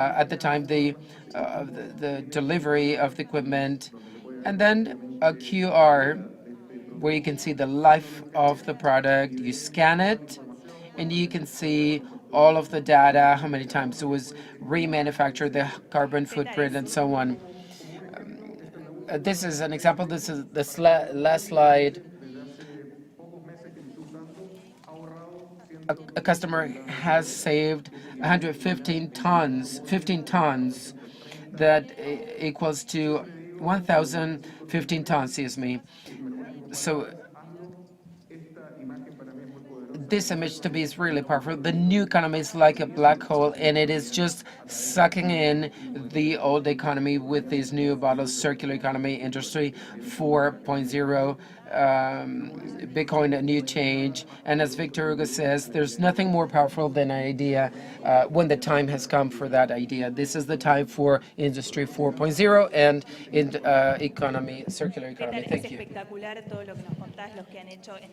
at the time the delivery of the equipment, and then a QR where you can see the life of the product. You scan it, and you can see all of the data, how many times it was remanufactured, the carbon footprint, and so on. This is an example. This is the last slide. A customer has saved 15 tons. That equals to 1,015 tons, excuse me. So this image to me is really powerful. The new economy is like a black hole, and it is just sucking in the old economy with this new model, circular economy, industry 4.0, Bitcoin, a new change. And as Victor Hugo says, there's nothing more powerful than an idea when the time has come for that idea. This is the time for Industry 4.0 and in economy, circular economy. Thank you.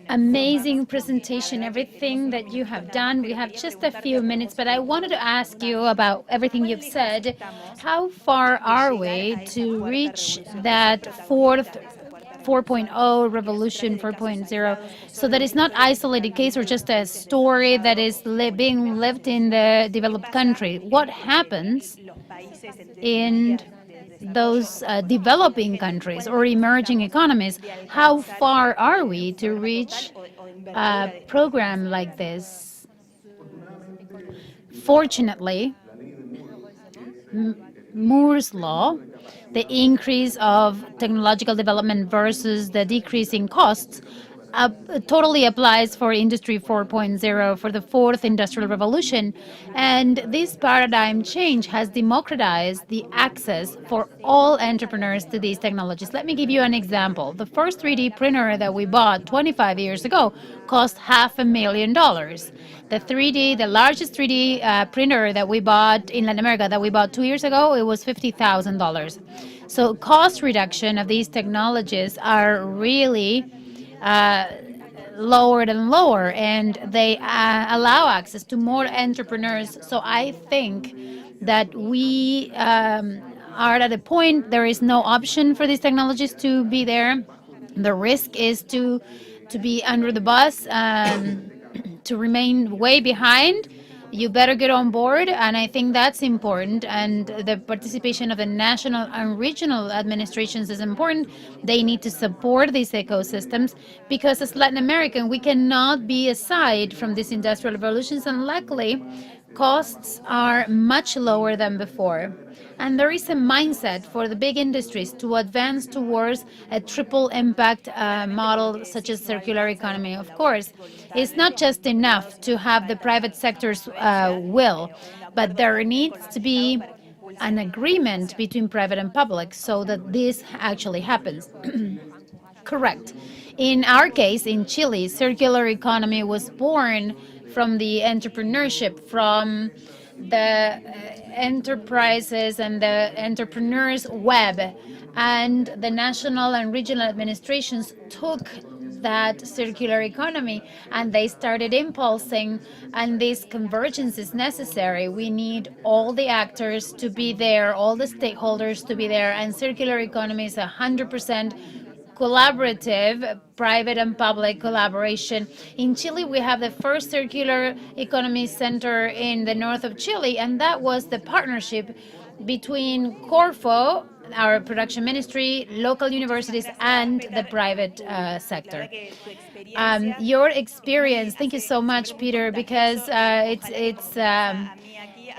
Amazing presentation, everything that you have done. We have just a few minutes, but I wanted to ask you about everything you've said. How far are we to reach that 4.0 revolution 4.0, so that it's not isolated case or just a story that is being lived in the developed country? What happens in those developing countries or emerging economies? How far are we to reach a program like this? Fortunately, Moore's law, the increase of technological development versus the decrease in costs, totally applies for Industry 4.0, for the fourth industrial revolution. And this paradigm change has democratized the access for all entrepreneurs to these technologies. Let me give you an example. The first 3D printer that we bought 25 years ago cost $500,000. The largest 3D printer that we bought in Latin America, that we bought 2 years ago, it was $50,000. So cost reduction of these technologies are really lower and lower, and they allow access to more entrepreneurs. So I think that we are at a point, there is no option for these technologies to be there. The risk is to be under the bus, to remain way behind. You better get on board, and I think that's important. And the participation of the national and regional administrations is important. They need to support these ecosystems, because as Latin American, we cannot be aside from these industrial revolutions. And luckily, costs are much lower than before. And there is a mindset for the big industries to advance towards a triple impact model, such as circular economy. Of course, it's not just enough to have the private sector's will, but there needs to be an agreement between private and public so that this actually happens. Correct. In our case, in Chile, circular economy was born from the entrepreneurship, from the enterprises and the entrepreneurs web, and the national and regional administrations took that circular economy and they started impulsing, and this convergence is necessary. We need all the actors to be there, all the stakeholders to be there, and circular economy is 100% collaborative, private and public collaboration. In Chile, we have the first circular economy center in the north of Chile, and that was the partnership between Corfo, our production ministry, local universities, and the private sector. Your experience, thank you so much, Peter, because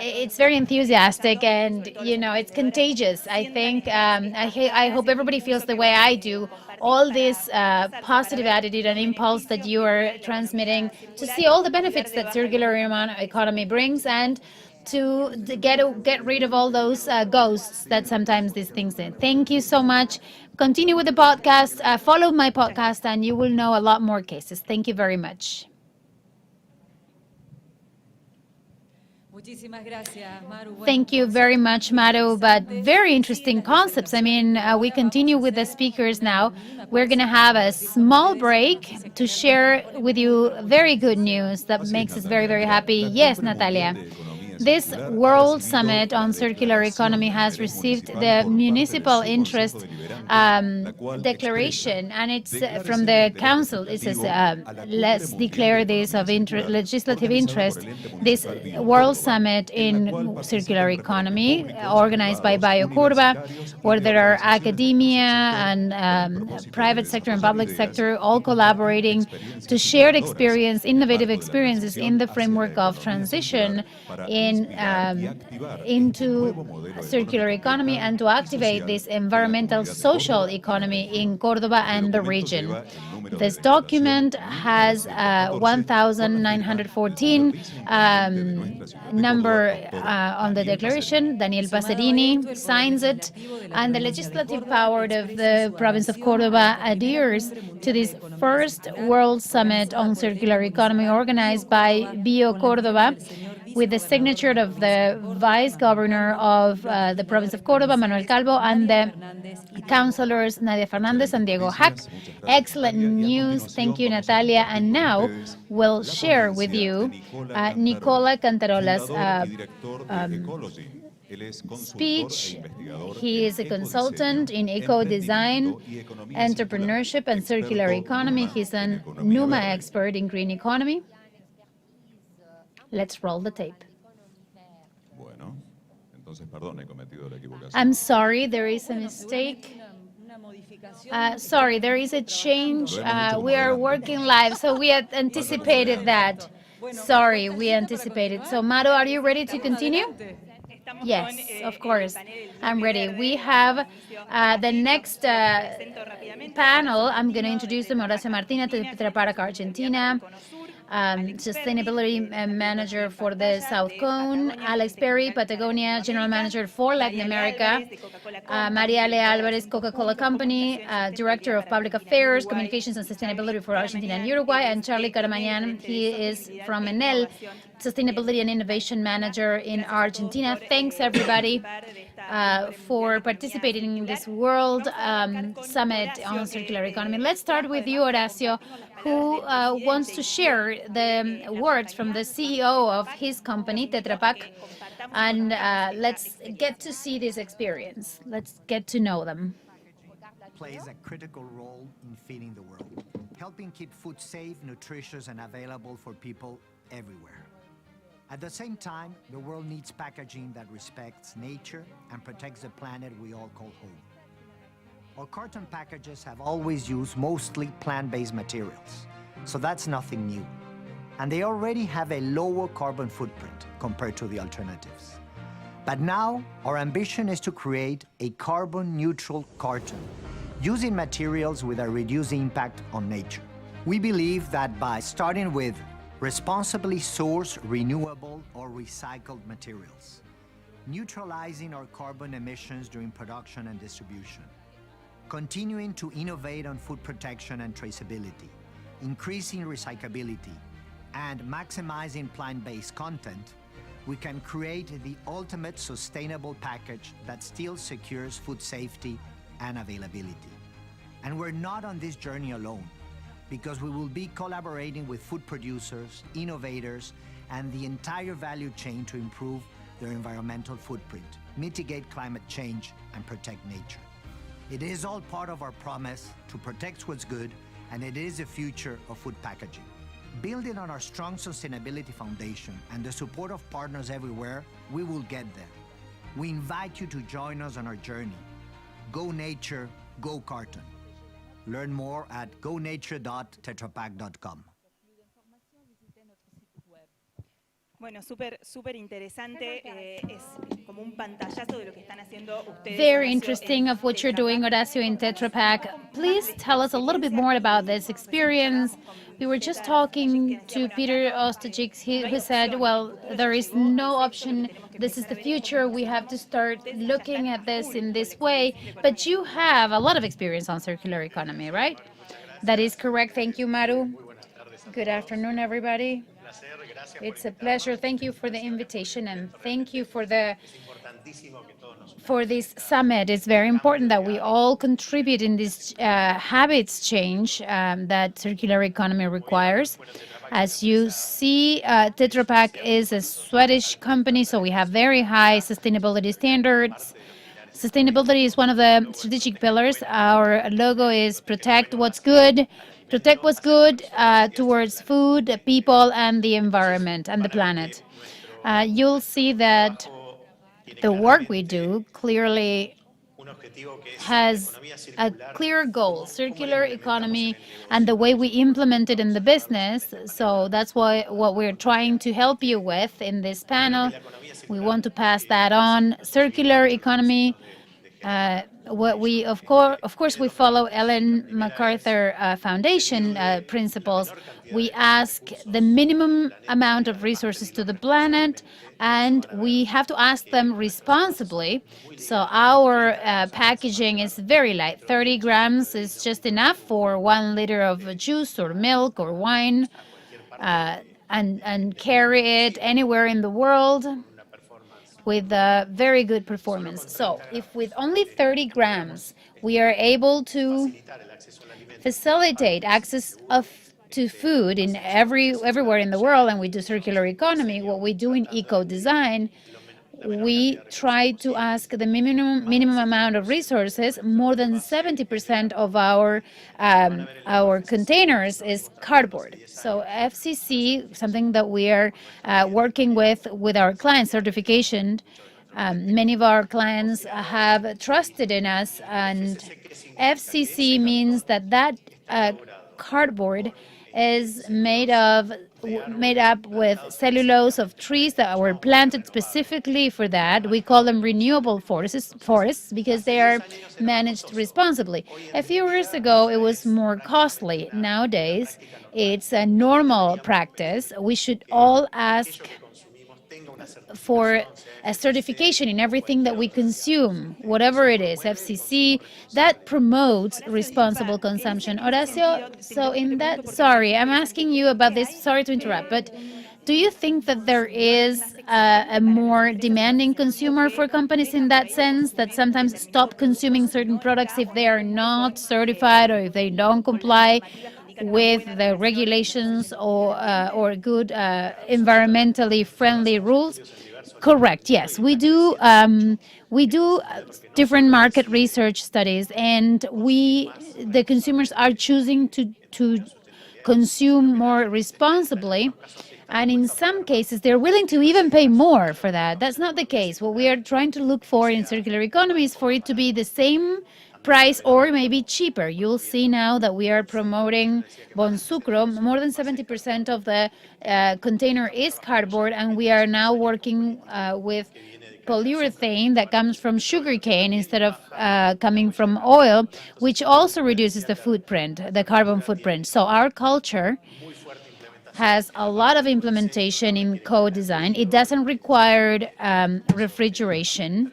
it's very enthusiastic, and it's contagious. I think I hope everybody feels the way I do. All this positive attitude and impulse that you are transmitting, to see all the benefits that circular economy brings, and to get rid of all those ghosts that sometimes these things do. Thank you so much. Continue with the podcast. Follow my podcast, and you will know a lot more cases. Thank you very much. Thank you very much, Maru, but very interesting concepts. I mean, we continue with the speakers now. We're going to have a small break to share with you very good news that makes us very, very happy. Yes, Natalia. This World Summit on Circular Economy has received the municipal interest declaration, and it's from the council. It says, let's declare this of legislative interest, this World Summit in Circular Economy, organized by BioCordoba, where there are academia and private sector and public sector all collaborating to share experience, innovative experiences in the framework of transition into circular economy and to activate this environmental social economy in Cordoba and the region. This document has 1,914 number on the declaration. Daniel Pacerini signs it, and the legislative power of the province of Cordoba adheres to this first World Summit on Circular Economy organized by Bio Cordoba, with the signature of the Vice Governor of the province of Cordoba, Manuel Calvo, and the councilors Nadia Fernandez and Diego Hack. Excellent news. Thank you, Natalia. And now we'll share with you Nicola Cantarola's speech. He is a consultant in eco-design, entrepreneurship, and circular economy. He's an NUMA expert in green economy. Let's roll the tape. I'm sorry, there is a mistake. Sorry, there is a change. We are working live, so we had anticipated that. Sorry, we anticipated. So, Maru, are you ready to continue? Yes, of course. I'm ready. We have the next panel. I'm going to introduce them. Horacio Martinez, Tetra Pak, Argentina. Sustainability Manager for the South Cone, Alex Perry, Patagonia General Manager for Latin America, Mariale Alvarez, Coca-Cola Company, Director of Public Affairs, Communications and Sustainability for Argentina and Uruguay, and Charlie Caramañan, he is from Enel, Sustainability and Innovation Manager in Argentina. Thanks, everybody, for participating in this World Summit on Circular Economy. Let's start with you, Horacio, who wants to share the words from the CEO of his company, Tetra Pak, and let's get to see this experience. Let's get to know them. Plays a critical role in feeding the world, helping keep food safe, nutritious, and available for people everywhere. At the same time, the world needs packaging that respects nature and protects the planet we all call home. Our carton packages have always used mostly plant-based materials, so that's nothing new. And they already have a lower carbon footprint compared to the alternatives. But now, our ambition is to create a carbon-neutral carton using materials with a reduced impact on nature. We believe that by starting with responsibly sourced, renewable, or recycled materials, neutralizing our carbon emissions during production and distribution, continuing to innovate on food protection and traceability, increasing recyclability, and maximizing plant-based content, we can create the ultimate sustainable package that still secures food safety and availability. And we're not on this journey alone, because we will be collaborating with food producers, innovators, and the entire value chain to improve their environmental footprint, mitigate climate change, and protect nature. It is all part of our promise to protect what's good, and it is the future of food packaging. Building on our strong sustainability foundation and the support of partners everywhere, we will get there. We invite you to join us on our journey. Go Nature, Go Carton. Learn more at gonature.tetrapak.com. Bueno, súper interesante. Es como un pantallazo de lo que están haciendo ustedes. Very interesting of what you're doing, Horacio, in Tetra Pak. Please tell us a little bit more about this experience. We were just talking to Peter Ostajic, who said, well, there is no option. This is the future. We have to start looking at this in this way. But you have a lot of experience on circular economy, right? That is correct. Thank you, Maru. Good afternoon, everybody. It's a pleasure. Thank you for the invitation, and thank you for this summit. It's very important that we all contribute in this habits change that circular economy requires. As you see, Tetra Pak is a Swedish company, so we have very high sustainability standards. Sustainability is one of the strategic pillars. Our logo is protect what's good towards food, people, and the environment and the planet. You'll see that the work we do clearly has a clear goal, circular economy, and the way we implement it in the business. So that's what we're trying to help you with in this panel. We want to pass that on. Circular economy. What we of course we follow Ellen MacArthur Foundation principles. We ask the minimum amount of resources to the planet, and we have to ask them responsibly. So our packaging is very light. 30 grams is just enough for 1 liter of juice or milk or wine, and carry it anywhere in the world with very good performance. So if with only 30 grams, we are able to facilitate access to food in everywhere in the world, and we do circular economy, what we do in eco-design, we try to ask the minimum amount of resources. More than 70% of our containers is cardboard. So FCC, something that we are working with our client certification. Many of our clients have trusted in us, and FCC means that cardboard is made up with cellulose of trees that were planted specifically for that. We call them renewable forests because they are managed responsibly. A few years ago, it was more costly. Nowadays, it's a normal practice. We should all ask for a certification in everything that we consume, whatever it is, FCC, that promotes responsible consumption. Horacio, so in that, sorry, I'm asking you about this, sorry to interrupt, but do you think that there is a more demanding consumer for companies in that sense, that sometimes stop consuming certain products if they are not certified or if they don't comply with the regulations or good environmentally friendly rules? Correct. Yes, we do. We do different market research studies, and the consumers are choosing to consume more responsibly. And in some cases, they're willing to even pay more for that. That's not the case. What we are trying to look for in circular economy is for it to be the same price or maybe cheaper. You'll see now that we are promoting Bonsucro. More than 70% of the container is cardboard, and we are now working with polyurethane that comes from sugarcane instead of coming from oil, which also reduces the carbon footprint. So our culture has a lot of implementation in co-design. It doesn't require refrigeration,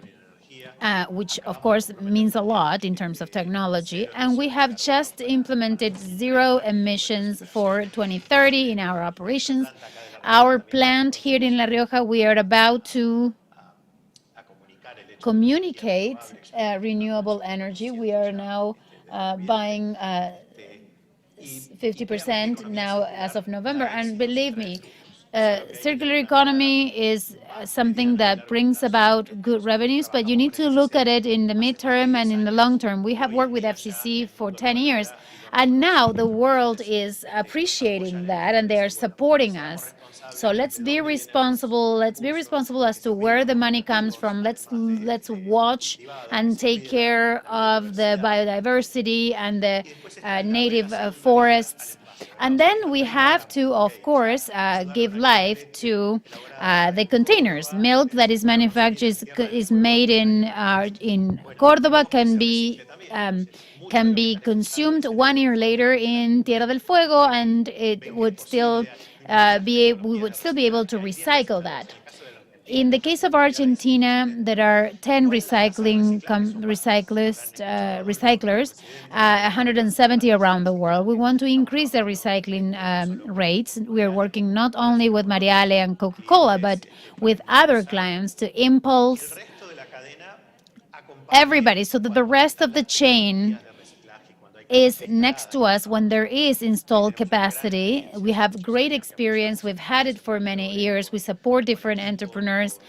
which of course means a lot in terms of technology. And we have just implemented zero emissions for 2030 in our operations. Our plant here in La Rioja, we are about to communicate renewable energy. We are now buying 50% now as of November. And believe me, circular economy is something that brings about good revenues, but you need to look at it in the midterm and in the long term. We have worked with FCC for 10 years, and now the world is appreciating that, and they are supporting us. So let's be responsible. Let's be responsible as to where the money comes from. Let's watch and take care of the biodiversity and the native forests. And then we have to, of course, give life to the containers. Milk that is manufactured is made in Córdoba can be consumed 1 year later in Tierra del Fuego, and it would still we would still be able to recycle that. In the case of Argentina, there are 10 recyclers, 170 around the world. We want to increase the recycling rates. We are working not only with Mariale and Coca-Cola, but with other clients to impulse everybody so that the rest of the chain is next to us when there is installed capacity. We have great experience. We've had it for many years. We support different entrepreneurs.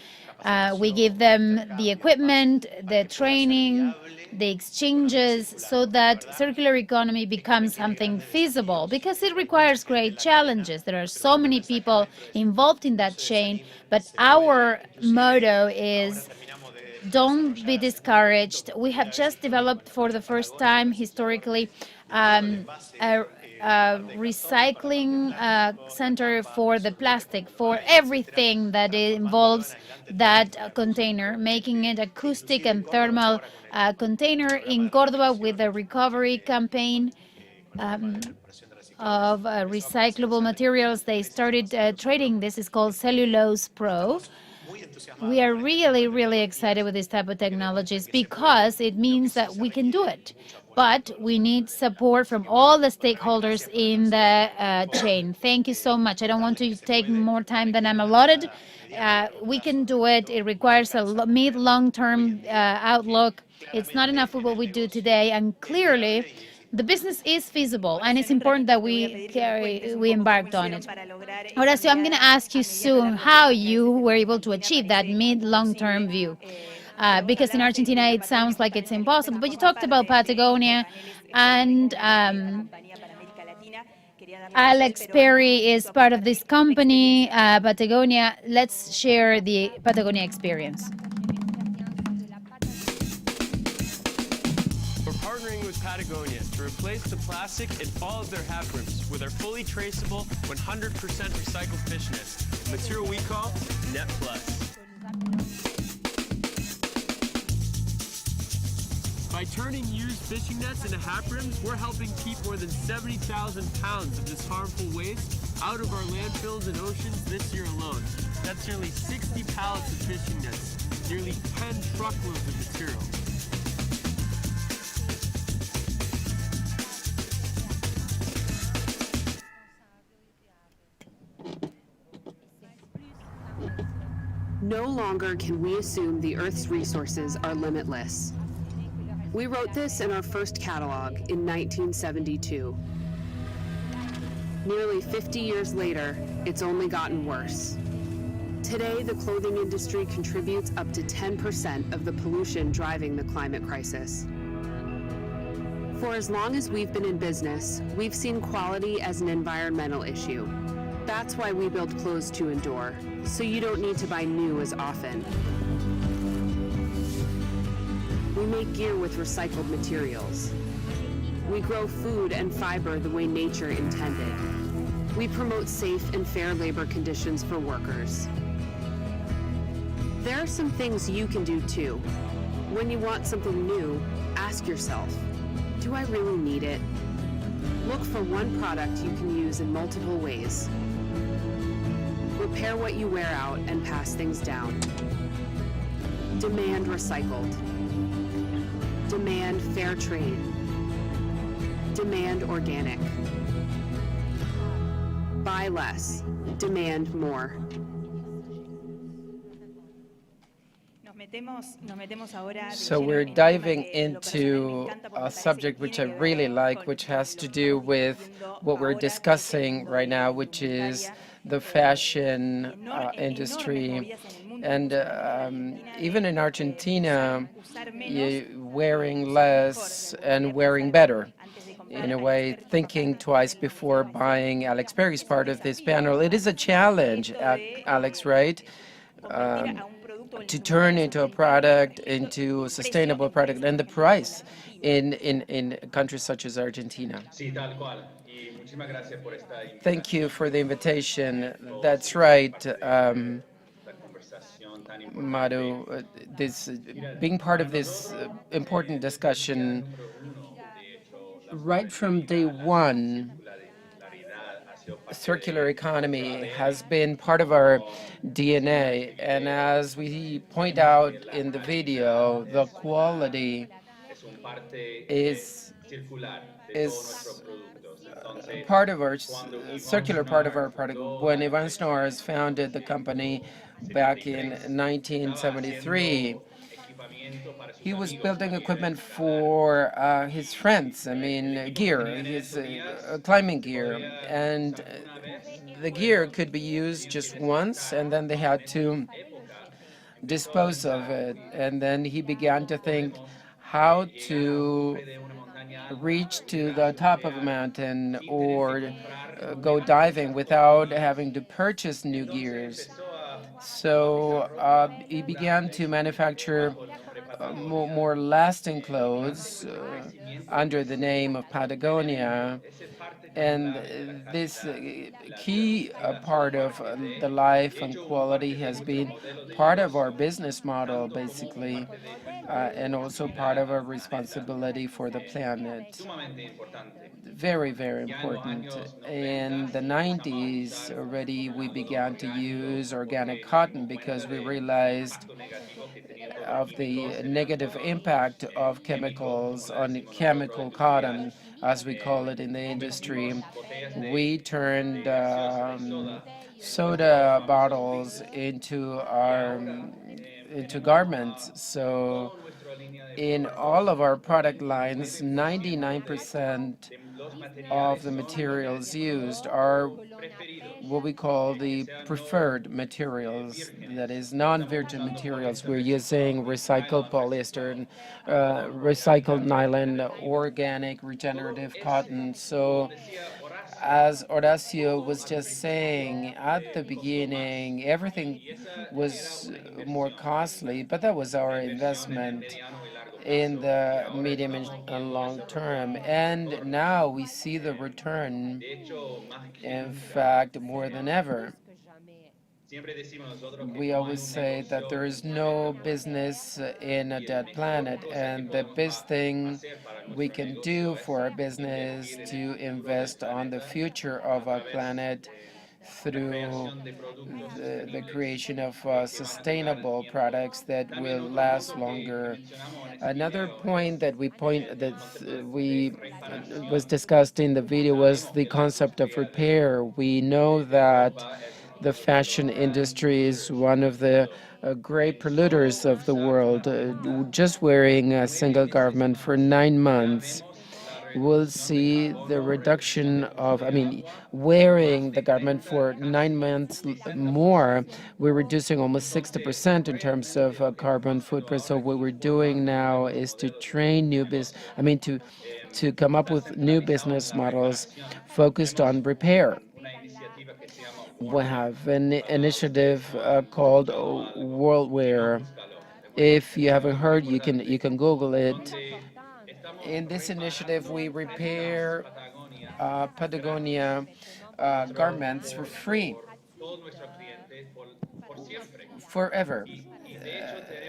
We give them the equipment, the training, the exchanges, so that circular economy becomes something feasible, because it requires great challenges. There are so many people involved in that chain, but our motto is don't be discouraged. We have just developed for the first time historically a, recycling center for the plastic, for everything that involves that container, making it acoustic and thermal container in Cordoba with a recovery campaign of recyclable materials. They started trading. This is called Cellulose Pro. We are really, really excited with this type of technologies because it means that we can do it. But we need support from all the stakeholders in the chain. Thank you so much. I don't want to take more time than I'm allotted. We can do it. It requires a mid, long-term outlook. It's not enough of what we do today. And clearly, the business is feasible, and it's important that we embarked on it. Horacio, I'm going to ask you soon how you were able to achieve that mid-long-term view. Because in Argentina it sounds like it's impossible, but you talked about Patagonia, and Alex Perry is part of this company, Patagonia. Let's share the Patagonia experience. We're partnering with Patagonia to replace the plastic in all of their hat brims with our fully traceable, 100% recycled fish nets, material we call Net Plus. By turning used fishing nets into hat brims, we're helping keep more than 70,000 pounds of this harmful waste out of our landfills and oceans this year alone. That's nearly 60 pallets of fishing nets, nearly 10 truckloads of material. No longer can we assume the Earth's resources are limitless. We wrote this in our first catalog in 1972. Nearly 50 years later, it's only gotten worse. Today, the clothing industry contributes up to 10% of the pollution driving the climate crisis. For as long as we've been in business, we've seen quality as an environmental issue. That's why we build clothes to endure, so you don't need to buy new as often. We make gear with recycled materials. We grow food and fiber the way nature intended. We promote safe and fair labor conditions for workers. There are some things you can do too. When you want something new, ask yourself, do I really need it? Look for one product you can use in multiple ways. Repair what you wear out and pass things down. Demand recycled. Demand fair trade. Demand organic. Buy less. Demand more. So we're diving into a subject which I really like, which has to do with what we're discussing right now, which is the fashion industry. And even in Argentina, wearing less and wearing better. In a way, thinking twice before buying. Alex Perry's part of this panel. It is a challenge, Alex, right? To turn into a product, into a sustainable product, and the price in countries such as Argentina. Thank you for the invitation. That's right, Maru. Being part of this important discussion, right from day one, circular economy has been part of our DNA, and as we point out in the video, the quality is part of our circular part of our product. When Ivan Snoras founded the company back in 1973, He was building equipment for his friends, I mean, gear, his climbing gear. And the gear could be used just once, and then they had to dispose of it. And then he began to think how to reach to the top of a mountain or go diving without having to purchase new gears. So he began to manufacture more lasting clothes under the name of Patagonia. And this key part of the life and quality has been part of our business model, basically, and also part of our responsibility for the planet. Very, very important. In the 90s already, we began to use organic cotton because we realized of the negative impact of chemicals on chemical cotton, as we call it in the industry. We turned soda bottles into garments. So in all of our product lines, 99% of the materials used are what we call the preferred materials, that is non-virgin materials. We're using recycled polyester, recycled nylon, organic regenerative cotton. So as Horacio was just saying at the beginning, everything was more costly, but that was our investment in the medium and long term. And now we see the return, in fact, more than ever. We always say that there is no business in a dead planet, and the best thing we can do for our business to invest on the future of our planet through the creation of sustainable products that will last longer. Another point that we was discussed in the video was the concept of repair. We know that the fashion industry is one of the great polluters of the world. Just wearing a single garment for 9 months will see the reduction of, I mean, wearing the garment for 9 months more, we're reducing almost 60% in terms of carbon footprint. So what we're doing now is to train to come up with new business models focused on repair. We have an initiative called World Wear. If you haven't heard, you can Google it. In this initiative, we repair Patagonia garments for free, forever.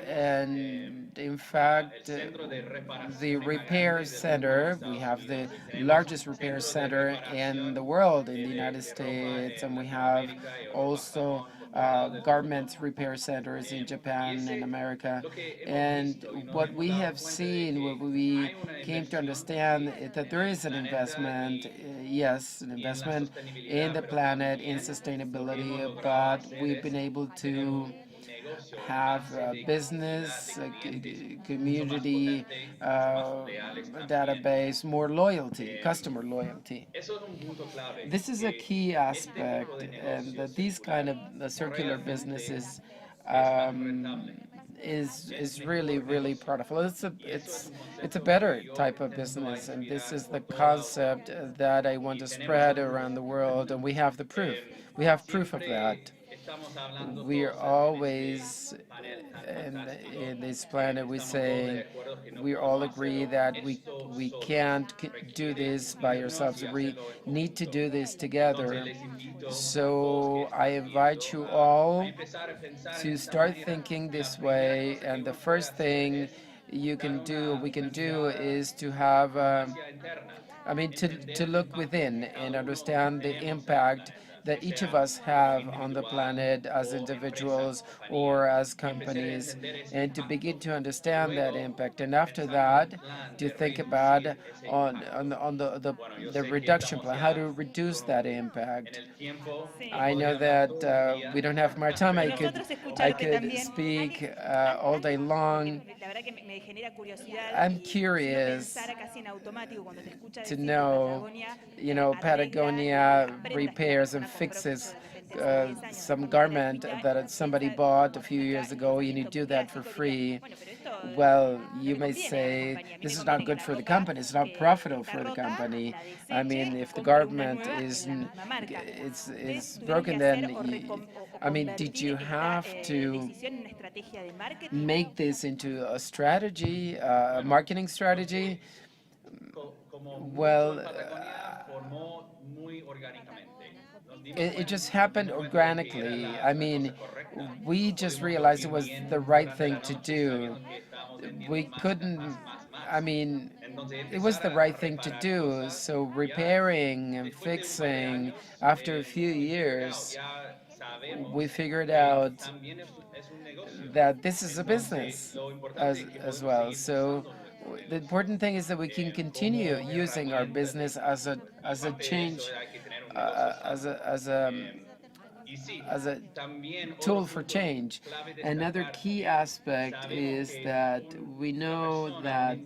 And in fact, the repair center, we have the largest repair center in the world in the United States, and we have also garments repair centers in Japan and America. And what we have seen, what we came to understand, is that there is an investment, yes, an investment in the planet, in sustainability, but we've been able to have a business, community database, more loyalty, customer loyalty. This is a key aspect, and that these kind of circular businesses is really powerful. It's a better type of business, and this is the concept that I want to spread around the world, and we have the proof. We have proof of that. We are always in this planet. We all agree that we can't do this by ourselves. We need to do this together. So I invite you all to start thinking this way. And the first thing we can do, is to have to look within and understand the impact that each of us have on the planet as individuals or as companies, and to begin to understand that impact. And after that, to think about the reduction plan, how to reduce that impact. I know that we don't have more time. I could speak all day long. La verdad que me genera curiosidad I'm y si no curious pensara casi en automático cuando te escucha to decir que know, Patagonia Patagonia arregla repairs and unas compromisos fixes de repente hace 10 años some con garment gratuita that y somebody piensa, bought a bueno, few years acá ago, es and you esto do that for plástico, free. bueno, pero esto Well, no you le may conviene a la say compañía. A mí this me is not conviene que good la for the ropa company. It's not profitable está for the rota, company. la I deseche mean, y if the compre una garment nueva is en la misma marca. is ¿Ustedes tuvieron que broken, hacer then I mean, did convertir you esta have to decisión en una estrategia de marketing? make this into a strategy, a marketing strategy? Well, it just happened organically. I mean, we just realized it was the right thing to do. We couldn't, I mean, it was the right thing to do. So repairing and fixing, after a few years, we figured out that this is a business as well. So the important thing is that we can continue using our business as a change, as a tool for change. Another key aspect is that we know that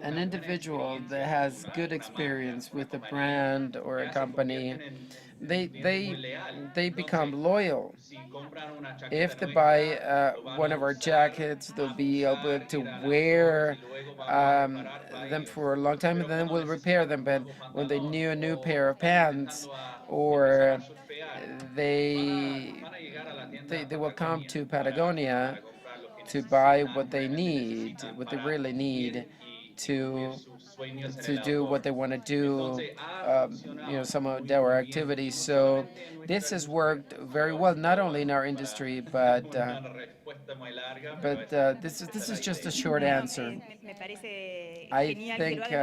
an individual that has good experience with a brand or a company, they become loyal. If they buy one of our jackets, they'll be able to wear them for a long time, and then we'll repair them. But when they need a new pair of pants, or they they will come to Patagonia to buy what they need, what they really need to do what they want to do, some of our activities. So this has worked very well, not only in our industry, but this is just a short answer. Me parece I genial que think lo hagan y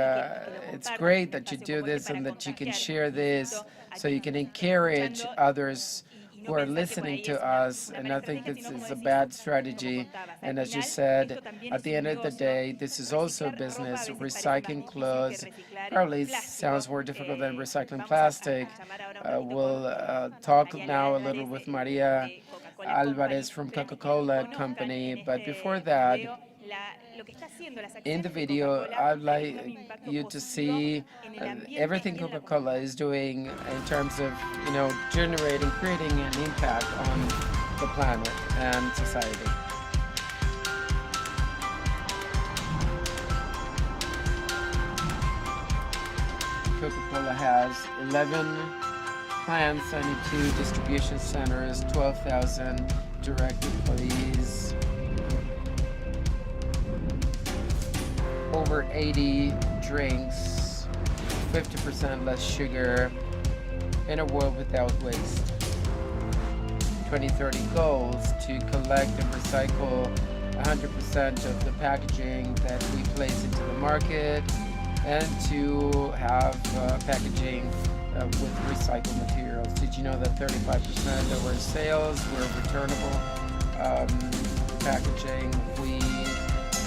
que lo it's compartan, great that you espacio do como este this para and that you can contagiar, share this insisto, a so quienes you can nos están encourage escuchando others y who no are pensar que por listening ahí es to una us. And mala I think estrategia, this sino como is a decís, bad como strategy. contabas. Al And as you final, said, esto también at es the un end of the negocio. day, this is also a Reciclar ropa a business. veces parece más Recycling difícil que clothes reciclar probably plástico. sounds more difficult than recycling Vamos a plastic. charlar ahora un ratito We'll con talk María now a Álvarez little with de Maria Coca-Cola Alvarez Company. from Pero antes que nos Coca-Cola conozcan Company. en But before este that, video, lo que está haciendo, las in the acciones de video, Coca-Cola I'd tienen un like impacto you to positivo see en el ambiente everything y en la Coca-Cola comunidad. is doing in terms of, generating, creating an impact on the planet and society. Coca-Cola has 11 plants, 72 distribution centers, 12,000 direct employees, over 80 drinks, 50% less sugar, in a world without waste. 2030 goals to collect and recycle 100% of the packaging that we place into the market, and to have packaging with recycled materials. Did you know that 35% of our sales were returnable packaging? We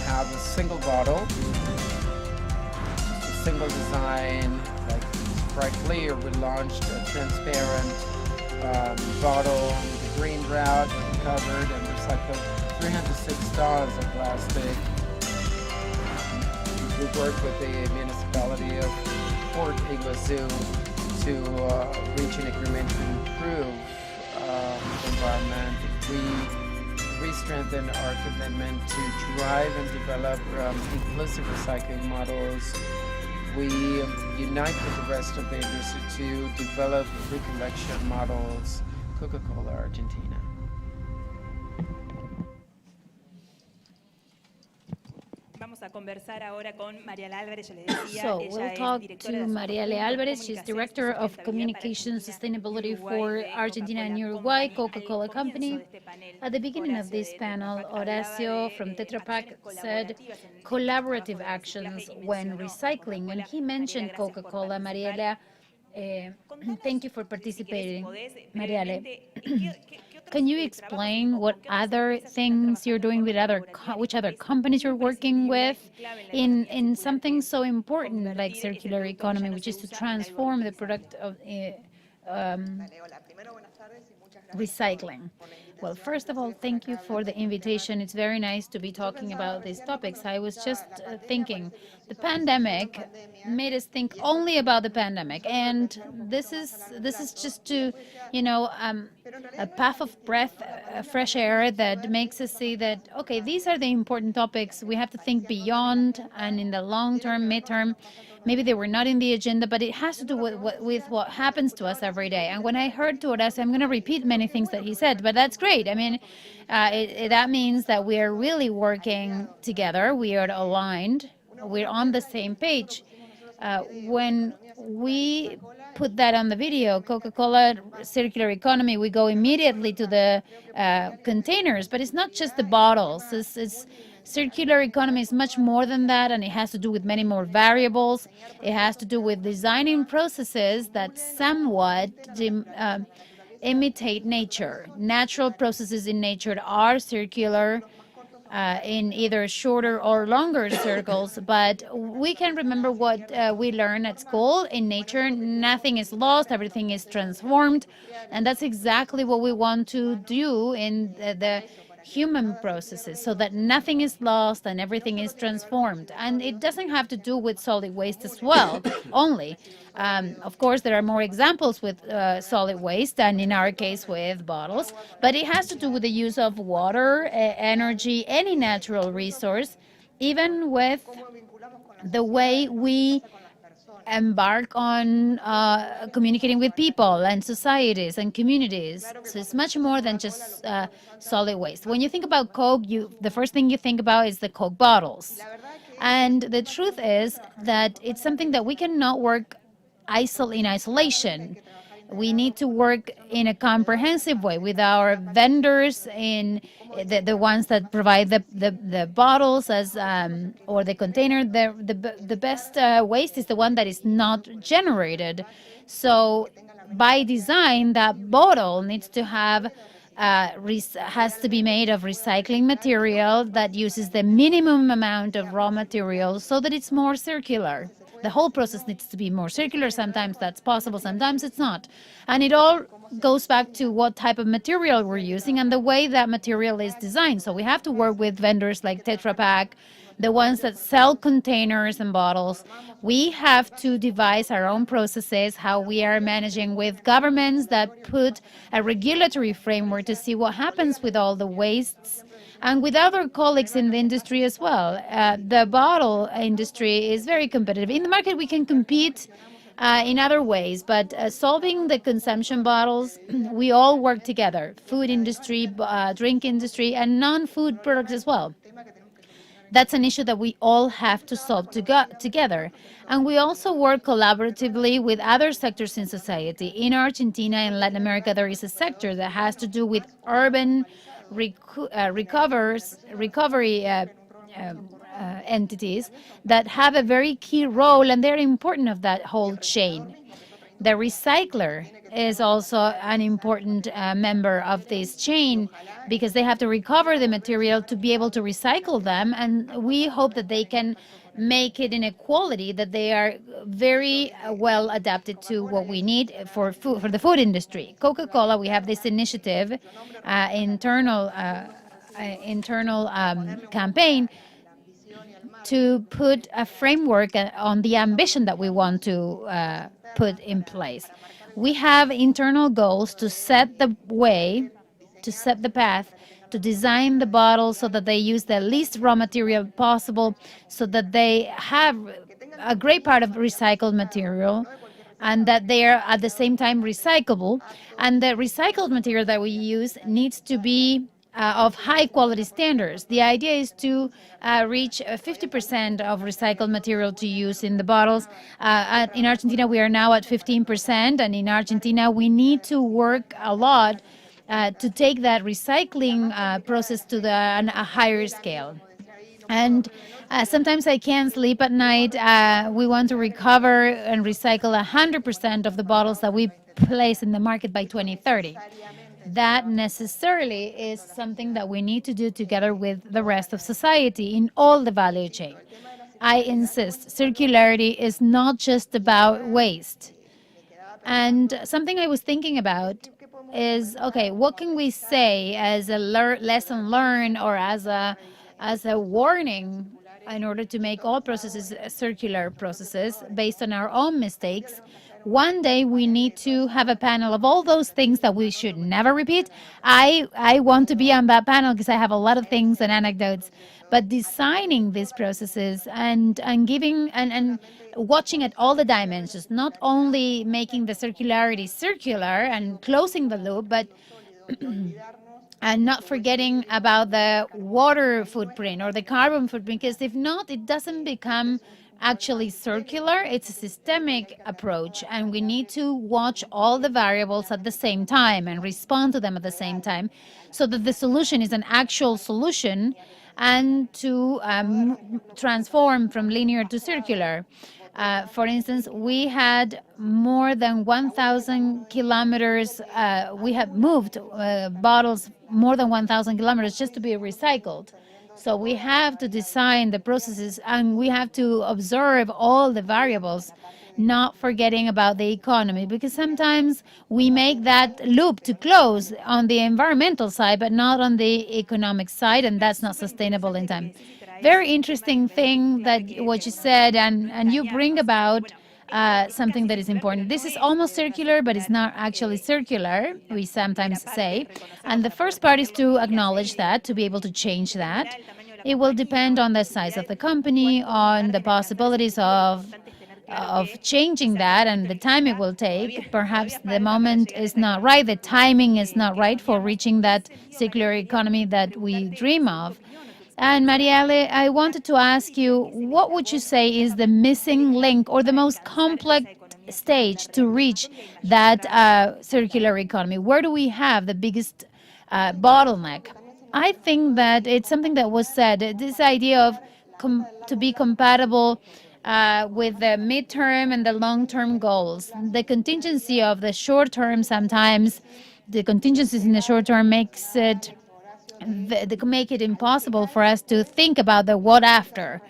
have a single bottle, a single design, like Sprite Clear. We launched a transparent bottle with a green route, covered and recycled 306 tons of plastic. We worked with the municipality of Port Iguazu to reach an agreement to improve the environment. We strengthen our commitment to drive and develop inclusive recycling models. We unite with the rest of the industry to develop recollection models. Coca-Cola Argentina. Vamos a conversar ahora con María Álvarez, yo le decía, So ella we'll es talk directora to de Maria Asuntos Álvarez. Públicos, She's Comunicaciones y Director of Sustentabilidad para Communication Argentina Sustainability y Uruguay for de Argentina and Coca-Cola Uruguay, Company. Coca-Cola Al comienzo Company. de este panel, At the beginning of Horacio this de panel, Tetrapac hablaba Horacio de from Tetra Pak acciones said colaborativas en el collaborative trabajo de reciclaje actions y when mencionó a recycling, and Coca-Cola. he mentioned Mariela, gracias por Coca-Cola. participar. Mariela, Thank you for si querés, si participating, podés, Mariale. brevemente, qué otros Can you trabajos explain o what con qué otras other empresas están things you're trabajando de doing with forma other colaborativa en which esto que other es companies you're working imprescindible with y clave en la in economía in circular, que something es so important like convertir ese circular producto que ya economy, no which se is to usa en algo transform the reutilizable? product of recycling. Well, first of all, thank you for the invitation. It's very nice to be talking about these topics. I was just thinking the pandemic made us think only about the pandemic, and this is just to, a path of breath, fresh air that makes us see that okay, these are the important topics. We have to think beyond and in the long term, midterm. Maybe they were not in the agenda, but it has to do with what happens to us every day. And when I heard Horacio, I'm going to repeat many things that he said, but that's great. I mean, that means that we are really working together. We are aligned. We're on the same page. When we put that on the video, Coca-Cola circular economy, we go immediately to the containers, but it's not just the bottles. It's circular economy is much more than that, and it has to do with many more variables. It has to do with designing processes that somewhat imitate nature. Natural processes in nature are circular in either shorter or longer circles, but we can remember what we learned at school. In nature, nothing is lost, everything is transformed, and that's exactly what we want to do in the human processes, so that nothing is lost and everything is transformed. And it doesn't have to do with solid waste as well, only. Of course, there are more examples with solid waste than in our case with bottles, but it has to do with the use of water, energy, any natural resource, even with the way we embark on communicating with people and societies and communities. So it's much more than just solid waste. When you think about Coke, the first thing you think about is the Coke bottles. And the truth is that it's something that we cannot work in isolation. We need to work in a comprehensive way with our vendors, in the ones that provide the bottles as or the container. The best waste is the one that is not generated. So by design, that bottle needs to have has to be made of recycling material that uses the minimum amount of raw materials so that it's more circular. The whole process needs to be more circular. Sometimes that's possible, sometimes it's not. And it all goes back to what type of material we're using and the way that material is designed. So we have to work with vendors like Tetra Pak, the ones that sell containers and bottles. We have to devise our own processes, how we are managing with governments that put a regulatory framework to see what happens with all the wastes, and with other colleagues in the industry as well. The bottle industry is very competitive. In the market, we can compete in other ways, but solving the consumption bottles, we all work together, food industry, drink industry, and non-food products as well. That's an issue that we all have to solve together. And we also work collaboratively with other sectors in society. In Argentina and Latin America, there is a sector that has to do with urban recovery entities that have a very key role, and they're important of that whole chain. The recycler is also an important member of this chain, because they have to recover the material to be able to recycle them, and we hope that they can make it in a quality that they are very well adapted to what we need for food, for the food industry. Coca-Cola, we have this initiative, internal campaign to put a framework on the ambition that we want to put in place. We have internal goals to set the way, to set the path, to design the bottles so that they use the least raw material possible, so that they have a great part of recycled material, and that they are at the same time recyclable. And the recycled material that we use needs to be of high quality standards. The idea is to reach 50% of recycled material to use in the bottles. In Argentina, we are now at 15%, and in Argentina, we need to work a lot to take that recycling process to a higher scale. And sometimes I can't sleep at night. We want to recover and recycle 100% of the bottles that we place in the market by 2030. That necessarily is something that we need to do together with the rest of society in all the value chain. I insist, circularity is not just about waste. And something I was thinking about is, okay, what can we say as a lesson learned or as a warning in order to make all processes circular processes based on our own mistakes? One day we need to have a panel of all those things that we should never repeat. I want to be on that panel because I have a lot of things and anecdotes. But designing these processes and giving and watching at all the dimensions, not only making the circularity circular and closing the loop, but and not forgetting about the water footprint or the carbon footprint, because if not, it doesn't become actually circular. It's a systemic approach, and we need to watch all the variables at the same time and respond to them at the same time so that the solution is an actual solution and to transform from linear to circular. For instance, we had more than 1,000 kilometers, we have moved bottles more than 1,000 kilometers just to be recycled. So we have to design the processes and we have to observe all the variables, not forgetting about the economy, because sometimes we make that loop to close on the environmental side, but not on the economic side, and that's not sustainable in time. Very interesting thing that what you said, and you bring about something that is important. This is almost circular, but it's not actually circular, we sometimes say. And the first part is to acknowledge that, to be able to change that. It will depend on the size of the company, on the possibilities of changing that and the time it will take. Perhaps the moment is not right, the timing is not right for reaching that circular economy that we dream of. And Marielle, I wanted to ask you, what would you say is the missing link or the most complex stage to reach that circular economy? Where do we have the biggest bottleneck? I think that it's something that was said, this idea of to be compatible with the midterm and the long-term goals. The contingency of the short term, sometimes the contingencies in the short term makes it they make it impossible for us to think about the what after.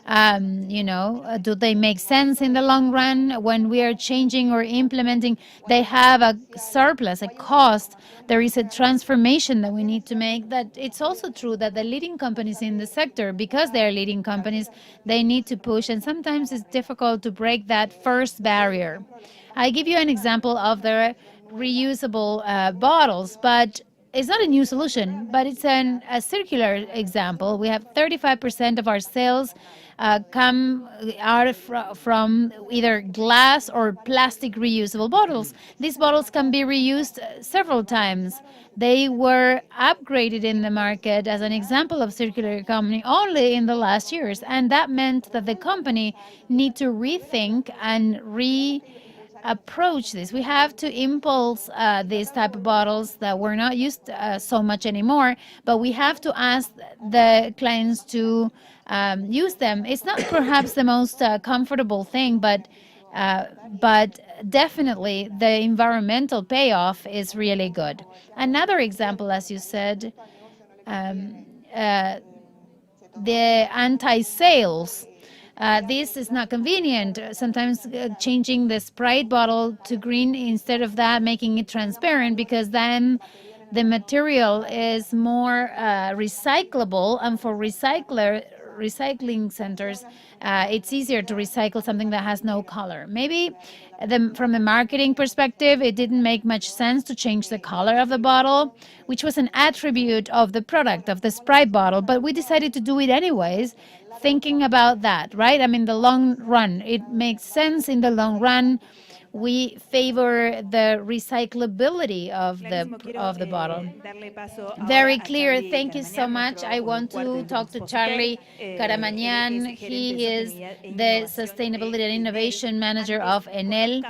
Do they make sense in the long run when we are changing or implementing? They have a surplus, a cost. There is a transformation that we need to make. That it's also true that the leading companies in the sector, because they are leading companies, they need to push, and sometimes it's difficult to break that first barrier. I give you an example of the reusable bottles, but it's not a new solution, but it's a circular example. We have 35% of our sales come out from either glass or plastic reusable bottles. These bottles can be reused several times. They were upgraded in the market as an example of circular economy only in the last years, and that meant that the company need to rethink and approach this. We have to impulse these type of bottles that were not used so much anymore, but we have to ask the clients to use them. It's not perhaps the most comfortable thing, but definitely the environmental payoff is really good. Another example, as you said, the anti-sales. This is not convenient. Sometimes changing the Sprite bottle to green, instead of that, making it transparent, because then the material is more recyclable, and for recycling centers, it's easier to recycle something that has no color. Maybe from a marketing perspective, it didn't make much sense to change the color of the bottle, which was an attribute of the product, of the Sprite bottle, but we decided to do it anyways, thinking about that, right? I mean, the long run, it makes sense in the long run. We favor the recyclability of the bottle. Very clear. Thank you so much. I want to talk to Charlie Caramañan. He is the Sustainability and Innovation Manager of Enel.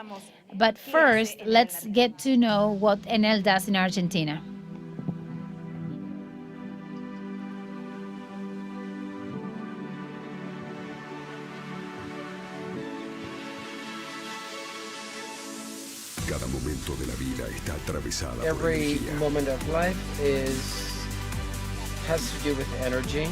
But first, let's get to know what Enel does in Argentina. Cada momento de la vida está atravesada por Every energía. moment of life has to do with energy.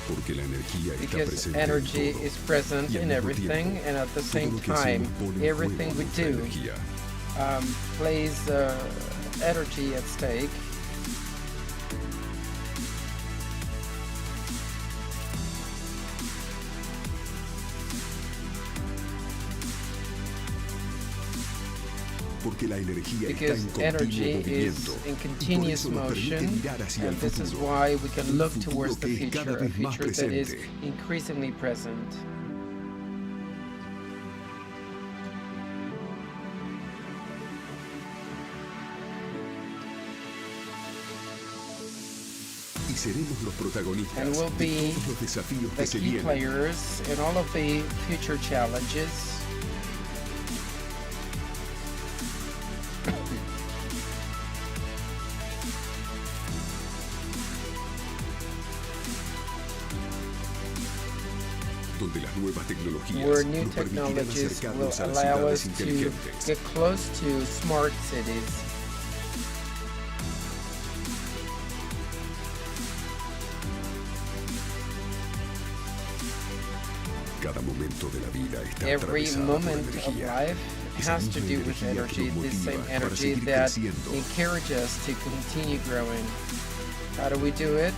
Porque la energía está Because presente energy en todo. is present Y al in mismo everything, tiempo, and at the todo same lo que time, hacemos pone en everything juego we nuestra do energía. plays energy at stake. Porque la energía está Because en continuo energy movimiento. is in Y por continuous eso nos permite motion, mirar hacia el and this is futuro. why we can Un look futuro towards the que es cada future, a vez más future that is presente. increasingly present. Y seremos los protagonistas And we'll de be todos los desafíos The que se key vienen. players in all of the future challenges. Donde las nuevas tecnologías Where new nos permitirán technologies will acercarnos a las allow us ciudades to inteligentes. get close to smart cities. Cada momento de la vida está Every atravesado por moment of energía. life Esa has to misma do with energía que energy, nos the same motiva para energy seguir that creciendo. encourages us to continue growing. How do we do it?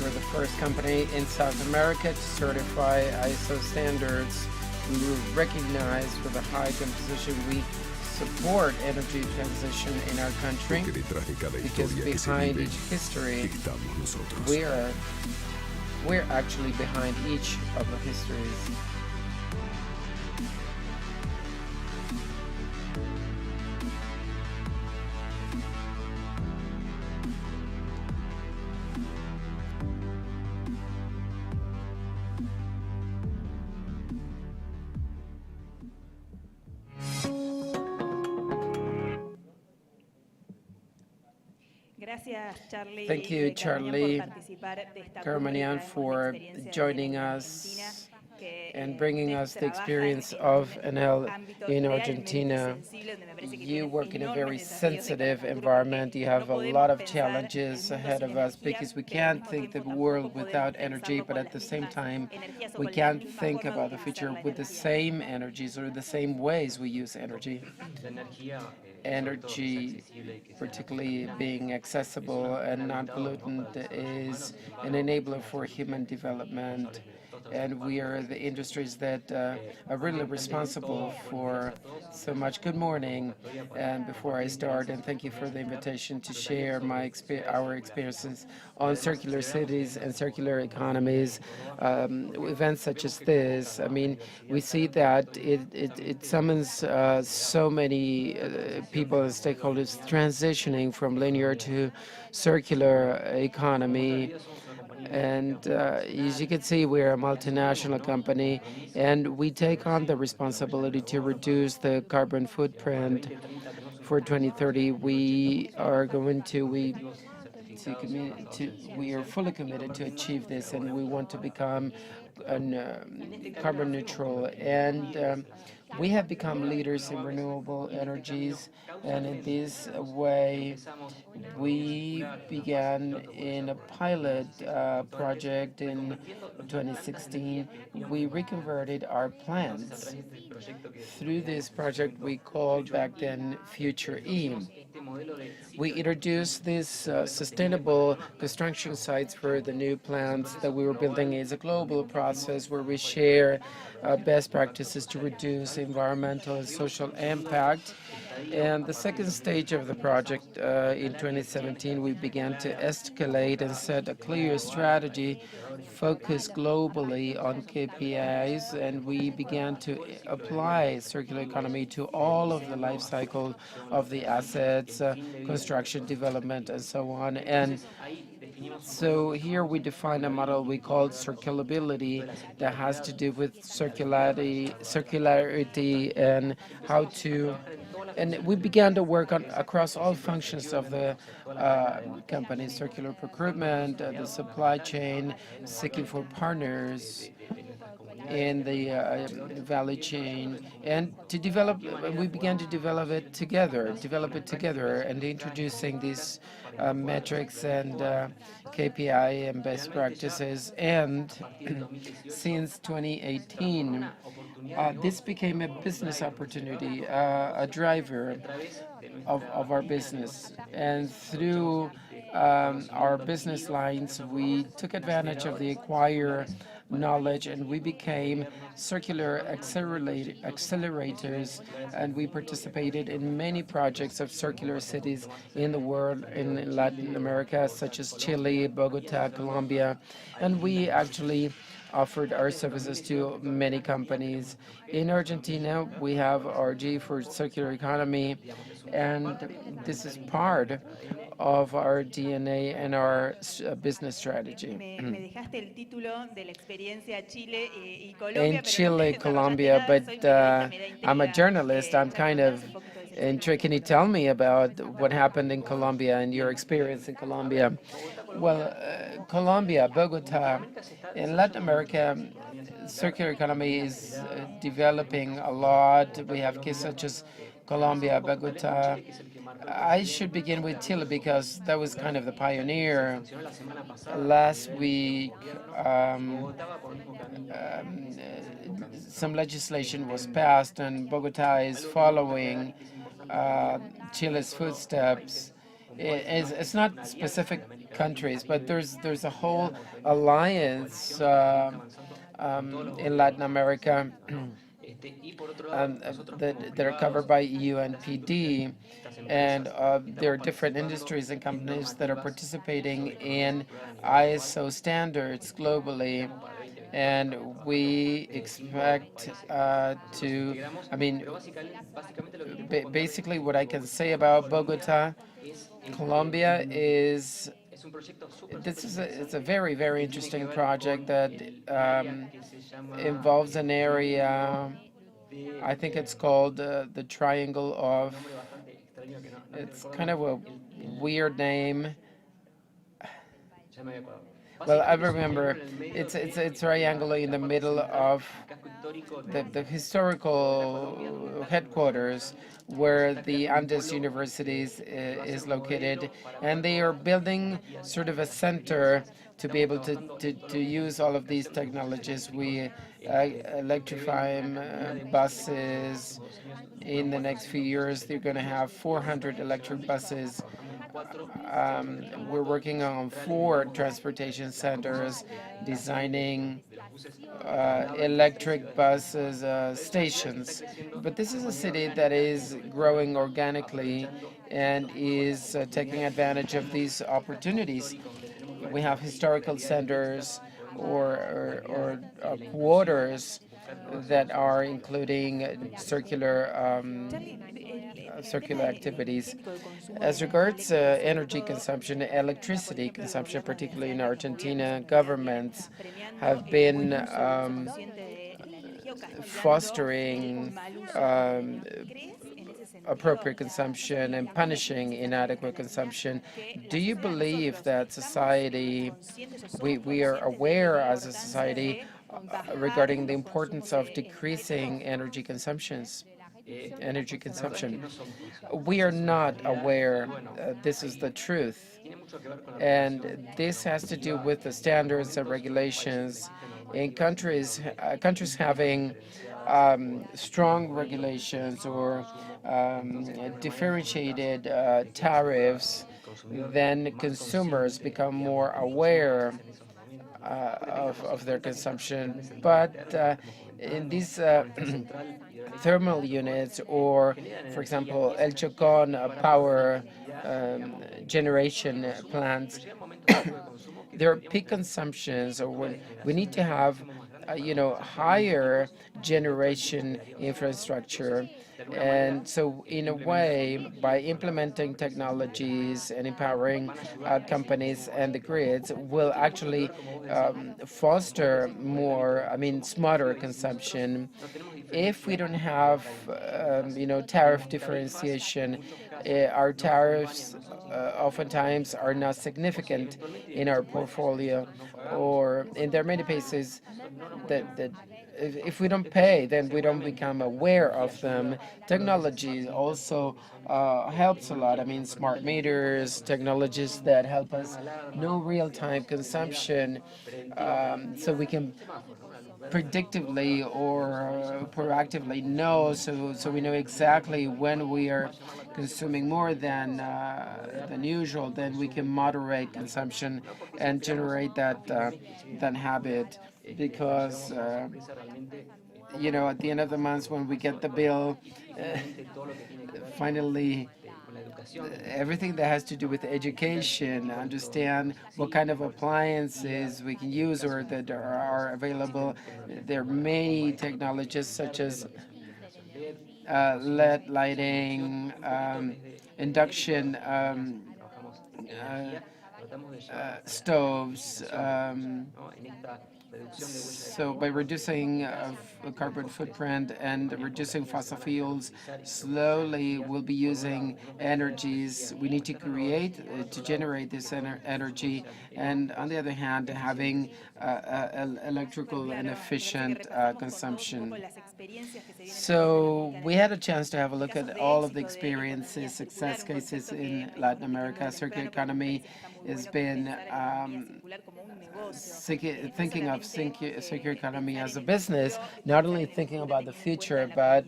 We're the first company in South America to certify ISO standards. We were recognized with a high composition. We support energy transition in our country Porque detrás de cada because historia que se behind vive, each history, estamos nosotros. we're actually behind each of the histories. Gracias, Charlie. Thank you, Carmanian, Charlie por participar de esta Carmanian, cumbre, for traernos la experiencia joining de us Argentina, que, and bringing us the trabajan experience en of un NL ámbito in realmente Argentina. sensible, donde me parece que You tienen work in a enormes very desafíos de cara sensitive al futuro, environment. porque You no have a podemos lot of pensar el challenges mundo ahead sin of us energía, because we pero al can't mismo think the tiempo world tampoco without podemos energy, pensarlo but con at las the same mismas time, energías o we con la can't misma think forma de about the utilizar future la with the energía. same energies or the same ways we use energy. Energy, particularly being accessible and non-pollutant, is an enabler for human development. And we are the industries that are really responsible for so much. Good morning. And before I start, and thank you for the invitation to share our experiences on circular cities and circular economies. Events such as this, I mean, we see that it summons so many people and stakeholders transitioning from linear to circular economy. And as you can see, we're a multinational company, and we take on the responsibility to reduce the carbon footprint. For 2030, we are fully committed to achieve this, and we want to become carbon neutral. And we have become leaders in renewable energies, and in this way, we began in a pilot project in 2016. We reconverted our plants. Through this project, we called back then Future E. We introduced these sustainable construction sites for the new plants that we were building. Is a global project process where we share best practices to reduce environmental and social impact. And the second stage of the project, in 2017, we began to escalate and set a clear strategy focused globally on KPIs, and we began to apply circular economy to all of the life cycle of the assets, construction, development, and so on. And so here we define a model we call circularity that has to do with circularity and how to, and we began to work on across all functions of the company: circular procurement, the supply chain, seeking for partners in the value chain, and to develop. We began to develop it together, and introducing these metrics and KPI and best practices. And since 2018, this became a business opportunity, a driver of our business. And through our business lines, we took advantage of the acquired knowledge, and we became circular accelerators, and we participated in many projects of circular cities in the world, in Latin America, such as Chile, Bogota, Colombia, and we actually offered our services to many companies. In Argentina, we have RG for circular economy, and this is part of our DNA and our business strategy. In Chile, Colombia, but I'm a journalist. I'm kind of intrigued. Can you tell me about what happened in Colombia and your experience in Colombia? Well, Colombia, Bogota, in Latin America, circular economy is developing a lot. We have cases such as Colombia, Bogota. I should begin with Chile because that was kind of the pioneer. Last week, some legislation was passed, and Bogota is following Chile's footsteps. It's not specific countries, but there's a whole alliance in Latin America that are covered by EU and PD, and there are different industries and companies that are participating in ISO standards globally. And we expect basically what I can say about Bogota, Colombia is, it's a very, very interesting project that involves an area, I think it's called the Triangle of, it's kind of a weird name. Well, I remember it's a triangle in the middle of the historical headquarters where the Andes Universities is located, and they are building sort of a center to be able to use all of these technologies. We electrify buses. In the next few years, they're going to have 400 electric buses. We're working on 4 transportation centers, designing electric buses stations. But this is a city that is growing organically and is taking advantage of these opportunities. We have historical centers or quarters that are including circular activities. As regards energy consumption, electricity consumption, particularly in Argentina, governments have been fostering appropriate consumption and punishing inadequate consumption. Do you believe that society, we are aware as a society regarding the importance of decreasing energy consumption? We are not aware. This is the truth. And this has to do with the standards and regulations in countries having strong regulations or differentiated tariffs. Then consumers become more aware of their consumption. But in these thermal units, or for example, El Chocón power generation plants, there are peak consumptions, or when we need to have higher generation infrastructure. And so in a way, by implementing technologies and empowering companies and the grids, will actually foster more, smarter consumption. If we don't have, tariff differentiation, our tariffs oftentimes are not significant in our portfolio, or in there are many places that if we don't pay, then we don't become aware of them. Technology also helps a lot. Smart meters, technologies that help us know real-time consumption, so we can predictively or proactively know, so we know exactly when we are consuming more than usual. Then we can moderate consumption and generate that habit, because at the end of the month, when we get the bill, finally everything that has to do with education, understand what kind of appliances we can use or that are available. There are many technologies such as LED lighting, induction stoves. So by reducing carbon footprint and reducing fossil fuels, slowly we'll be using energies we need to create to generate this energy, and on the other hand, having electrical and efficient consumption. So we had a chance to have a look at all of the experiences, success cases in Latin America. Circular economy has been thinking of circular economy as a business, not only thinking about the future, but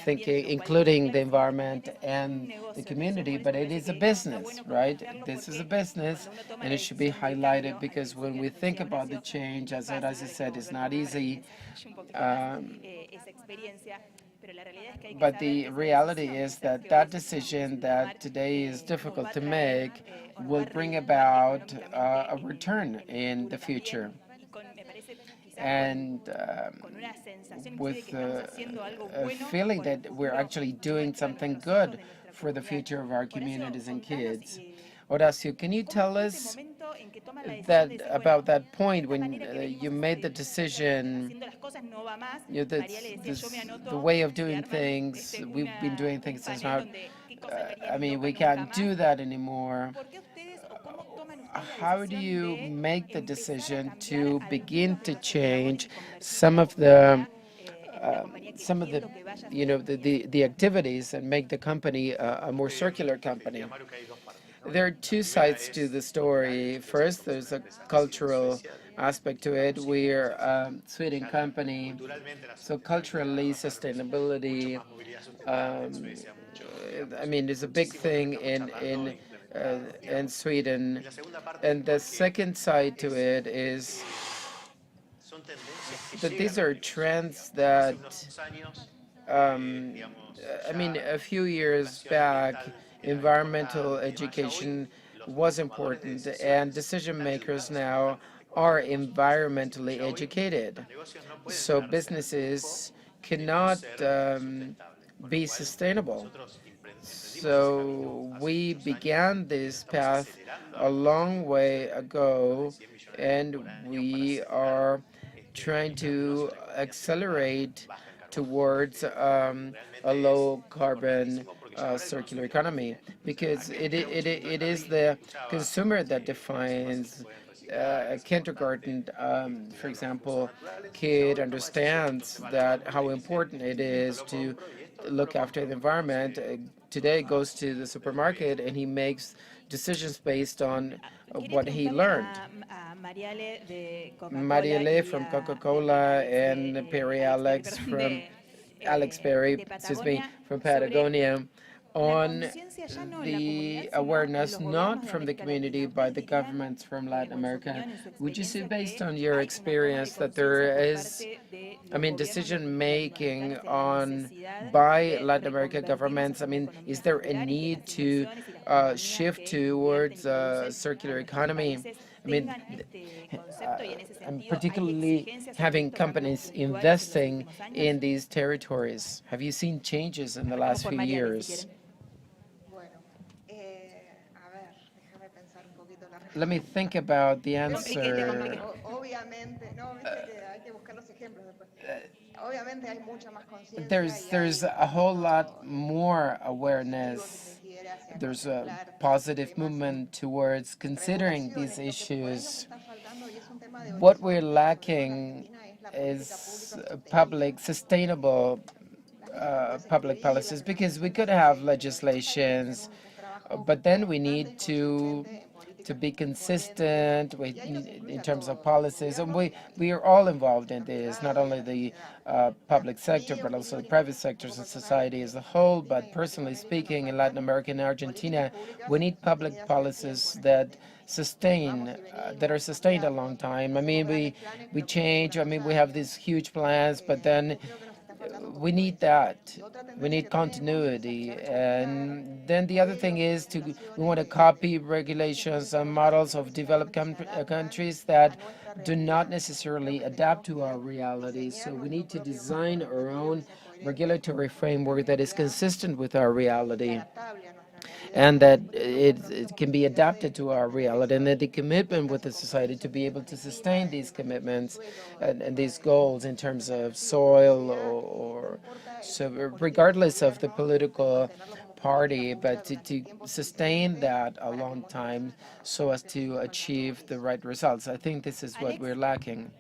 including the environment and the community, but it is a business, right? This is a business, and it should be highlighted, because when we think about the change, as I said, it's not easy. But the reality is that that decision that today is difficult to make will bring about a return in the future. And with a feeling that we're actually doing something good for the future of our communities and kids. Horacio, can you tell us about that point when you made the decision, the way of doing things, we've been doing things, is not, we can't do that anymore. How do you make the decision to begin to change some of the the activities and make the company a more circular company? There are two sides to the story. First, there's a cultural aspect to it. We're a Sweden company, so culturally, sustainability, is a big thing in Sweden. And the second side to it is that these are trends that, a few years back, environmental education was important, and decision makers now are environmentally educated. So businesses cannot be sustainable. So we began this path a long way ago, and we are trying to accelerate towards a low carbon circular economy, because it is the consumer that defines. A kindergarten, for example, kid understands that how important it is to look after the environment. Today goes to the supermarket and he makes decisions based on what he learned. Mariale from Coca-Cola and Perry Alex Perry, from Patagonia on conciencia ya no en la the comunidad, sino en awareness los not gobiernos de from the América community, Latina. by ¿Ustedes the dirían, governments from Latin con su America? opinión, en su Would you say, experiencia, based que on your hay una toma de experience, that conciencia there por is, parte de I los mean, gobiernos decision latinoamericanos making en la on necesidad by de Latin American reconvertirnos governments? I hacia una mean, is economía there a circular y que las need to inversiones y las compañías shift que invierten y towards a producen circular en nuestros economy? países I mean, tengan este concepto y en ese I'm sentido hay particularly exigencias sobre having estos cambios companies puntuales en los investing últimos años? in these territories. Have you seen changes in the Arrancamos last por few Mariale, si years? quieren. Bueno, a ver, déjame pensar un poquito la Let me respuesta. think about the Compliquete, answer. compliquete. Obviamente, no, viste que hay que buscar los ejemplos después. Obviamente hay mucha más conciencia There's y hay a whole lot movimiento more positivo que awareness. se quiere hacia There's a contemplar positive temas movement towards considering these regulaciones. Lo que por ahí nos issues. está faltando, y es un tema de What we're horizonte, sobre todo en lacking Argentina, es la política is pública sostenible. public, sustainable Las public iniciativas, policies, las because we could representaciones have de países legislations, tienen que hacer un trabajo but then we constante need y to consistente en políticas be coherentes, consistent y ahí nos incluye in a terms of todos, a los policies, and gobiernos we y are all al involved in sector this, not privado y a only la the sociedad. public sector, Mi but also the opinión y private un sectors poco and personal society es as a que en whole. Argentina But y en personally Latinoamérica nos speaking, in Latin faltan America and políticas Argentina, públicas we need public sostenidas en el policies tiempo, en el that tiempo. sustain, Vamos y venimos, that are hemos sustained a cambiado, long time. I hacemos mean, grandes planes, we pero que no change. I duran mean, 2 we have años. these huge plans, but then Creo que nos está faltando un we poquito de need eso. that. Y otra We tendencia need que tenemos es continuity. aspirar a copiar And then the other thing is we want to regulaciones copy que no regulations and models of necesariamente developed se adaptan countries a that nuestra do not realidad. necessarily Creo que adapt tenemos to our que reality. diseñar So we nuestro need to propio design marco our regulatorio own que sea coherente regulatory con nuestra framework that is realidad consistent with our y reality, adaptable a nuestra realidad. and that Por ejemplo, cuando it somos can be sociedades adapted to our reality, and that the commitment with metas the o society to compromisos be en able temas to de clima, sustain en these temas de commitments suelo, en and temas these de goals in cambio terms of climático, soil no importa el so tipo político regardless del of the gobierno, political mantenerlo como política party, pública but durante to el tiempo sustain suficiente that a para que long muestre time resultados. so as Creo que to nos falta un poco achieve de the eso. right results. I think this is what Alex. we're lacking.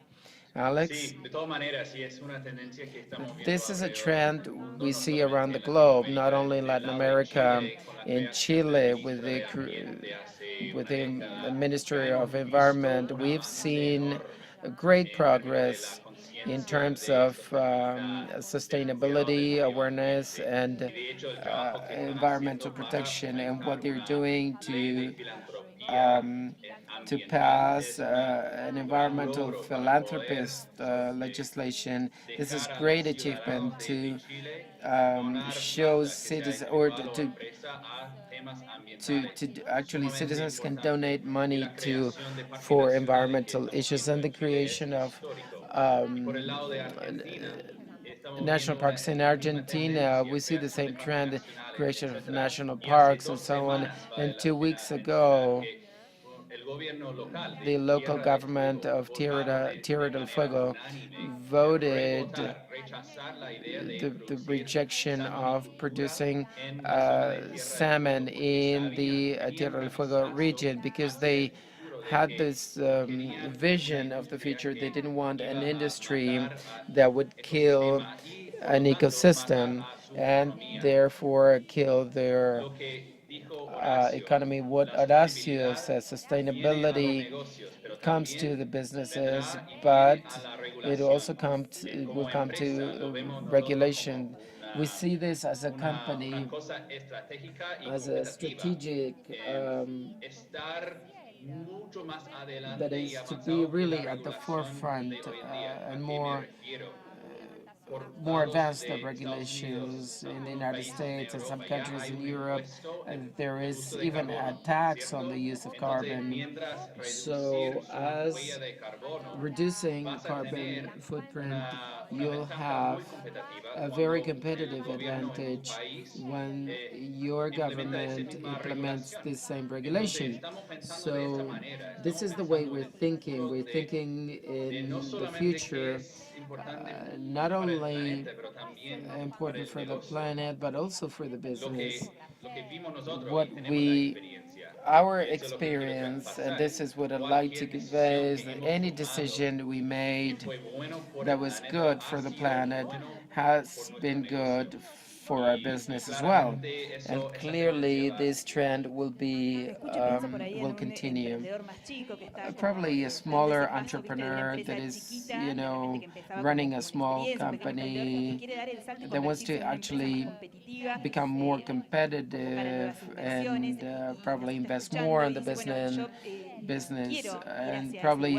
Alex? Sí, de todas maneras, sí es una tendencia que estamos viendo This is a alrededor trend del mundo, we no see solamente around the en globe, Latinoamérica, not only in del Latin lado de America, Chile, con la in creación del Chile with ministro the de Ambiente hace with una the década, Ministry of hemos visto Environment. un We've avance seen enorme great arriba de la progress in conciencia terms de of sostenibilidad, del cuidado del sustainability, medio awareness, ambiente. and Y de hecho el trabajo que están environmental haciendo para protection, and what fomentar they're una doing ley de to filantropía ambiental pass es an un gran environmental logro para poder philanthropist legislation. This is dejar a great los achievement ciudadanos de to Chile um, donar show plata que sea citizens or efectuado o empresa a temas ambientales actually sumamente citizens can importante donate y money la creación de parques for nacionales que environmental estamos issues, viendo and the en Chile es creation of histórico. Y por um, el lado de Argentina estamos national viendo una parks in misma Argentina. tendencia, We see the creación de same parques trend, nacionales, creation of etcétera. national Y hace parks and 2 so on. semanas vale And la 2 weeks pena mencionar ago, que el gobierno local the de local Tierra del government Fuego of votaron Tierra de del manera Fuego unánime voted rechazar la idea de the introducir rejection of salmonicultura producing en la zona de Tierra del salmon Fuego porque in sabían, the tenían Tierra un del Fuego vistazo region, because hacia el they futuro de had que this querían una vision of the industria future. They que didn't want an iba a industry matar a that un would kill ecosistema y por an lo tanto ecosystem matar a su and economía. therefore kill their Lo que dijo Horacio, economy. What la Horacio sostenibilidad says, viene a los sustainability negocios, pero comes to también the businesses, vendrá y but viene a la it regulación. also it will Como come empresa lo to vemos nosotros como regulation. We see this as a una company, cosa estratégica y as a competitiva. strategic Estar mucho más that adelante y is to be avanzado que la really at the regulación de forefront hoy en día. ¿A and qué me refiero? more Portados advanced de Estados regulations Unidos, in the algunos United países de States and some Europa ya countries hay in un Europe. impuesto And there el is uso de even a carbono, tax on ¿cierto? the use of Entonces, carbon. mientras So reducir su as huella de carbono, reducing vas a carbon tener footprint, una you'll ventaja have muy competitiva a cuando very el competitive gobierno en tu advantage país when your implementa esa government misma implements regulación. this same Entonces, regulation. estamos pensando de esta So manera, this is estamos the way pensando we're en un thinking. futuro We're thinking de in no the solamente que future, es importante not para el only planeta, pero también para important el for the negocio. planet, but also for the business. Lo que vimos nosotros What y tenemos la we, experiencia. our Y eso es lo que quiero experience, and pasar. this is what I'd like to Cualquier convey, decisión is que that hemos any tomado decision we que made fue bueno por that el was planeta good ha for the sido planet bueno has por nuestro been good negocio. for our business as well. And clearly, this trend will will continue. Probably a smaller entrepreneur that is, running a small company that wants to actually become more competitive and probably invest more in the business and probably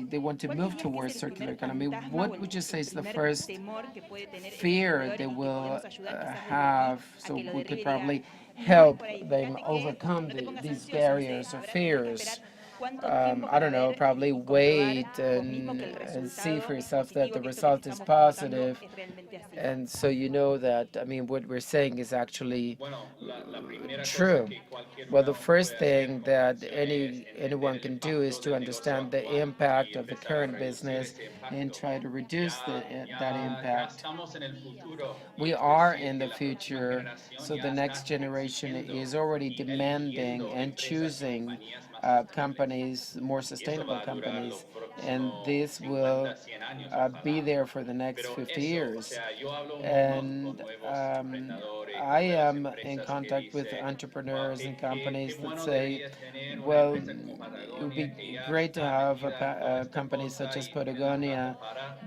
they want to move towards circular economy. What would you say is the first fear they will have, so we could probably help them overcome these barriers or fears? I don't know, probably wait and see for yourself that the result is positive. And so you know that, I mean, what we're saying is actually true. Well, the first thing that anyone can do is to understand the impact of the current business and try to reduce that impact. We are in the future, so the next generation is already demanding and choosing companies, more sustainable companies, and this will be there for the next 50 years. And I am in contact with entrepreneurs and companies that say, well, it would be great to have a company such as Patagonia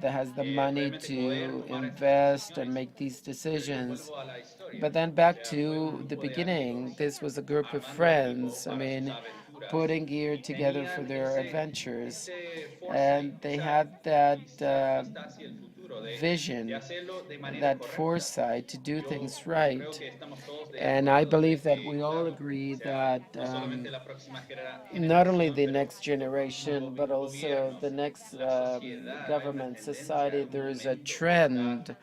that has the money to invest and make these decisions. But then back to the beginning, this was a group of friends, I mean, putting gear together for their adventures. And they had that vision, that foresight to do things right. And I believe that we all agree that not only the next generation, but also the next government, society, there is a trend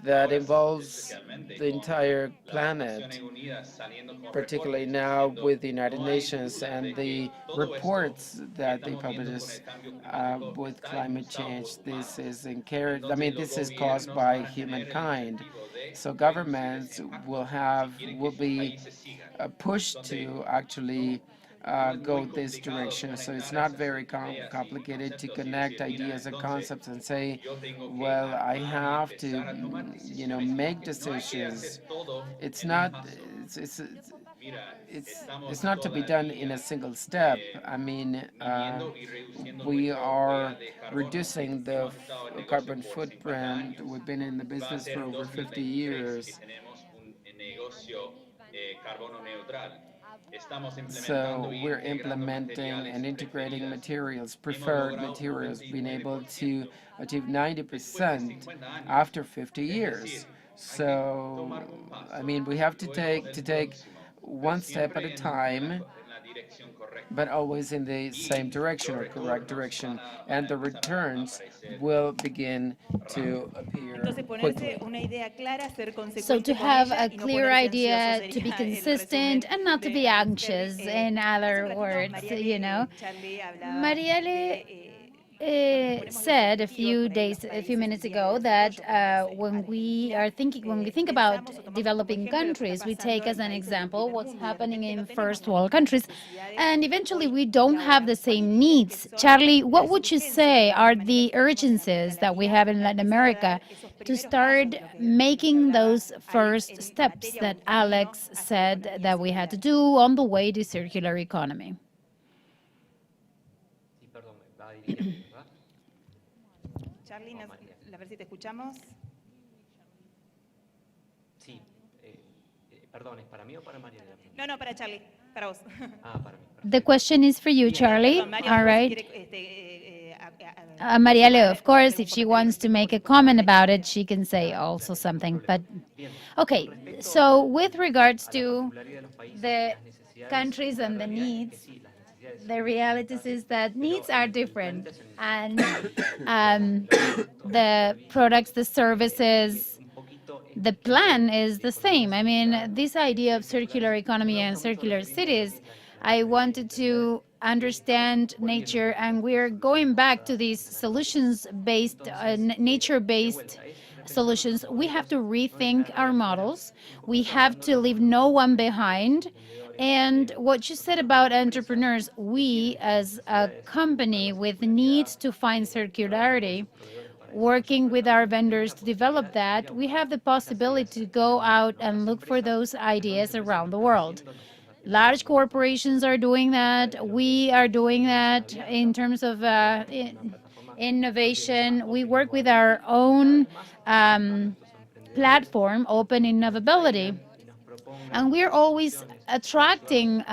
that involves the entire planet, particularly now with the United Nations and the reports that they publish with climate change. This is encouraged, I mean, this is caused by humankind. So governments will be pushed to actually go this direction. So it's not very complicated to connect ideas and concepts and say, well, I have to, make decisions. It's not, it's not to be done in a single step. I mean, we are reducing the carbon footprint. We've been in the business for over 50 years. So we're implementing and integrating materials, preferred materials, being able to achieve 90% after 50 years. So, I mean, we have to take one step at a time, but always in the same direction or correct direction, and the returns will begin to appear quickly. So to have a clear idea, to be consistent, and not to be anxious, in other words, Marielle said a few minutes ago that when we think about developing countries, we take as an example what's happening in first world countries, and eventually we don't have the same needs. Charlie, what would you say are the urgencies that we have in Latin America to start making those first steps that Alex said that we had to do on the way to circular economy? Charlie, a ver si te escuchamos. Sí, perdón, ¿es para mí o para Mariela? No, para Charlie, para vos. Para mí. The question is for you, Charlie. All right. Mariela, of course, if she wants to make a comment about it, she can say also something. But okay, so with regards to the countries and the needs, the reality is that needs are different, and the products, the services, the plan is the same. I mean, this idea of circular economy and circular cities, I wanted to understand nature, and we're going back to these solutions-based, nature-based solutions. We have to rethink our models. We have to leave no one behind. And what you said about entrepreneurs, we as a company with needs to find circularity, working with our vendors to develop that, we have the possibility to go out and look for those ideas around the world. Large corporations are doing that. We are doing that in terms of innovation. We work with our own platform, Open Innovability, and we're always attracting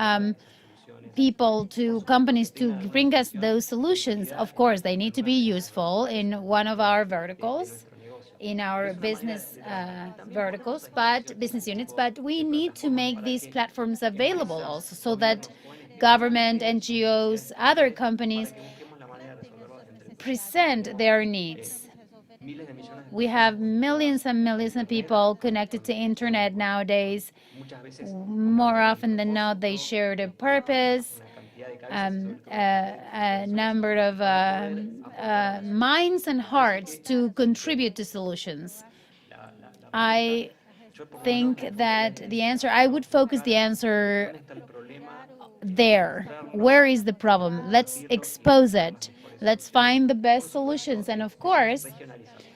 people to companies to bring us those solutions. Of course, they need to be useful in one of our verticals, in our business verticals, business units, but we need to make these platforms available also so that government, NGOs, other companies present their needs. We have millions and millions of people connected to internet nowadays. More often than not, they share the purpose, a number of minds and hearts to contribute to solutions. I think that the answer, I would focus the answer there. Where is the problem? Let's expose it. Let's find the best solutions. And of course,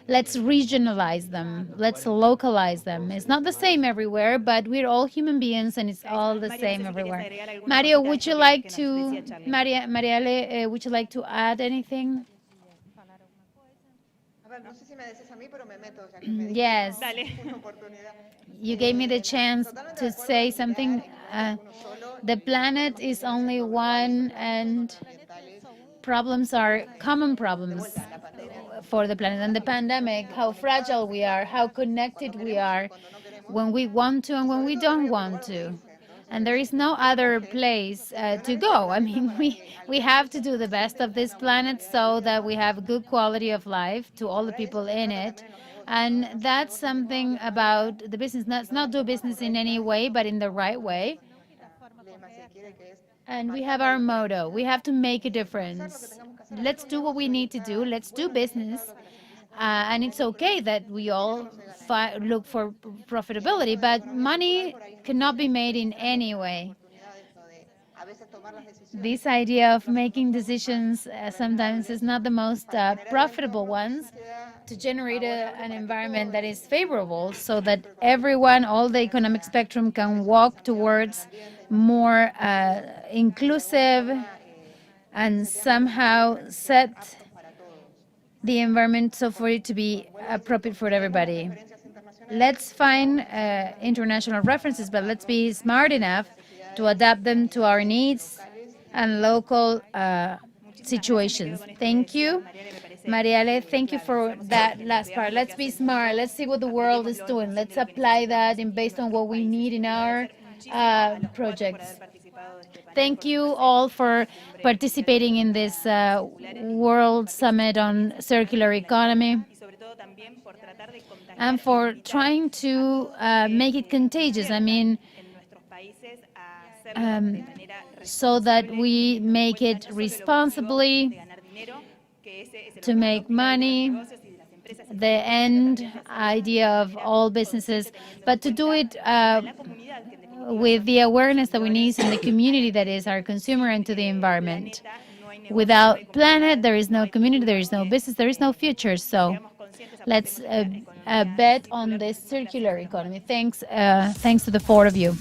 let's regionalize them. Let's localize them. It's not the same everywhere, but we're all human beings and it's all the same everywhere. Mario, would you like to, Mariale, would you like to add anything? Yes. You gave me the chance to say something. The planet is only one, and problems are common problems for the planet. And the pandemic, how fragile we are, how connected we are when we want to and when we don't want to. And there is no other place to go. I mean, we have to do the best of this planet so that we have good quality of life to all the people in it. And that's something about the business. Let's not do business in any way, but in the right way. And we have our motto. We have to make a difference. Let's do what we need to do. Let's do business. And it's okay that we all look for profitability, but money cannot be made in any way. This idea of making decisions sometimes is not the most profitable ones to generate an environment that is favorable so that everyone, all the economic spectrum, can walk towards more inclusive and somehow set the environment so for it to be appropriate for everybody. Let's find international references, but let's be smart enough to adapt them to our needs and local situations. Thank you. Mariale, thank you for that last part. Let's be smart. Let's see what the world is doing. Let's apply that based on what we need in our projects. Thank you all for participating in this World Summit on Circular Economy and for trying to make it contagious. I mean, so that we make it responsibly, to make money, the end idea of all businesses, but to do it with the awareness that we need in the community that is our consumer and to the environment. Without planet, there is no community, there is no business, there is no future. So let's bet on this circular economy. Thanks to the four of you.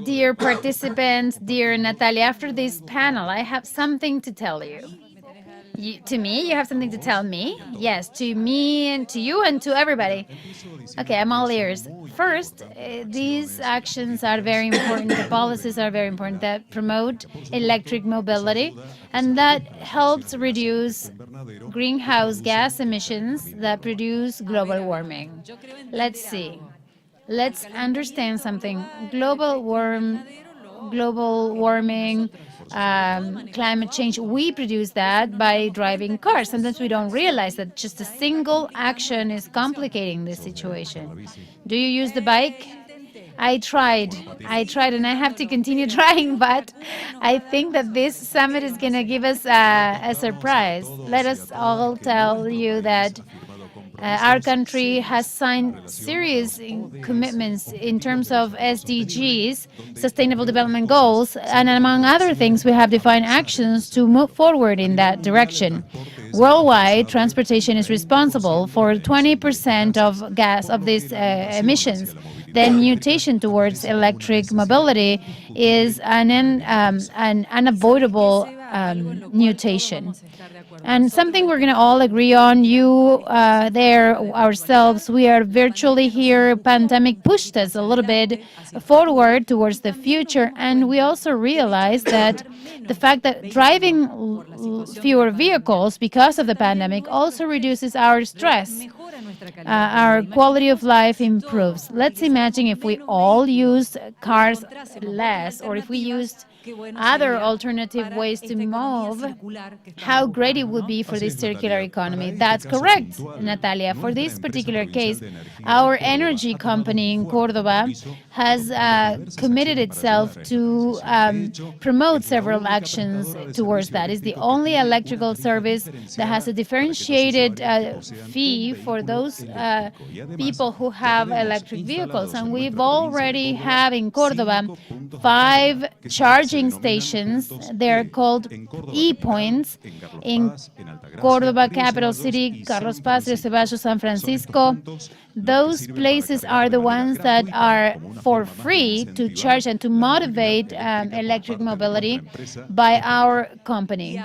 Dear participants, dear Natalia, after this panel, I have something to tell you. To me, you have something to tell me? Yes, to me and to you and to everybody. Okay, I'm all ears. First, these actions are very important. The policies are very important that promote electric mobility and that helps reduce greenhouse gas emissions that produce global warming. Let's see. Let's understand something. Global warming, climate change, we produce that by driving cars. Sometimes we don't realize that just a single action is complicating this situation. Do you use the bike? I tried, and I have to continue trying, but I think that this summit is going to give us a surprise. Let us all tell you that our country has signed serious commitments in terms of SDGs, Sustainable Development Goals, and among other things, we have defined actions to move forward in that direction. Worldwide, transportation is responsible for 20% of these emissions. The mutation towards electric mobility is an unavoidable mutation. And something we're going to all agree on, you there, ourselves, we are virtually here. Pandemic pushed us a little bit forward towards the future. And we also realize that the fact that driving fewer vehicles because of the pandemic also reduces our stress. Our quality of life improves. Let's imagine if we all used cars less, or if we used other alternative ways to move, how great it would be for this circular economy. That's correct, Natalia. For this particular case, our energy company in Cordoba has committed itself to promote several actions towards that. It's the only electrical service that has a differentiated fee for those people who have electric vehicles. And we've already have in Cordoba 5 charging stations. They're called e-points in Cordoba, capital city, Carlos Paz, Rio Ceballos, San Francisco. Those places are the ones that are for free to charge and to motivate electric mobility by our company,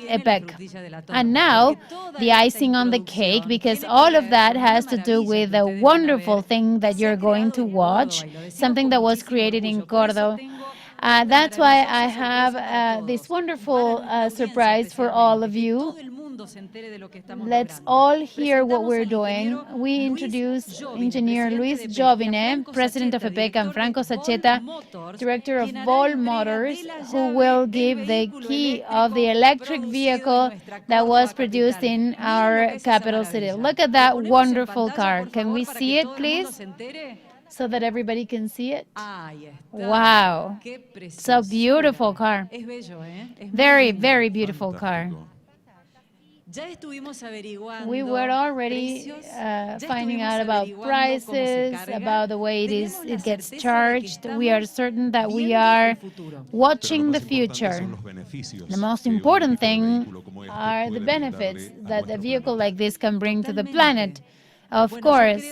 EPEC. And now, the icing on the cake, because all of that has to do with a wonderful thing that you're going to watch, something that was created in Cordoba. That's why I have this wonderful surprise for all of you. Let's all hear what we're doing. We introduce Engineer Luis Jovine, President of EPEC, and Franco Sacheta, Director of Vol Motors, who will give the key of the electric vehicle that was produced in our capital city. Look at that wonderful car. Can we see it, please? So that everybody can see it. Wow. It's a beautiful car. Very, very beautiful car. We were already finding out about prices, about the way it gets charged. We are certain that we are watching the future. The most important thing are the benefits that a vehicle like this can bring to the planet. Of course,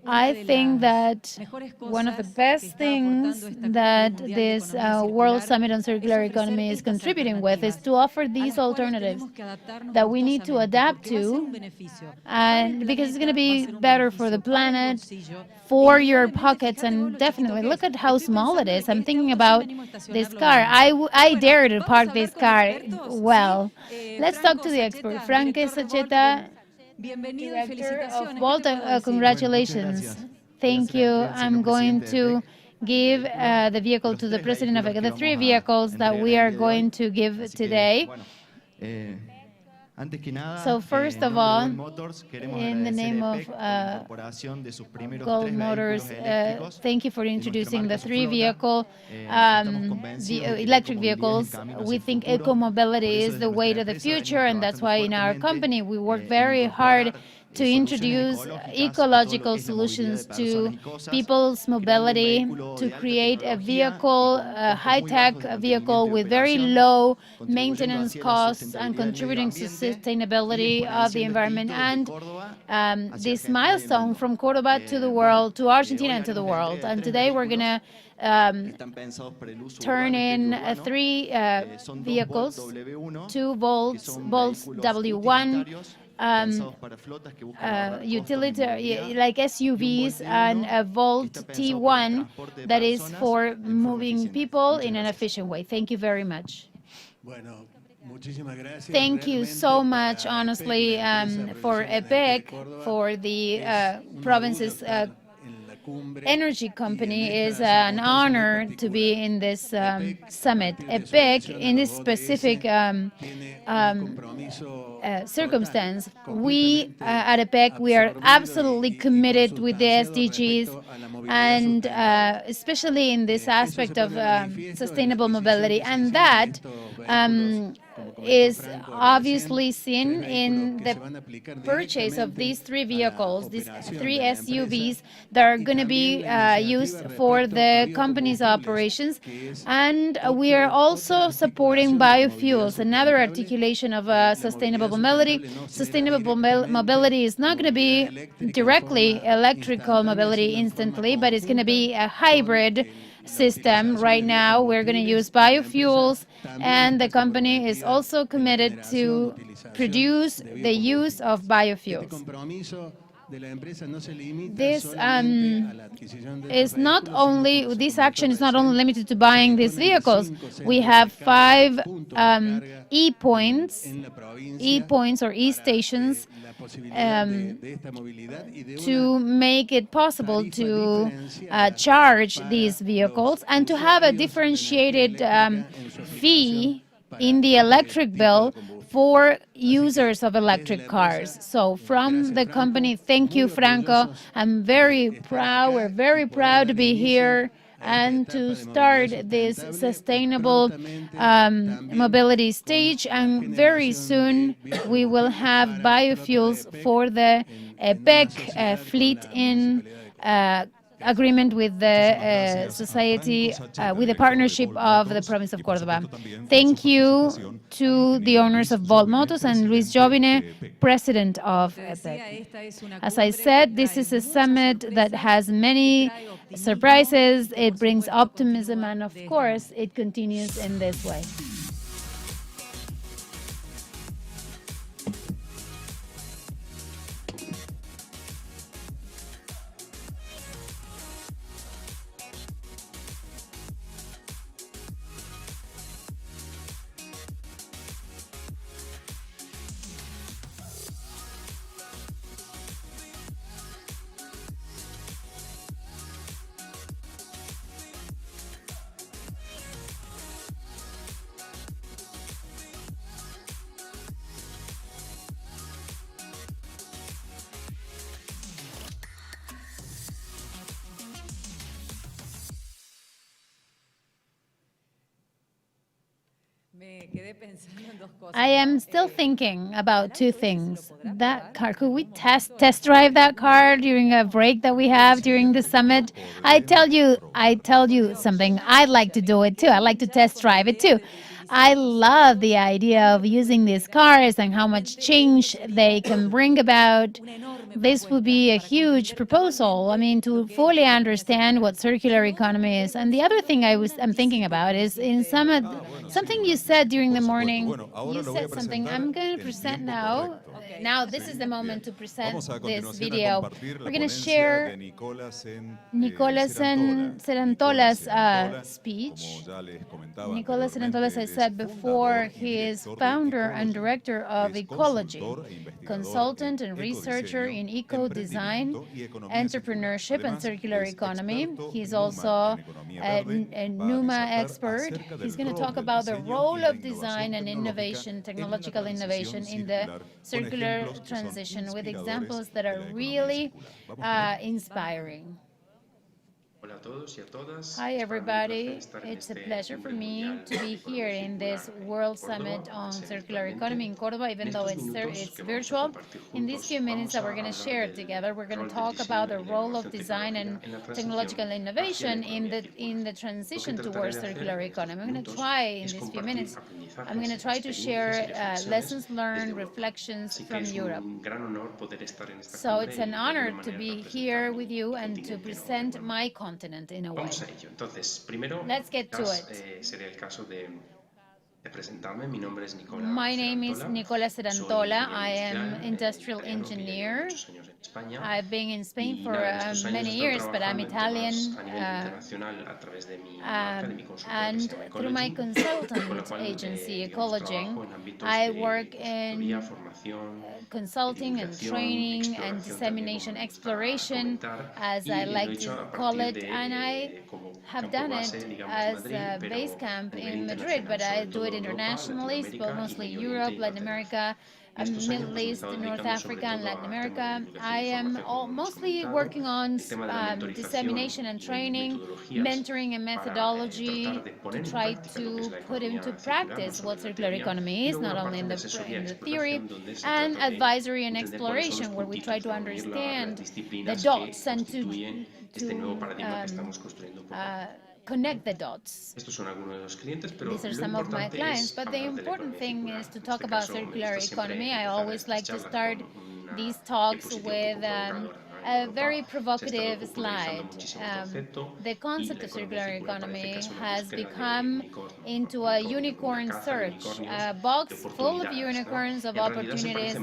I think that one of the best things that this World Summit on Circular Economy is contributing with is to offer these alternatives that we need to adapt to, and because it's going to be better for the planet, for your pockets, and definitely look at how small it is. I'm thinking about this car. I dare to park this car well. Let's talk to the expert. Franco Sacheta, Director of Volta, congratulations. Thank you. I'm going to give the vehicle to the President of the 3 vehicles that we are going to give today. So first of all, in the name of Gold Motors, thank you for introducing the 3 electric vehicles. We think eco-mobility is the way to the future, and that's why in our company we work very hard to introduce ecological solutions to people's mobility, to create a vehicle, a high-tech vehicle with very low maintenance costs and contributing to sustainability of the environment. And this milestone from Cordoba to the world, to Argentina and to the world. And today we're going to turn in 3 vehicles, 2 Volts W1, utility like SUVs, and a Volt T1 that is for moving people in an efficient way. Thank you very much. Thank you so much, honestly, for EPEC, for the province's energy company. Is an honor to be in this summit. EPEC, in this specific circumstance, we at EPEC, we are absolutely committed with the SDGs, and especially in this aspect of sustainable mobility. And that is obviously seen in the purchase of these 3 vehicles, these 3 SUVs that are going to be used for the company's operations. And we are also supporting biofuels, another articulation of sustainable mobility. Sustainable mobility is not going to be directly electrical mobility instantly, but it's going to be a hybrid system. Right now, we're going to use biofuels, and the company is also committed to produce the use of biofuels. This this action is not only limited to buying these vehicles. We have 5 e-points or e-stations to make it possible to charge these vehicles and to have a differentiated fee in the electric bill for users of electric cars. So from the company, thank you, Franco. I'm very proud. We're very proud to be here and to start this sustainable mobility stage. And very soon we will have biofuels for the EPEC fleet in agreement with the society, with the partnership of the province of Córdoba. Thank you to the owners of Volt Motors and Luis Jovine, president of EPEC. As I said, this is a summit that has many surprises. It brings optimism, and of course, it continues in this way. I am still thinking about 2 things. That car, could we test drive that car during a break that we have during the summit? I tell you something. I'd like to do it too. I'd like to test drive it too. I love the idea of using these cars and how much change they can bring about. This would be a huge proposal, I mean, to fully understand what circular economy is. And the other thing I'm thinking about is in something you said during the morning. You said something. I'm going to present now. Now this is the moment to present this video. We're going to share Nicolas Serantola's speech. Nicolas Serantola's, I said before, he is founder and director of Ecology, consultant and researcher in eco-design, entrepreneurship, and circular economy. He's also a NUMA expert. He's going to talk about the role of design and innovation, technological innovation in the circular transition with examples that are really inspiring. Hi, everybody. It's a pleasure for me to be here in this World Summit on Circular Economy in Cordoba, even though it's virtual. In these few minutes that we're going to share together, we're going to talk about the role of design and technological innovation in the transition towards circular economy. I'm going to try in these few minutes. I'm going to try to share lessons learned, reflections from Europe. So it's an honor to be here with you and to present my continent in a way. Let's get to it. My name is Nicolás Serantola. I am industrial engineer. I've been in Spain for many years, but I'm Italian. And through my consultant agency, Ecologing, I work in consulting and training and dissemination exploration, as I like to call it. And I have done it as a base camp in Madrid, but I do it internationally, mostly Europe, Latin America, Middle East, North Africa, and Latin America. I am mostly working on dissemination and training, mentoring and methodology to try to put into practice what circular economy is, not only in the theory, and advisory and exploration, where we try to understand the dots and to connect the dots. These are some of my clients, but the important thing is to talk about circular economy. I always like to start these talks with a very provocative slide. The concept of circular economy has become into a unicorn search, a box full of unicorns of opportunities.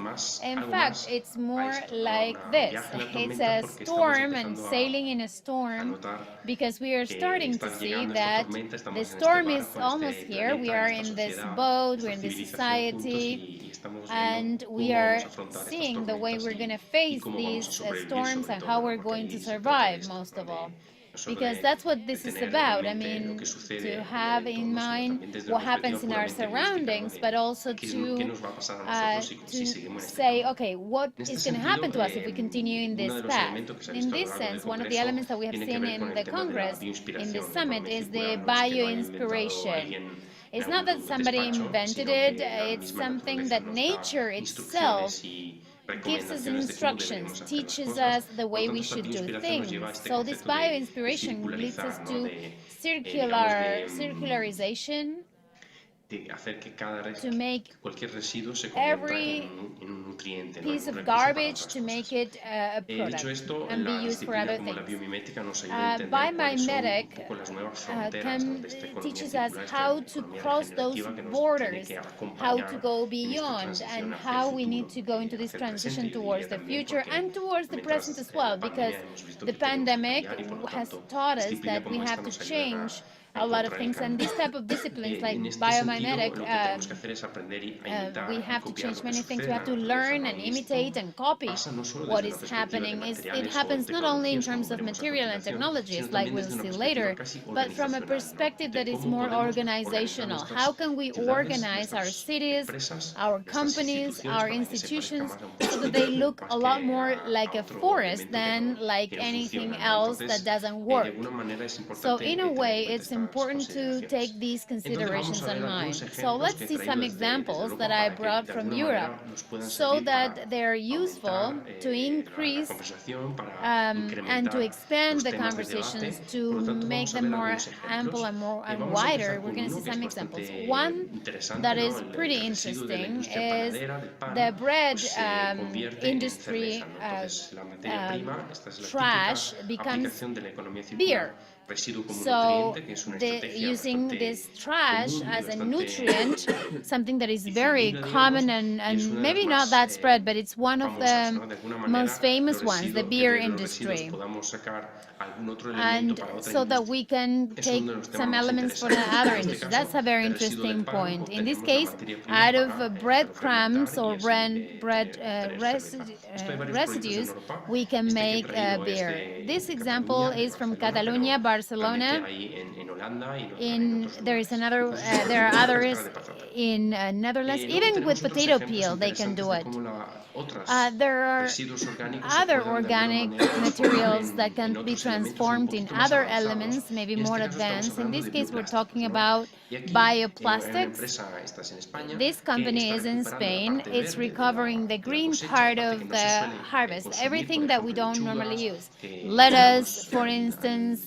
In fact, it's more like this. It's a storm and sailing in a storm, because we are starting to see that the storm is almost here. We are in this boat, we're in this society, and we are seeing the way we're going to face these storms and how we're going to survive, most of all. Because that's what this is about. I mean, to have in mind what happens in our surroundings, but also to say, okay, what is going to happen to us if we continue in this path? In this sense, one of the elements that we have seen in the Congress, in the summit, is the bio-inspiration. It's not that somebody invented it, it's something that nature itself gives us instructions, teaches us the way we should do things. So this bio-inspiration leads us to circularization, to make every piece of garbage to make it a product and be used for other things. Biomimetic teaches us how to cross those borders, how to go beyond, and how we need to go into this transition towards the future and towards the present as well, because the pandemic has taught us that we have to change a lot of things, and these type of disciplines like biomimetic, we have to change many things. We have to learn and imitate and copy what is happening. It happens not only in terms of material and technologies, like we'll see later, but from a perspective that is more organizational. How can we organize our cities, our companies, our institutions, so that they look a lot more like a forest than like anything else that doesn't work? So in a way, it's important to take these considerations in mind. So let's see some examples that I brought from Europe, so that they're useful to increase and to expand the conversations, to make them more ample and wider. We're going to see some examples. One that is pretty interesting is the bread industry trash becomes beer. So using this trash as a nutrient, something that is very common and maybe not that spread, but it's one of the most famous ones, the beer industry. And so that we can take some elements from the other industry. That's a very interesting point. In this case, out of breadcrumbs or bread residues, we can make beer. This example is from Catalonia, Barcelona, there is another. There are others in Netherlands. Even with potato peel, they can do it. There are other organic materials that can be transformed in other elements, maybe more advanced. In this case, we're talking about bioplastics. This company is in Spain. It's recovering the green part of the harvest, everything that we don't normally use. Lettuce, for instance,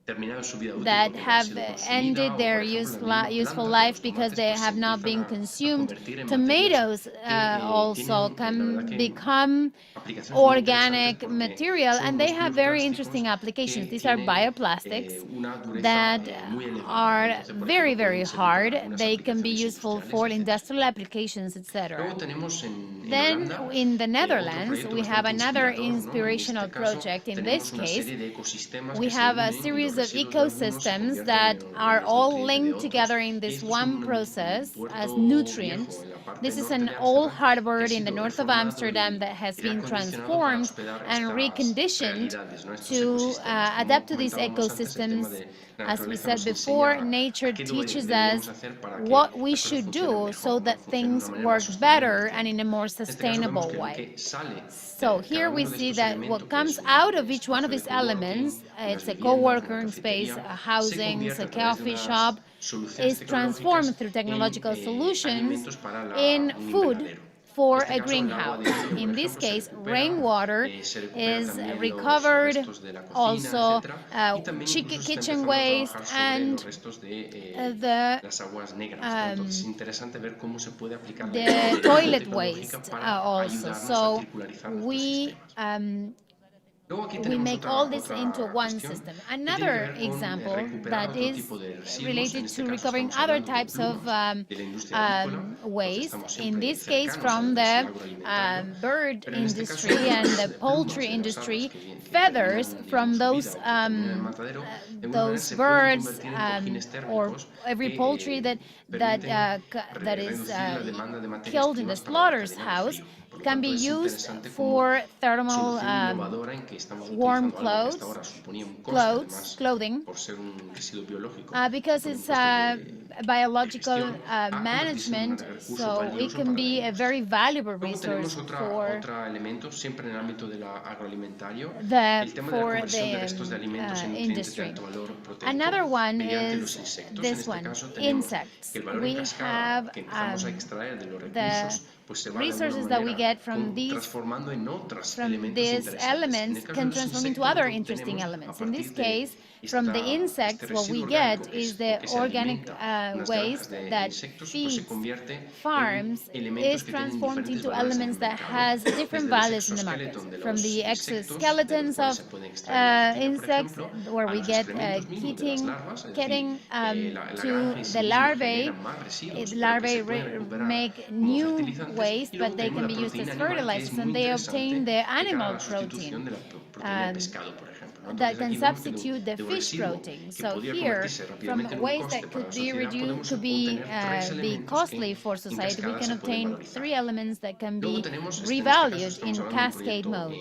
that have ended their useful life because they have not been consumed. Tomatoes also can become organic material, and they have very interesting applications. These are bioplastics that are very, very hard. They can be useful for industrial applications, etc. Then in the Netherlands, we have another inspirational project. In this case, we have a series of ecosystems that are all linked together in this one process as nutrients. This is an old harbor in the north of Amsterdam that has been transformed and reconditioned to adapt to these ecosystems. As we said before, nature teaches us what we should do so that things work better and in a more sustainable way. So here we see that what comes out of each one of these elements, it's a co-working space, a housing, a coffee shop, is transformed through technological solutions in food for a greenhouse. In this case, rainwater is recovered, also kitchen waste, and the toilet waste also. So we make all this into one system. Another example that is related to recovering other types of waste, in this case from the bird industry and the poultry industry, feathers from those birds or every poultry that is killed in the slaughterhouse can be used for thermal warm clothing, because it's biological management, so it can be a very valuable resource for the industry. Another one is this one, insects. We have the resources that we get from these elements can transform into other interesting elements. In this case, from the insects, what we get is the organic waste that feeds farms is transformed into elements that has different values in the market. From the exoskeletons of insects, where we get ketting, to the larvae. Larvae make new waste, but they can be used as fertilizers, and they obtain the animal protein that can substitute the fish protein. So here, from waste that could be reduced to be costly for society, we can obtain three elements that can be revalued in cascade mode.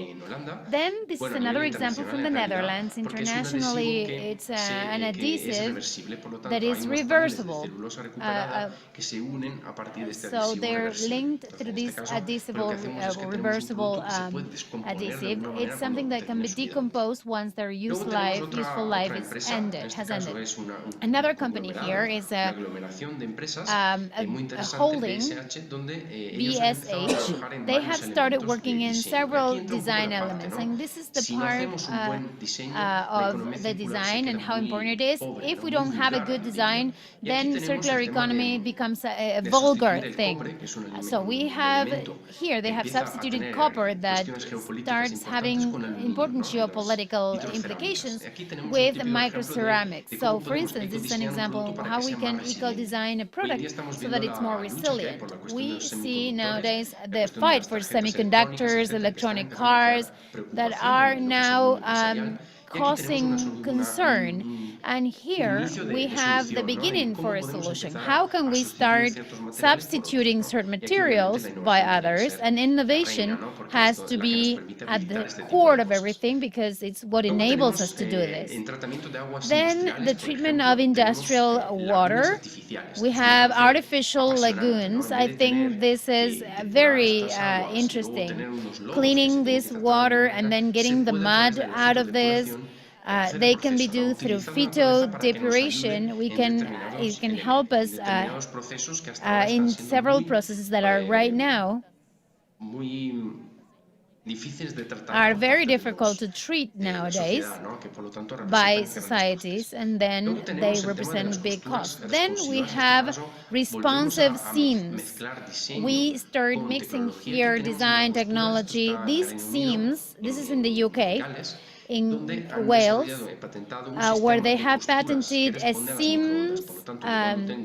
Then this is another example from the Netherlands. Internationally, it's an adhesive that is reversible. So they're linked through this reversible adhesive. It's something that can be decomposed once their useful life has ended. Another company here is a holding, BSH. They have started working in several design elements, and this is the part of the design and how important it is. If we don't have a good design, then circular economy becomes a vulgar thing. So we have here, they have substituted copper that starts having important geopolitical implications with microceramics. So for instance, this is an example of how we can eco-design a product so that it's more resilient. We see nowadays the fight for semiconductors, electronic cars that are now causing concern. And here we have the beginning for a solution. How can we start substituting certain materials by others? And innovation has to be at the core of everything because it's what enables us to do this. Then the treatment of industrial water. We have artificial lagoons. I think this is very interesting. Cleaning this water and then getting the mud out of this. They can be done through phytodepuration. It can help us in several processes that are right now are very difficult to treat nowadays by societies, and then they represent big costs. Then we have responsive seams. We start mixing here design, technology. These seams, this is in the UK, in Wales, where they have patented seams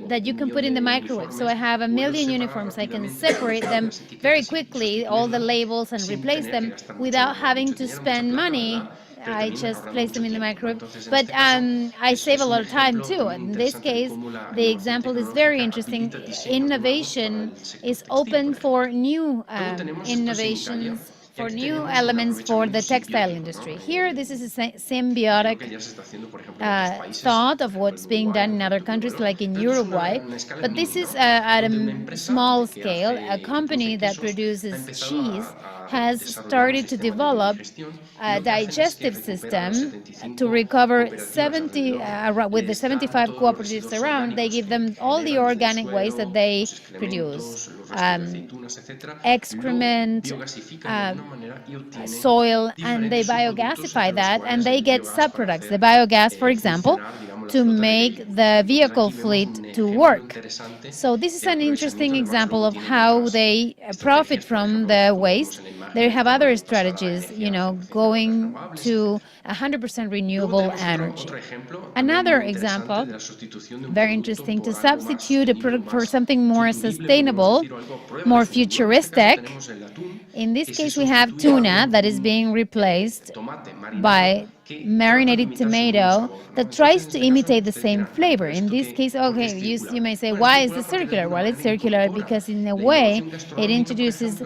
that you can put in the microwave. So I have 1 million uniforms. I can separate them very quickly, all the labels, and replace them without having to spend money. I just place them in the microwave. But I save a lot of time too. In this case, the example is very interesting. Innovation is open for new innovations, for new elements for the textile industry. Here, this is a symbiotic thought of what's being done in other countries, like in Uruguay. But this is at a small scale. A company that produces cheese has started to develop a digestive system to recover 70, with the 75 cooperatives around, they give them all the organic waste that they produce. Excrement, soil, and they biogasify that, and they get subproducts. The biogas, for example, to make the vehicle fleet to work. So this is an interesting example of how they profit from the waste. They have other strategies, going to 100% renewable energy. Another example, very interesting, to substitute a product for something more sustainable, more futuristic. In this case, we have tuna that is being replaced by marinated tomato that tries to imitate the same flavor. In this case, okay, you may say, why is this circular? Well, it's circular because in a way it introduces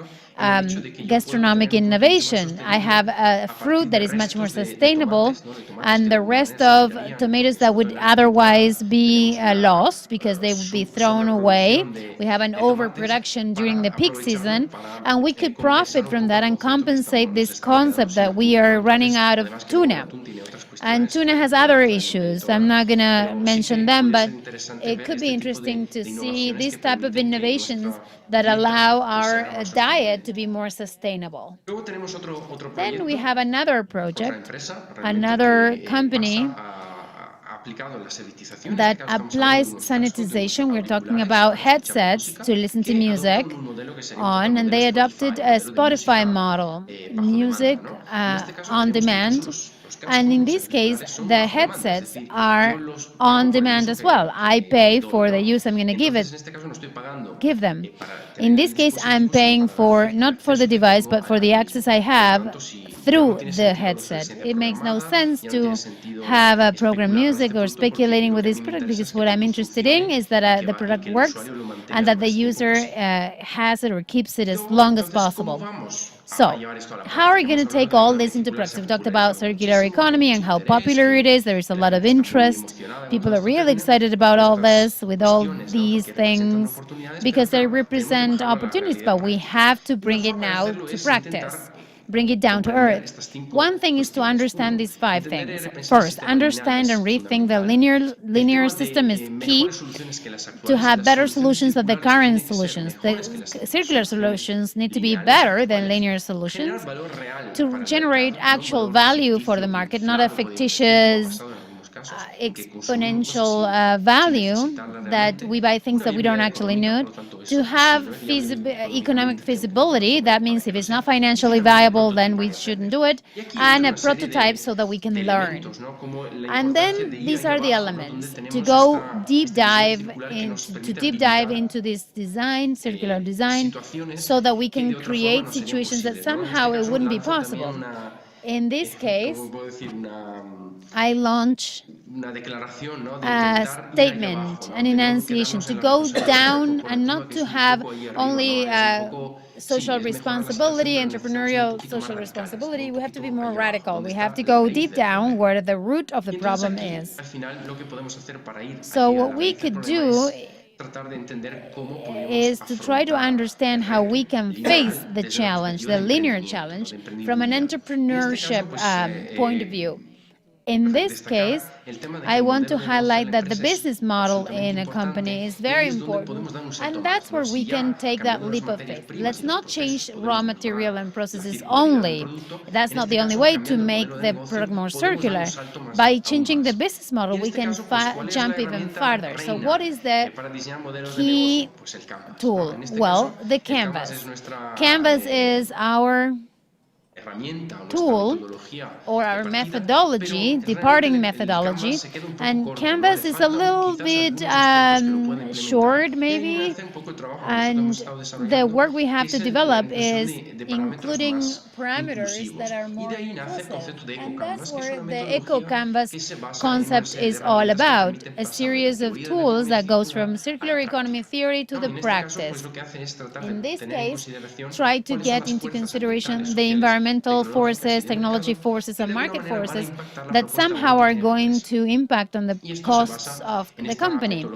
gastronomic innovation. I have a fruit that is much more sustainable, and the rest of tomatoes that would otherwise be lost because they would be thrown away. We have an overproduction during the peak season, and we could profit from that and compensate this concept that we are running out of tuna. And tuna has other issues. I'm not going to mention them, but it could be interesting to see these type of innovations that allow our diet to be more sustainable. Then we have another project, another company that applies sanitization. We're talking about headsets to listen to music on, and they adopted a Spotify model, music on demand. And in this case, the headsets are on demand as well. I pay for the use I'm going to give them. In this case, I'm paying for, not for the device, but for the access I have through the headset. It makes no sense to have a program music or speculating with this product, because what I'm interested in is that the product works and that the user has it or keeps it as long as possible. So, how are we going to take all this into practice? We've talked about circular economy and how popular it is. There is a lot of interest. People are really excited about all this, with all these things, because they represent opportunities, but we have to bring it now to practice. Bring it down to earth. One thing is to understand these 5 things. First, understand and rethink the linear system is key to have better solutions than the current solutions. The circular solutions need to be better than linear solutions to generate actual value for the market, not a fictitious exponential value that we buy things that we don't actually need. To have economic feasibility, that means if it's not financially viable, then we shouldn't do it, and a prototype so that we can learn. And then these are the elements to go deep dive into this design, circular design, so that we can create situations that somehow it wouldn't be possible. In this case, I launch a statement, an enunciation, to go down and not to have only social responsibility, entrepreneurial social responsibility, we have to be more radical. We have to go deep down where the root of the problem is. So what we could do is to try to understand how we can face the challenge, the linear challenge, from an entrepreneurship point of view. In this case, I want to highlight that the business model in a company is very important, and that's where we can take that leap of faith. Let's not change raw material and processes only. That's not the only way to make the product more circular. By changing the business model, we can jump even farther. So what is the key tool? Well, the canvas. Canvas is our tool or our methodology, departing methodology, and Canvas is a little bit short maybe, and the work we have to develop is including parameters that are more inclusive, and that's where the Eco Canvas concept is all about, a series of tools that goes from circular economy theory to the practice. In this case, try to get into consideration the environmental forces, technology forces, and market forces that somehow are going to impact on the costs of the company.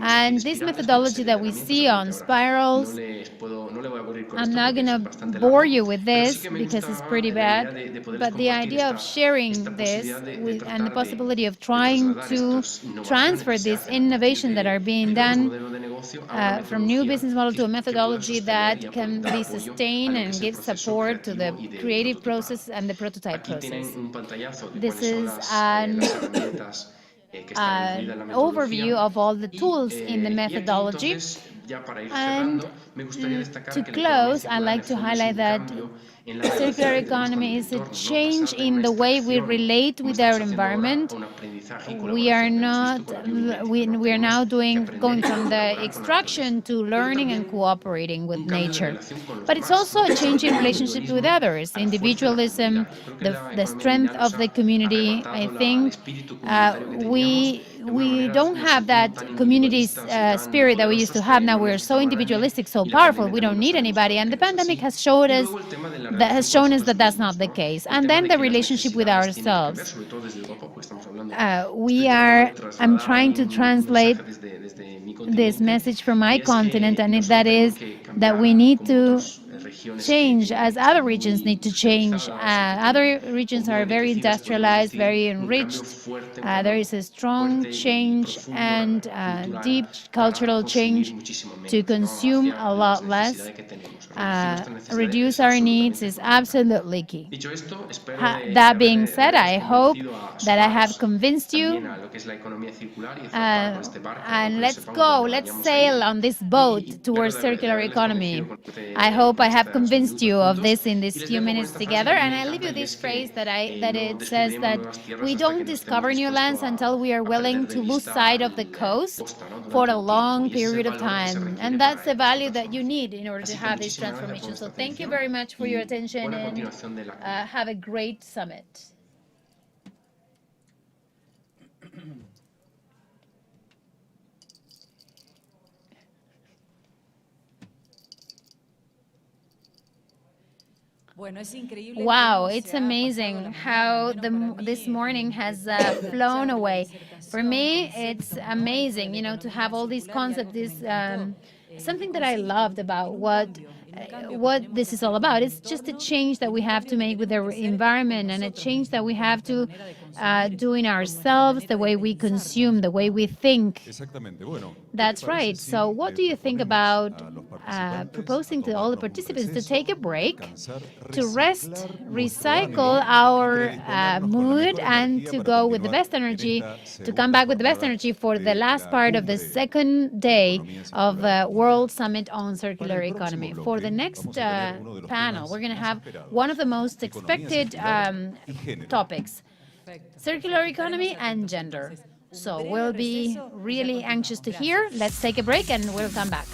And this methodology that we see on spirals, I'm not going to bore you with this because it's pretty bad, but the idea of sharing this and the possibility of trying to transfer this innovation that are being done from new business model to a methodology that can be sustained and give support to the creative process and the prototype process. This is an overview of all the tools in the methodology. And to close, I'd like to highlight that circular economy is a change in the way we relate with our environment. We are now going from the extraction to learning and cooperating with nature. But it's also a change in relationship with others, individualism, the strength of the community. I think we don't have that community spirit that we used to have. Now we're so individualistic, so powerful, we don't need anybody. And the pandemic has shown us that that's not the case. And then the relationship with ourselves. I'm trying to translate this message from my continent, and that is that we need to change as other regions need to change. Other regions are very industrialized, very enriched. There is a strong change and deep cultural change to consume a lot less. Reduce our needs is absolutely key. That being said, I hope that I have convinced you. And let's go, let's sail on this boat towards circular economy. I hope I have convinced you of this in these few minutes together. And I leave you this phrase that it says that we don't discover new lands until we are willing to lose sight of the coast for a long period of time. And that's the value that you need in order to have this transformation. So thank you very much for your attention, and have a great summit. Wow, it's amazing how this morning has flown away. For me, it's amazing, to have all these concepts. Something that I loved about what this is all about. It's just a change that we have to make with the environment, and a change that we have to do in ourselves, the way we consume, the way we think. That's right. So what do you think about proposing to all the participants to take a break, to rest, recycle our mood, and to go with the best energy, to come back with the best energy for the last part of the second day of the World Summit on Circular Economy. For the next panel, we're going to have one of the most expected topics, circular economy and gender. So we'll be really anxious to hear. Let's take a break and we'll come back.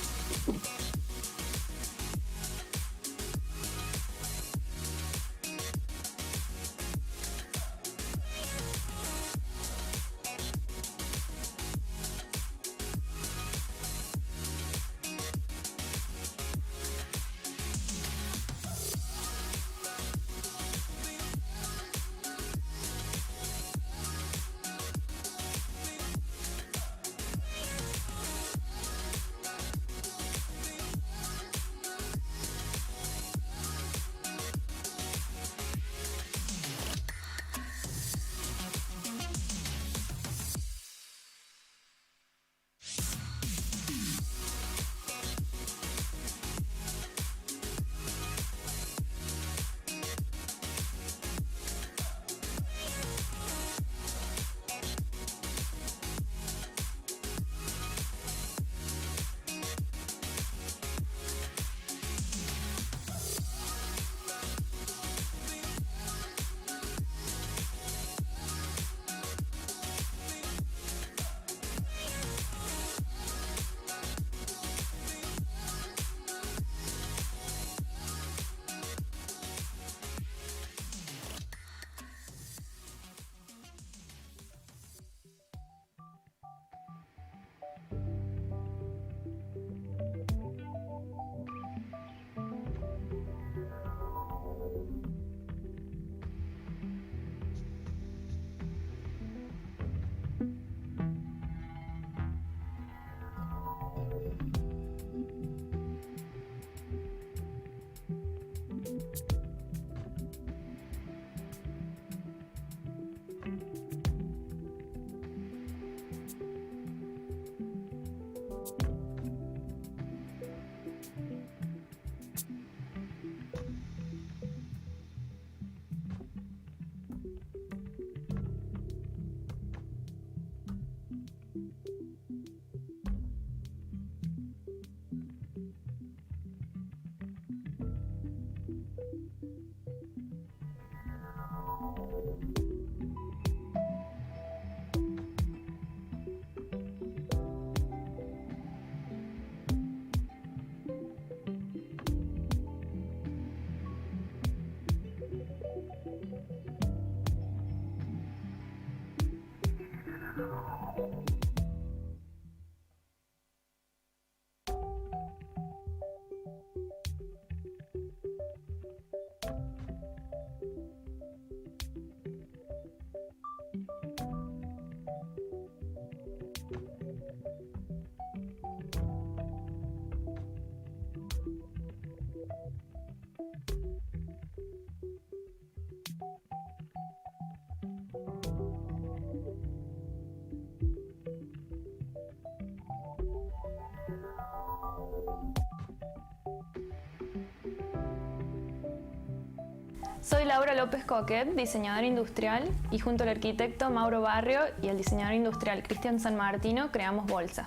Soy Laura López Coquet, diseñadora industrial, y junto al arquitecto Mauro Barrio y al diseñador industrial Cristian San Martino creamos Bolsa.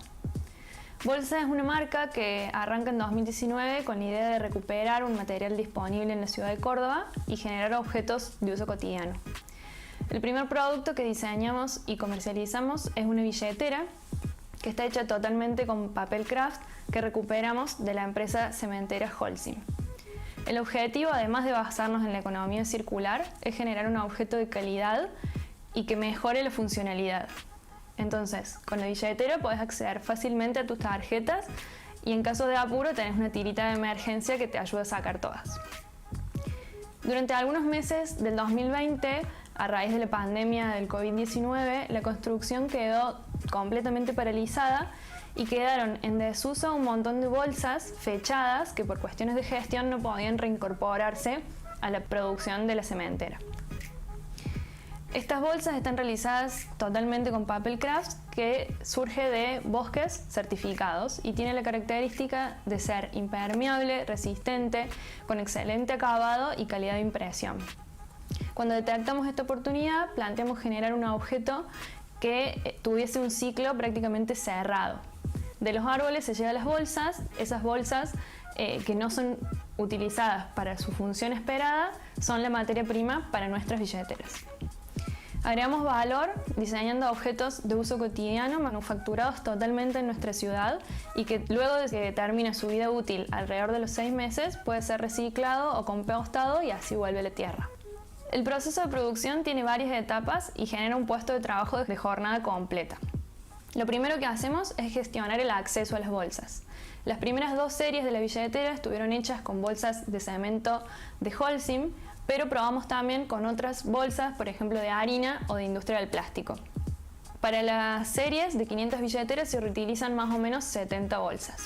Bolsa es una marca que arranca en 2019 con la idea de recuperar un material disponible en la ciudad de Córdoba y generar objetos de uso cotidiano. El primer producto que diseñamos y comercializamos es una billetera que está hecha totalmente con papel craft que recuperamos de la empresa cementera Holcim. El objetivo, además de basarnos en la economía circular, es generar un objeto de calidad y que mejore la funcionalidad. Entonces, con la billetera puedes acceder fácilmente a tus tarjetas y en caso de apuro tenés una tirita de emergencia que te ayuda a sacar todas. Durante algunos meses del 2020, a raíz de la pandemia del COVID-19, la construcción quedó completamente paralizada y quedaron en desuso un montón de bolsas fechadas que por cuestiones de gestión no podían reincorporarse a la producción de la cementera. Estas bolsas están realizadas totalmente con papel craft que surge de bosques certificados y tiene la característica de ser impermeable, resistente, con excelente acabado y calidad de impresión. Cuando detectamos esta oportunidad, planteamos generar un objeto que tuviese un ciclo prácticamente cerrado. De los árboles se llevan las bolsas, esas bolsas que no son utilizadas para su función esperada son la materia prima para nuestras billeteras. Agregamos valor diseñando objetos de uso cotidiano manufacturados totalmente en nuestra ciudad y que luego de que termina su vida útil alrededor de los 6 meses puede ser reciclado o compostado y así vuelve a la tierra. El proceso de producción tiene varias etapas y genera un puesto de trabajo de jornada completa. Lo primero que hacemos es gestionar el acceso a las bolsas. Las primeras 2 series de la billetera estuvieron hechas con bolsas de cemento de Holcim, pero probamos también con otras bolsas, por ejemplo de harina o de industria del plástico. Para las series de 500 billeteras se reutilizan más o menos 70 bolsas.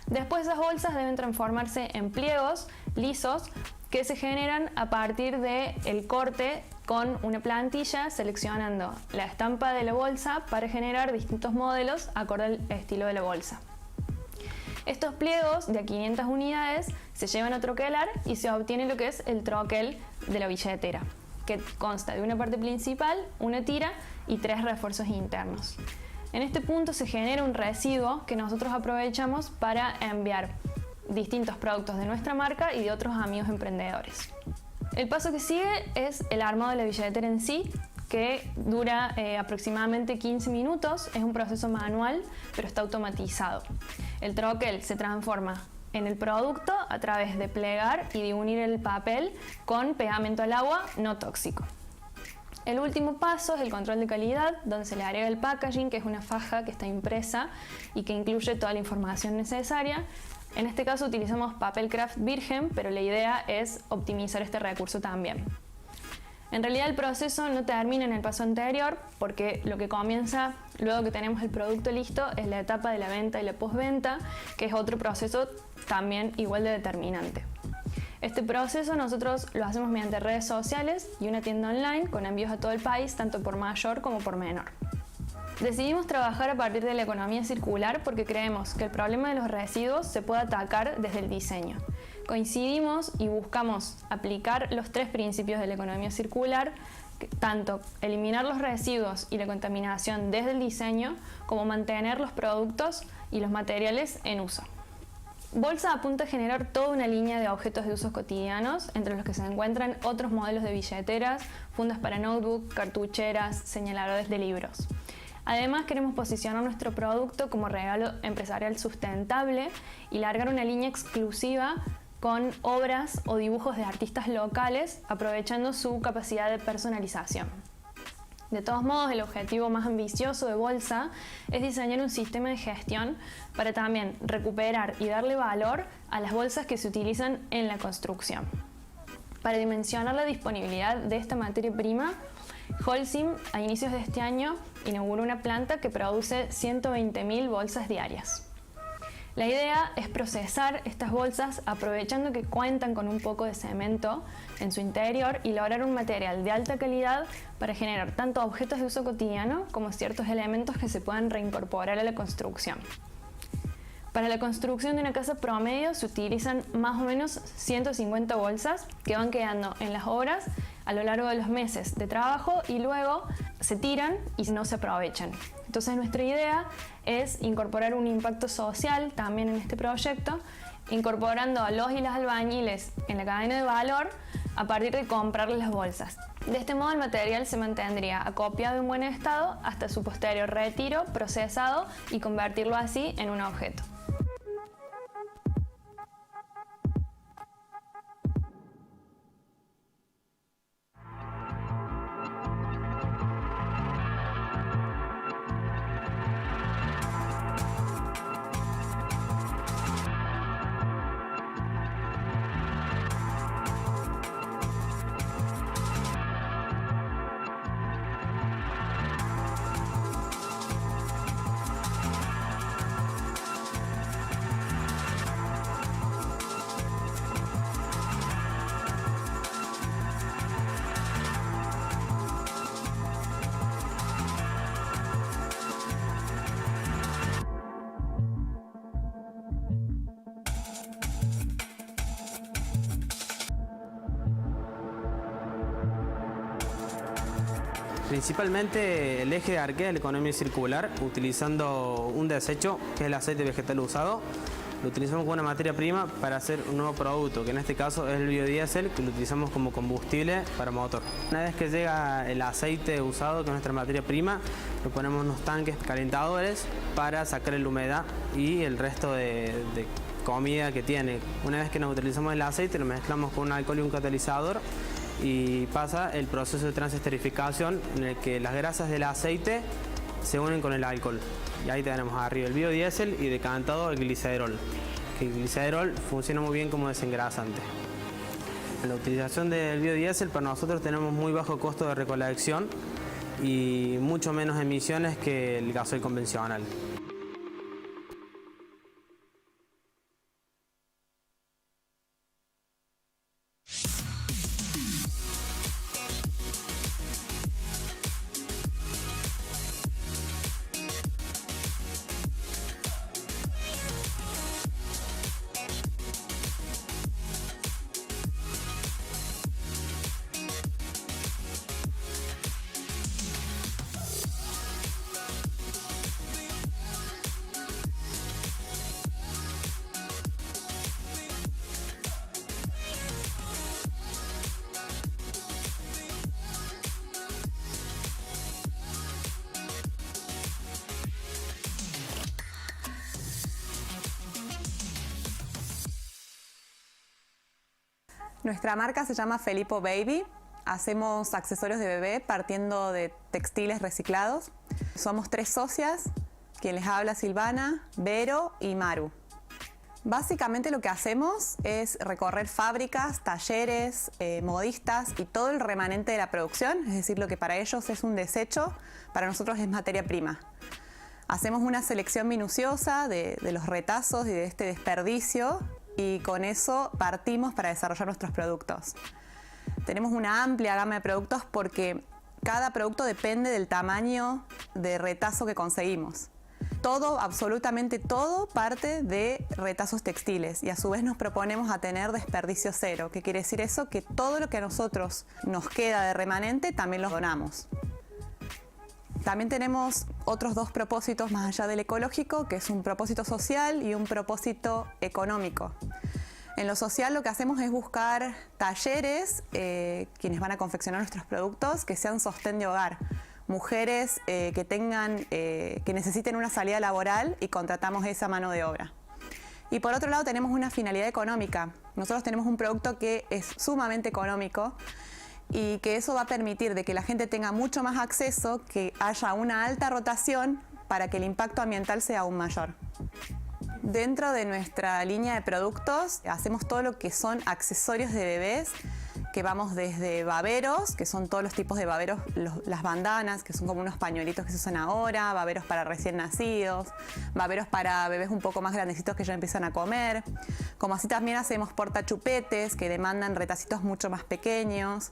Después esas bolsas deben transformarse en pliegos lisos que se generan a partir del corte con una plantilla seleccionando la estampa de la bolsa para generar distintos modelos acorde al estilo de la bolsa. Estos pliegos de a 500 unidades se llevan a troquelar y se obtiene lo que es el troquel de la billetera, que consta de una parte principal, una tira y 3 refuerzos internos. En este punto se genera un residuo que nosotros aprovechamos para enviar distintos productos de nuestra marca y de otros amigos emprendedores. El paso que sigue es el armado de la billetera en sí, que dura aproximadamente 15 minutos. Es un proceso manual, pero está automatizado. El troquel se transforma en el producto a través de plegar y de unir el papel con pegamento al agua no tóxico. El último paso es el control de calidad, donde se le agrega el packaging, que es una faja que está impresa y que incluye toda la información necesaria. En este caso utilizamos papel craft virgen, pero la idea es optimizar este recurso también. En realidad el proceso no termina en el paso anterior, porque lo que comienza luego que tenemos el producto listo es la etapa de la venta y la postventa, que es otro proceso también igual de determinante. Este proceso nosotros lo hacemos mediante redes sociales y una tienda online con envíos a todo el país, tanto por mayor como por menor. Decidimos trabajar a partir de la economía circular porque creemos que el problema de los residuos se puede atacar desde el diseño. Coincidimos y buscamos aplicar los 3 principios de la economía circular, tanto eliminar los residuos y la contaminación desde el diseño, como mantener los productos y los materiales en uso. Bolsa apunta a generar toda una línea de objetos de usos cotidianos, entre los que se encuentran otros modelos de billeteras, fundas para notebook, cartucheras, señaladores de libros. Además, queremos posicionar nuestro producto como regalo empresarial sustentable y largar una línea exclusiva con obras o dibujos de artistas locales, aprovechando su capacidad de personalización. De todos modos, el objetivo más ambicioso de Bolsa es diseñar un sistema de gestión para también recuperar y darle valor a las bolsas que se utilizan en la construcción. Para dimensionar la disponibilidad de esta materia prima, Holcim a inicios de este año inauguró una planta que produce 120.000 bolsas diarias. La idea es procesar estas bolsas aprovechando que cuentan con un poco de cemento en su interior y lograr un material de alta calidad para generar tanto objetos de uso cotidiano como ciertos elementos que se puedan reincorporar a la construcción. Para la construcción de una casa promedio se utilizan más o menos 150 bolsas que van quedando en las obras a lo largo de los meses de trabajo y luego se tiran y no se aprovechan. Entonces nuestra idea es incorporar un impacto social también en este proyecto, incorporando a los y las albañiles en la cadena de valor a partir de comprarles las bolsas. De este modo el material se mantendría acopiado en buen estado hasta su posterior retiro, procesado y convertirlo así en un objeto. Principalmente el eje de arquea de la economía circular, utilizando un desecho, que es el aceite vegetal usado, lo utilizamos como una materia prima para hacer un nuevo producto, que en este caso es el biodiesel, que lo utilizamos como combustible para motor. Una vez que llega el aceite usado, que es nuestra materia prima, lo ponemos en unos tanques calentadores para sacar la humedad y el resto de comida que tiene. Una vez que nos utilizamos el aceite, lo mezclamos con un alcohol y un catalizador, y pasa el proceso de transesterificación en el que las grasas del aceite se unen con el alcohol. Y ahí tenemos arriba el biodiesel y decantado el glicerol. El glicerol funciona muy bien como desengrasante. La utilización del biodiesel para nosotros tenemos muy bajo costo de recolección y mucho menos emisiones que el gasoil convencional. Nuestra marca se llama Felipo Baby. Hacemos accesorios de bebé partiendo de textiles reciclados. Somos 3 socias, quien les habla Silvana, Vero y Maru. Básicamente lo que hacemos es recorrer fábricas, talleres, modistas y todo el remanente de la producción, es decir, lo que para ellos es un desecho, para nosotros es materia prima. Hacemos una selección minuciosa de los retazos y de este desperdicio y con eso partimos para desarrollar nuestros productos. Tenemos una amplia gama de productos porque cada producto depende del tamaño de retazo que conseguimos. Todo, absolutamente todo, parte de retazos textiles y a su vez nos proponemos a tener desperdicio cero. ¿Qué quiere decir eso? Que todo lo que a nosotros nos queda de remanente también lo donamos. También tenemos otros dos propósitos más allá del ecológico, que es un propósito social y un propósito económico. En lo social lo que hacemos es buscar talleres, quienes van a confeccionar nuestros productos, que sean sostén de hogar. Mujeres que necesiten una salida laboral y contratamos esa mano de obra. Y por otro lado tenemos una finalidad económica. Nosotros tenemos un producto que es sumamente económico y que eso va a permitir de que la gente tenga mucho más acceso, que haya una alta rotación para que el impacto ambiental sea aún mayor. Dentro de nuestra línea de productos hacemos todo lo que son accesorios de bebés, que vamos desde baberos, que son todos los tipos de baberos, las bandanas, que son como unos pañuelitos que se usan ahora, baberos para recién nacidos, baberos para bebés un poco más grandecitos que ya empiezan a comer. Como así también hacemos portachupetes, que demandan retacitos mucho más pequeños.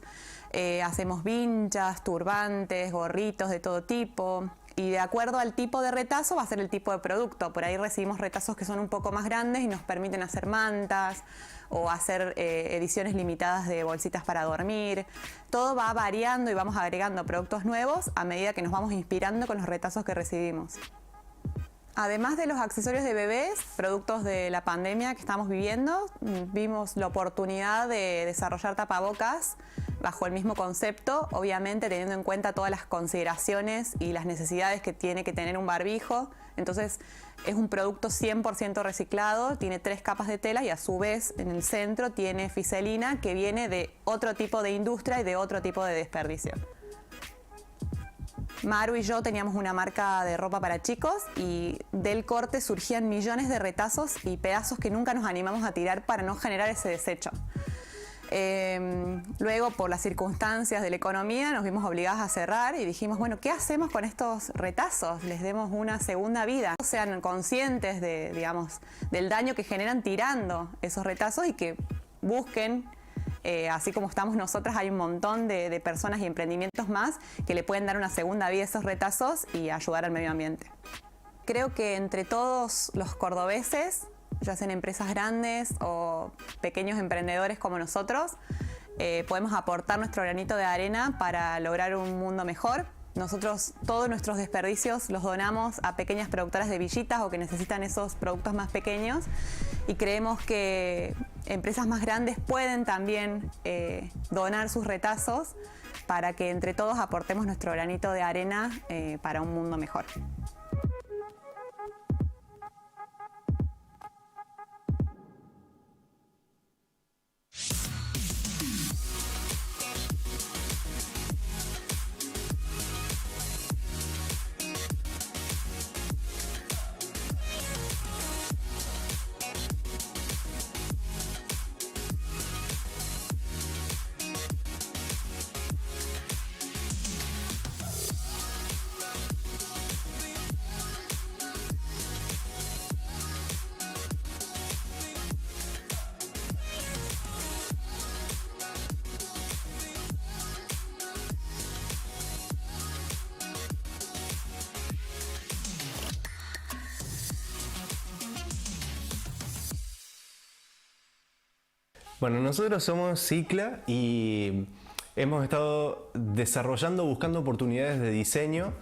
Hacemos vinchas, turbantes, gorritos de todo tipo. Y de acuerdo al tipo de retazo va a ser el tipo de producto. Por ahí recibimos retazos que son un poco más grandes y nos permiten hacer mantas o hacer ediciones limitadas de bolsitas para dormir. Todo va variando y vamos agregando productos nuevos a medida que nos vamos inspirando con los retazos que recibimos. Además de los accesorios de bebés, productos de la pandemia que estamos viviendo, vimos la oportunidad de desarrollar tapabocas bajo el mismo concepto, obviamente teniendo en cuenta todas las consideraciones y las necesidades que tiene que tener un barbijo. Entonces es un producto 100% reciclado, tiene 3 capas de tela y a su vez en el centro tiene fiselina que viene de otro tipo de industria y de otro tipo de desperdicio. Maru y yo teníamos una marca de ropa para chicos y del corte surgían millones de retazos y pedazos que nunca nos animamos a tirar para no generar ese desecho. Luego, por las circunstancias de la economía, nos vimos obligadas a cerrar y dijimos, bueno, ¿qué hacemos con estos retazos? Les demos una segunda vida. Sean conscientes del daño que generan tirando esos retazos y que busquen, así como estamos nosotras, hay un montón de personas y emprendimientos más que le pueden dar una segunda vida a esos retazos y ayudar al medio ambiente. Creo que entre todos los cordobeses, ya sean empresas grandes o pequeños emprendedores como nosotros, podemos aportar nuestro granito de arena para lograr un mundo mejor. Nosotros todos nuestros desperdicios los donamos a pequeñas productoras de villitas o que necesitan esos productos más pequeños y creemos que empresas más grandes pueden también donar sus retazos para que entre todos aportemos nuestro granito de arena para un mundo mejor. Bueno, nosotros somos Cicla y hemos estado desarrollando, buscando oportunidades de diseño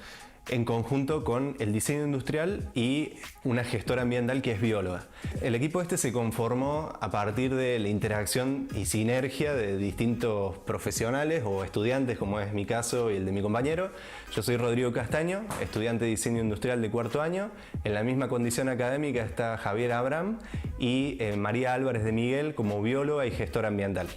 en conjunto con el diseño industrial y una gestora ambiental que es bióloga. El equipo este se conformó a partir de la interacción y sinergia de distintos profesionales o estudiantes, como es mi caso y el de mi compañero. Yo soy Rodrigo Castaño, estudiante de diseño industrial de 4º año. En la misma condición académica está Javier Abraham y María Álvarez de Miguel como bióloga y gestora ambiental.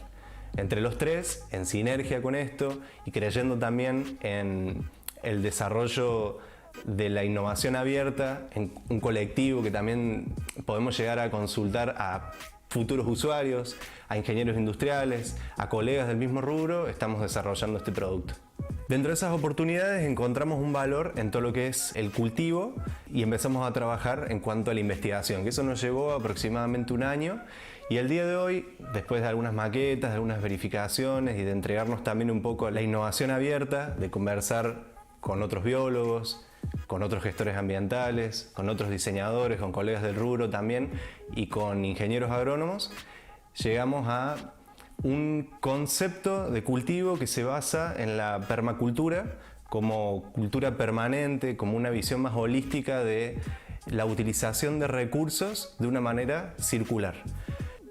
Entre los tres, en sinergia con esto y creyendo también en el desarrollo de la innovación abierta en un colectivo que también podemos llegar a consultar a futuros usuarios, a ingenieros industriales, a colegas del mismo rubro, estamos desarrollando este producto. Dentro de esas oportunidades encontramos un valor en todo lo que es el cultivo y empezamos a trabajar en cuanto a la investigación, que eso nos llevó aproximadamente 1 año. Y el día de hoy, después de algunas maquetas, de algunas verificaciones y de entregarnos también un poco a la innovación abierta, de conversar con otros biólogos, con otros gestores ambientales, con otros diseñadores, con colegas del rubro también y con ingenieros agrónomos, llegamos a un concepto de cultivo que se basa en la permacultura, como cultura permanente, como una visión más holística de la utilización de recursos de una manera circular.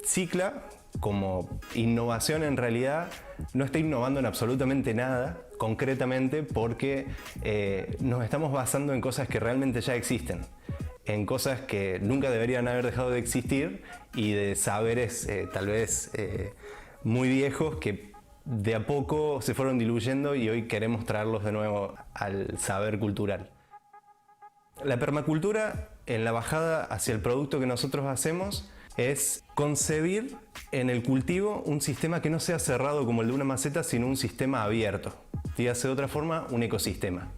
Cicla, como innovación, en realidad no está innovando en absolutamente nada, concretamente porque nos estamos basando en cosas que realmente ya existen, en cosas que nunca deberían haber dejado de existir y de saberes tal vez muy viejos que de a poco se fueron diluyendo y hoy queremos traerlos de nuevo al saber cultural. La permacultura, en la bajada hacia el producto que nosotros hacemos, es concebir en el cultivo un sistema que no sea cerrado como el de una maceta, sino un sistema abierto. Dígase de otra forma, un ecosistema,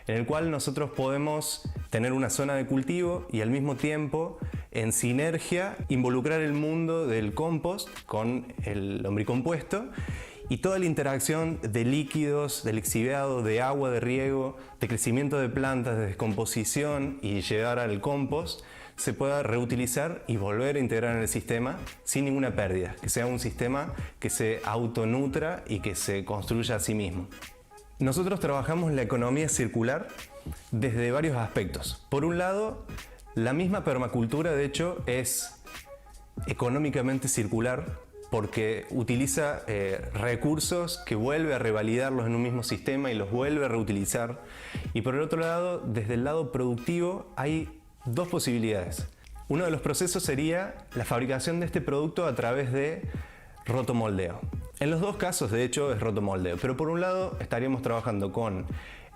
en el cual nosotros podemos tener una zona de cultivo y al mismo tiempo, en sinergia, involucrar el mundo del compost con el lombricompuesto y toda la interacción de líquidos, de lixiviado, de agua, de riego, de crecimiento de plantas, de descomposición y llegar al compost, se pueda reutilizar y volver a integrar en el sistema sin ninguna pérdida, que sea un sistema que se autonutra y que se construya a sí mismo. Nosotros trabajamos la economía circular desde varios aspectos. Por un lado, la misma permacultura, de hecho, es económicamente circular porque utiliza recursos que vuelve a revalidarlos en un mismo sistema y los vuelve a reutilizar. Y por el otro lado, desde el lado productivo, hay dos posibilidades. Uno de los procesos sería la fabricación de este producto a través de rotomoldeo. En los dos casos, de hecho, es rotomoldeo, pero por un lado estaríamos trabajando con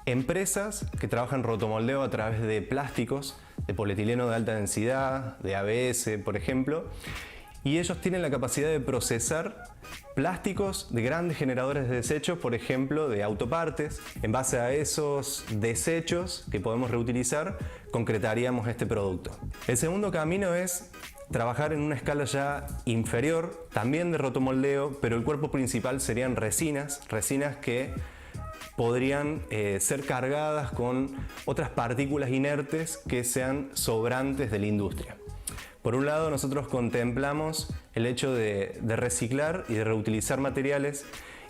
empresas que trabajan rotomoldeo a través de plásticos, de polietileno de alta densidad, de ABS, por ejemplo, y ellos tienen la capacidad de procesar plásticos de grandes generadores de desechos, por ejemplo, de autopartes. En base a esos desechos que podemos reutilizar, concretaríamos este producto. El segundo camino es trabajar en una escala ya inferior, también de rotomoldeo, pero el cuerpo principal serían resinas que podrían ser cargadas con otras partículas inertes que sean sobrantes de la industria. Por un lado, nosotros contemplamos el hecho de reciclar y de reutilizar materiales,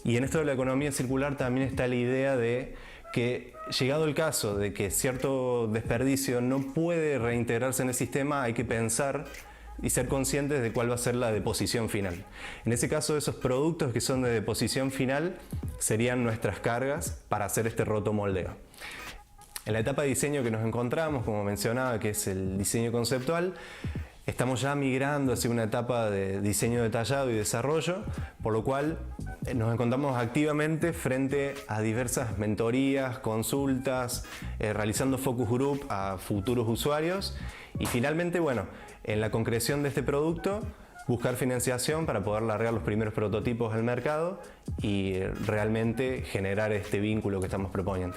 y en esto de la economía circular también está la idea de que, llegado el caso de que cierto desperdicio no puede reintegrarse en el sistema, hay que pensar y ser conscientes de cuál va a ser la deposición final. En ese caso, esos productos que son de deposición final serían nuestras cargas para hacer este rotomoldeo. En la etapa de diseño que nos encontramos, como mencionaba, que es el diseño conceptual, estamos ya migrando hacia una etapa de diseño detallado y desarrollo, por lo cual nos encontramos activamente frente a diversas mentorías, consultas, realizando focus group a futuros usuarios y finalmente, bueno, en la concreción de este producto, buscar financiación para poder largar los primeros prototipos al mercado y realmente generar este vínculo que estamos proponiendo.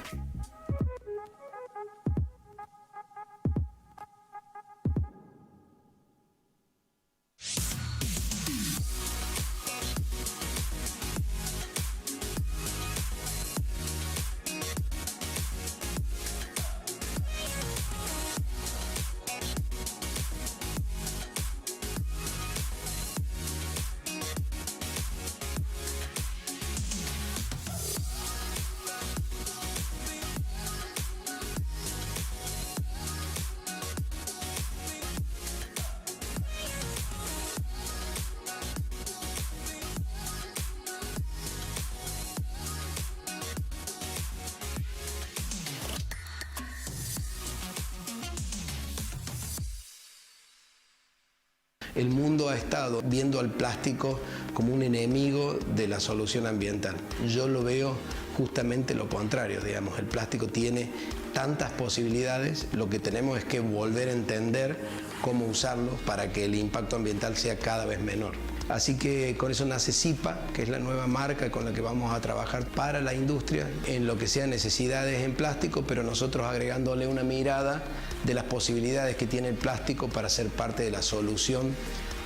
El mundo ha estado viendo al plástico como un enemigo de la solución ambiental. Yo lo veo justamente lo contrario, digamos, el plástico tiene tantas posibilidades, lo que tenemos es que volver a entender cómo usarlo para que el impacto ambiental sea cada vez menor. Así que con eso nace CIPA, que es la nueva marca con la que vamos a trabajar para la industria en lo que sean necesidades en plástico, pero nosotros agregándole una mirada de las posibilidades que tiene el plástico para ser parte de la solución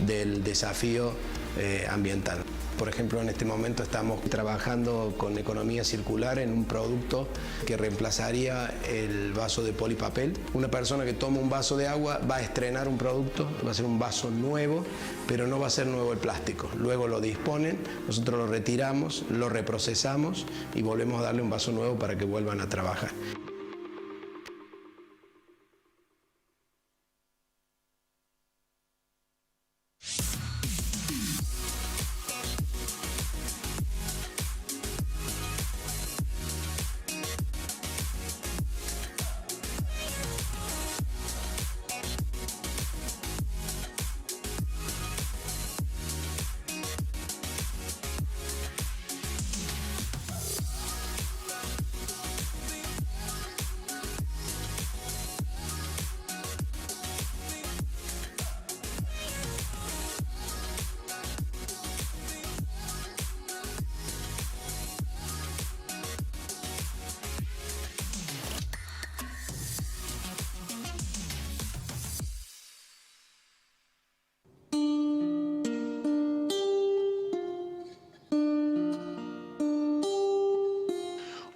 del desafío ambiental. Por ejemplo, en este momento estamos trabajando con economía circular en un producto que reemplazaría el vaso de polipapel. Una persona que toma un vaso de agua va a estrenar un producto, va a ser un vaso nuevo, pero no va a ser nuevo el plástico. Luego lo disponen, nosotros lo retiramos, lo reprocesamos y volvemos a darle un vaso nuevo para que vuelvan a trabajar.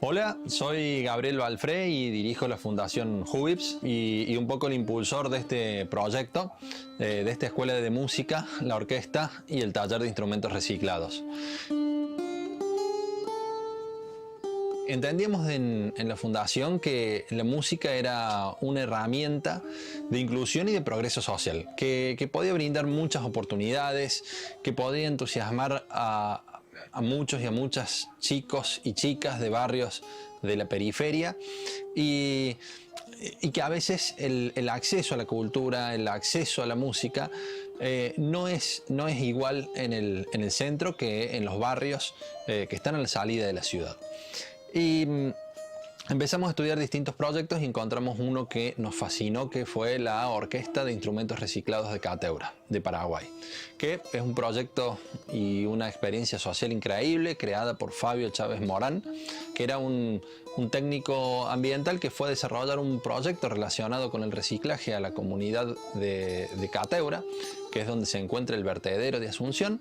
Hola, soy Gabriel Balfré y dirijo la Fundación Jubips y un poco el impulsor de este proyecto, de esta escuela de música, la orquesta y el taller de instrumentos reciclados. Entendíamos en la Fundación que la música era una herramienta de inclusión y de progreso social, que podía brindar muchas oportunidades, que podía entusiasmar a muchos y a muchas chicos y chicas de barrios de la periferia y que a veces el acceso a la cultura, el acceso a la música no es igual en el centro que en los barrios que están a la salida de la ciudad. Y empezamos a estudiar distintos proyectos y encontramos uno que nos fascinó, que fue la Orquesta de Instrumentos Reciclados de Cateura, de Paraguay, que es un proyecto y una experiencia social increíble creada por Fabio Chávez Morán, que era un técnico ambiental que fue a desarrollar un proyecto relacionado con el reciclaje a la comunidad de Cateura, que es donde se encuentra el vertedero de Asunción,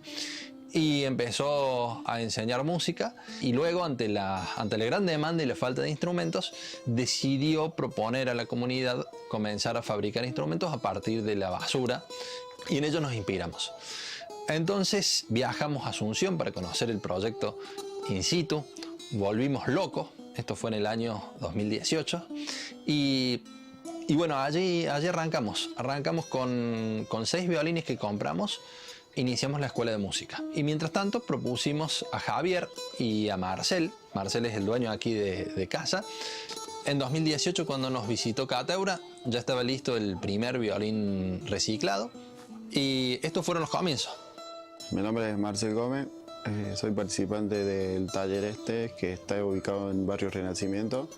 y empezó a enseñar música y luego ante la gran demanda y la falta de instrumentos decidió proponer a la comunidad comenzar a fabricar instrumentos a partir de la basura y en ello nos inspiramos. Entonces viajamos a Asunción para conocer el proyecto in situ, volvimos locos, esto fue en el año 2018 y bueno, allí arrancamos con 6 violines que compramos. Iniciamos la escuela de música y mientras tanto propusimos a Javier y a Marcel es el dueño aquí de casa. En 2018 cuando nos visitó Cateura ya estaba listo el primer violín reciclado y estos fueron los comienzos. Mi nombre es Marcel Gómez, soy participante del taller que está ubicado en Barrio Renacimiento,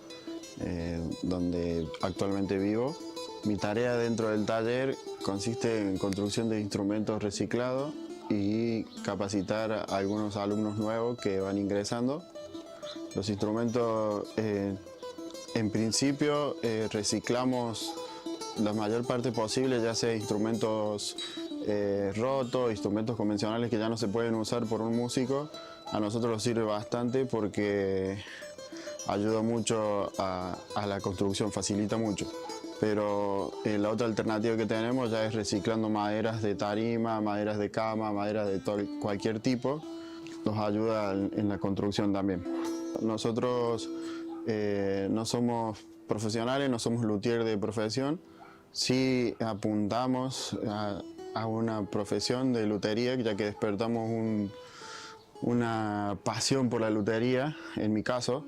donde actualmente vivo. Mi tarea dentro del taller consiste en construcción de instrumentos reciclados y capacitar a algunos alumnos nuevos que van ingresando. Los instrumentos, en principio, reciclamos la mayor parte posible, ya sea instrumentos rotos, instrumentos convencionales que ya no se pueden usar por un músico. A nosotros nos sirve bastante porque ayuda mucho a la construcción, facilita mucho. Pero la otra alternativa que tenemos ya es reciclando maderas de tarima, maderas de cama, maderas de cualquier tipo. Nos ayuda en la construcción también. Nosotros no somos profesionales, no somos luthier de profesión. Sí apuntamos a una profesión de lutería, ya que despertamos una pasión por la lutería, en mi caso.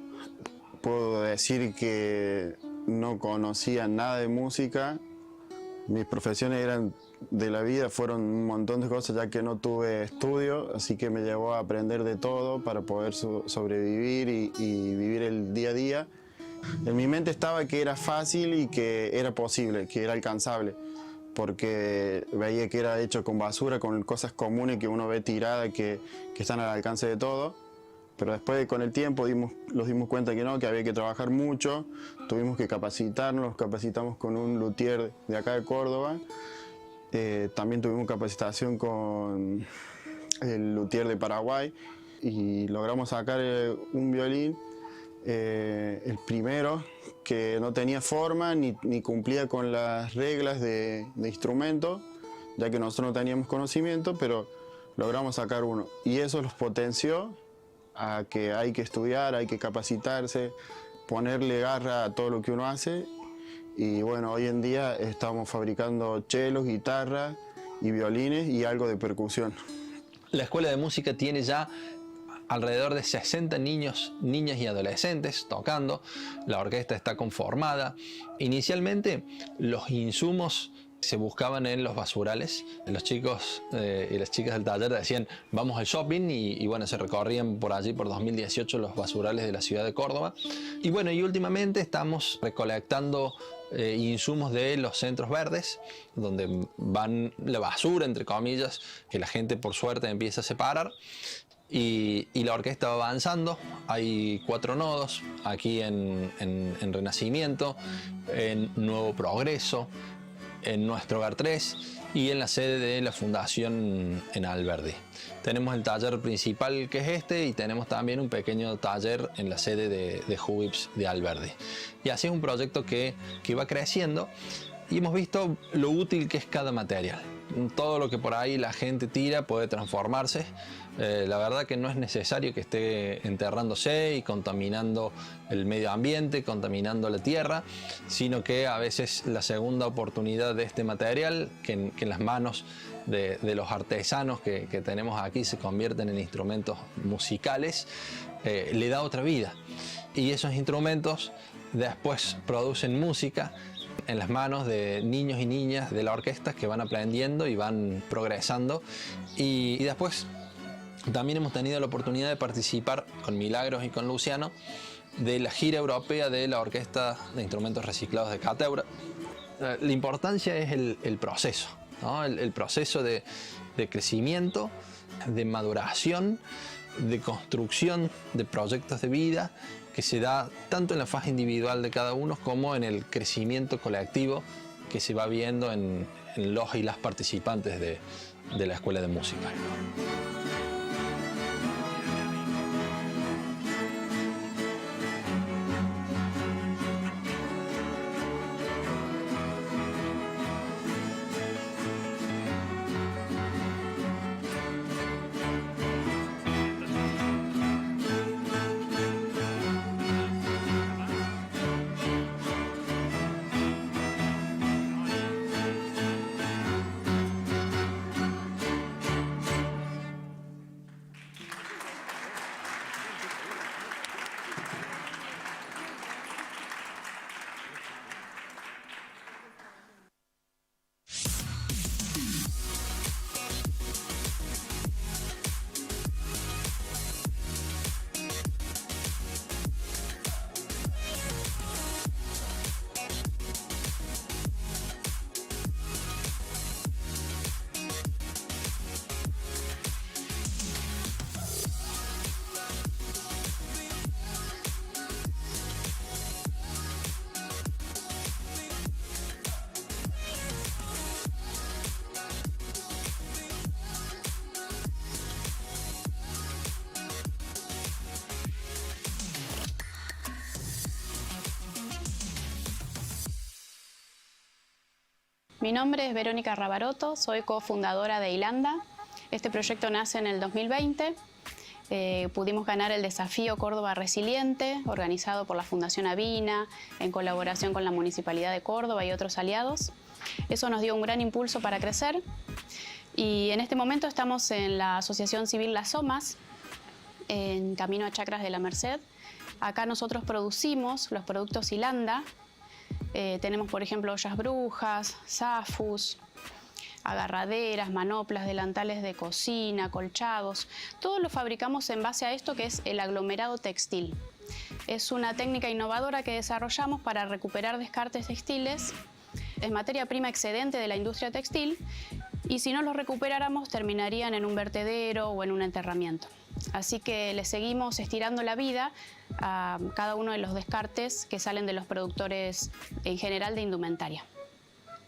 Puedo decir que no conocía nada de música. Mis profesiones de la vida fueron un montón de cosas, ya que no tuve estudio, así que me llevó a aprender de todo para poder sobrevivir y vivir el día a día. En mi mente estaba que era fácil y que era posible, que era alcanzable, porque veía que era hecho con basura, con cosas comunes que uno ve tiradas, que están al alcance de todo. Pero después, con el tiempo, nos dimos cuenta que no, que había que trabajar mucho, tuvimos que capacitarnos, nos capacitamos con un luthier de acá de Córdoba, también tuvimos capacitación con el luthier de Paraguay, y logramos sacar un violín, el primero, que no tenía forma ni cumplía con las reglas de instrumento, ya que nosotros no teníamos conocimiento, pero logramos sacar uno. Y eso los potenció a que hay que estudiar, hay que capacitarse, ponerle garra a todo lo que uno hace. Y bueno, hoy en día estamos fabricando chelos, guitarras y violines y algo de percusión. La Escuela de Música tiene ya alrededor de 60 niños, niñas y adolescentes tocando. La orquesta está conformada. Inicialmente los insumos se buscaban en los basurales. Los chicos y las chicas del taller decían vamos al shopping y bueno, se recorrían por allí por 2018 los basurales de la ciudad de Córdoba. Y bueno, y últimamente estamos recolectando insumos de los centros verdes, donde van la basura, entre comillas, que la gente por suerte empieza a separar. Y la orquesta va avanzando. Hay 4 nodos aquí en Renacimiento, en Nuevo Progreso, en Nuestro Hogar 3 y en la sede de la Fundación en Alberdi. Tenemos el taller principal, que es este, y tenemos también un pequeño taller en la sede de Jubips de Alberdi. Y así es un proyecto que va creciendo, y hemos visto lo útil que es cada material. Todo lo que por ahí la gente tira puede transformarse. La verdad que no es necesario que esté enterrándose y contaminando el medio ambiente, contaminando la tierra, sino que a veces la segunda oportunidad de este material, que en las manos de los artesanos que tenemos aquí se convierten en instrumentos musicales, le da otra vida. Y esos instrumentos después producen música en las manos de niños y niñas de la orquesta, que van aprendiendo y van progresando. Y después también hemos tenido la oportunidad de participar con Milagros y con Luciano de la gira europea de la Orquesta de Instrumentos Reciclados de Cateura. La importancia es el proceso, ¿no? El proceso de crecimiento, de maduración, de construcción de proyectos de vida, que se da tanto en la fase individual de cada uno como en el crecimiento colectivo que se va viendo en los y las participantes de la Escuela de Música. Mi nombre es Verónica Rabaroto, soy cofundadora de Ilanda. Este proyecto nace en el 2020. Pudimos ganar el desafío Córdoba Resiliente, organizado por la Fundación Avina, en colaboración con la Municipalidad de Córdoba y otros aliados. Eso nos dio un gran impulso para crecer. Y en este momento estamos en la Asociación Civil Las Somas, en camino a Chacras de la Merced. Acá nosotros producimos los productos Ilanda. Tenemos, por ejemplo, ollas brujas, zafus, agarraderas, manoplas, delantales de cocina, colchados. Todo lo fabricamos en base a esto, que es el aglomerado textil. Es una técnica innovadora que desarrollamos para recuperar descartes textiles. Es materia prima excedente de la industria textil, y si no los recuperáramos terminarían en un vertedero o en un enterramiento. Así que le seguimos estirando la vida a cada uno de los descartes que salen de los productores en general de indumentaria.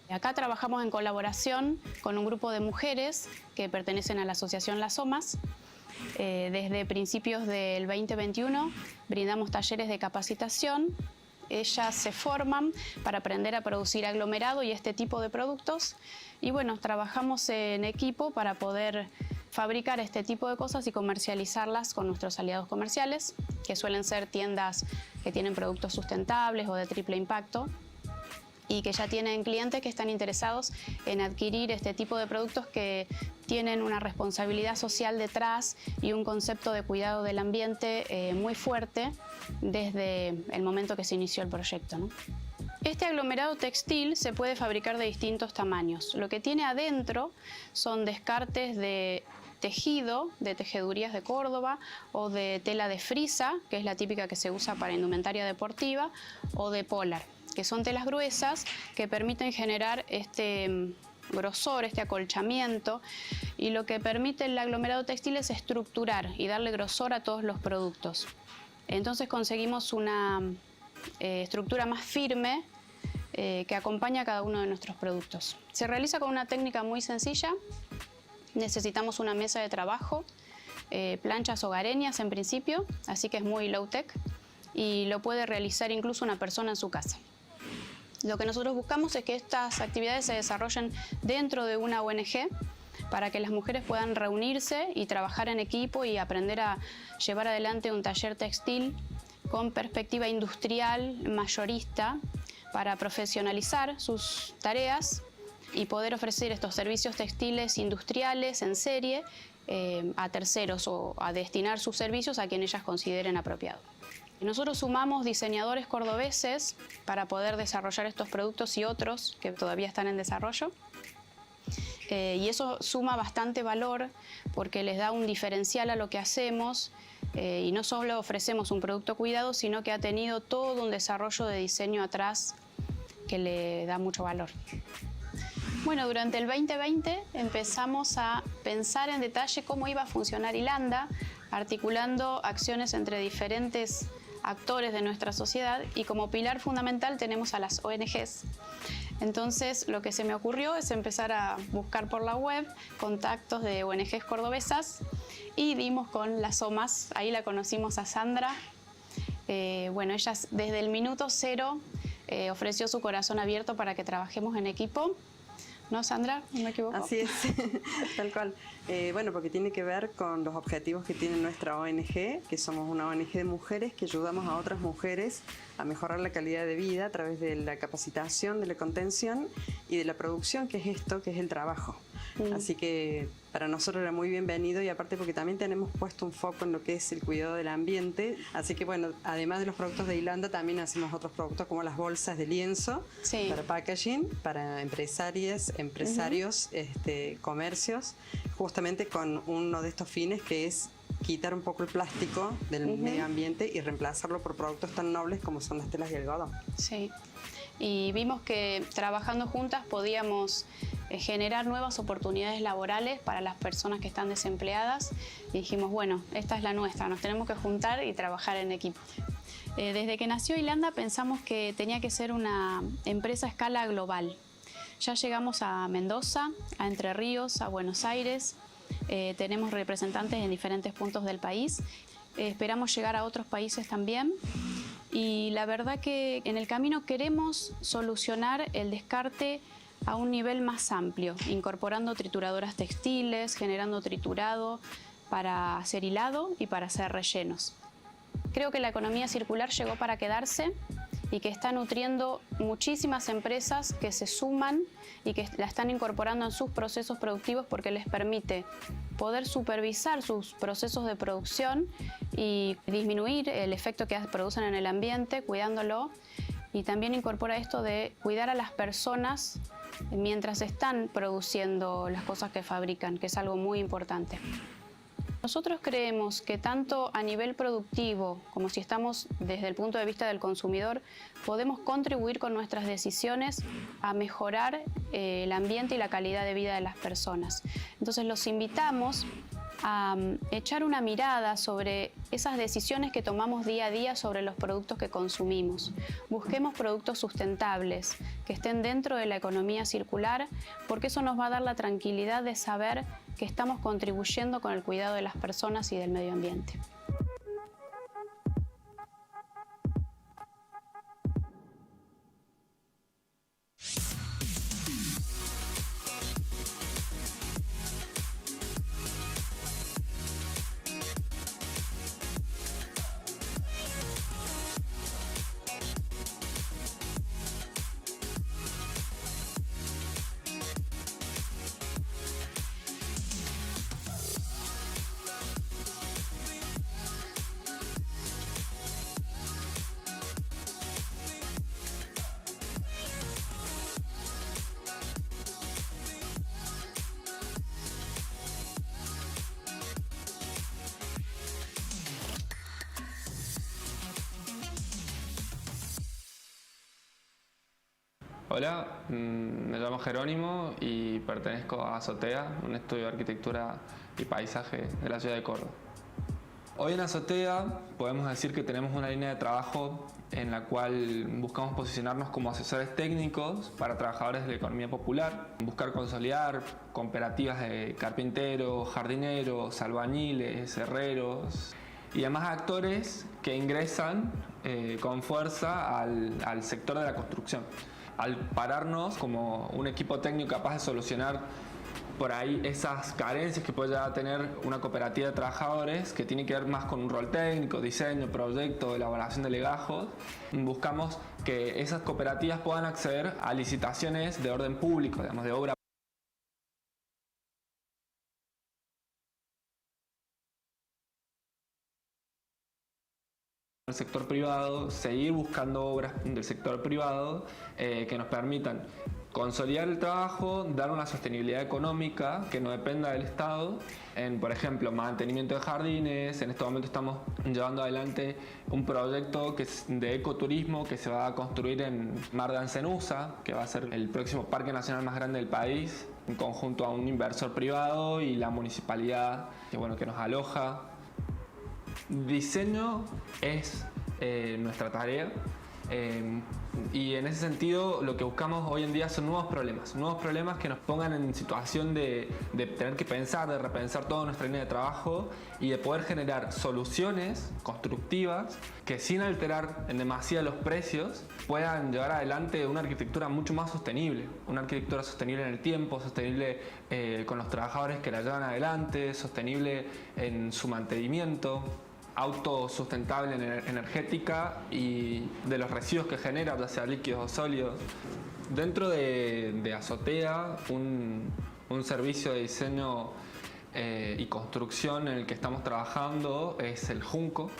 Acá trabajamos en colaboración con un grupo de mujeres que pertenecen a la asociación Las Somas. Desde principios del 2021 brindamos talleres de capacitación. Ellas se forman para aprender a producir aglomerado y este tipo de productos. Y bueno, trabajamos en equipo para poder fabricar este tipo de cosas y comercializarlas con nuestros aliados comerciales, que suelen ser tiendas que tienen productos sustentables o de triple impacto, y que ya tienen clientes que están interesados en adquirir este tipo de productos que tienen una responsabilidad social detrás y un concepto de cuidado del ambiente muy fuerte desde el momento que se inició el proyecto, ¿no? Este aglomerado textil se puede fabricar de distintos tamaños. Lo que tiene adentro son descartes de tejido, de tejedurías de Córdoba o de tela de frisa, que es la típica que se usa para indumentaria deportiva, o de polar, que son telas gruesas que permiten generar este grosor, este acolchamiento, y lo que permite el aglomerado textil es estructurar y darle grosor a todos los productos. Entonces conseguimos una estructura más firme que acompaña a cada uno de nuestros productos. Se realiza con una técnica muy sencilla. Necesitamos una mesa de trabajo, planchas hogareñas en principio, así que es muy low-tech y lo puede realizar incluso una persona en su casa. Lo que nosotros buscamos es que estas actividades se desarrollen dentro de una ONG para que las mujeres puedan reunirse y trabajar en equipo y aprender a llevar adelante un taller textil con perspectiva industrial, mayorista, para profesionalizar sus tareas y poder ofrecer estos servicios textiles industriales en serie a terceros o a destinar sus servicios a quien ellas consideren apropiado. Nosotros sumamos diseñadores cordobeses para poder desarrollar estos productos y otros que todavía están en desarrollo. Y eso suma bastante valor porque les da un diferencial a lo que hacemos y no solo ofrecemos un producto cuidado, sino que ha tenido todo un desarrollo de diseño atrás que le da mucho valor. Bueno, durante el 2020 empezamos a pensar en detalle cómo iba a funcionar Ilanda, articulando acciones entre diferentes actores de nuestra sociedad, y como pilar fundamental tenemos a las ONGs. Entonces lo que se me ocurrió es empezar a buscar por la web contactos de ONGs cordobesas y dimos con Las Somas. Ahí la conocimos a Sandra. Bueno, ella desde el minuto cero ofreció su corazón abierto para que trabajemos en equipo. ¿No, Sandra? ¿No me equivoco? Así es, tal cual. Bueno, porque tiene que ver con los objetivos que tiene nuestra ONG, que somos una ONG de mujeres que ayudamos a otras mujeres a mejorar la calidad de vida a través de la capacitación, de la contención y de la producción, que es esto, que es el trabajo. Así que para nosotros era muy bienvenido, y aparte porque también tenemos puesto un foco en lo que es el cuidado del ambiente. Así que bueno, además de los productos de Ilanda, también hacemos otros productos como las bolsas de lienzo para packaging, para empresarios, comercios, justamente con uno de estos fines que es quitar un poco el plástico del medio ambiente y reemplazarlo por productos tan nobles como son las telas de algodón. Sí, y vimos que trabajando juntas podíamos generar nuevas oportunidades laborales para las personas que están desempleadas, y dijimos, bueno, esta es la nuestra, nos tenemos que juntar y trabajar en equipo. Desde que nació Ilanda pensamos que tenía que ser una empresa a escala global. Ya llegamos a Mendoza, a Entre Ríos, a Buenos Aires, tenemos representantes en diferentes puntos del país, esperamos llegar a otros países también. Y la verdad que en el camino queremos solucionar el descarte a un nivel más amplio, incorporando trituradoras textiles, generando triturado para hacer hilado y para hacer rellenos. Creo que la economía circular llegó para quedarse y que está nutriendo muchísimas empresas que se suman y que la están incorporando en sus procesos productivos porque les permite poder supervisar sus procesos de producción y disminuir el efecto que producen en el ambiente, cuidándolo, y también incorpora esto de cuidar a las personas mientras están produciendo las cosas que fabrican, que es algo muy importante. Nosotros creemos que tanto a nivel productivo como si estamos desde el punto de vista del consumidor, podemos contribuir con nuestras decisiones a mejorar el ambiente y la calidad de vida de las personas. Entonces los invitamos a echar una mirada sobre esas decisiones que tomamos día a día sobre los productos que consumimos. Busquemos productos sustentables, que estén dentro de la economía circular, porque eso nos va a dar la tranquilidad de saber que estamos contribuyendo con el cuidado de las personas y del medio ambiente. Hola, me llamo Jerónimo y pertenezco a Azotea, un estudio de arquitectura y paisaje de la ciudad de Córdoba. Hoy en Azotea podemos decir que tenemos una línea de trabajo en la cual buscamos posicionarnos como asesores técnicos para trabajadores de la economía popular, buscar consolidar cooperativas de carpinteros, jardineros, albañiles, herreros y demás actores que ingresan con fuerza al sector de la construcción. Al pararnos como un equipo técnico capaz de solucionar por ahí esas carencias que puede llegar a tener una cooperativa de trabajadores, que tiene que ver más con un rol técnico, diseño, proyecto, elaboración de legajos, buscamos que esas cooperativas puedan acceder a licitaciones de orden público, digamos, de obra del sector privado, seguir buscando obras del sector privado que nos permitan consolidar el trabajo, dar una sostenibilidad económica que no dependa del Estado, en, por ejemplo, mantenimiento de jardines. En este momento estamos llevando adelante un proyecto que es de ecoturismo que se va a construir en Mar de Ancenusa, que va a ser el próximo parque nacional más grande del país, en conjunto a un inversor privado y la municipalidad que nos aloja. Diseño es nuestra tarea y en ese sentido lo que buscamos hoy en día son nuevos problemas que nos pongan en situación de tener que pensar, de repensar toda nuestra línea de trabajo y de poder generar soluciones constructivas que sin alterar en demasía los precios puedan llevar adelante una arquitectura mucho más sostenible, una arquitectura sostenible en el tiempo, sostenible con los trabajadores que la llevan adelante, sostenible en su mantenimiento, autosustentable energética y de los residuos que genera, ya sea líquidos o sólidos. Dentro de Azotea, un servicio de diseño y construcción en el que estamos trabajando es el Junco,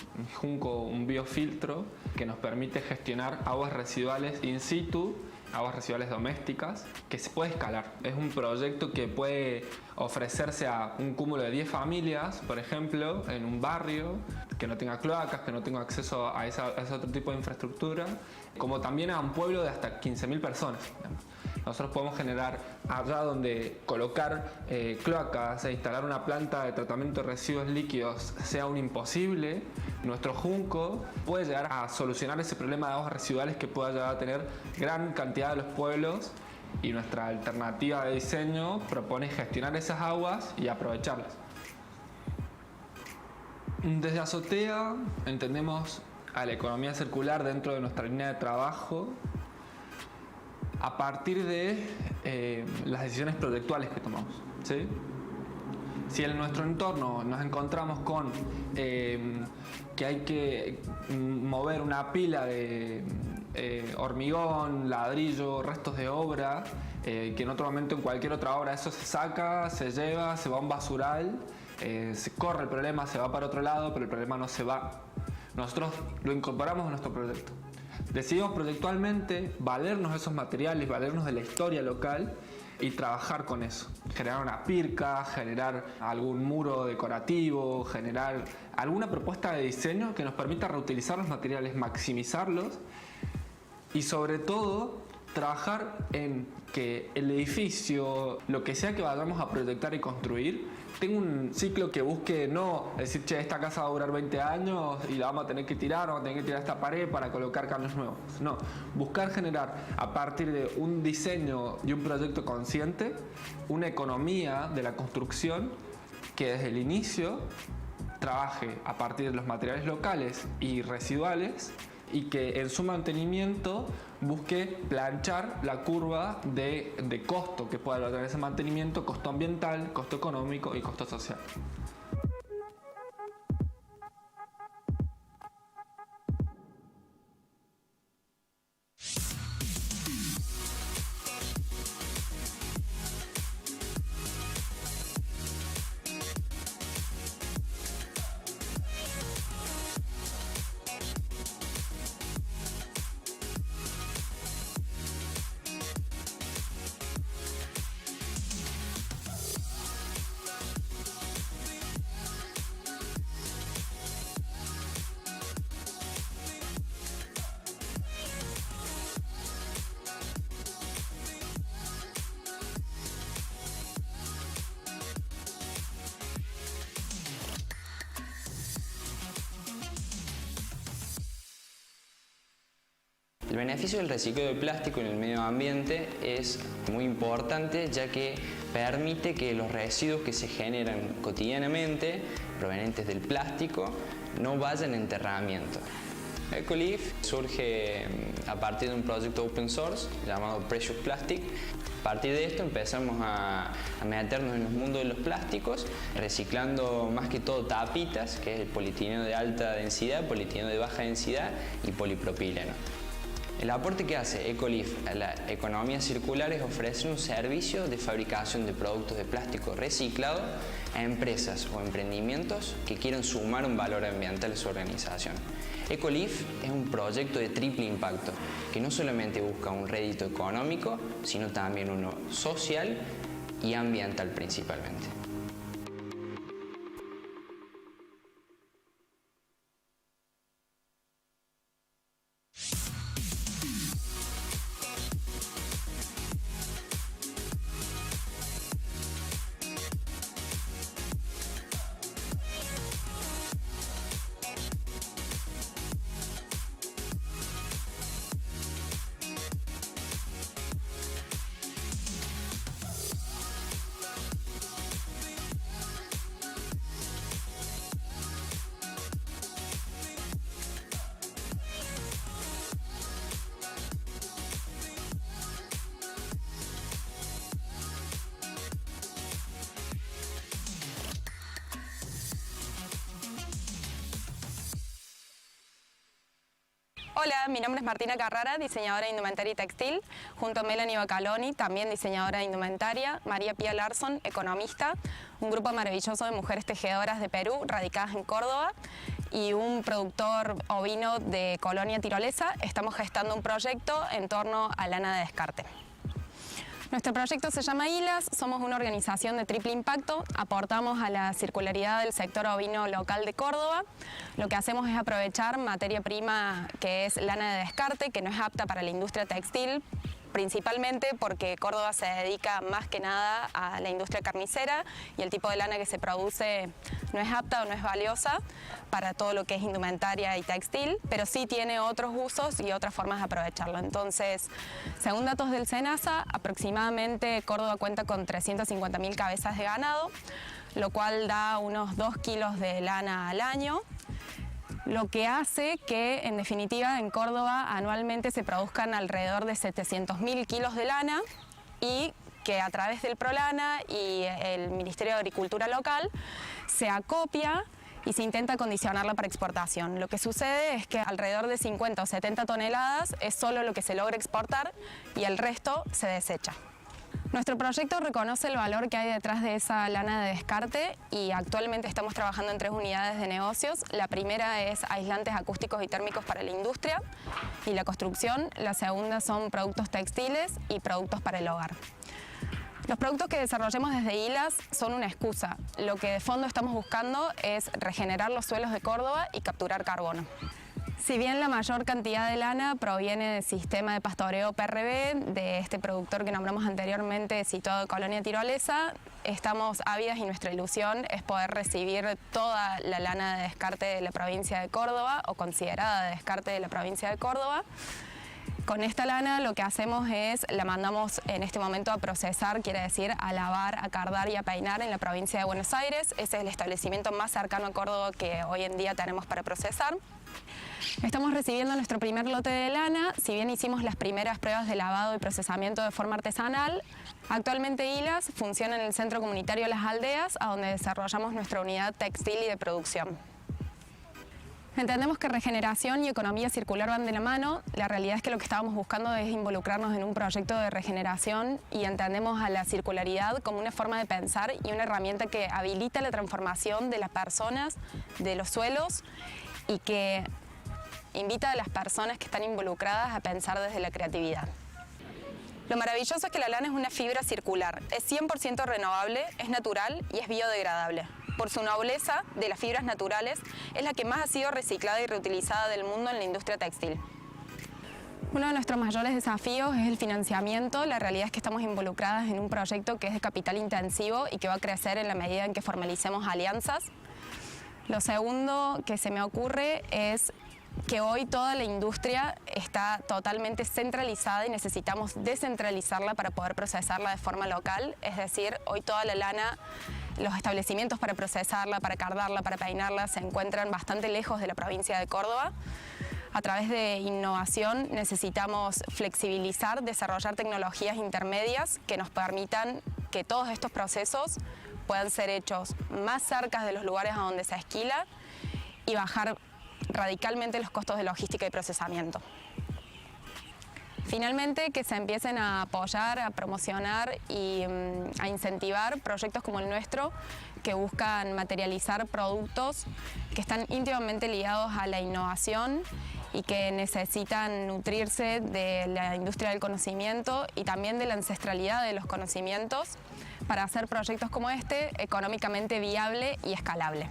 un biofiltro que nos permite gestionar aguas residuales in situ, aguas residuales domésticas, que se puede escalar. Es un proyecto que puede ofrecerse a un cúmulo de 10 familias, por ejemplo, en un barrio que no tenga cloacas, que no tenga acceso a ese otro tipo de infraestructura, como también a un pueblo de hasta 15.000 personas. Nosotros podemos generar allá donde colocar cloacas e instalar una planta de tratamiento de residuos líquidos sea un imposible. Nuestro Junco puede llegar a solucionar ese problema de aguas residuales que pueda llegar a tener gran cantidad de los pueblos, y nuestra alternativa de diseño propone gestionar esas aguas y aprovecharlas. Desde Azotea entendemos a la economía circular dentro de nuestra línea de trabajo a partir de las decisiones proyectuales que tomamos, ¿sí? Si en nuestro entorno nos encontramos con que hay que mover una pila de hormigón, ladrillo, restos de obra, que en otro momento, en cualquier otra obra, eso se saca, se lleva, se va a un basural, se corre el problema, se va para otro lado, pero el problema no se va. Nosotros lo incorporamos a nuestro proyecto. Decidimos proyectualmente valernos de esos materiales, valernos de la historia local y trabajar con eso. Generar una pirca, generar algún muro decorativo, generar alguna propuesta de diseño que nos permita reutilizar los materiales, maximizarlos y sobre todo trabajar en que el edificio, lo que sea que vayamos a proyectar y construir, tenga un ciclo que busque no decir, che, esta casa va a durar 20 años y la vamos a tener que tirar, vamos a tener que tirar esta pared para colocar cambios nuevos. No, buscar generar a partir de un diseño y un proyecto consciente una economía de la construcción que desde el inicio trabaje a partir de los materiales locales y residuales y que en su mantenimiento busque planchar la curva de costo que pueda tener ese mantenimiento, costo ambiental, costo económico y costo social. El beneficio del reciclado de plástico en el medio ambiente es muy importante, ya que permite que los residuos que se generan cotidianamente provenientes del plástico no vayan a enterramiento. Ecoleaf surge a partir de un proyecto open source llamado Precious Plastic. A partir de esto empezamos a meternos en el mundo de los plásticos, reciclando más que todo tapitas, que es el polietileno de alta densidad, polietileno de baja densidad y polipropileno. El aporte que hace Ecoleaf a la economía circular es ofrecer un servicio de fabricación de productos de plástico reciclado a empresas o emprendimientos que quieran sumar un valor ambiental a su organización. Ecoleaf es un proyecto de triple impacto que no solamente busca un rédito económico, sino también uno social y ambiental principalmente. Hola, mi nombre es Martina Carrara, diseñadora de indumentaria y textil, junto a Melanie Bacaloni, también diseñadora de indumentaria, María Pía Larsson, economista, un grupo maravilloso de mujeres tejedoras de Perú, radicadas en Córdoba, y un productor ovino de Colonia Tirolesa. Estamos gestando un proyecto en torno a lana de descarte. Nuestro proyecto se llama Hilas, somos una organización de triple impacto, aportamos a la circularidad del sector ovino local de Córdoba. Lo que hacemos es aprovechar materia prima que es lana de descarte, que no es apta para la industria textil, principalmente porque Córdoba se dedica más que nada a la industria carnicera y el tipo de lana que se produce no es apta o no es valiosa para todo lo que es indumentaria y textil, pero sí tiene otros usos y otras formas de aprovecharlo. Entonces, según datos del SENASA, aproximadamente Córdoba cuenta con 350.000 cabezas de ganado, lo cual da unos 2 kilos de lana al año, lo que hace que, en definitiva, en Córdoba anualmente se produzcan alrededor de 700.000 kilos de lana y que a través del ProLana y el Ministerio de Agricultura local se acopia y se intenta acondicionarla para exportación. Lo que sucede es que alrededor de 50 o 70 toneladas es solo lo que se logra exportar y el resto se desecha. Nuestro proyecto reconoce el valor que hay detrás de esa lana de descarte y actualmente estamos trabajando en 3 unidades de negocios. La primera es aislantes acústicos y térmicos para la industria y la construcción. La segunda son productos textiles y productos para el hogar. Los productos que desarrollemos desde Hilas son una excusa. Lo que de fondo estamos buscando es regenerar los suelos de Córdoba y capturar carbono. Si bien la mayor cantidad de lana proviene del sistema de pastoreo PRB, de este productor que nombramos anteriormente, situado en Colonia Tirolesa, estamos ávidas y nuestra ilusión es poder recibir toda la lana de descarte de la provincia de Córdoba o considerada de descarte de la provincia de Córdoba. Con esta lana lo que hacemos es, la mandamos en este momento a procesar, quiere decir a lavar, a cardar y a peinar en la provincia de Buenos Aires. Ese es el establecimiento más cercano a Córdoba que hoy en día tenemos para procesar. Estamos recibiendo nuestro primer lote de lana, si bien hicimos las primeras pruebas de lavado y procesamiento de forma artesanal, actualmente ILAS funciona en el Centro Comunitario Las Aldeas, a donde desarrollamos nuestra unidad textil y de producción. Entendemos que regeneración y economía circular van de la mano. La realidad es que lo que estábamos buscando es involucrarnos en un proyecto de regeneración y entendemos a la circularidad como una forma de pensar y una herramienta que habilita la transformación de las personas, de los suelos y que invita a las personas que están involucradas a pensar desde la creatividad. Lo maravilloso es que la lana es una fibra circular, es 100% renovable, es natural y es biodegradable. Por su nobleza de las fibras naturales, es la que más ha sido reciclada y reutilizada del mundo en la industria textil. Uno de nuestros mayores desafíos es el financiamiento. La realidad es que estamos involucradas en un proyecto que es de capital intensivo y que va a crecer en la medida en que formalicemos alianzas. Lo segundo que se me ocurre es que hoy toda la industria está totalmente centralizada y necesitamos descentralizarla para poder procesarla de forma local. Es decir, hoy toda la lana, los establecimientos para procesarla, para cardarla, para peinarla, se encuentran bastante lejos de la provincia de Córdoba. A través de innovación necesitamos flexibilizar, desarrollar tecnologías intermedias que nos permitan que todos estos procesos puedan ser hechos más cerca de los lugares a donde se esquila y bajar radicalmente los costos de logística y procesamiento. Finalmente, que se empiecen a apoyar, a promocionar y a incentivar proyectos como el nuestro que buscan materializar productos que están íntimamente ligados a la innovación y que necesitan nutrirse de la industria del conocimiento y también de la ancestralidad de los conocimientos para hacer proyectos como este económicamente viable y escalable.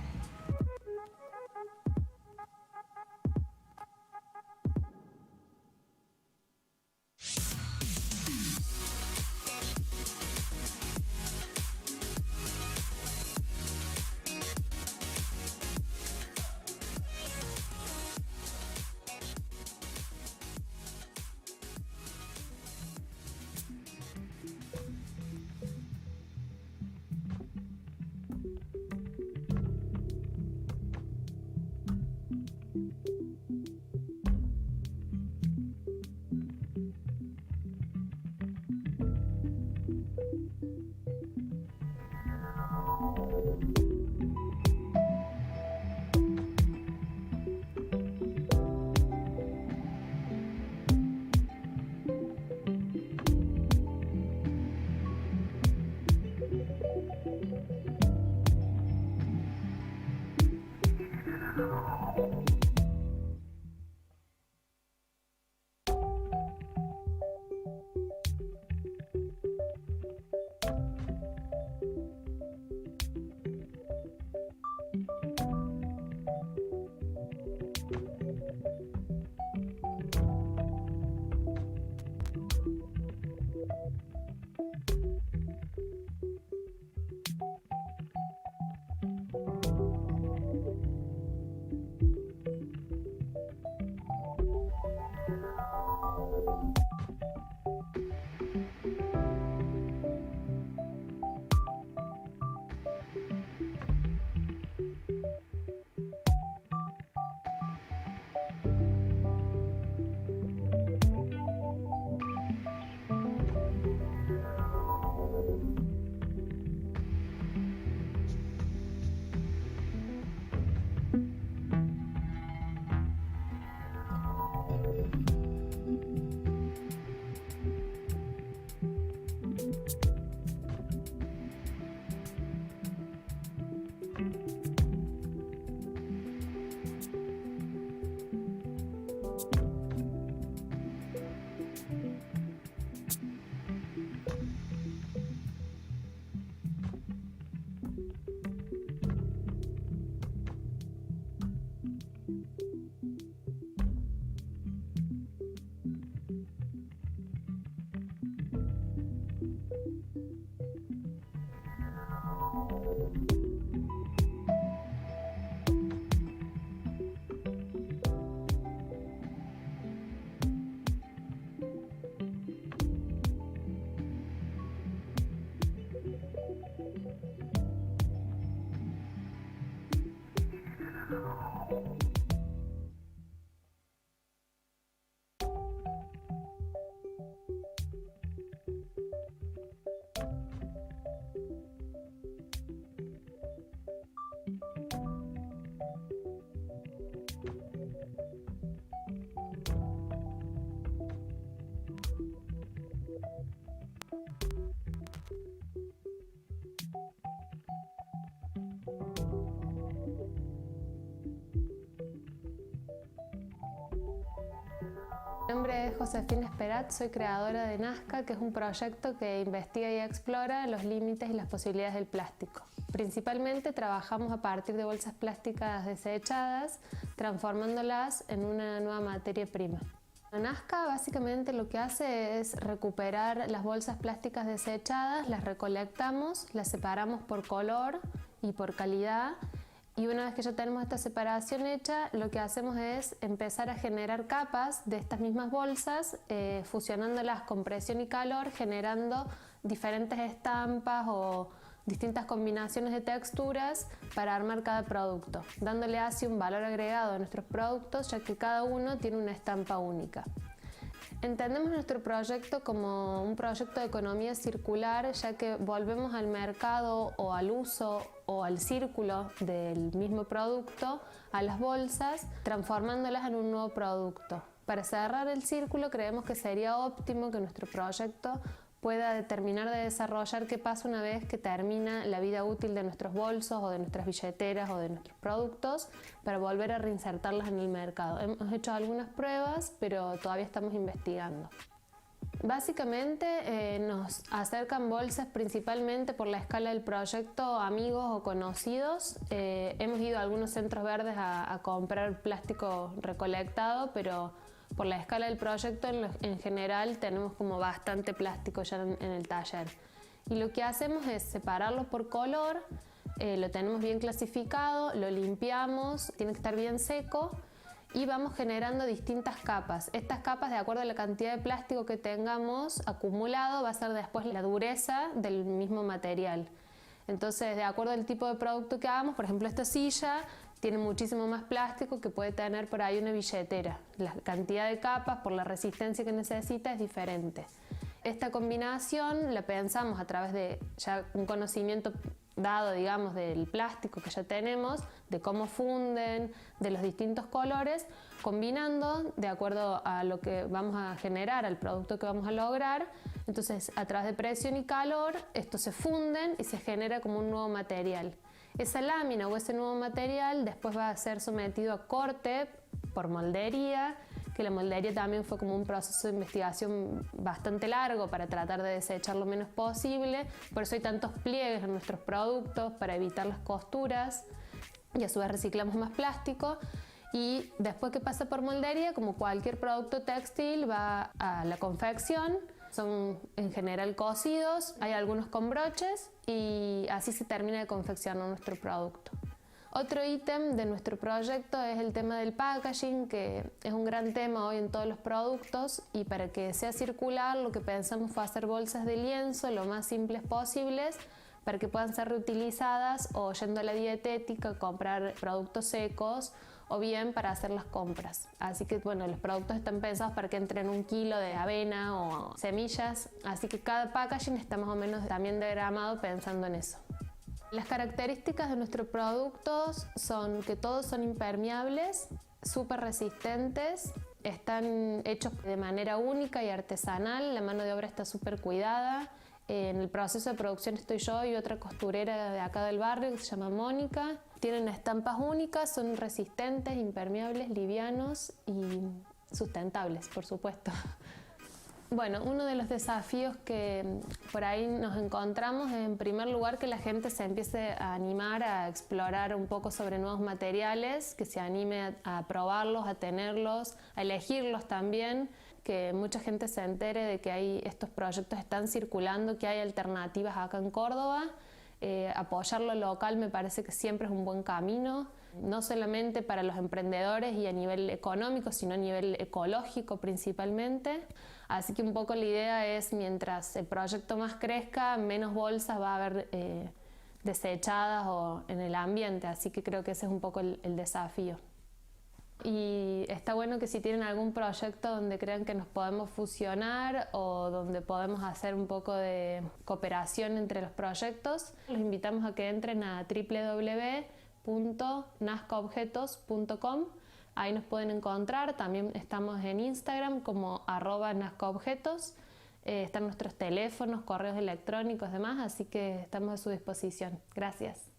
Mi nombre es Josefina Esperat, soy creadora de Nazca, que es un proyecto que investiga y explora los límites y las posibilidades del plástico. Principalmente trabajamos a partir de bolsas plásticas desechadas, transformándolas en una nueva materia prima. Nazca básicamente lo que hace es recuperar las bolsas plásticas desechadas, las recolectamos, las separamos por color y por calidad. Y una vez que ya tenemos esta separación hecha, lo que hacemos es empezar a generar capas de estas mismas bolsas, fusionándolas con presión y calor, generando diferentes estampas o distintas combinaciones de texturas para armar cada producto, dándole así un valor agregado a nuestros productos, ya que cada uno tiene una estampa única. Entendemos nuestro proyecto como un proyecto de economía circular, ya que volvemos al mercado o al uso o al círculo del mismo producto, a las bolsas, transformándolas en un nuevo producto. Para cerrar el círculo, creemos que sería óptimo que nuestro proyecto pueda terminar de desarrollar qué pasa una vez que termina la vida útil de nuestros bolsos o de nuestras billeteras o de nuestros productos, para volver a reinsertarlas en el mercado. Hemos hecho algunas pruebas, pero todavía estamos investigando. Básicamente nos acercan bolsas principalmente por la escala del proyecto, amigos o conocidos. Hemos ido a algunos centros verdes a comprar plástico recolectado, pero por la escala del proyecto en general tenemos como bastante plástico ya en el taller. Y lo que hacemos es separarlo por color, lo tenemos bien clasificado, lo limpiamos, tiene que estar bien seco. Y vamos generando distintas capas. Estas capas, de acuerdo a la cantidad de plástico que tengamos acumulado, va a ser después la dureza del mismo material. Entonces, de acuerdo al tipo de producto que hagamos, por ejemplo, esta silla tiene muchísimo más plástico que puede tener por ahí una billetera. La cantidad de capas, por la resistencia que necesita, es diferente. Esta combinación la pensamos a través de ya un conocimiento dado, digamos, del plástico que ya tenemos, de cómo funden, de los distintos colores, combinando de acuerdo a lo que vamos a generar, al producto que vamos a lograr. Entonces, a través de presión y calor, estos se funden y se genera como un nuevo material. Esa lámina o ese nuevo material después va a ser sometido a corte por moldería, que la moldería también fue como un proceso de investigación bastante largo para tratar de desechar lo menos posible. Por eso hay tantos pliegues en nuestros productos, para evitar las costuras, y a su vez reciclamos más plástico. Y después que pasa por moldería, como cualquier producto textil, va a la confección. Son en general cosidos, hay algunos con broches y así se termina de confeccionar nuestro producto. Otro ítem de nuestro proyecto es el tema del packaging, que es un gran tema hoy en todos los productos, y para que sea circular lo que pensamos fue hacer bolsas de lienzo lo más simples posibles para que puedan ser reutilizadas o yendo a la dietética comprar productos secos o bien para hacer las compras. Así que bueno, los productos están pensados para que entren 1 kilo de avena o semillas, así que cada packaging está más o menos también diagramado pensando en eso. Las características de nuestros productos son que todos son impermeables, súper resistentes, están hechos de manera única y artesanal, la mano de obra está súper cuidada. En el proceso de producción estoy yo y otra costurera de acá del barrio que se llama Mónica. Tienen estampas únicas, son resistentes, impermeables, livianos y sustentables, por supuesto. Bueno, uno de los desafíos que por ahí nos encontramos es, en primer lugar, que la gente se empiece a animar a explorar un poco sobre nuevos materiales, que se anime a probarlos, a tenerlos, a elegirlos también, que mucha gente se entere de que estos proyectos están circulando, que hay alternativas acá en Córdoba. apoyar lo local me parece que siempre es un buen camino, no solamente para los emprendedores y a nivel económico, sino a nivel ecológico principalmente. Así que un poco la idea es, mientras el proyecto más crezca, menos bolsas va a haber desechadas o en el ambiente, así que creo que ese es un poco el desafío. Y está bueno que si tienen algún proyecto donde crean que nos podemos fusionar o donde podemos hacer un poco de cooperación entre los proyectos, los invitamos a que entren a www.nazcaobjetos.com. Ahí nos pueden encontrar. También estamos en Instagram como @nazcaobjetos. Están nuestros teléfonos, correos electrónicos, demás, así que estamos a su disposición. Gracias.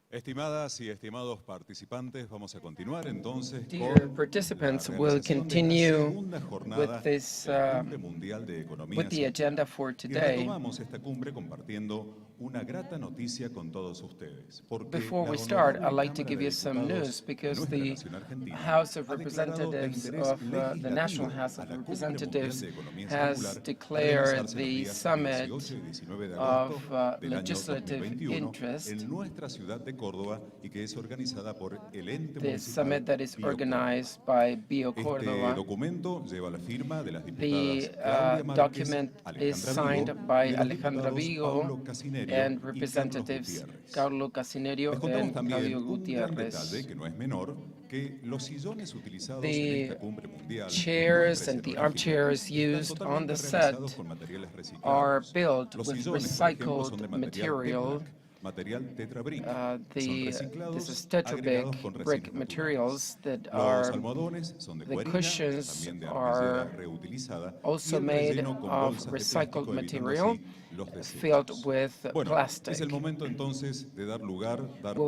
Estimadas y estimados participantes, vamos a continuar entonces Dear con participants, la we'll realización de esta continue segunda jornada with this del Cumbre Mundial de Economía. with the agenda for Y today. retomamos esta cumbre compartiendo una grata noticia con todos ustedes. Porque Before la we start, honorable I'd like to Cámara give de you some Diputados news de because nuestra the nación Argentina House of ha declarado de Representatives interés of the National legislativo House a of la Cumbre Mundial Representatives de Economía has Circular declared a realizarse los the días summit 18 y 19 de of agosto del año legislative 2021 interest. en nuestra ciudad de Córdoba y que es organizada por el ente This municipal summit that is Bio organized by Bio Este Córdoba. documento lleva la firma de las The diputadas Claudia Márquez, document is Alejandra signed Vigo by y de los Alejandra diputados Vigo Paulo Casinerio and y Carlos Representatives Gutiérrez. Carlo Casinerio Les contamos and también Claudio un gran Gutiérrez. detalle que no es menor, que los sillones utilizados en The esta cumbre mundial chairs no and the escenográficos armchairs están used on totalmente the set realizados con materiales are reciclados. built Los with sillones, por ejemplo, son de recycled material. material tetrabrick. Son This is reciclados, tetrabrick agregados con brick resinas materials that Los are almohadones son de the cuerina, cushions también de are arpillera reutilizada, y also el made relleno con of bolsas de recycled plástico, evitando material así los desechos. filled with Bueno, plastic. es el momento entonces de dar We will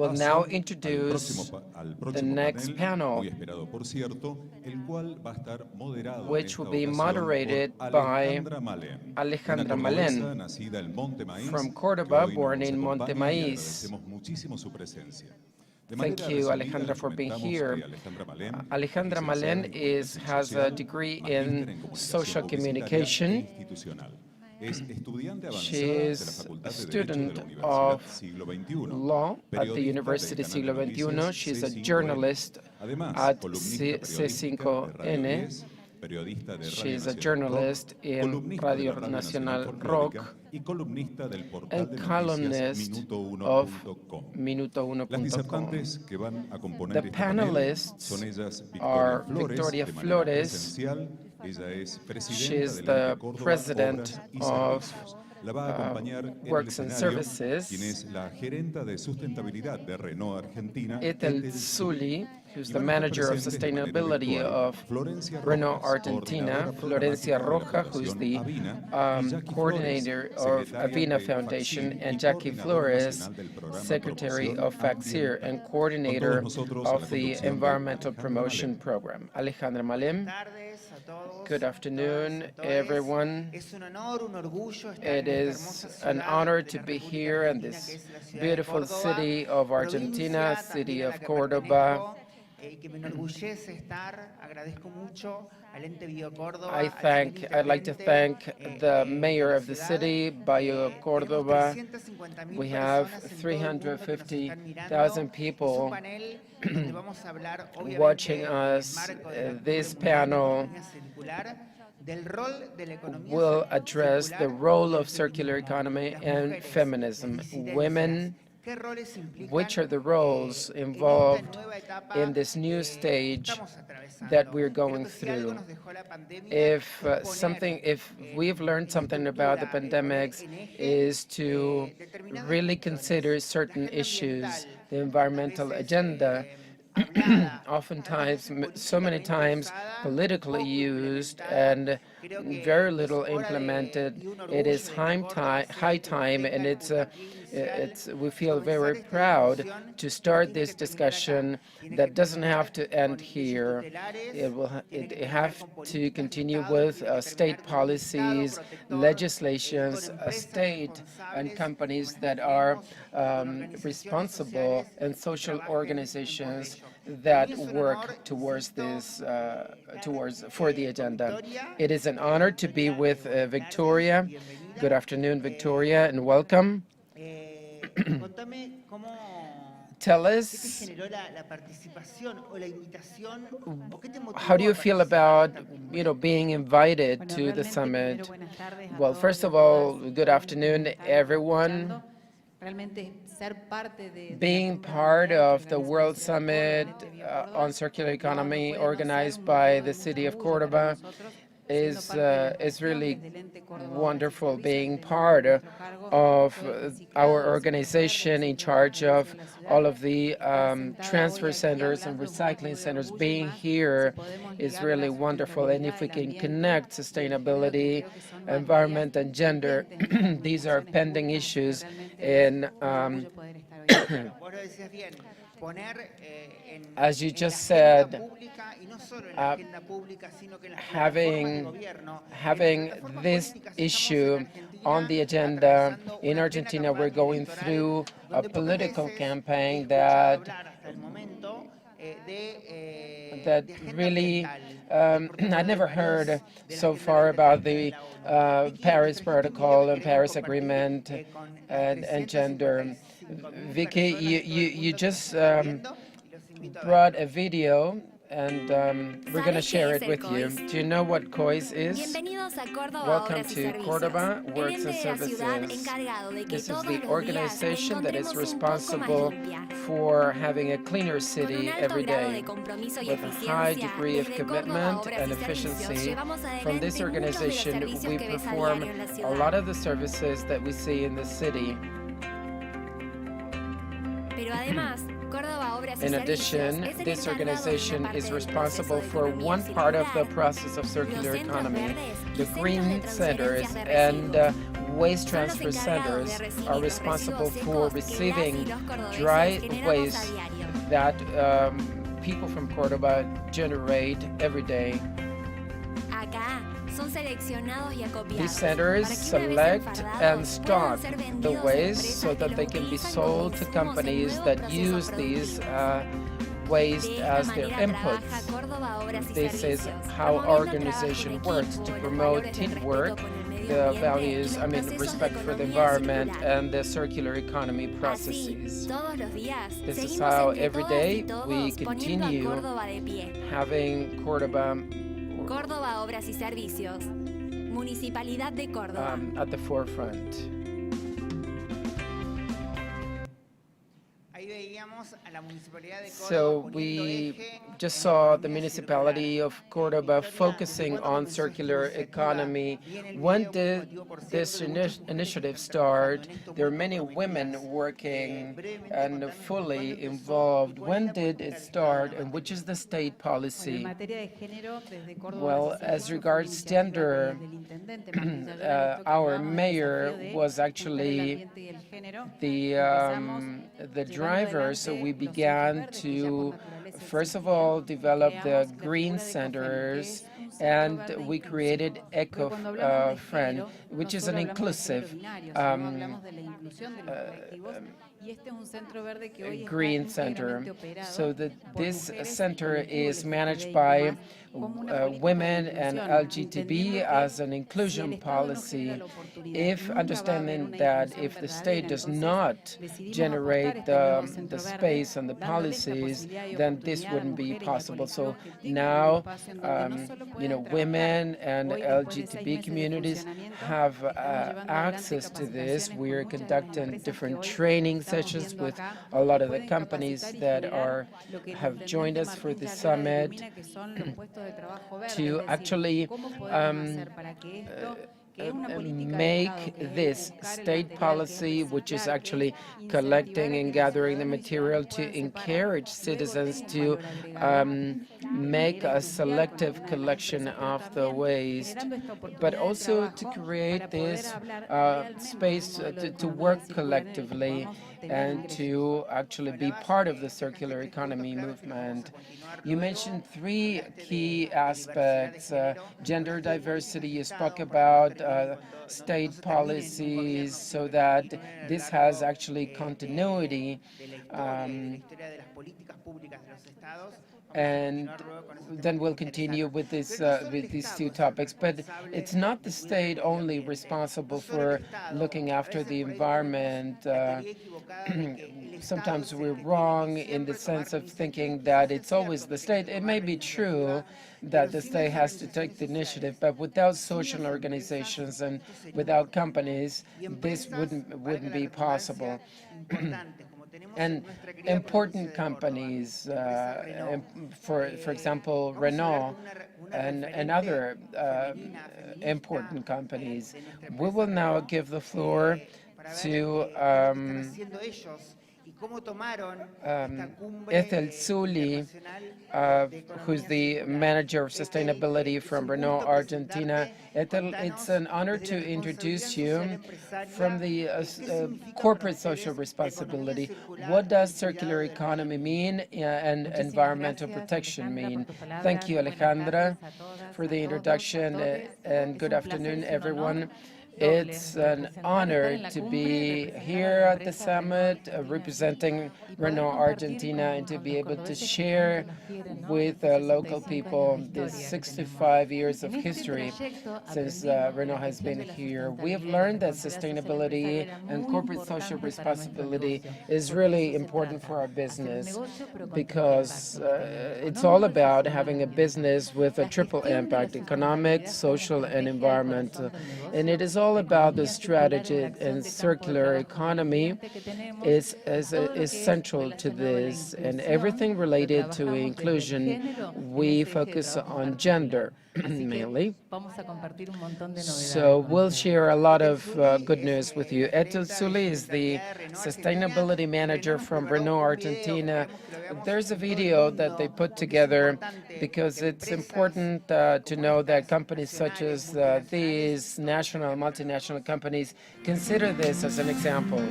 paso now al introduce al the próximo next muy panel, esperado por cierto, el cual va a estar moderado which en will be esta ocasión moderated por by Alejandra Malén, Alejandra una cordobesa Malén, nacida en Monte Maíz, from que Córdoba, hoy born nos in acompaña Monte y Maíz. agradecemos muchísimo su presencia. De Thank manera you, resumida, Alejandra, les for being comentamos here. que Alejandra Malén Alejandra es Malén licenciada en has a Comunicación degree Social, magíster in en Comunicación social Publicitaria communication. e institucional. Es estudiante She avanzada de la is Facultad a de Derecho de student la Universidad of Siglo XXI, law at the periodista University del Siglo canal de XXI. noticias She's a C5N. journalist Además, at columnista periodística de Radio C5N. 10, periodista de Radio She's a Nacional journalist Rock, in columnista de Radio la Radio Nacional Folclórica Rock y columnista del portal and de noticias columnist of Minuto1.com. Las Minuto1.com. disertantes que van a componer The este panel panelists son ellas are Victoria Victoria Flores, de manera Flores. presencial. Ella es She presidenta is del the ente Córdoba president Obras y of Servicios. La va a acompañar en el Works and escenario Services. quien es la gerenta de sustentabilidad de Renault Argentina, Ethel Zuli, who's the manager of sustainability of Renault Argentina, Florencia Roja, who's the coordinator of Avina Foundation, and Jackie Flores, secretary of FACSIR and coordinator of the Environmental Promotion Program. Alejandra Malem. Good afternoon, everyone. It is an honor to be here in this beautiful city of Argentina, city of Córdoba. I'd like to thank the mayor of the city, Bio Córdoba. We have 350,000 people watching us. This panel will address the role of circular economy and feminism. Women, which are the roles involved in this new stage that we're going through. If we've learned something about the pandemics, is to really consider certain issues, the environmental agenda, oftentimes, so many times politically used and very little implemented. It is high time, and we feel very proud to start this discussion that doesn't have to end here. It have to continue with state policies, legislations, state and companies that are responsible, and social organizations that work towards this, for the agenda. It is an honor to be with Victoria. Good afternoon, Victoria, and welcome. Tell us, how do you feel about, being invited to the summit? Well, first of all, good afternoon, everyone. Being part of the World Summit on Circular Economy organized by the city of Córdoba is really wonderful. Being part of our organization in charge of all of the transfer centers and recycling centers, being here is really wonderful. And if we can connect sustainability, environment, and gender, these are pending issues in as you just said, having this issue on the agenda in Argentina, we're going through a political campaign that really I never heard so far about the Paris Protocol and Paris Agreement and gender. Vicky, you just brought a video, and we're going to share it with you. Do you know what COIS is? Welcome to Córdoba Works and Services. This is the organization that is responsible for having a cleaner city every day. With a high degree of commitment and efficiency, from this organization we perform a lot of the services that we see in the city. In addition, this organization is responsible for one part of the process of circular economy. The green centers and waste transfer centers are responsible for receiving dry waste that people from Córdoba generate every day. These centers select and stock the waste so that they can be sold to companies that use these waste as their inputs. This is how our organization works to promote teamwork, the values, respect for the environment and the circular economy processes. This is how every day we continue having Córdoba Obras y Servicios, Municipalidad de Córdoba. At the forefront. So we just saw the municipality of Córdoba focusing on circular economy. When did this initiative start? There are many women working and fully involved. When did it start, and which is the state policy? Well, as regards gender, our mayor was actually the driver, so we began to, first of all, develop the green centers, and we created Eco-Friend, which is an inclusive green center. So this center is managed by women and LGTB as an inclusion policy, if understanding that if the state does not generate the space and the policies, then this wouldn't be possible. So now, women and LGTB communities have access to this. We're conducting different training sessions with a lot of the companies that have joined us for the summit to actually make this state policy, which is actually collecting and gathering the material to encourage citizens to make a selective collection of the waste, but also to create this space to work collectively and to actually be part of the circular economy movement. You mentioned three key aspects: gender diversity. You spoke about state policies, so that this has actually continuity. And then we'll continue with this with these two topics. But it's not the state only responsible for looking after the environment. Sometimes we're wrong in the sense of thinking that it's always the state. It may be true that the state has to take the initiative, but without social organizations and without companies, this wouldn't be possible. And important companies, for example, Renault and other important companies. We will now give the floor to Ethel Zuli, who's the manager of sustainability from Renault Argentina. Ethel, it's an honor to introduce you. From the corporate social responsibility, what does circular economy mean and environmental protection mean? Thank you, Alejandra, for the introduction, and good afternoon, everyone. It's an honor to be here at the summit representing Renault Argentina and to be able to share with local people this 65 years of history since Renault has been here. We have learned that sustainability and corporate social responsibility is really important for our business because it's all about having a business with a triple impact: economic, social, and environmental. And it is all about the strategy, and circular economy is central to this. And everything related to inclusion, we focus on gender mainly. So we'll share a lot of good news with you. Ethel Zuli is the sustainability manager from Renault Argentina. There's a video that they put together because it's important to know that companies such as these national, multinational companies consider this as an example.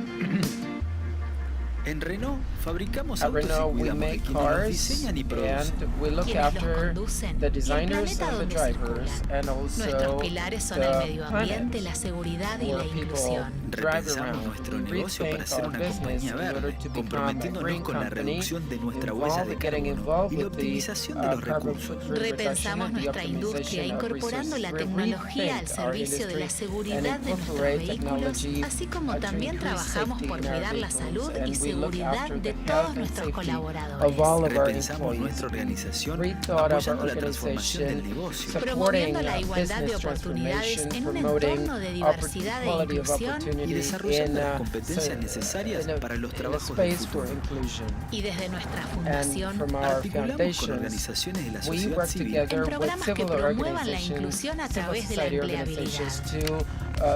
En Renault fabricamos At autos Renault, y we cuidamos make de quienes los cars diseñan y producen. and we look after the designers and the drivers and Nuestros also pilares son el medio the ambiente, planet la seguridad y la where people inclusión. drive Repensamos around. nuestro We negocio para rethink ser our una business compañía in order verde, to become a comprometiéndonos green con la company reducción de nuestra huella de getting carbono involved y la with the optimización de los carbon recursos. footprint reduction Repensamos and the nuestra industria, optimization of incorporando la resources. We tecnología al rethink our servicio de la industry seguridad and de nuestros incorporate vehículos, technology así como to también increase trabajamos safety por in our cuidar la vehicles, salud y and we look seguridad after de the todos health and nuestros safety colaboradores. of all of our Repensamos nuestra employees. organización Rethought of our apoyando la transformación del organization, negocio. supporting Promoviendo la igualdad de business oportunidades transformation, en un promoting entorno de diversidad e equality of inclusión y opportunity desarrollando in las competencias necesarias para los trabajos del space for futuro. inclusion. y desde nuestra And fundación from our Articulamos con foundations, organizaciones de la we sociedad work civil together en with programas que civil promuevan la organizations, inclusión a civil través de la society empleabilidad. organizations to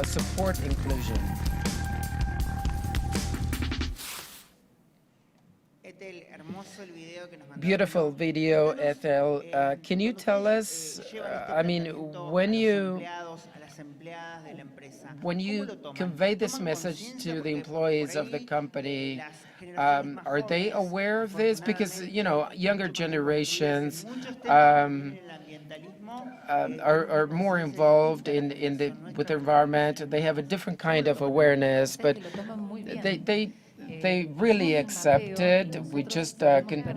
support inclusion. Beautiful video, Ethel. Can you tell us, when you convey this message to the employees of the company, are they aware of this? Because, younger generations are more involved with the environment. They have a different kind of awareness, but they really accept it. We just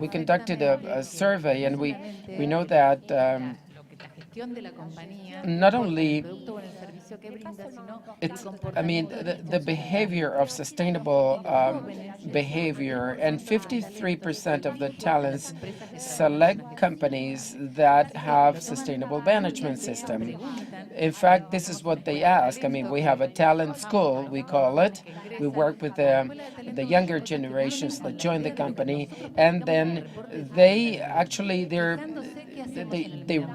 we conducted a survey, and we know that not only the behavior of sustainable behavior, and 53% of the talents select companies that have sustainable management system. In fact, this is what they ask. We have a talent school, we call it. We work with the younger generations that join the company, and then they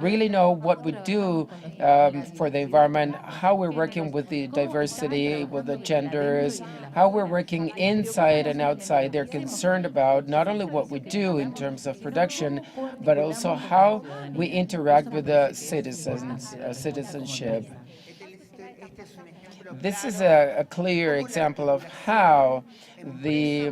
really know what we do for the environment, how we're working with the diversity, with the genders, how we're working inside and outside. They're concerned about not only what we do in terms of production, but also how we interact with the citizens, citizenship. This is a clear example of how the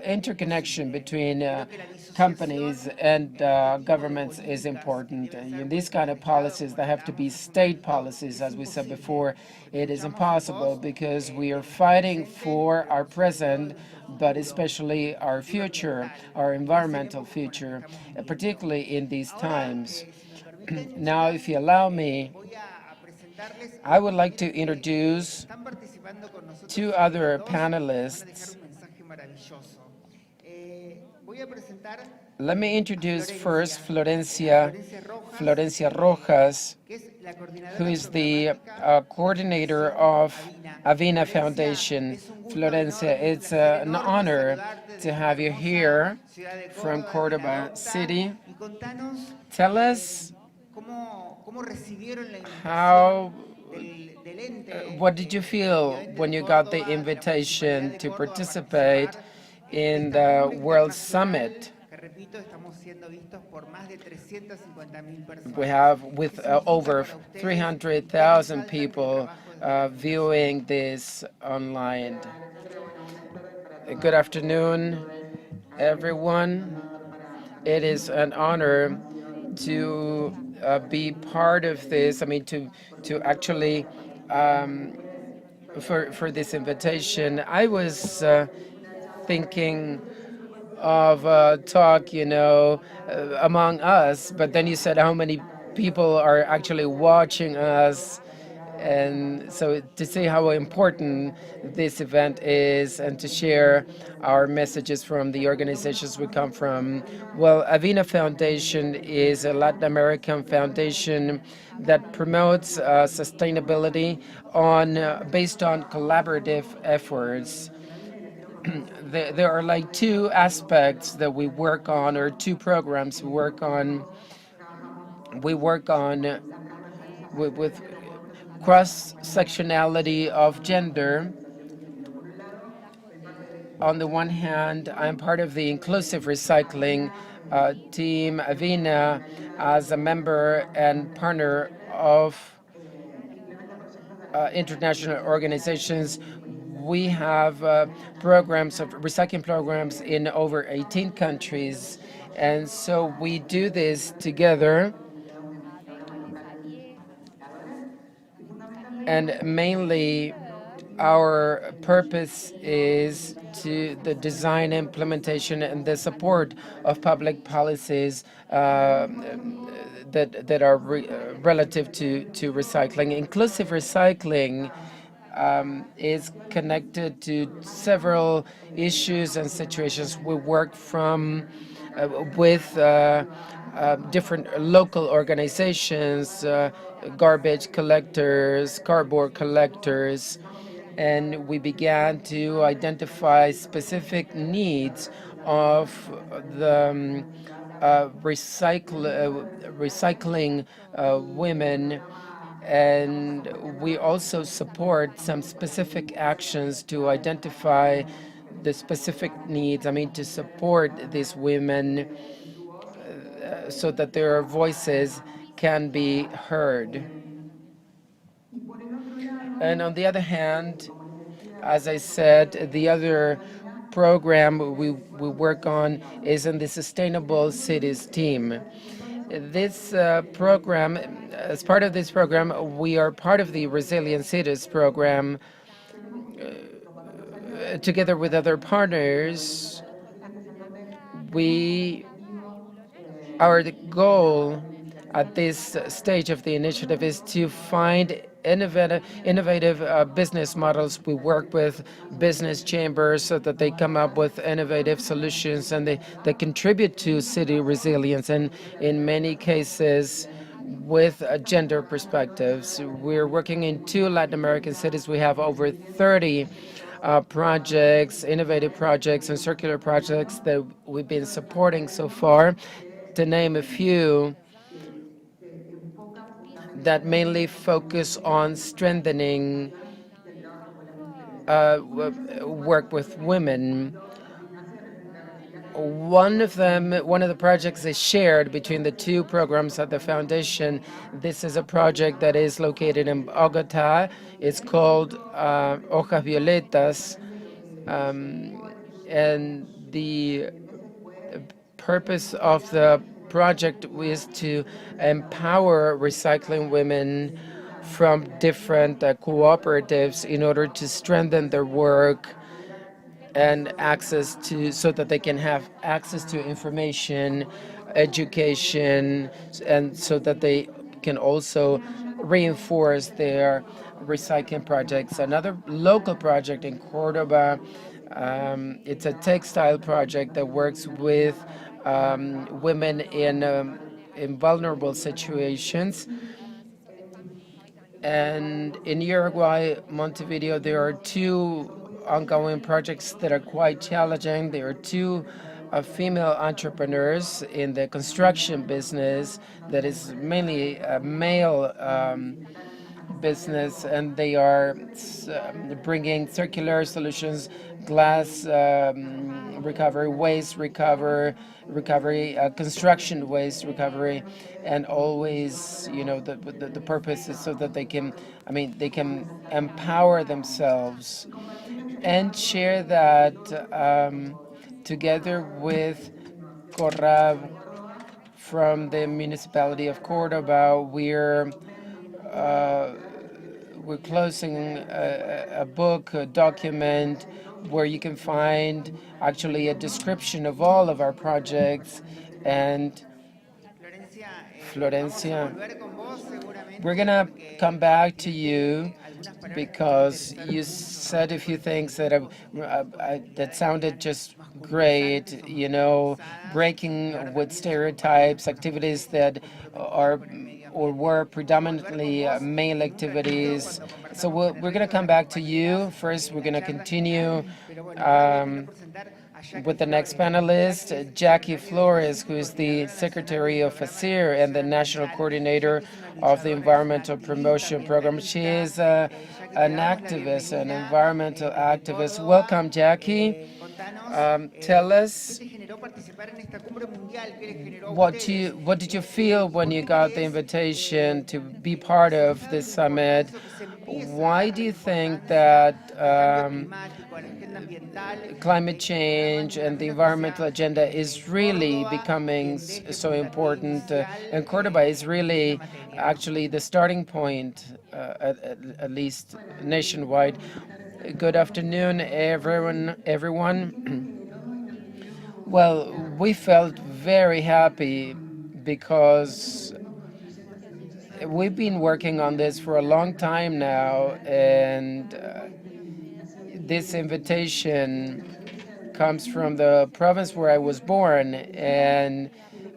interconnection between companies and governments is important. These kind of policies that have to be state policies, as we said before, it is impossible because we are fighting for our present, but especially our future, our environmental future, particularly in these times. Now, if you allow me, I would like to introduce two other panelists. Let me introduce first Florencia Rojas, who is the coordinator of Avina Foundation. Florencia, it's an honor to have you here from Cordoba City. Tell us what did you feel when you got the invitation to participate in the World Summit? We have with over 300,000 people viewing this online. Good afternoon, everyone. It is an honor to be part of this. I mean, to actually for this invitation. I was thinking of a talk, among us, but then you said how many people are actually watching us. And so to see how important this event is and to share our messages from the organizations we come from. Well, Avina Foundation is a Latin American foundation that promotes sustainability based on collaborative efforts. There are like two aspects that we work on, or two programs we work on. We work on with cross-sectionality of gender. On the one hand, I'm part of the inclusive recycling team, Avina, as a member and partner of international organizations. We have programs of recycling programs in over 18 countries. And so we do this together. And mainly, our purpose is to the design, implementation, and the support of public policies that are relative to recycling. Inclusive recycling is connected to several issues and situations. We work with different local organizations, garbage collectors, cardboard collectors, and we began to identify specific needs of the recycling women, and we also support some specific actions to identify the specific needs, to support these women so that their voices can be heard. And on the other hand, as I said, the other program we work on is in the Sustainable Cities team. This program, as part of this program, we are part of the Resilient Cities program together with other partners. Our goal at this stage of the initiative is to find innovative business models. We work with business chambers so that they come up with innovative solutions and they contribute to city resilience, and in many cases with gender perspectives. We're working in 2 Latin American cities. We have over 30 projects, innovative projects and circular projects that we've been supporting so far. To name a few, that mainly focus on strengthening work with women. One of the projects is shared between the two programs at the foundation. This is a project that is located in Bogota. It's called Hojas Violetas, and the purpose of the project is to empower recycling women from different cooperatives in order to strengthen their work and so that they can have access to information, education, and so that they can also reinforce their recycling projects. Another local project in Cordoba, it's a textile project that works with women in vulnerable situations. And in Uruguay, Montevideo, there are two ongoing projects that are quite challenging. There are two female entrepreneurs in the construction business that is mainly a male business, and they are bringing circular solutions, glass recovery, waste recovery, construction waste recovery, and always, the purpose is so that they can empower themselves and share that together with Corrab from the municipality of Cordoba. We're closing a book, a document, where you can find actually a description of all of our projects. And Florencia, we're gonna come back to you because you said a few things that sounded just great, breaking with stereotypes, activities that are or were predominantly male activities. So we're going to come back to you. First, we're going to continue with the next panelist, Jackie Flores, who is the Secretary of FACIR and the National Coordinator of the Environmental Promotion Program. She is an activist, an environmental activist. Welcome, Jackie. Tell us, what did you feel when you got the invitation to be part of this summit? Why do you think that climate change and the environmental agenda is really becoming so important, and Cordoba is really actually the starting point, at least nationwide? Good afternoon, everyone. Well, we felt very happy because we've been working on this for a long time now, and this invitation comes from the province where I was born, and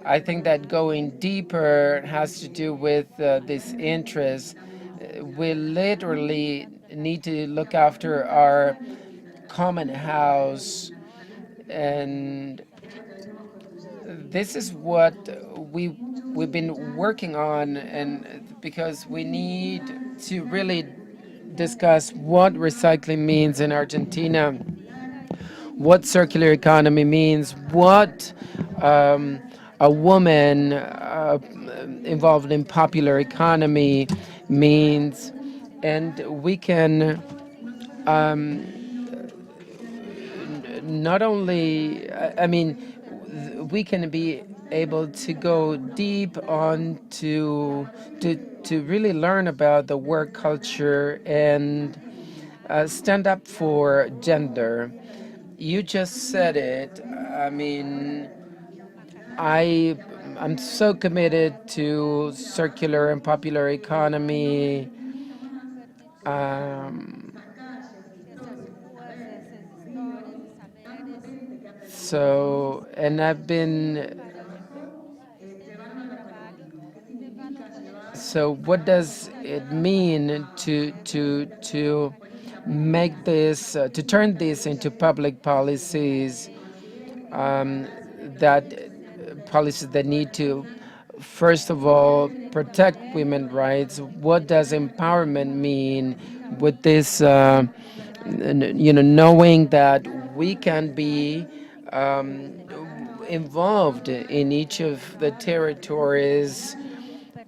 I think that going deeper has to do with this interest. We literally need to look after our common house, and this is what we've been working on, and because we need to really discuss what recycling means in Argentina, what circular economy means, what a woman involved in popular economy means, and we can not only, we can be able to go deep on to really learn about the work culture and stand up for gender. You just said it. I'm so committed to circular and popular economy. And I've been. So what does it mean to make this, to turn this into public policies, that need to first of all, protect women's rights. What does empowerment mean with this, knowing that we can be involved in each of the territories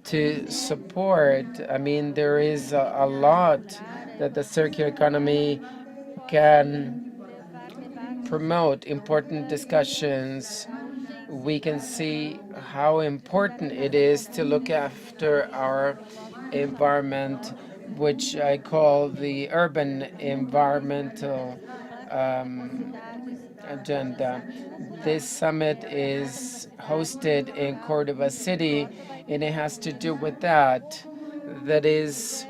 to support. I mean, there is a lot that the circular economy can promote, important discussions. We can see how important it is to look after our environment, which I call the urban environmental agenda. This summit is hosted in Cordoba City, and it has to do with that. That is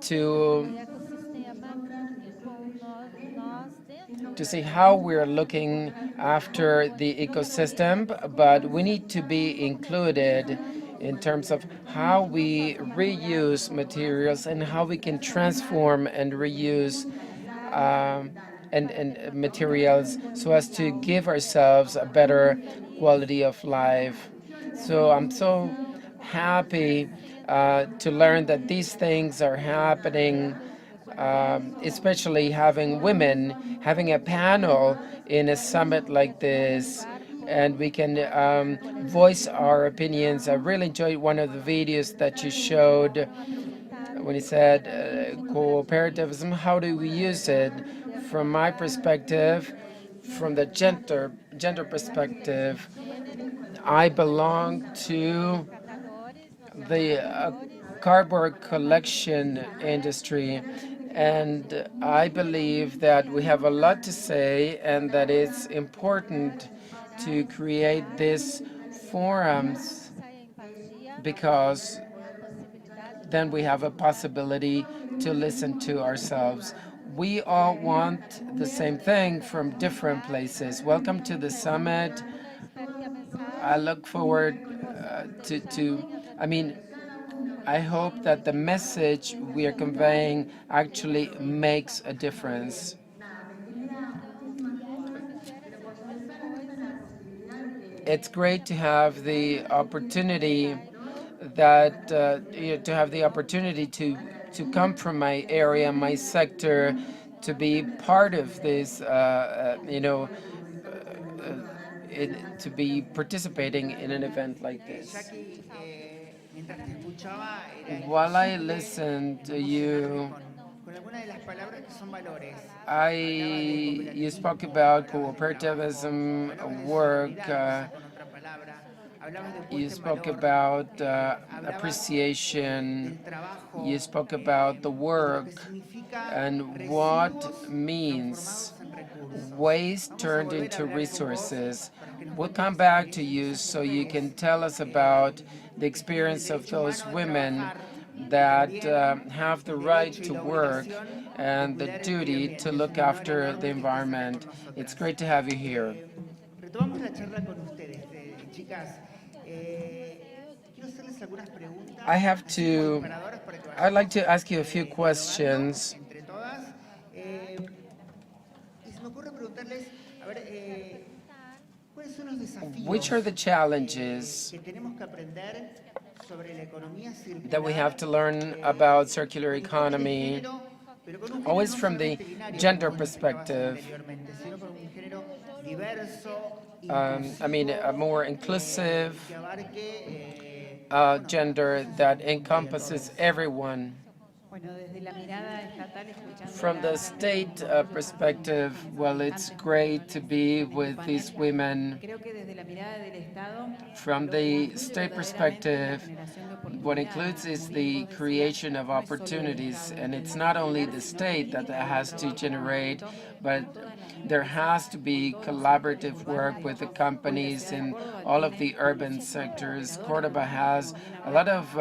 to see how we're looking after the ecosystem, but we need to be included in terms of how we reuse materials and how we can transform and reuse and materials so as to give ourselves a better quality of life. So I'm so happy to learn that these things are happening, especially having women, having a panel in a summit like this, and we can voice our opinions. I really enjoyed one of the videos that you showed when you said cooperativism. How do we use it? From my perspective, from the gender perspective, I belong to the cardboard collection industry, and I believe that we have a lot to say and that it's important to create these forums, because then we have a possibility to listen to ourselves. We all want the same thing from different places. Welcome to the summit. I look forward I hope that the message we are conveying actually makes a difference. It's great to have the opportunity to come from my area, my sector, to be part of this, to be participating in an event like this. While I listened to you, you spoke about cooperativism, work, you spoke about appreciation, you spoke about the work and what means waste turned into resources. We'll come back to you so you can tell us about the experience of those women that have the right to work and the duty to look after the environment. It's great to have you here. I'd like to ask you a few questions. Which are the challenges that we have to learn about circular economy, always from the gender perspective? A more inclusive gender that encompasses everyone. From the state perspective, well, it's great to be with these women. From the state perspective, what includes is the creation of opportunities, and it's not only the state that has to generate, but there has to be collaborative work with the companies in all of the urban sectors. Cordoba has a lot of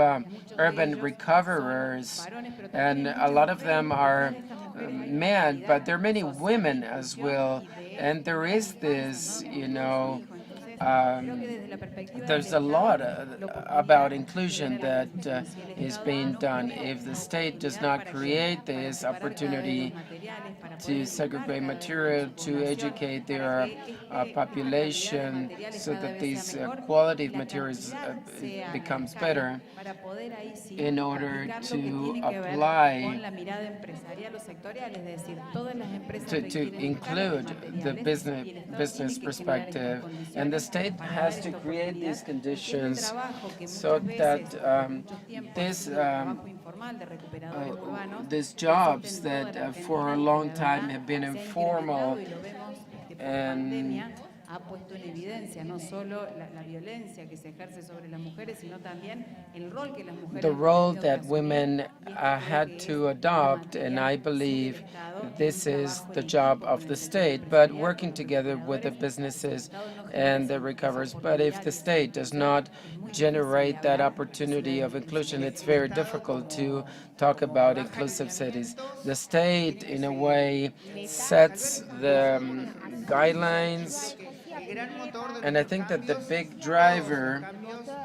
urban recoverers, and a lot of them are men, but there are many women as well. And there is this, there's a lot about inclusion that is being done. If the state does not create this opportunity to segregate material, to educate their population so that this quality of materials becomes better, in order to apply, to include the business perspective. And the state has to create these conditions so that these jobs that for a long time have been informal and ha puesto en evidencia no solo la violencia que se ejerce sobre las mujeres, sino también el rol que las mujeres the role that women had to adopt, and I believe this is the job of the state, but working together with the businesses and the recoverers. But if the state does not generate that opportunity of inclusion, it's very difficult to talk about inclusive cities. The state, in a way, sets the guidelines, and I think that the big driver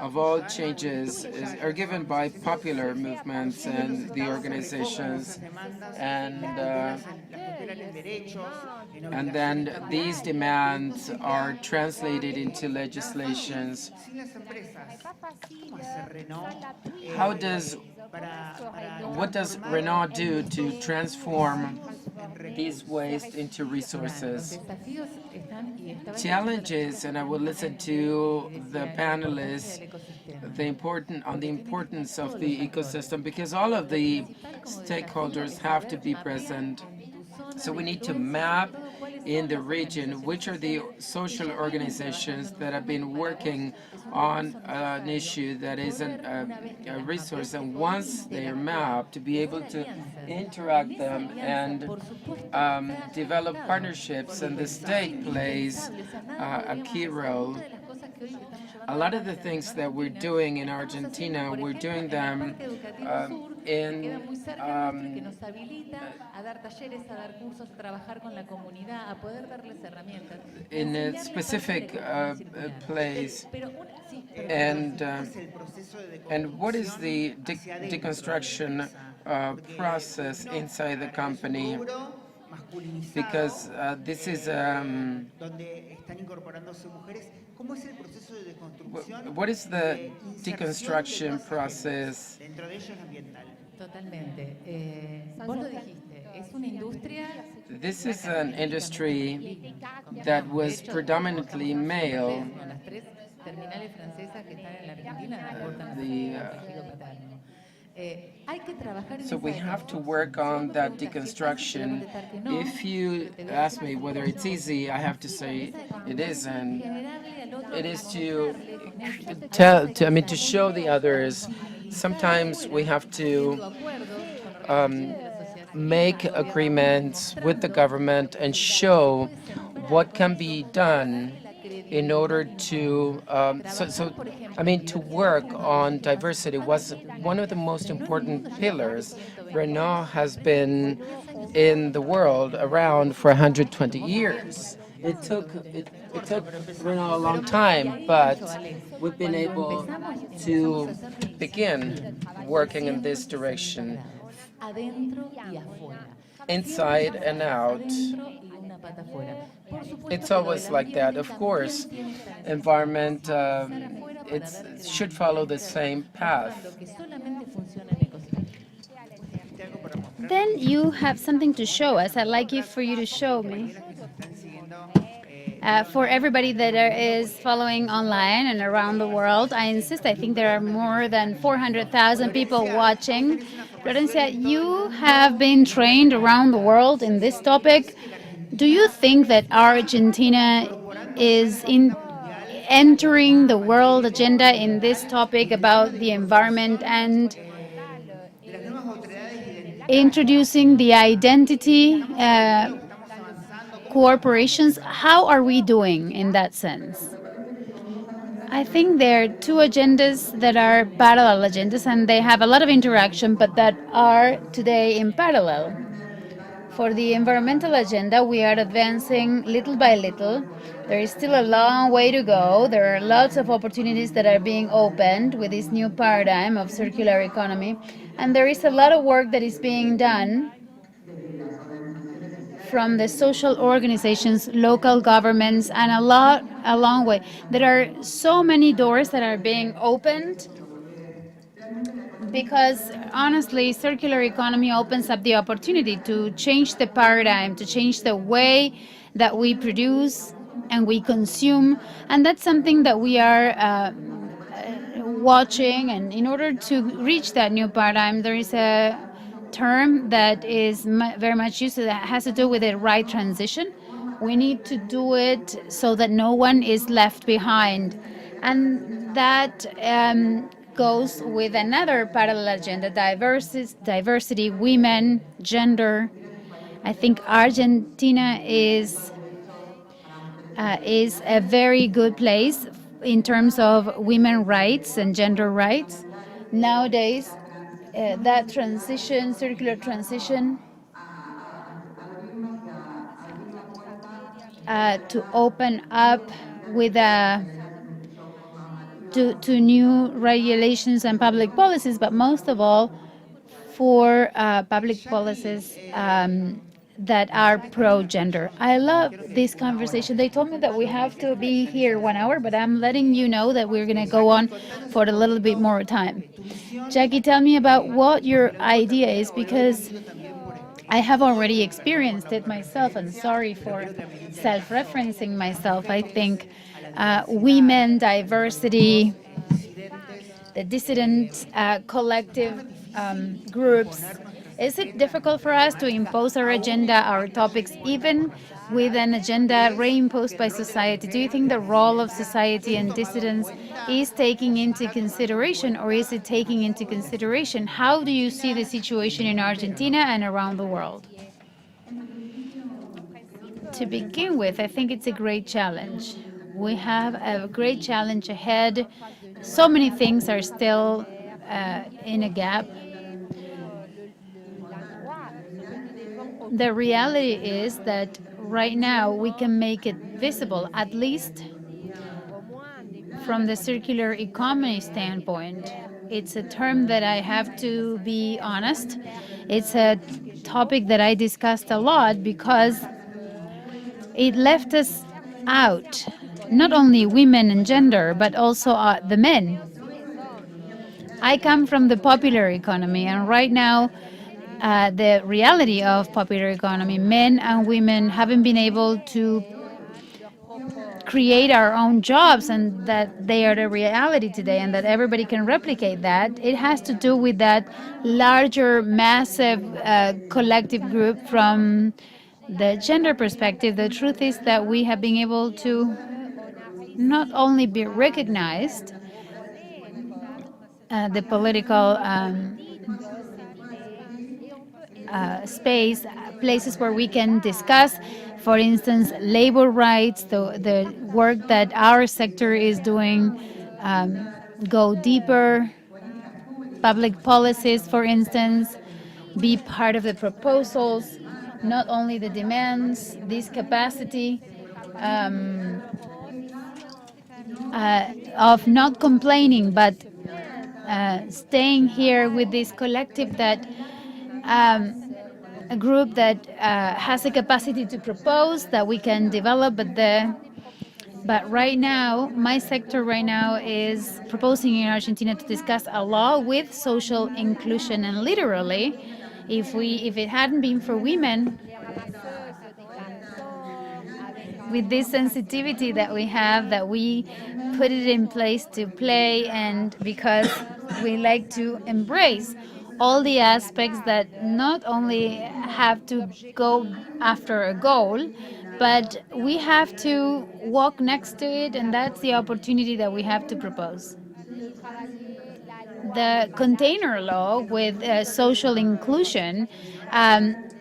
of all changes are given by popular movements and the organizations, and then these demands are translated into legislations. What does Renault do to transform these waste into resources? Challenges, and I will listen to the panelists, on the importance of the ecosystem, because all of the stakeholders have to be present. So we need to map in the region which are the social organizations that have been working on an issue that isn't a resource, and once they are mapped, to be able to interact them and develop partnerships, and the state plays a key role. A lot of the things that we're doing in Argentina, we're doing them in a specific place. And what is the deconstruction process inside the company? Because this is what is the deconstruction process? This is an industry that was predominantly male. So we have to work on that deconstruction. If you ask me whether it's easy, I have to say it isn't. It is to show the others. Sometimes we have to make agreements with the government and show what can be done in order to, to work on diversity was one of the most important pillars. Renault has been in the world around for 120 years. It took Renault a long time, but we've been able to begin working in this direction, inside and out. It's always like that. Of course, environment, it should follow the same path. Then you have something to show us. I'd like for you to show me. For everybody that is following online and around the world, I insist, I think there are more than 400,000 people watching. Florencia, you have been trained around the world in this topic. Do you think that Argentina is entering the world agenda in this topic about the environment and introducing the identity corporations? How are we doing in that sense? I think there are two agendas that are parallel agendas, and they have a lot of interaction, but that are today in parallel. For the environmental agenda, we are advancing little by little. There is still a long way to go. There are lots of opportunities that are being opened with this new paradigm of circular economy. And there is a lot of work that is being done from the social organizations, local governments, and a long way. There are so many doors that are being opened because honestly, circular economy opens up the opportunity to change the paradigm, to change the way that we produce and we consume. And that's something that we are watching. And in order to reach that new paradigm, there is a term that is very much used that has to do with the right transition. We need to do it so that no one is left behind. And that goes with another parallel agenda, diversity, women, gender. I think Argentina is a very good place in terms of women rights and gender rights. Nowadays, that transition, circular transition, to open up with to new regulations and public policies, but most of all for public policies that are pro-gender. I love this conversation. They told me that we have to be here 1 hour, but I'm letting you know that we're going to go on for a little bit more time. Jackie, tell me about what your idea is, because I have already experienced it myself, and sorry for self-referencing myself. I think women, diversity, the dissident collective groups. Is it difficult for us to impose our agenda, our topics, even with an agenda reimposed by society? Do you think the role of society and dissidents is taking into consideration, or is it taking into consideration? How do you see the situation in Argentina and around the world? To begin with, I think it's a great challenge. We have a great challenge ahead. So many things are still in a gap. The reality is that right now we can make it visible, at least from the circular economy standpoint. It's a term that I have to be honest. It's a topic that I discussed a lot because it left us out, not only women and gender, but also the men. I come from the popular economy, and right now, the reality of popular economy, men and women haven't been able to create our own jobs, and that they are the reality today, and that everybody can replicate that. It has to do with that larger, massive collective group from the gender perspective. The truth is that we have been able to not only be recognized, the political space, places where we can discuss, for instance, labor rights, the work that our sector is doing, go deeper, public policies, for instance, be part of the proposals, not only the demands, this capacity of not complaining, but staying here with this collective that a group that has a capacity to propose, that we can develop, but right now, my sector right now is proposing in Argentina to discuss a law with social inclusion, and literally, if it hadn't been for women, with this sensitivity that we have, that we put it in place to play, and because we like to embrace all the aspects that not only have to go after a goal, but we have to walk next to it, and that's the opportunity that we have to propose. The container law with social inclusion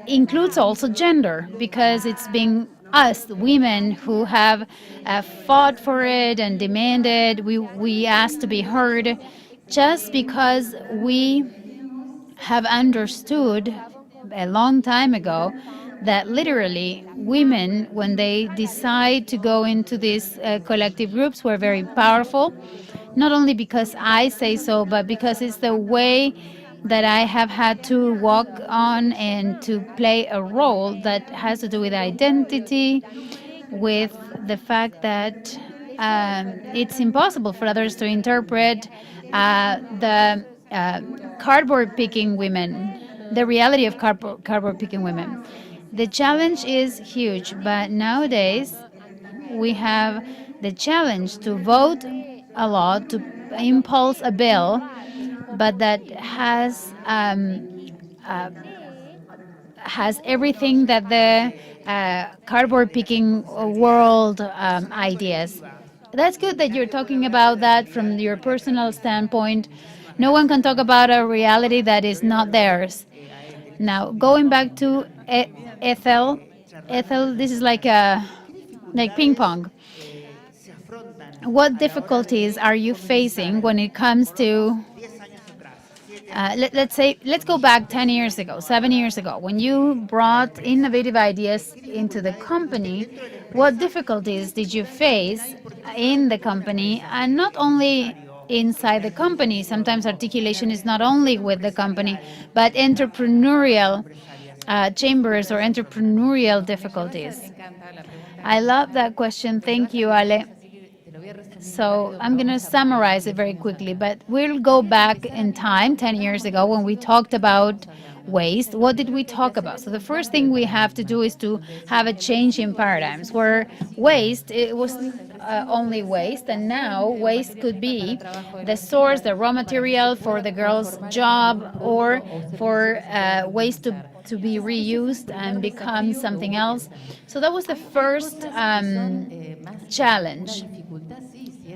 includes also gender, because it's been us, women, who have fought for it and demanded. We asked to be heard, just because we have understood a long time ago that literally women, when they decide to go into these collective groups, were very powerful, not only because I say so, but because it's the way that I have had to walk on and to play a role that has to do with identity, with the fact that it's impossible for others to interpret the cardboard picking women, the reality of cardboard picking women. The challenge is huge, but nowadays we have the challenge to vote a law, to impulse a bill, but that has everything that the cardboard picking world ideas. That's good that you're talking about that from your personal standpoint. No one can talk about a reality that is not theirs. Now, going back to Ethel, this is like ping pong. What difficulties are you facing when it comes to let's go back 10 years ago, 7 years ago, when you brought innovative ideas into the company? What difficulties did you face in the company, and not only inside the company? Sometimes articulation is not only with the company, but entrepreneurial chambers or entrepreneurial difficulties. I love that question. Thank you, Ale. So I'm going to summarize it very quickly, but we'll go back in time 10 years ago when we talked about waste. What did we talk about? So the first thing we have to do is to have a change in paradigms, where waste, it was only waste, and now waste could be the source, the raw material for the girl's job, or for waste to be reused and become something else. So that was the first challenge.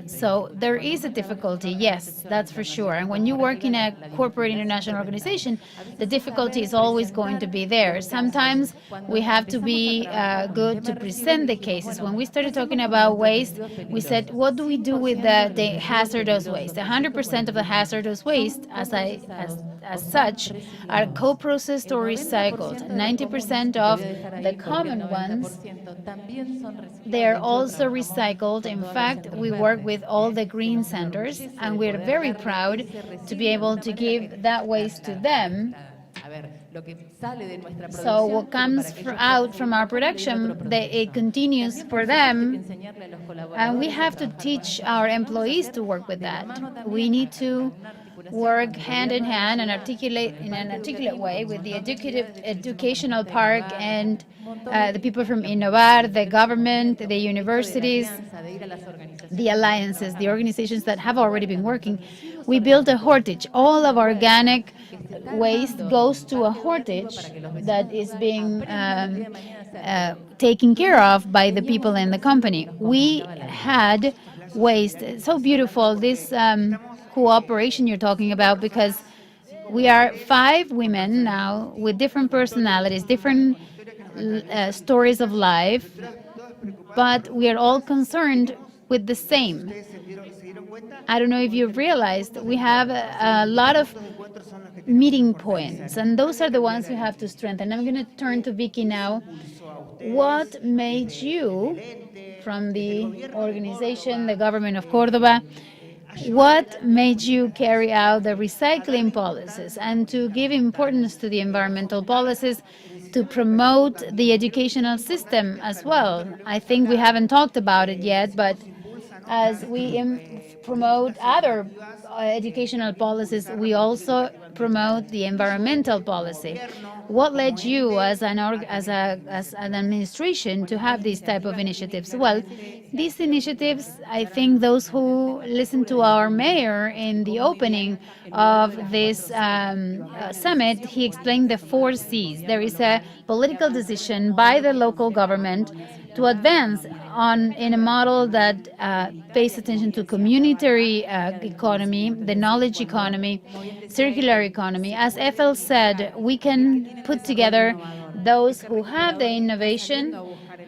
So there is a difficulty, yes, that's for sure. And when you work in a corporate international organization, the difficulty is always going to be there. Sometimes we have to be good to present the cases. When we started talking about waste, we said, what do we do with the hazardous waste? 100% of the hazardous waste, as such, are co-processed or recycled. 90% of the common ones, they're also recycled. In fact, we work with all the green centers, and we're very proud to be able to give that waste to them. So what comes out from our production, it continues for them, and we have to teach our employees to work with that. We need to work hand in hand and articulate in an articulate way with the educational park and the people from Innovar, the government, the universities, the alliances, the organizations that have already been working. We built a hortage. All of organic waste goes to a hortage that is being taken care of by the people in the company. We had waste. It's so beautiful, this cooperation you're talking about, because we are 5 women now with different personalities, different stories of life, but we are all concerned with the same. I don't know if you've realized, we have a lot of meeting points, and those are the ones we have to strengthen. I'm going to turn to Vicky now. What made you, from the organization, the government of Córdoba, what made you carry out the recycling policies and to give importance to the environmental policies, to promote the educational system as well? I think we haven't talked about it yet, but as we promote other educational policies, we also promote the environmental policy. What led you as an administration to have these type of initiatives? Well, these initiatives, I think those who listened to our mayor in the opening of this summit, he explained the 4 C's. There is a political decision by the local government to advance in a model that pays attention to community economy, the knowledge economy, circular economy. As Ethel said, we can put together those who have the innovation,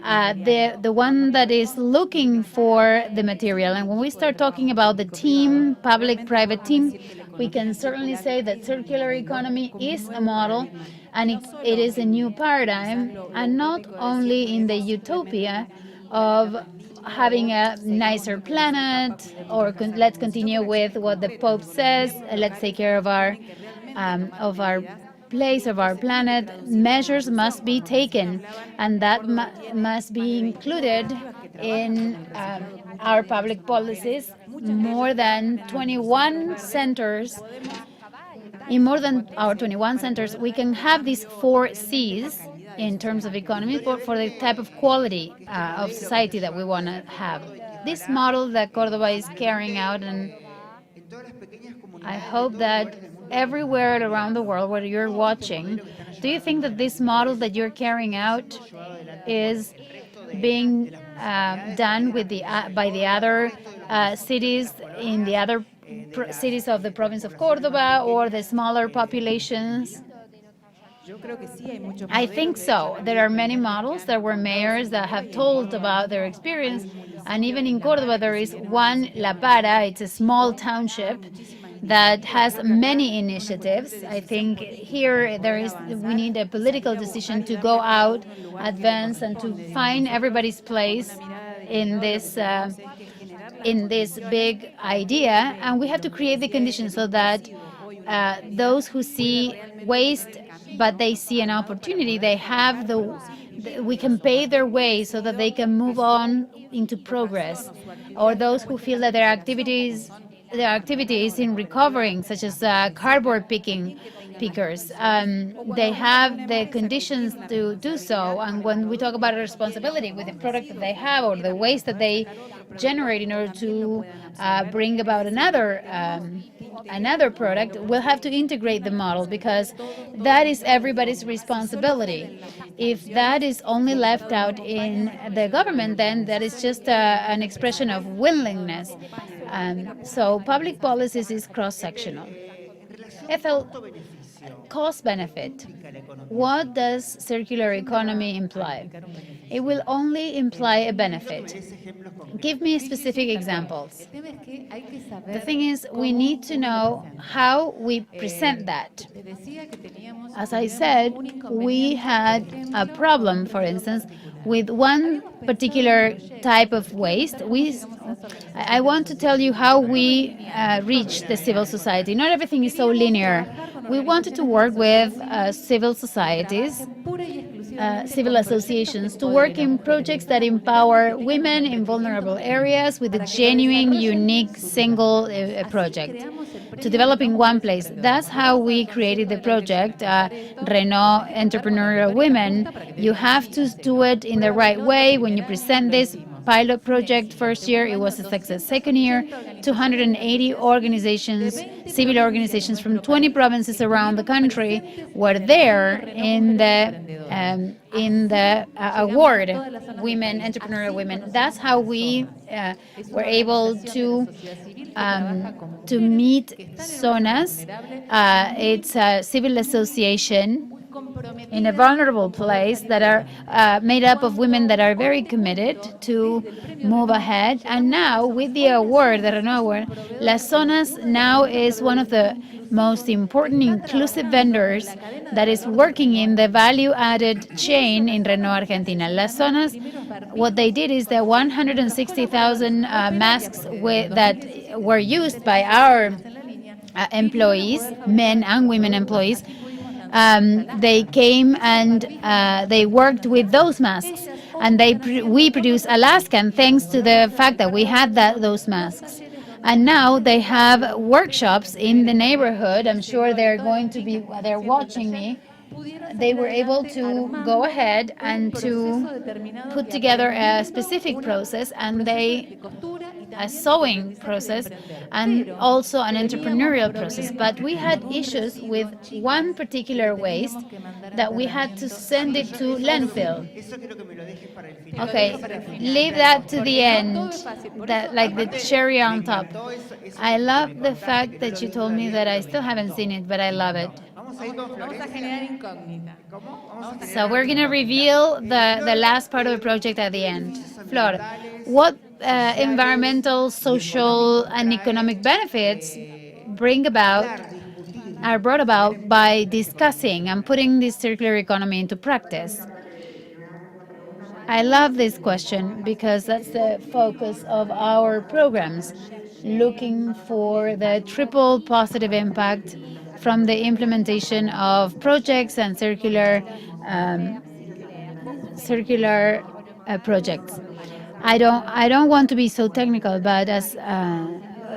the one that is looking for the material. And when we start talking about the team, public-private team, we can certainly say that circular economy is a model, And it is a new paradigm, and not only in the utopia of having a nicer planet, or let's continue with what the Pope says, let's take care of our place, of our planet. Measures must be taken, and that must be included in our public policies. More than 21 centers, in more than our 21 centers, we can have these 4 C's in terms of economy for the type of quality of society that we want to have. This model that Cordoba is carrying out, and I hope that everywhere around the world where you're watching, do you think that this model that you're carrying out is being done with by the other cities in the other cities of the province of Cordoba, or the smaller populations? I think so. There are many models. There were mayors that have told about their experience, and even in Cordoba there is one, La Para. It's a small township that has many initiatives. I think here we need a political decision to go out, advance, and to find everybody's place in this big idea. And we have to create the conditions so that those who see waste but they see an opportunity, we can pave their way so that they can move on into progress. Or those who feel that their activities in recovering, such as cardboard pickers, they have the conditions to do so. And when we talk about a responsibility with the product that they have or the waste that they generate in order to bring about another product, we'll have to integrate the model, because that is everybody's responsibility. If that is only left out in the government, then that is just an expression of willingness. So public policies is cross-sectional. Ethel, cost benefit. What does circular economy imply? It will only imply a benefit. Give me specific examples. The thing is, we need to know how we present that. As I said, we had a problem, for instance, with one particular type of waste. I want to tell you how we reached the civil society. Not everything is so linear. We wanted to work with civil societies, civil associations, to work in projects that empower women in vulnerable areas with a genuine, unique, single project to develop in one place. That's how we created the project, Renault Entrepreneurial Women. You have to do it in the right way. When you present this pilot project first year, it was a success. Second year, 280 organizations, civil organizations from 20 provinces around the country were there in the award, Women Entrepreneurial Women. That's how we were able to meet SONAS. It's a civil association in a vulnerable place that are made up of women that are very committed to move ahead. And now with the award, the Renault Award, Las Zonas now is one of the most important inclusive vendors that is working in the value-added chain in Renault Argentina. Las Zonas, what they did is that 160,000 masks that were used by our employees, men and women employees, they came and they worked with those masks, and we produced Alaskan thanks to the fact that we had those masks. And now they have workshops in the neighborhood. I'm sure they're watching me. They were able to go ahead and to put together a specific process, and a sewing process, and also an entrepreneurial process. But we had issues with one particular waste that we had to send it to landfill. Okay, leave that to the end, like the cherry on top. I love the fact that you told me that. I still haven't seen it, but I love it. So we're going to reveal the last part of the project at the end. Flor, what environmental, social, and economic benefits bring about are brought about by discussing and putting this circular economy into practice? I love this question because that's the focus of our programs, looking for the triple positive impact from the implementation of projects and circular projects. I don't want to be so technical, but as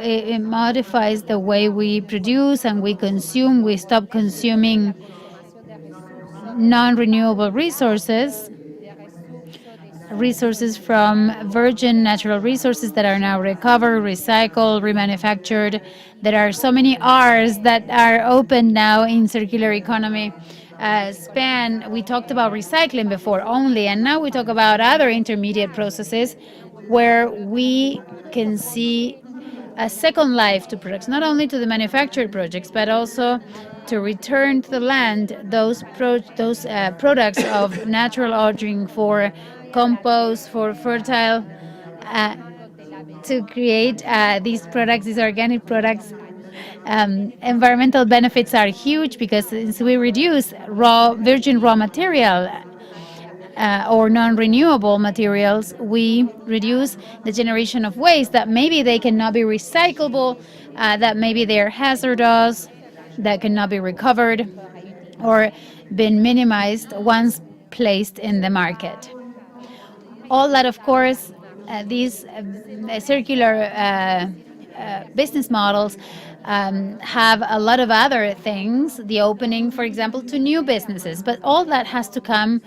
it modifies the way we produce and we consume. We stop consuming non-renewable resources from virgin natural resources that are now recovered, recycled, remanufactured. There are so many R's that are open now in circular economy span. We talked about recycling before only, and now we talk about other intermediate processes where we can see a second life to products, not only to the manufactured projects, but also to return to the land those products of natural ordering for compost, for fertile, to create these products, these organic products. Environmental benefits are huge because since we reduce virgin raw material or non-renewable materials, we reduce the generation of waste that maybe they cannot be recyclable, that maybe they're hazardous, that cannot be recovered or been minimized once placed in the market. All that, of course, these circular business models have a lot of other things, the opening, for example, to new businesses, but all that has to come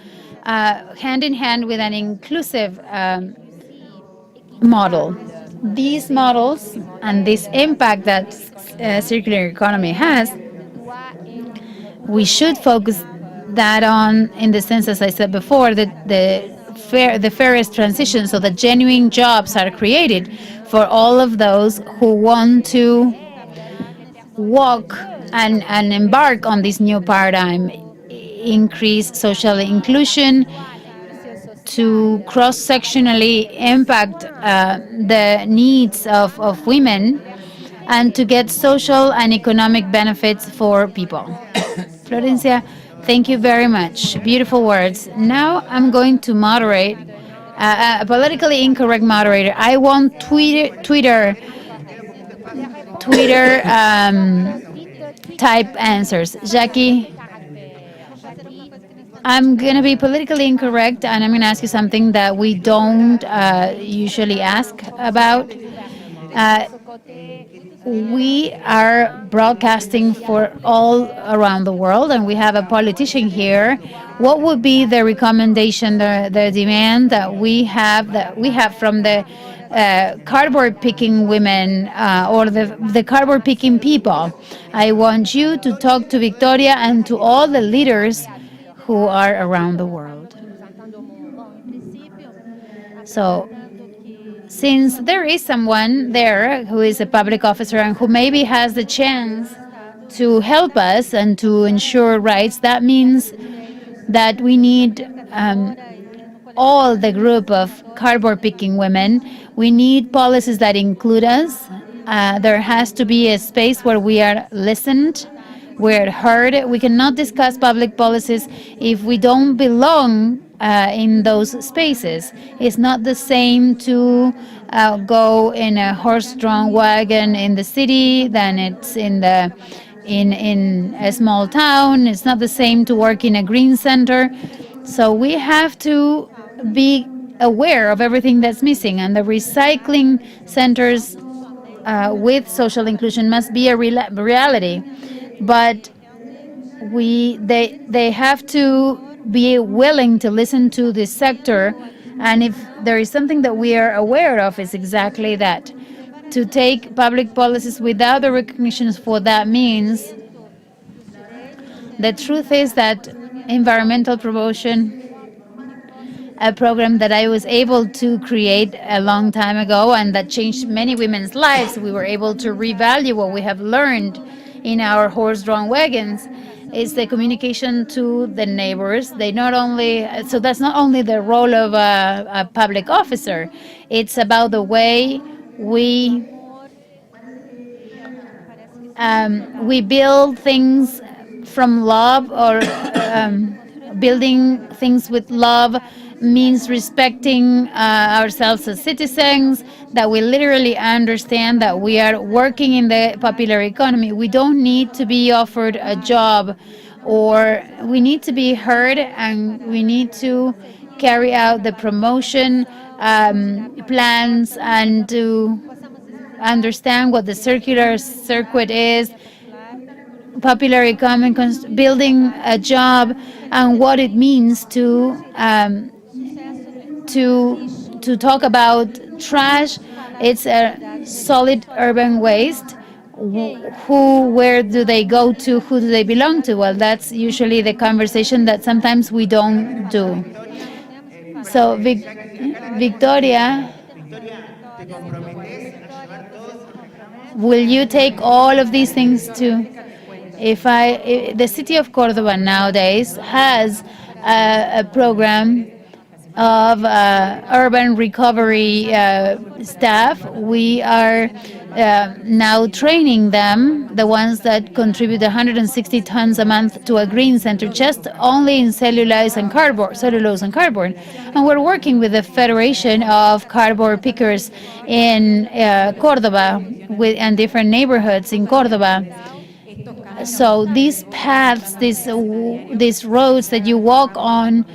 hand in hand with an inclusive model. These models and this impact that circular economy has, we should focus that on, in the sense, as I said before, that the fairest transition, so that genuine jobs are created for all of those who want to walk and embark on this new paradigm, increase social inclusion, to cross-sectionally impact the needs of women, and to get social and economic benefits for people. Florencia, thank you very much. Beautiful words. Now I'm going to moderate, a politically incorrect moderator. I want Twitter type answers. Jackie, I'm going to be politically incorrect, and I'm going to ask you something that we don't usually ask about. We are broadcasting for all around the world, and we have a politician here. What would be the recommendation, the demand that we have from the cardboard picking women or the cardboard picking people? I want you to talk to Victoria and to all the leaders who are around the world. So, since there is someone there who is a public officer and who maybe has the chance to help us and to ensure rights, that means that we need all the group of cardboard picking women. We need policies that include us. There has to be a space where we are listened, we're heard. We cannot discuss public policies if we don't belong in those spaces. It's not the same to go in a horse-drawn wagon in the city than it's in a small town. It's not the same to work in a green center. So we have to be aware of everything that's missing, and the recycling centers with social inclusion must be a reality. But they have to be willing to listen to this sector, and if there is something that we are aware of, is exactly that. To take public policies without the recognition for that means, the truth is that environmental promotion, a program that I was able to create a long time ago and that changed many women's lives, we were able to revalue what we have learned in our horse-drawn wagons, is the communication to the neighbors. So that's not only the role of a public officer, it's about the way we we build things from love, or building things with love means respecting ourselves as citizens, that we literally understand that we are working in the popular economy. We don't need to be offered a job, or we need to be heard, and we need to carry out the promotion plans and to understand what the circular circuit is, popular economy, building a job, and what it means to talk about trash. It's a solid urban waste. Where do they go to? Who do they belong to? Well, that's usually the conversation that sometimes we don't do. So, Victoria, will you take all of these things to? The city of Córdoba nowadays has a program of urban recovery staff. We are now training them, the ones that contribute 160 tons a month to a green center, just only in cellulose and cardboard. And we're working with the Federation of Cardboard Pickers in Córdoba and different neighborhoods in Córdoba. So these paths, these roads that you walk on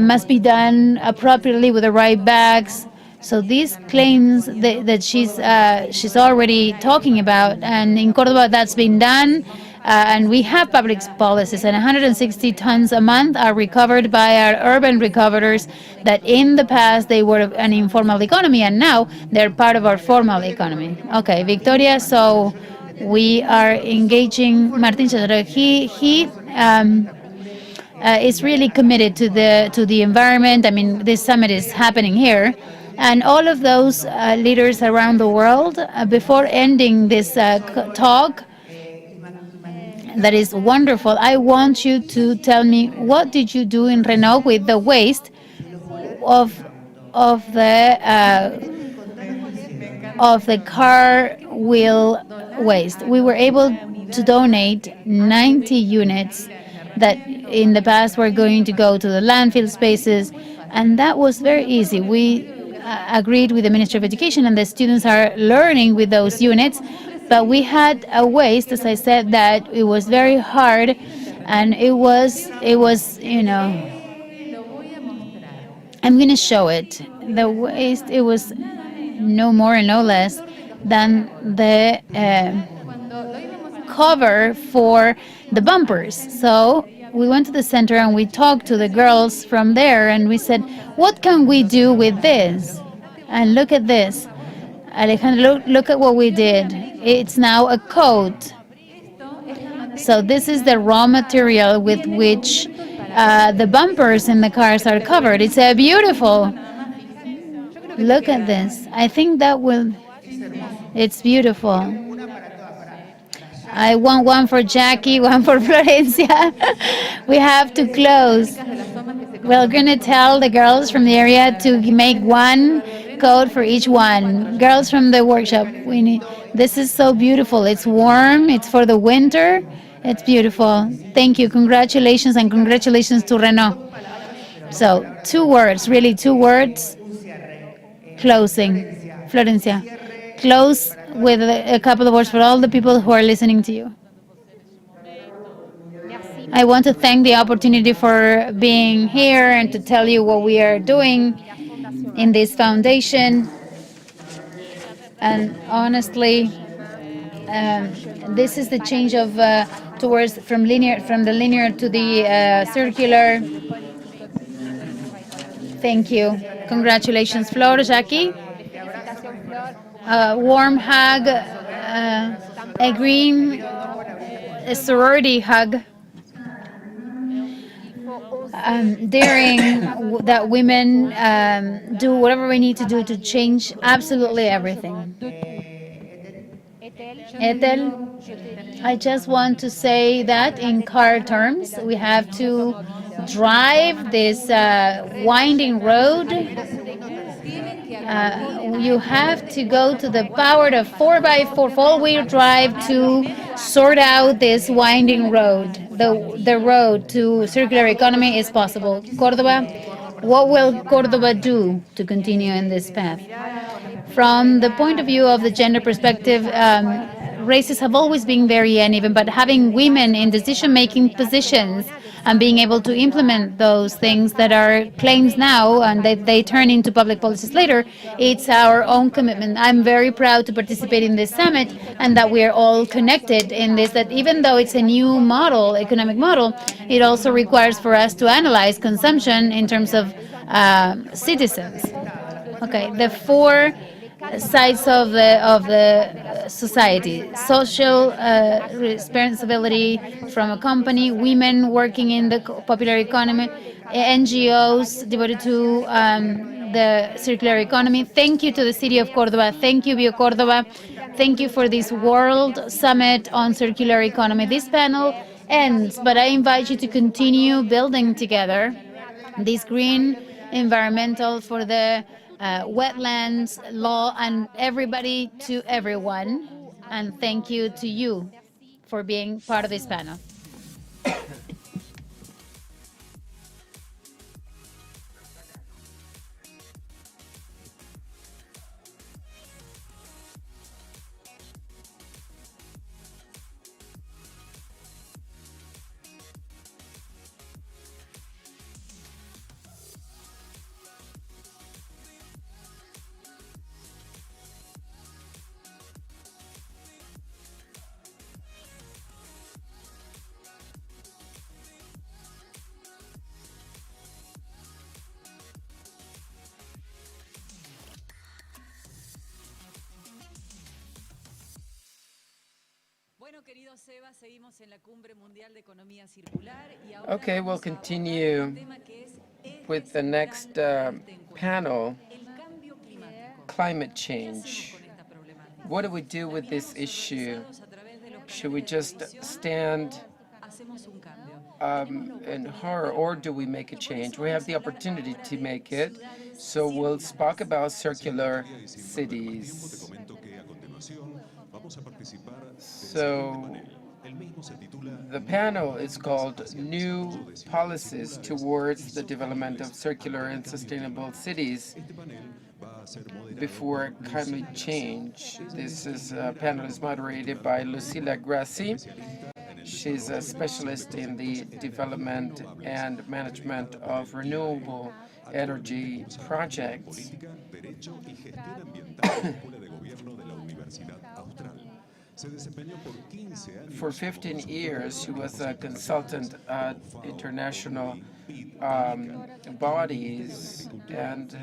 must be done appropriately with the right bags. So these claims that she's already talking about, and in Córdoba that's been done, and we have public policies, and 160 tons a month are recovered by our urban recoverers that in the past they were an informal economy, and now they're part of our formal economy. Okay, Victoria, so we are engaging Martín Chazaro. He is really committed to the environment. I mean, this summit is happening here, and all of those leaders around the world. Before ending this talk, that is wonderful, I want you to tell me, what did you do in Renault with the waste of the car wheel waste? We were able to donate 90 units that in the past were going to go to the landfill spaces, and that was very easy. We agreed with the Ministry of Education, and the students are learning with those units, but we had a waste, as I said, that it was very hard, and it was I'm going to show it. The waste, it was no more and no less than the cover for the bumpers. So we went to the center and we talked to the girls from there, and we said, what can we do with this? And look at this. Alejandro, look at what we did. It's now a coat. So this is the raw material with which the bumpers in the cars are covered. It's beautiful. Look at this. I think that it's beautiful. I want one for Jackie, one for Florencia. We have to close. We're going to tell the girls from the area to make one coat for each one. Girls from the workshop, this is so beautiful. It's warm, it's for the winter. It's beautiful. Thank you. Congratulations, and congratulations to Renault. So 2 words, really 2 words. Closing. Florencia, close with a couple of words for all the people who are listening to you. I want to thank the opportunity for being here and to tell you what we are doing in this foundation. And honestly, this is the change of towards from the linear to the circular. Thank you. Congratulations, Flor, Jackie. A warm hug, a green sorority hug. Daring that women do whatever we need to do to change absolutely everything. Ethel, I just want to say that in car terms, we have to drive this winding road. You have to go to the powered of 4x4 four-wheel drive to sort out this winding road. The road to circular economy is possible. Córdoba, what will Córdoba do to continue in this path? From the point of view of the gender perspective, races have always been very uneven, but having women in decision-making positions and being able to implement those things that are claims now and they turn into public policies later, it's our own commitment. I'm very proud to participate in this summit and that we are all connected in this, that even though it's a new model, economic model, it also requires for us to analyze consumption in terms of citizens. Okay, the four sides of the society: social responsibility from a company, women working in the popular economy, NGOs devoted to the circular economy. Thank you to the city of Cordoba. Thank you, Bio Cordoba. Thank you for this World Summit on Circular Economy. This panel ends, but I invite you to continue building together this green environmental for the wetlands law and everybody to everyone. And thank you to you for being part of this panel. Okay, we'll continue with the next panel, climate change. What do we do with this issue? Should we just stand in horror, or do we make a change? We have the opportunity to make it, so we'll talk about circular cities. So the panel is called New Policies Towards the Development of Circular and Sustainable Cities Before Climate Change. This panel is moderated by Lucila Grassi. She's a specialist in the development and management of renewable energy projects. For 15 years, she was a consultant at international bodies and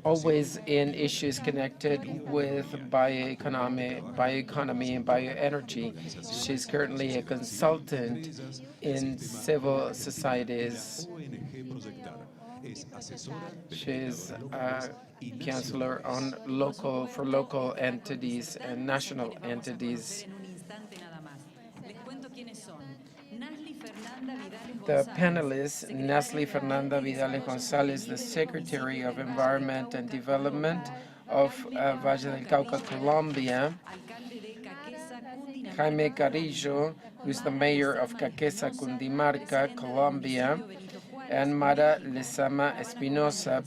always in issues connected with bioeconomy and bioenergy. She's currently a consultant in civil societies. She's a counselor on local entities and national entities. The panelists, Nasli Fernanda Vidales González, the Secretary of Environment and Development of Valle del Cauca, Colombia; Jaime Carrillo, who's the mayor of Caquesa, Cundinamarca, Colombia; and Mara Lezama Espinosa,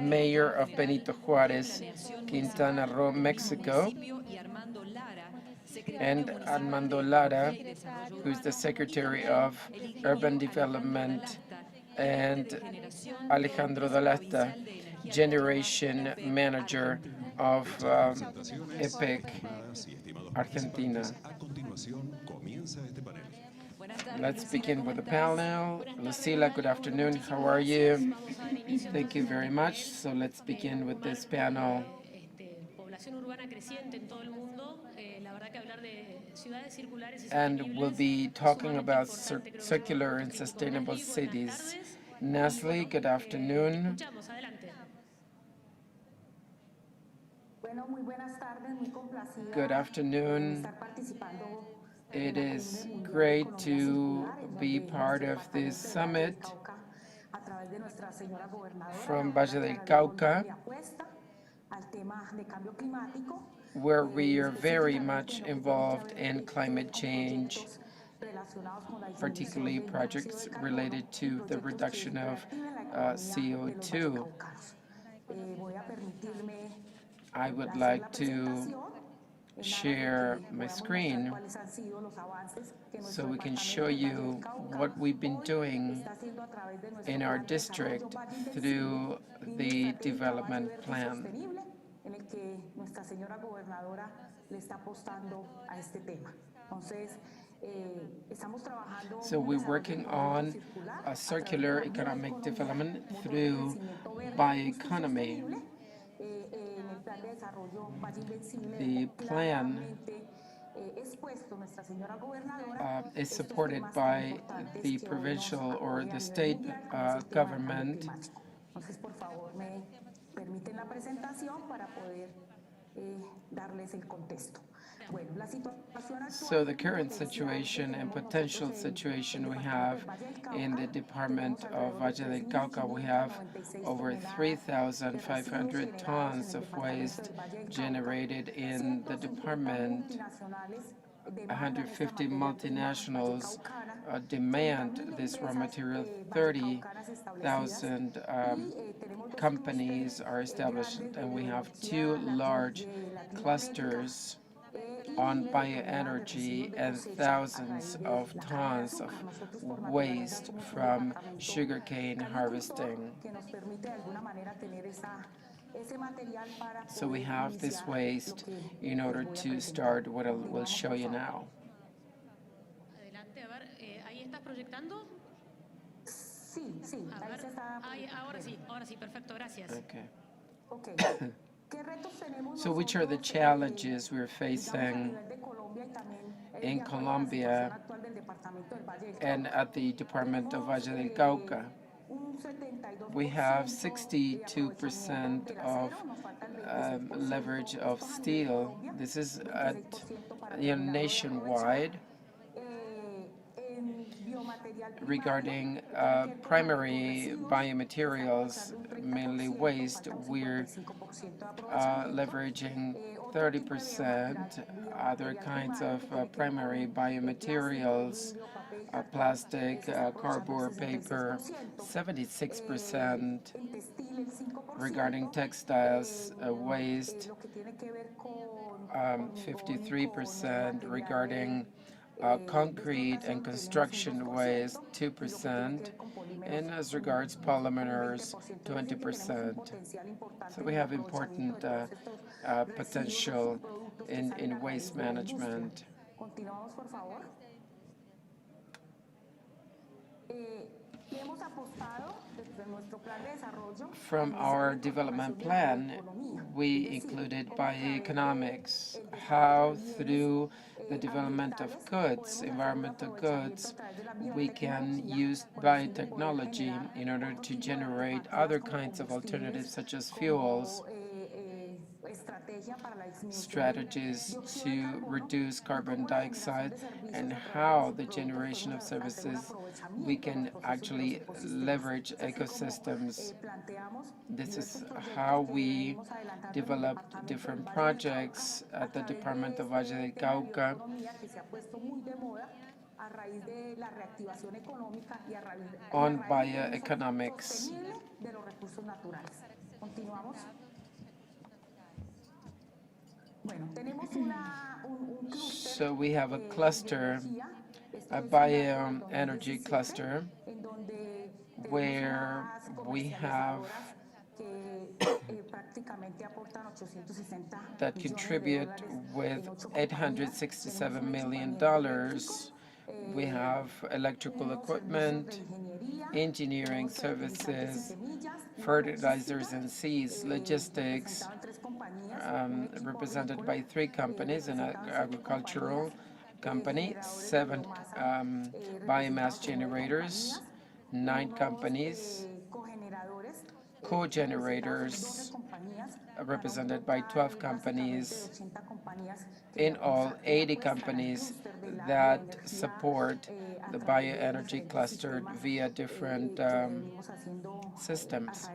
mayor of Benito Juárez, Quintana Roo, Mexico; and Armando Lara, who's the Secretary of Urban Development, and Alejandro Dalasta, Generation Manager of EPEC, Argentina. Let's begin with the panel. Lucila, good afternoon. How are you? Thank you very much. So let's begin with this panel. And we'll be talking about circular and sustainable cities. Nasli, good afternoon. Good afternoon. It is great to be part of this summit from Valle del Cauca, where we are very much involved in climate change, particularly projects related to the reduction of CO2. I would like to share my screen so we can show you what we've been doing in our district through the development plan. So we're working on a circular economic development through bioeconomy. The plan is supported by the provincial or the state government. So the current situation and potential situation we have in the department of Valle del Cauca, we have over 3,500 tons of waste generated in the department. 150 multinationals demand this raw material. 30,000 companies are established, and we have 2 large clusters on bioenergy and thousands of tons of waste from sugarcane harvesting. So we have this waste in order to start what I will show you now. Okay. So which are the challenges we're facing in Colombia and at the Department of Valle del Cauca? We have 62% of leverage of steel. This is nationwide. Regarding primary biomaterials, mainly waste, we're leveraging 30%. Other kinds of primary biomaterials, plastic, cardboard, paper, 76%. Regarding textiles, waste, 53%. Regarding concrete and construction waste, 2%, and as regards polymers, 20%. So we have important potential in waste management. From our development plan, we included bioeconomics, how through the development of goods, environmental goods, we can use biotechnology in order to generate other kinds of alternatives such as fuels, strategies to reduce carbon dioxide, and how the generation of services we can actually leverage ecosystems. This is how we developed different projects at the Department of Valle del Cauca. On bioeconomics. So we have a cluster, a bioenergy cluster, where we have that contribute with $867 million. We have electrical equipment, engineering services, fertilizers and seeds, logistics, represented by 3 companies, an agricultural company, 7 biomass generators, 9 companies, co-generators, represented by 12 companies, in all 80 companies that support the bioenergy cluster via different systems.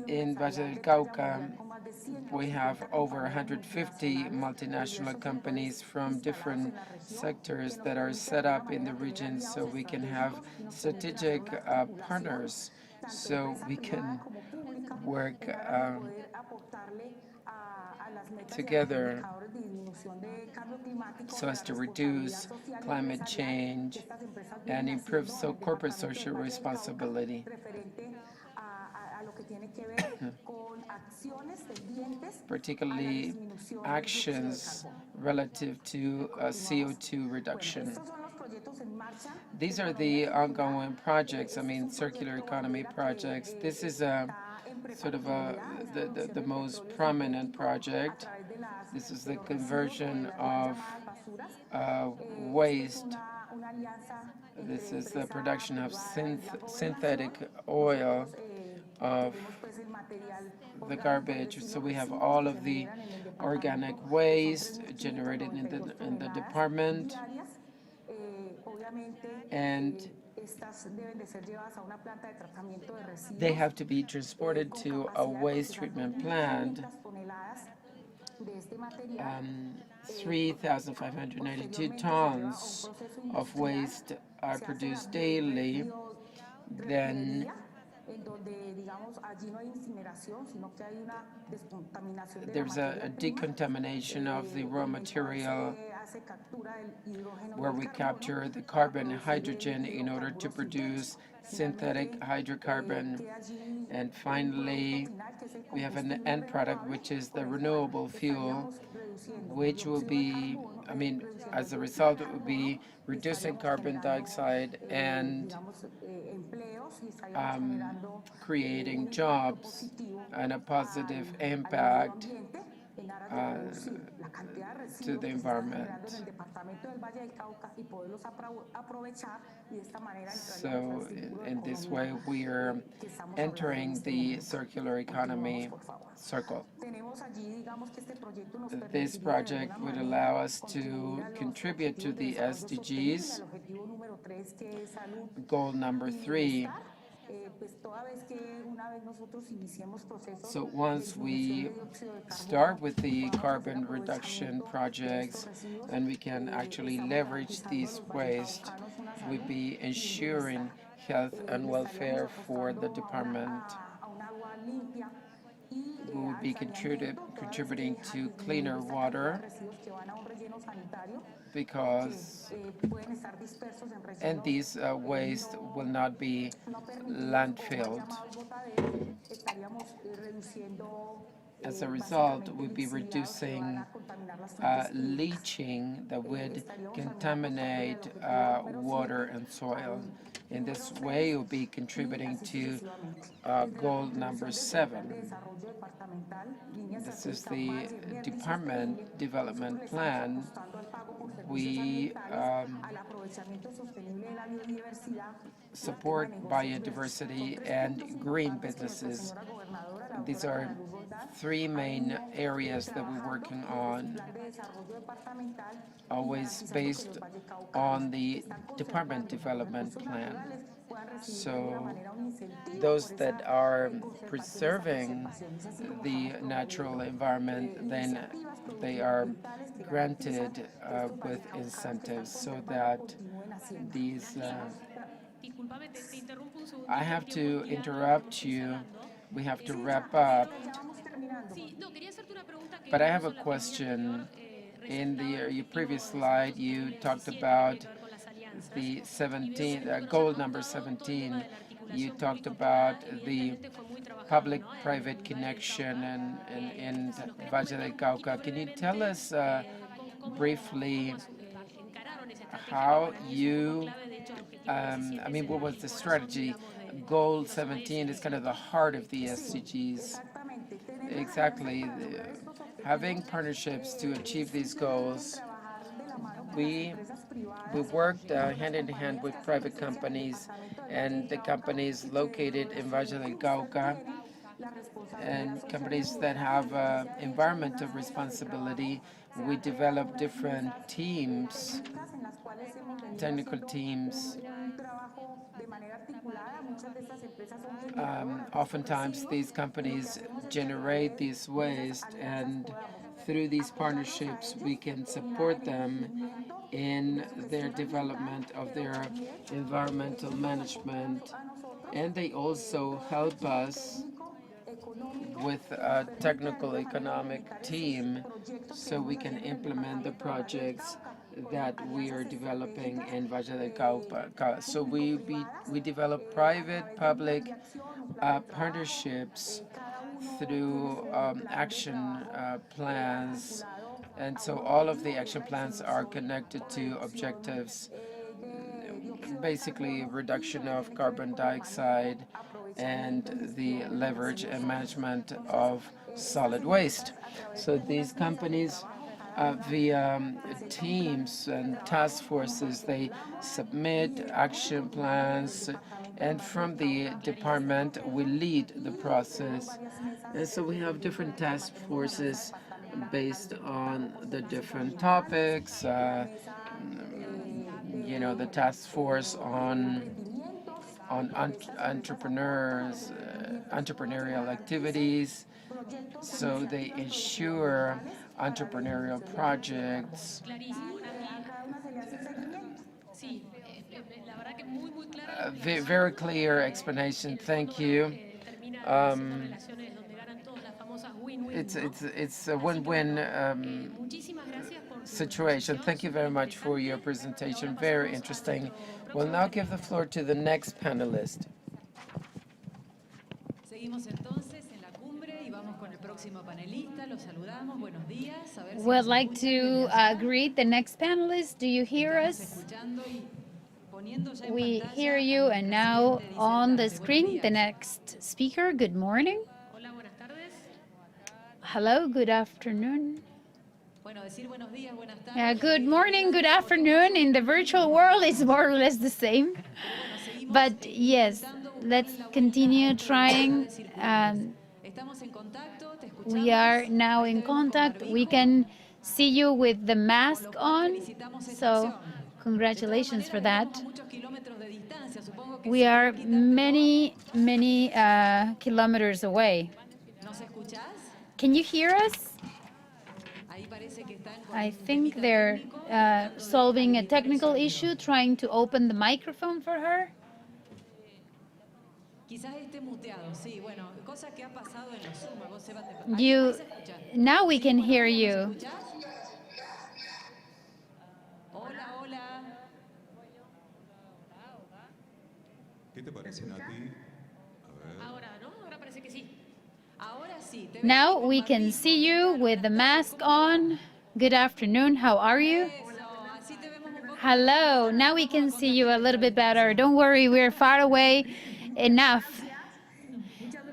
In Valle del Cauca, we have over 150 multinational companies from different sectors that are set up in the region so we can have strategic partners, so we can work together so as to reduce climate change and improve corporate social responsibility. Particularly actions relative to CO2 reduction. These are the ongoing projects, circular economy projects. This is sort of the most prominent project. This is the conversion of waste. This is the production of synthetic oil of the garbage. So we have all of the organic waste generated in the department, and they have to be transported to a waste treatment plant. 3,592 tons of waste are produced daily. Then there's a decontamination of the raw material where we capture the carbon and hydrogen in order to produce synthetic hydrocarbon. And finally, we have an end product, which is the renewable fuel, which will be, as a result, it will be reducing carbon dioxide and creating jobs and a positive impact to the environment. So in this way, we are entering the circular economy circle. This project would allow us to contribute to the SDGs. Goal number 3. So once we start with the carbon reduction projects and we can actually leverage these waste, we'll be ensuring health and welfare for the department. We will be contributing to cleaner water because these waste will not be landfilled. As a result, we'll be reducing leaching that would contaminate water and soil. In this way, we'll be contributing to goal number 7. This is the department development plan. We support biodiversity and green businesses. These are 3 main areas that we're working on, always based on the department development plan. So those that are preserving the natural environment, then they are granted with incentives so that these... I have to interrupt you. We have to wrap up. But I have a question. In your previous slide, you talked about the goal number 17. You talked about the public-private connection in Valle del Cauca. Can you tell us briefly how you, what was the strategy? Goal 17 is kind of the heart of the SDGs. Exactly. Having partnerships to achieve these goals we worked hand in hand with private companies and the companies located in Valle del Cauca and companies that have environmental responsibility. We develop different teams, technical teams. Oftentimes these companies generate this waste, and through these partnerships we can support them in their development of their environmental management, and they also help us with a technical economic team so we can implement the projects that we are developing in Valle del Cauca. So we develop private-public partnerships through action plans, and so all of the action plans are connected to objectives, basically reduction of carbon dioxide and the leverage and management of solid waste. So these companies, via teams and task forces, they submit action plans, and from the department we lead the process. And so we have different task forces based on the different topics. You know, the task force on entrepreneurs, entrepreneurial activities, so they ensure entrepreneurial projects. Very clear explanation. Thank you. It's a win-win situation. Thank you very much for your presentation. Very interesting. We'll now give the floor to the next panelist. Seguimos entonces en la cumbre y vamos con el próximo panelista. Los saludamos. Buenos días. A ver si We'd like to greet the next panelist. Do you hear us? We hear you, and now on the screen, the next speaker. Good morning. Hello, good afternoon. Good morning, good afternoon. In the virtual world, it's more or less the same. But yes, let's continue trying. We are now in contact. We can see you with the mask on, so congratulations for that. We are many kilometers away. Can you hear us? I think they're solving a technical issue, trying to open the microphone for her. Now we can hear you. ¿Qué te parece, Nati? Now we can see you with the mask on. Good afternoon. How are you? Hello. Now we can see you a little bit better. Don't worry, we're far away enough.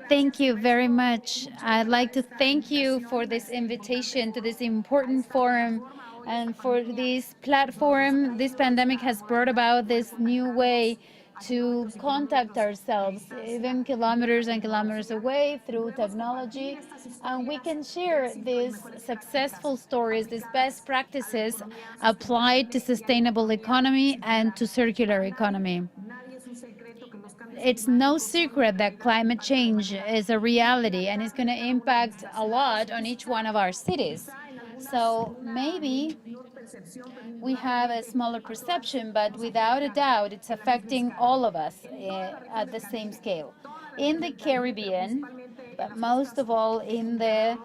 Thank you very much. I'd like to thank you for this invitation to this important forum and for this platform. This pandemic has brought about this new way to contact ourselves, even kilometers and kilometers away, through technology. And we can share these successful stories, these best practices applied to sustainable economy and to circular economy. It's no secret that climate change is a reality and it's going to impact a lot on each one of our cities. So maybe we have a smaller perception, but without a doubt, it's affecting all of us at the same scale. In the Caribbean, but most of all in the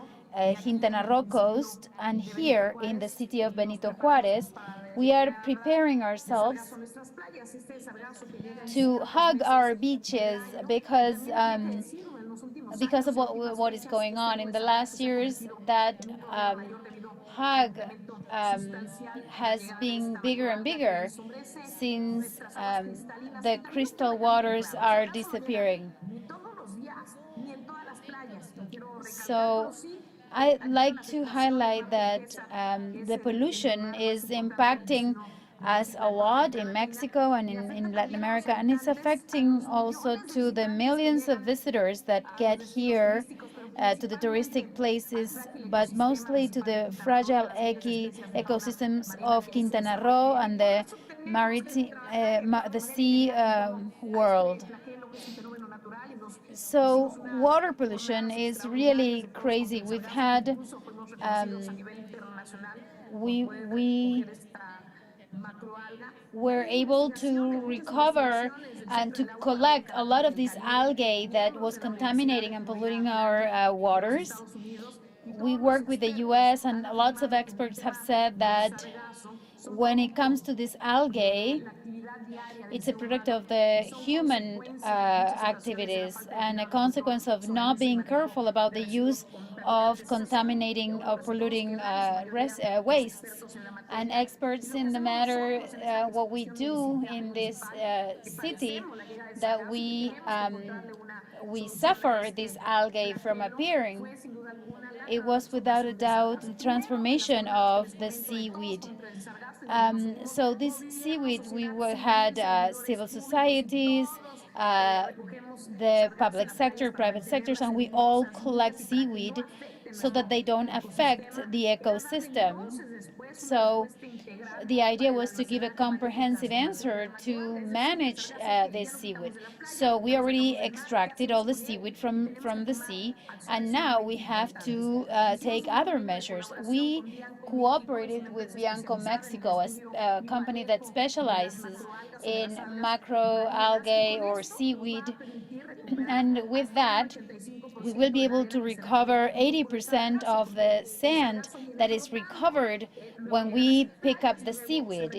Quintana Roo coast, and here in the city of Benito Juárez, we are preparing ourselves to hug our beaches because of what is going on. In the last years, that hug has been bigger and bigger since the crystal waters are disappearing. So I'd like to highlight that the pollution is impacting us a lot in Mexico and in Latin America, and it's affecting also to the millions of visitors that get here to the touristic places, but mostly to the fragile ecosystems of Quintana Roo and the maritime, the sea world. So water pollution is really crazy. We've had we were able to recover and to collect a lot of this algae that was contaminating and polluting our waters. We work with the US, and lots of experts have said that when it comes to this algae, it's a product of the human activities and a consequence of not being careful about the use of contaminating or polluting wastes. And experts in the matter, what we do in this city, that we suffer this algae from appearing. It was without a doubt the transformation of the seaweed. So this seaweed, we had civil societies, the public sector, private sectors, and we all collect seaweed so that they don't affect the ecosystem. So the idea was to give a comprehensive answer to manage this seaweed. So we already extracted all the seaweed from the sea, and now we have to take other measures. We cooperated with Bianco Mexico, a company that specializes in macroalgae or seaweed, and with that, we will be able to recover 80% of the sand that is recovered when we pick up the seaweed.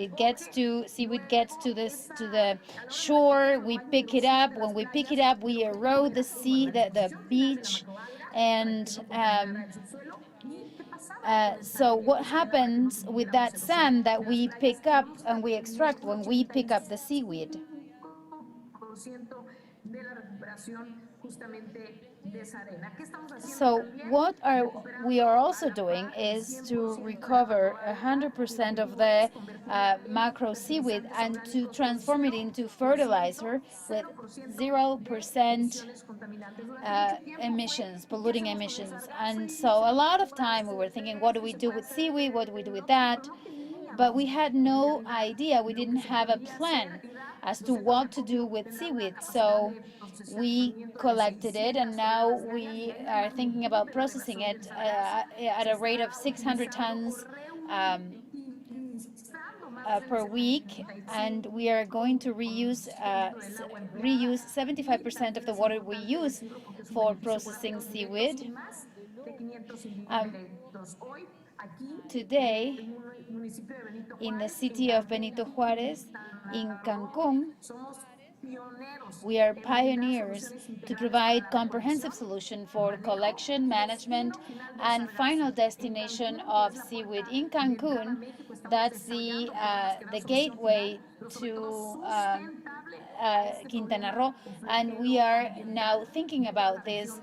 Seaweed gets to the shore. We pick it up. When we pick it up, we erode the beach, and so what happens with that sand that we pick up and we extract when we pick up the seaweed? So what we are also doing is to recover 100% of the macro seaweed and to transform it into fertilizer with 0% emissions, polluting emissions. And so a lot of time we were thinking, what do we do with seaweed? What do we do with that? But we had no idea. We didn't have a plan as to what to do with seaweed. So we collected it, and now we are thinking about processing it at a rate of 600 tons per week, and we are going to reuse 75% of the water we use for processing seaweed. Today, in the city of Benito Juárez, in Cancún, we are pioneers to provide comprehensive solution for collection, management, and final destination of seaweed in Cancún. That's the gateway to Quintana Roo, and we are now thinking about this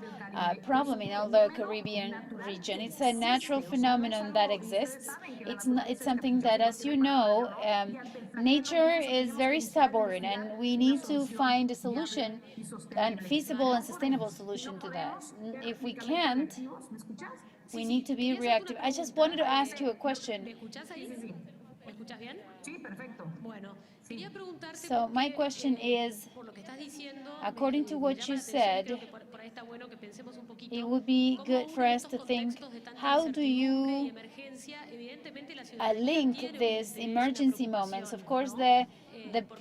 problem in all the Caribbean region. It's a natural phenomenon that exists. It's something that, as you know, nature is very stubborn, and we need to find a solution, a feasible and sustainable solution to that. If we can't, we need to be reactive. I just wanted to ask you a question. So my question is, according to what you said, it would be good for us to think, how do you link these emergency moments? Of course, the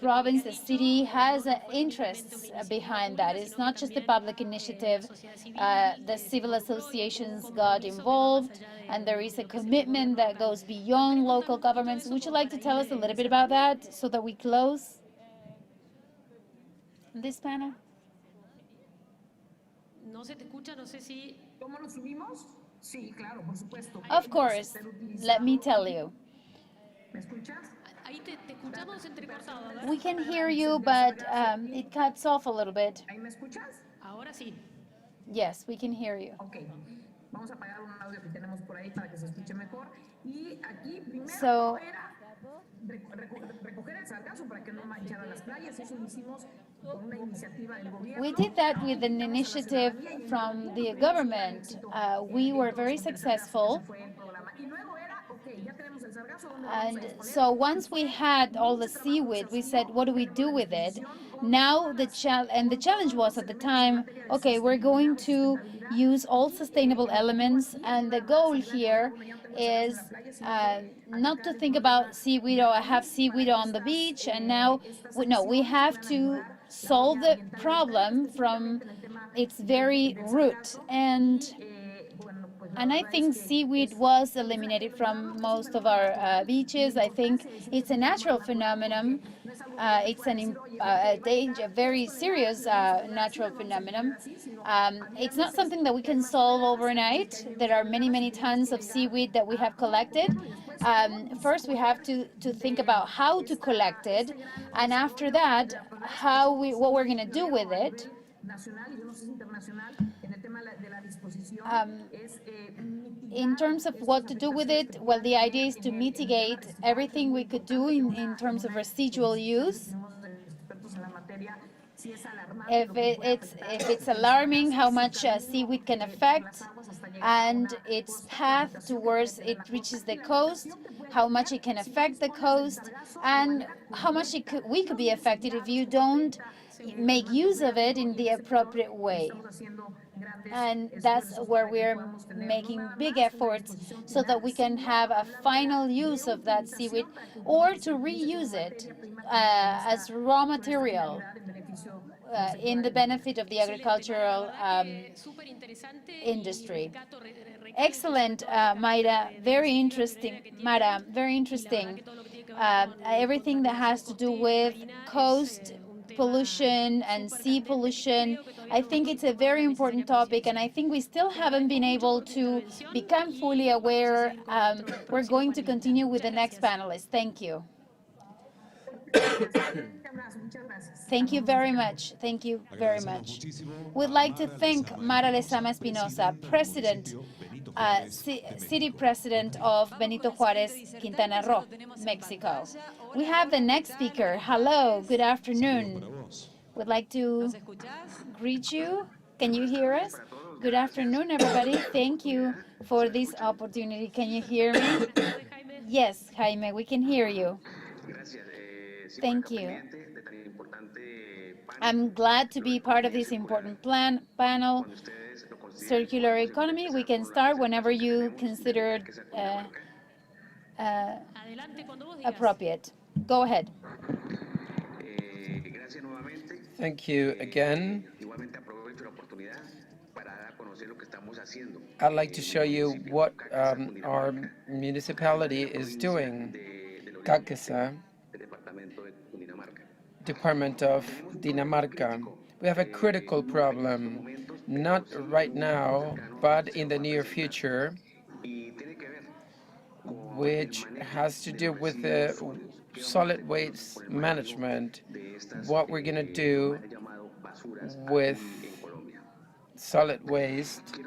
province, the city has interests behind that. It's not just a public initiative. The civil associations got involved, and there is a commitment that goes beyond local governments. Would you like to tell us a little bit about that so that we close this panel? Of course. Let me tell you. We can hear you, but it cuts off a little bit. Yes, we can hear you. So we did that with an initiative from the government. We were very successful. And so once we had all the seaweed, we said, what do we do with it? Now the challenge was at the time, okay, we're going to use all sustainable elements, and the goal here is not to think about seaweed, or I have seaweed on the beach, and now, no, we have to solve the problem from its very root. And I think seaweed was eliminated from most of our beaches. I think it's a natural phenomenon. It's a very serious natural phenomenon. It's not something that we can solve overnight. There are many, many tons of seaweed that we have collected. First, we have to think about how to collect it, and after that, what we're going to do with it. In terms of what to do with it, well, the idea is to mitigate everything we could do in terms of residual use. If it's alarming how much seaweed can affect and its path towards it reaches the coast, how much it can affect the coast, and how much we could be affected if you don't make use of it in the appropriate way. And that's where we're making big efforts so that we can have a final use of that seaweed, or to reuse it as raw material in the benefit of the agricultural industry. Excellent, Mayra. Very interesting, Mara. Very interesting. Everything that has to do with coast pollution and sea pollution. I think it's a very important topic, and I think we still haven't been able to become fully aware. We're going to continue with the next panelist. Thank you. Thank you very much. Thank you very much. We'd like to thank Mara Lezama Espinosa, President, City President of Benito Juárez, Quintana Roo, Mexico. We have the next speaker. Hello, good afternoon. We'd like to greet you. Can you hear us? Good afternoon, everybody. Thank you for this opportunity. Can you hear me? Yes, Jaime, we can hear you. Thank you. I'm glad to be part of this important panel. Circular economy, we can start whenever you consider appropriate. Go ahead. Thank you again. I'd like to show you what our municipality is doing. Caquesa, Department of Dinamarca. We have a critical problem, not right now, but in the near future, which has to do with the solid waste management, what we're going to do with solid waste.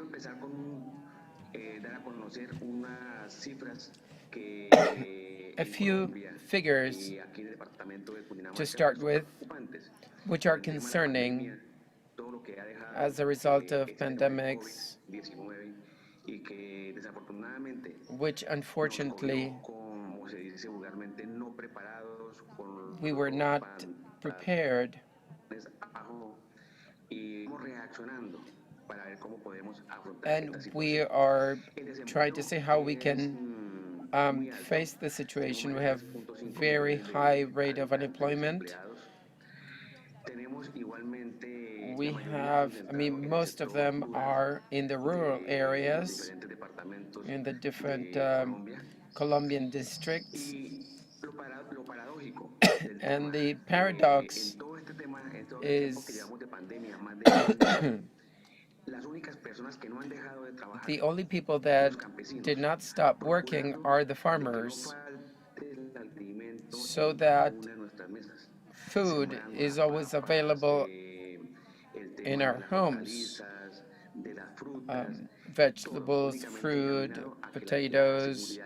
A few figures to start with, which are concerning as a result of pandemics, which unfortunately we were not prepared. And we are trying to see how we can face the situation. We have very high rate of unemployment. We have, most of them are in the rural areas, in the different Colombian districts. And the paradox is the only people that did not stop working are the farmers, so that food is always available in our homes. vegetables, fruit, potatoes.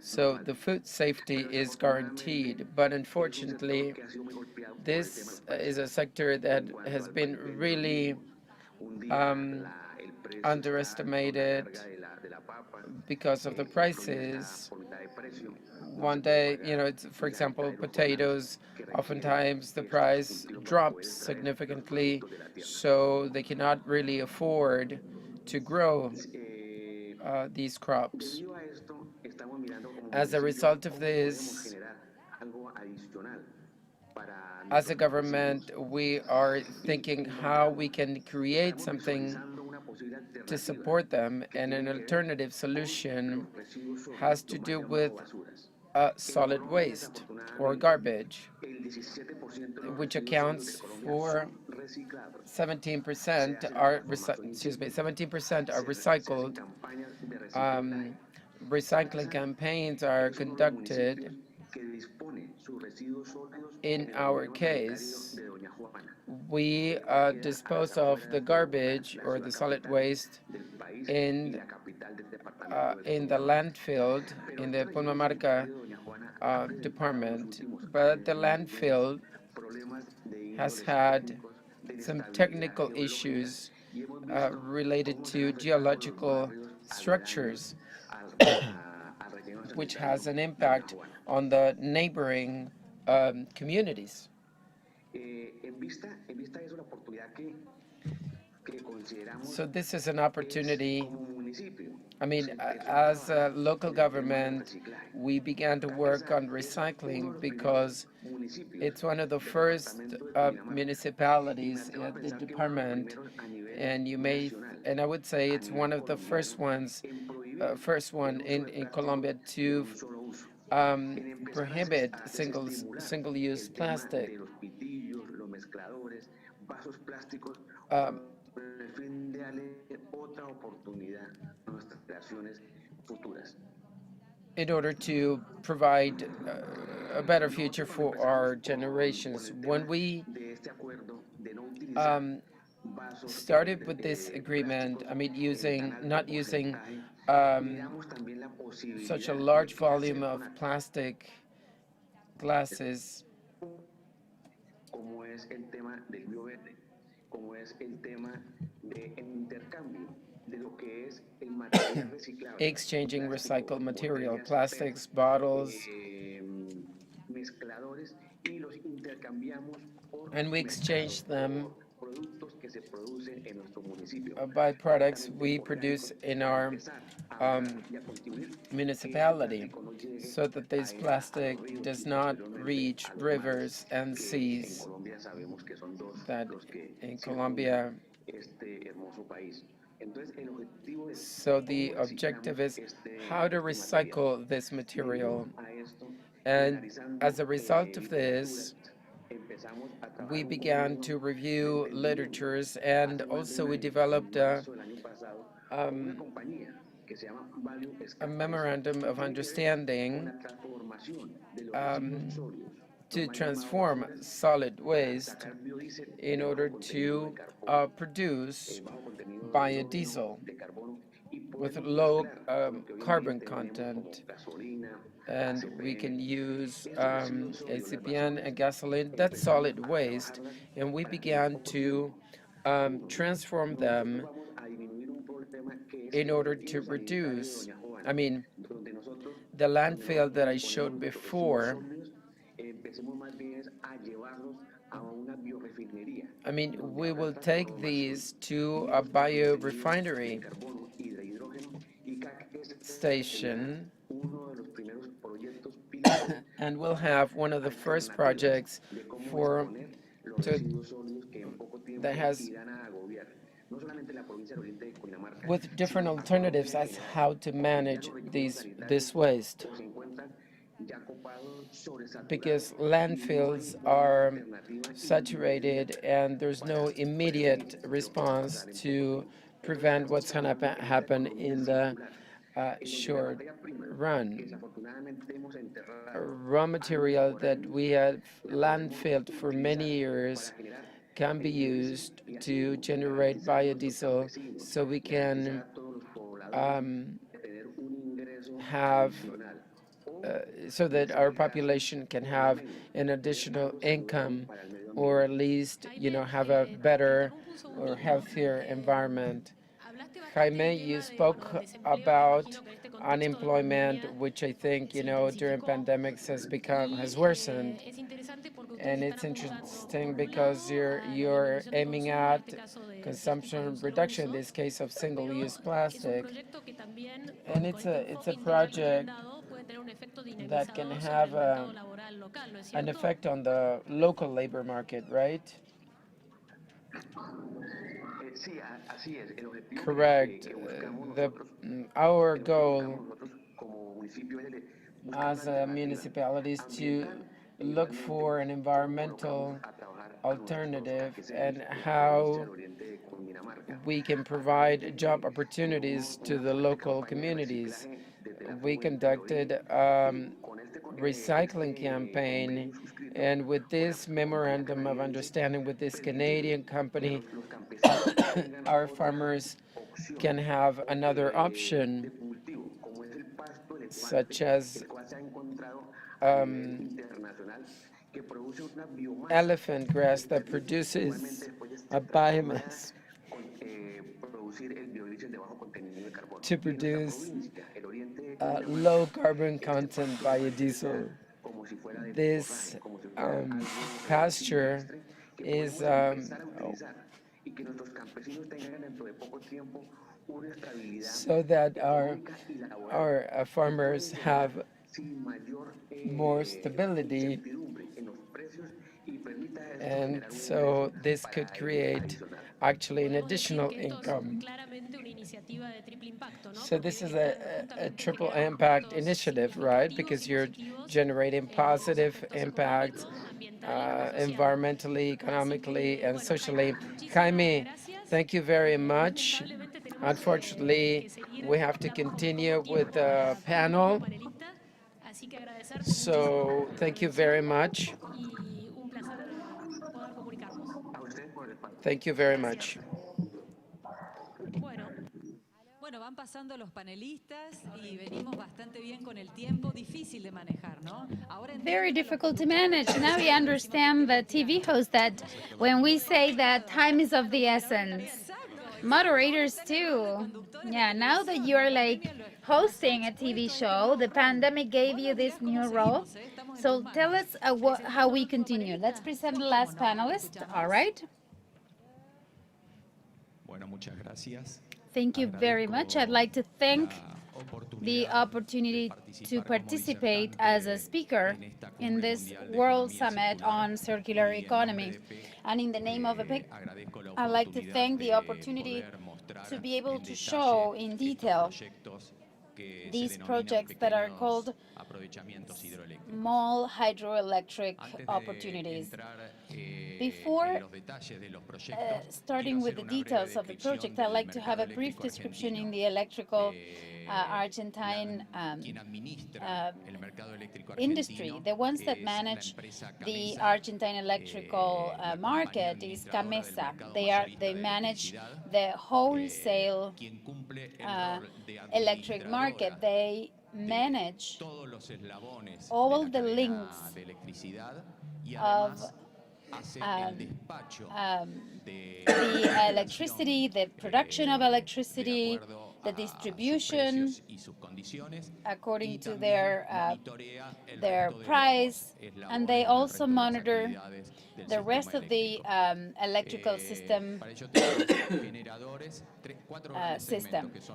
So the food safety is guaranteed, but unfortunately, this is a sector that has been really underestimated because of the prices. One day, for example, potatoes, oftentimes the price drops significantly, so they cannot really afford to grow these crops. As a result of this, as a government, we are thinking how we can create something to support them, and an alternative solution has to do with solid waste or garbage, which accounts for 17% are 17% are recycled. Recycling campaigns are conducted. In our case, we dispose of the garbage or the solid waste in the landfill in the Pulmamarca department, but the landfill has had some technical issues related to geological structures, which has an impact on the neighboring communities. So this is an opportunity. I mean, as a local government, we began to work on recycling because it's one of the first municipalities in the department, and I would say it's one of the first ones, one in Colombia to prohibit single-use plastic. In order to provide a better future for our generations. When we started with this agreement, I mean, not using such a large volume of plastic glasses, exchanging recycled material, plastics, bottles, and we exchange them by products we produce in our municipality, so that this plastic does not reach rivers and seas that in Colombia. So the objective is how to recycle this material, and as a result of this, we began to review literatures, and also we developed a memorandum of understanding to transform solid waste in order to produce biodiesel with low carbon content. And we can use ACPN and gasoline. That's solid waste. And we began to transform them in order to reduce, I mean, the landfill that I showed before, I mean, we will take these to a biorefinery station, and we'll have one of the first projects that has with different alternatives as how to manage this waste, because landfills are saturated and there's no immediate response to prevent what's going to happen in the short run. Raw material that we have landfilled for many years can be used to generate biodiesel, so we can have so that our population can have an additional income, or at least, have a better or healthier environment. Jaime, you spoke about unemployment, which I think, during pandemics has worsened. And it's interesting because you're aiming at consumption reduction, in this case of single-use plastic. And it's a project that can have an effect on the local labor market, right? Correct. Our goal as a municipality is to look for an environmental alternative and how we can provide job opportunities to the local communities. We conducted recycling campaign, and with this memorandum of understanding with this Canadian company, our farmers can have another option, such as elephant grass that produces a biomass to produce low carbon content biodiesel. This pasture is so that our farmers have more stability, and so this could create actually an additional income. So this is a triple impact initiative, right? Because you're generating positive impact environmentally, economically, and socially. Jaime, thank you very much. Unfortunately, we have to continue with the panel. So thank you very much. Thank you very much. Bueno, van pasando los panelistas y venimos bastante bien con el tiempo, difícil de manejar, ¿no? Very difficult to manage. Now we understand, the TV host, that when we say that time is of the essence. Moderators too. Yeah, now that you're like hosting a TV show, the pandemic gave you this new role. So tell us how we continue. Let's present the last panelist. All right. Bueno, muchas gracias. Thank you very much. I'd like to thank the opportunity to participate as a speaker in this World Summit on Circular Economy. And in the name of EPIC, I'd like to thank the opportunity to be able to show in detail these projects that are called small hydroelectric opportunities. Before starting with the details of the project, I'd like to have a brief description in the electrical Argentine industry. The ones that manage the Argentine electrical market is Camesa. They manage the wholesale electric market. They manage all the links of the electricity, the production of electricity, the distribution according to their price, and they also monitor the rest of the electrical system.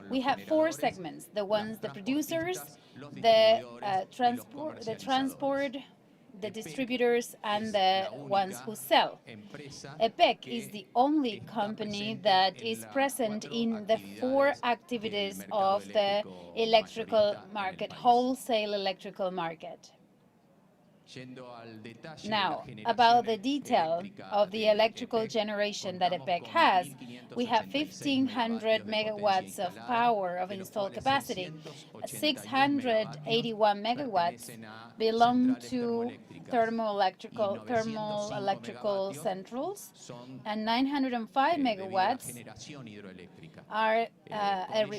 We have four segments: the producers, the transport, the distributors, and the ones who sell. EPEC is the only company that is present in the four activities of the electrical market, wholesale electrical market. Now, about the detail of the electrical generation that EPEC has, we have 1,500 megawatts of power of installed capacity. 681 megawatts belong to thermal electrical centrals, and 905 megawatts are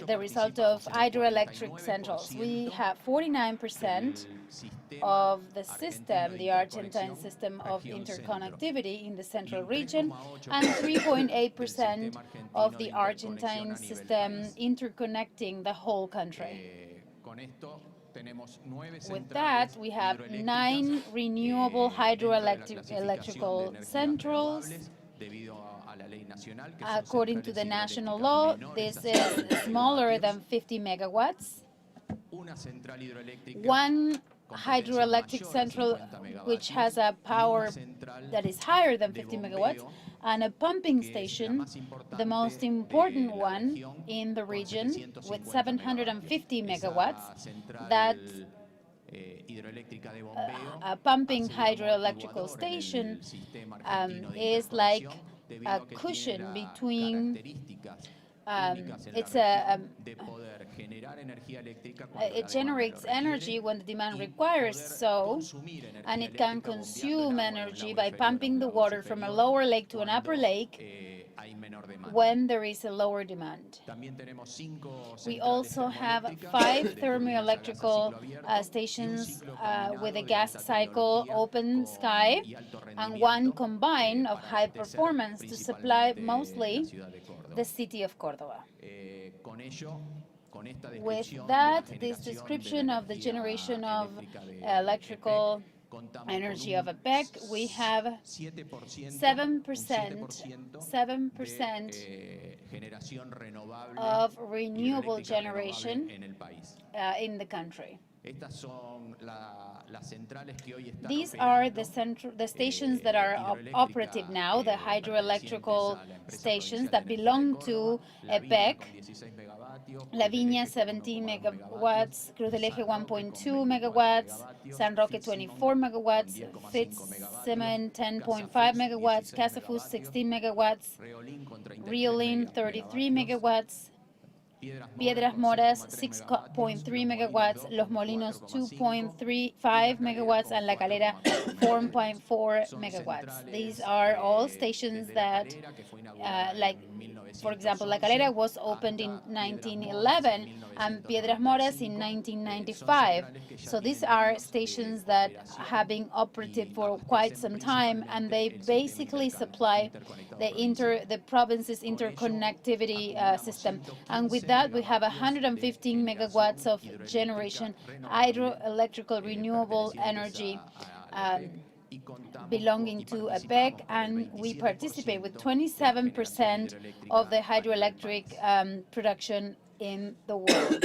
the result of hydroelectric centrals. We have 49% of the system, the Argentine system of interconnectivity in the central region, and 3.8% of the Argentine system interconnecting the whole country. With that, we have 9 renewable hydroelectrical centrals. According to the national law, this is smaller than 50 megawatts. One hydroelectric central which has a power that is higher than 50 megawatts, and a pumping station, the most important one in the region, with 750 megawatts. That a pumping hydroelectrical station is like a cushion between it generates energy when the demand requires so, and it can consume energy by pumping the water from a lower lake to an upper lake when there is a lower demand. We also have 5 thermoelectrical stations with a gas cycle open sky, and 1 combined of high performance to supply mostly the city of Córdoba. With that, this description of the generation of electrical energy of EPEC, we have 7% of renewable generation in the country. These are the stations that are operative now, the hydroelectrical stations that belong to EPEC. La Viña 17 megawatts, Cruz del Eje 1.2 megawatts, San Roque 24 megawatts, Fitzsimon 10.5 megawatts, Casafus 16 megawatts, Riolín 33 megawatts, Piedras Moras 6.3 megawatts, Los Molinos 2.35 megawatts, and La Calera 4.4 megawatts. These are all stations that, like, for example, La Calera was opened in 1911 and Piedras Moras in 1995. So these are stations that have been operative for quite some time, and they basically supply the province's interconnectivity system. And with that, we have 115 megawatts of generation, hydroelectrical renewable energy belonging to EPEC, and we participate with 27% of the hydroelectric production in the world.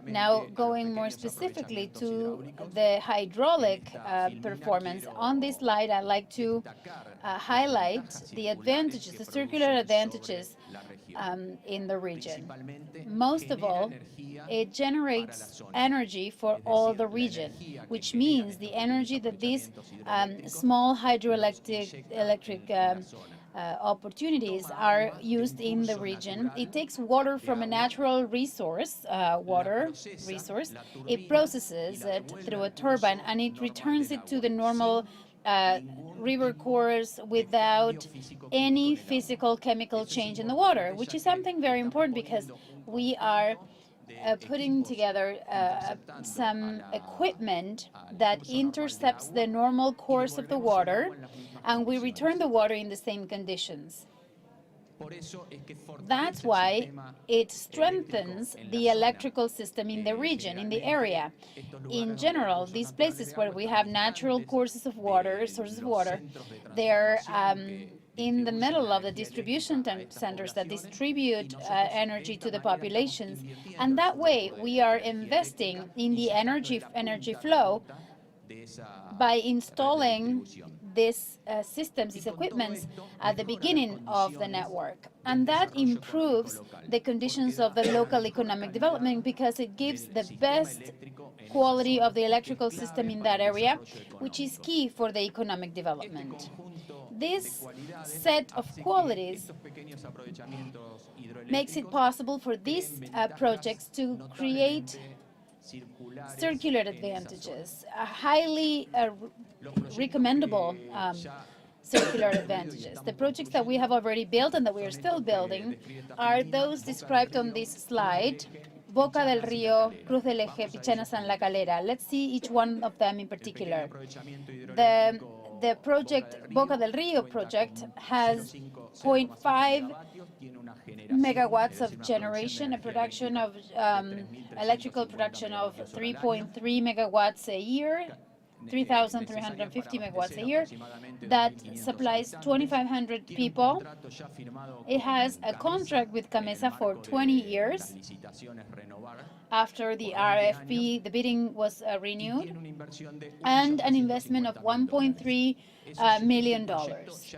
Now, going more specifically to the hydraulic performance, on this slide I'd like to highlight the advantages, the circular advantages in the region. Most of all, it generates energy for all the region, which means the energy that these small hydroelectric opportunities are used in the region. It takes water from a natural resource, it processes it through a turbine, and it returns it to the normal river course without any physical chemical change in the water, which is something very important because we are putting together some equipment that intercepts the normal course of the water, and we return the water in the same conditions. That's why it strengthens the electrical system in the region, in the area. In general, these places where we have natural sources of water, they're in the middle of the distribution centers that distribute energy to the populations. And that way, we are investing in the energy flow by installing these systems, these equipments at the beginning of the network. And that improves the conditions of the local economic development because it gives the best quality of the electrical system in that area, which is key for the economic development. This set of qualities makes it possible for these projects to create circular advantages, highly recommendable circular advantages. The projects that we have already built and that we are still building are those described on this slide: Boca del Río, Cruz del Eje, Pichena, San La Calera. Let's see each one of them in particular. The project, Boca del Río project, has 0.5 megawatts of generation, a production of electrical production of 3.3 megawatts a year, 3,350 megawatts a year, that supplies 2,500 people. It has a contract with Camesa for 20 years. After the RFP, the bidding was renewed, and an investment of $1.3 million.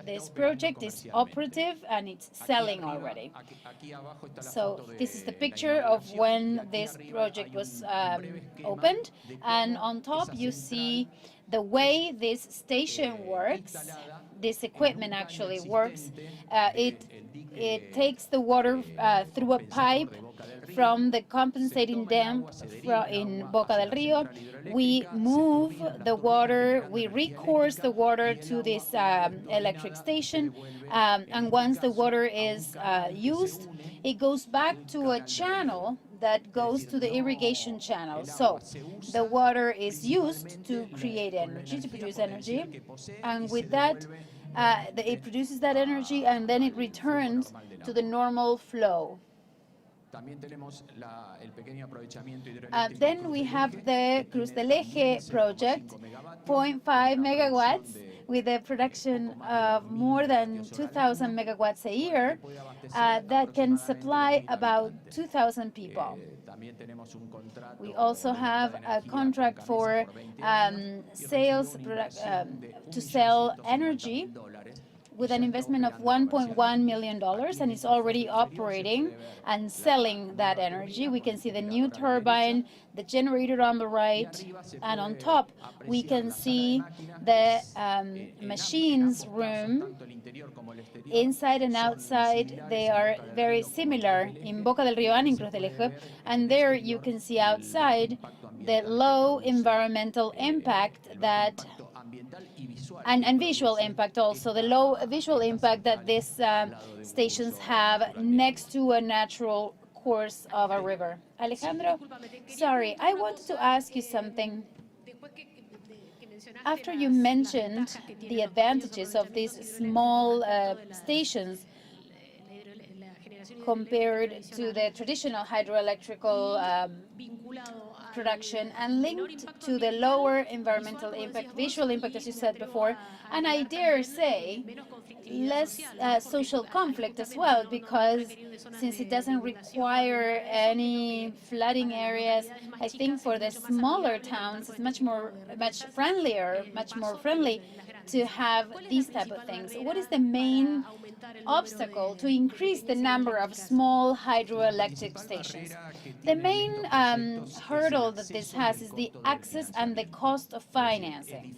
This project is operative and it's selling already. So this is the picture of when this project was opened, and on top you see the way this station works. This equipment actually works. It takes the water through a pipe from the compensating dam in Boca del Río. We move the water, we recourse the water to this electric station, and once the water is used, it goes back to a channel that goes to the irrigation channel. So the water is used to create energy, to produce energy, and with that, it produces that energy and then it returns to the normal flow. Then we have the Cruz del Eje project, 0.5 megawatts, with a production of more than 2,000 megawatts a year, that can supply about 2,000 people. We also have a contract for sales to sell energy with an investment of $1.1 million, and it's already operating and selling that energy. We can see the new turbine, the generator on the right, and on top we can see the machines room. Inside and outside they are very similar in Boca del Río and in Cruz del Eje, and there you can see outside the low environmental impact that and visual impact also, the low visual impact that these stations have next to a natural course of a river. Alejandro, sorry, I wanted to ask you something. After you mentioned the advantages of these small stations compared to the traditional hydroelectrical production and linked to the lower environmental impact, visual impact, as you said before, and I dare say less social conflict as well, because since it doesn't require any flooding areas, I think for the smaller towns it's much more friendly to have these type of things. What is the main obstacle to increase the number of small hydroelectric stations? The main hurdle that this has is the access and the cost of financing.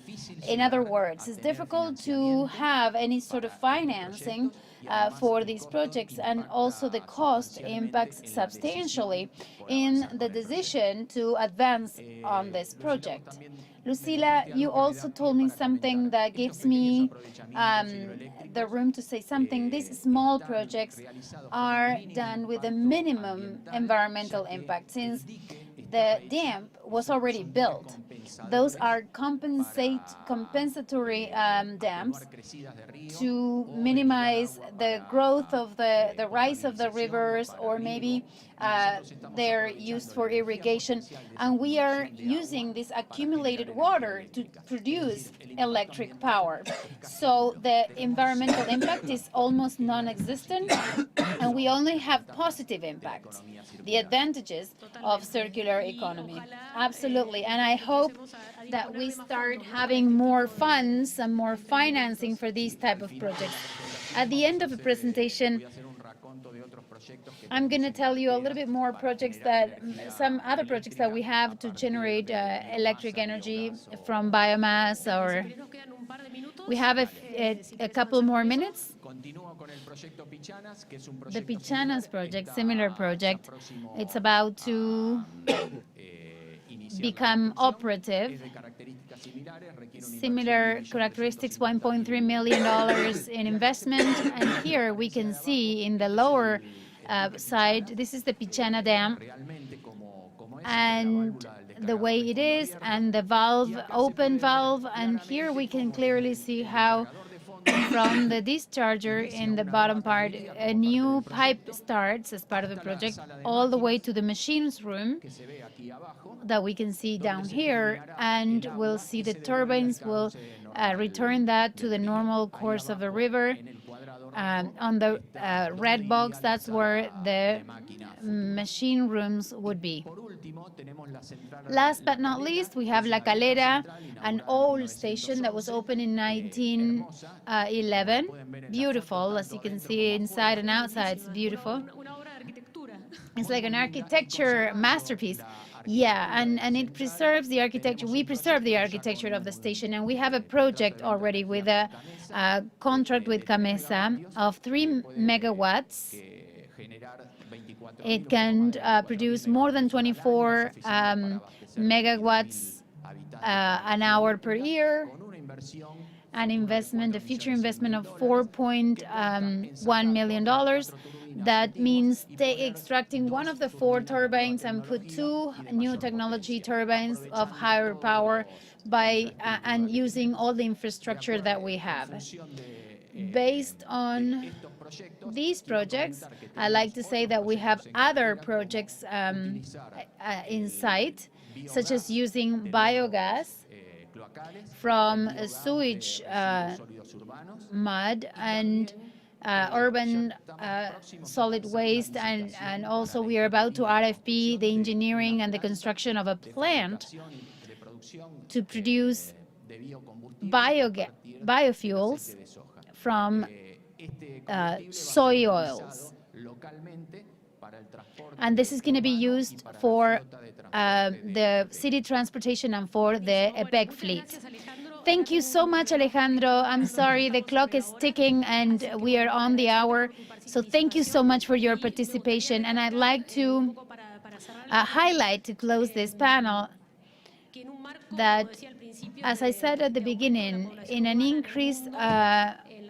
In other words, it's difficult to have any sort of financing for these projects, and also the cost impacts substantially in the decision to advance on this project. Lucila, you also told me something that gives me the room to say something. These small projects are done with a minimum environmental impact, since the dam was already built. Those are compensatory dams to minimize the growth of the rise of the rivers, or maybe they're used for irrigation, and we are using this accumulated water to produce electric power. So the environmental impact is almost non-existent, and we only have positive impacts, the advantages of circular economy. Absolutely, and I hope that we start having more funds and more financing for these type of projects. At the end of the presentation, I'm going to tell you a little bit more projects some other projects that we have to generate electric energy from biomass, or we have a couple more minutes. The Pichanas project, similar project, it's about to become operative. Similar characteristics, $1.3 million in investment. And here we can see in the lower side, this is the Pichana Dam, and the way it is, and the valve, open valve. And here we can clearly see how from the discharger in the bottom part, a new pipe starts as part of the project all the way to the machines room that we can see down here, and we'll see the turbines will return that to the normal course of the river. On the red box, that's where the machine rooms would be. Last but not least, we have La Calera, an old station that was opened in 1911. Beautiful, as you can see inside and outside, it's beautiful. It's like an architecture masterpiece. Yeah, and it preserves the architecture. We preserve the architecture of the station, and we have a project already with a contract with Camesa of 3 megawatts. It can produce more than 24 megawatts an hour per year. An investment, a future investment of $4.1 million. That means extracting one of the 4 turbines and put 2 new technology turbines of higher power and using all the infrastructure that we have. Based on these projects, I like to say that we have other projects in sight, such as using biogas from sewage mud and urban solid waste, and also we are about to RFP the engineering and the construction of a plant to produce biofuels from soy oils. And this is going to be used for the city transportation and for the EPEC fleet. Thank you so much, Alejandro. I'm sorry, the clock is ticking and we are on the hour. So thank you so much for your participation. And I'd like to highlight, to close this panel, that, as I said at the beginning, in an increase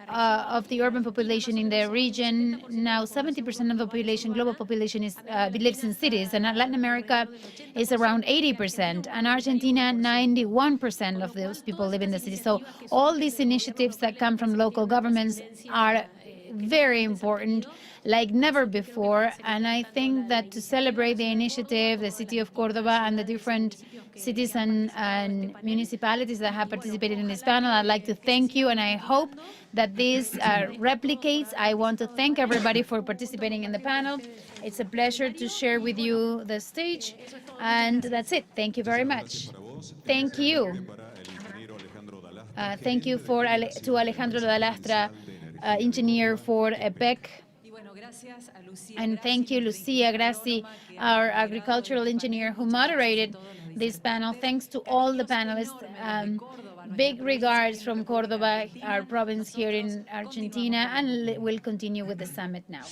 of the urban population in the region, now 70% of the population, global population, lives in cities, and Latin America is around 80%, and Argentina, 91% of those people live in the cities. So all these initiatives that come from local governments are very important, like never before. And I think that to celebrate the initiative, the city of Cordoba and the different cities and municipalities that have participated in this panel, I'd like to thank you, and I hope that this replicates. I want to thank everybody for participating in the panel. It's a pleasure to share with you the stage, and that's it. Thank you very much. Thank you. Thank you to Alejandro Dalastra, engineer for EPEC. And thank you, Lucia Grassi, our agricultural engineer who moderated this panel. Thanks to all the panelists. Big regards from Cordoba, our province here in Argentina, and we'll continue with the summit now.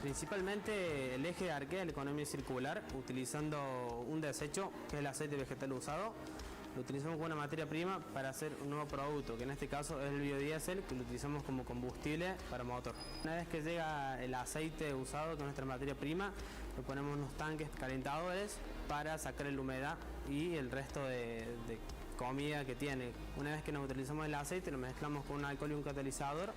Principalmente el eje de Arquea de la economía circular, utilizando un desecho, que es el aceite vegetal usado, lo utilizamos como una materia prima para hacer un nuevo producto, que en este caso es el biodiesel, que lo utilizamos como combustible para motor. Una vez que llega el aceite usado, que es nuestra materia prima, lo ponemos en unos tanques calentadores para sacar la humedad y el resto de comida que tiene. Una vez que nos utilizamos el aceite, lo mezclamos con un alcohol y un catalizador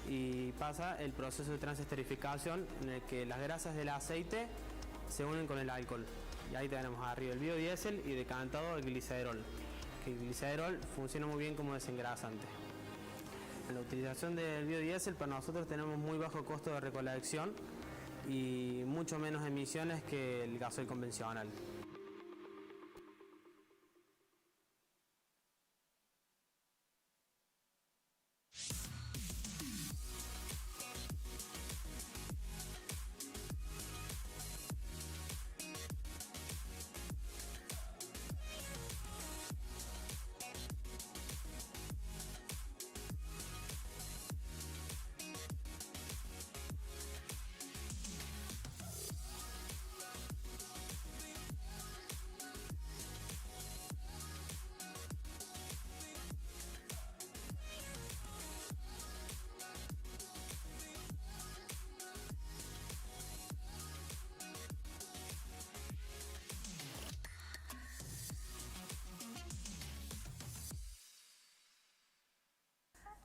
y pasa el proceso de transesterificación en el que las grasas del aceite se unen con el alcohol. Y ahí tenemos arriba el biodiesel y decantado el glicerol. Que el glicerol funciona muy bien como desengrasante. En la utilización del biodiesel para nosotros tenemos muy bajo costo de recolección y mucho menos emisiones que el gasoil convencional.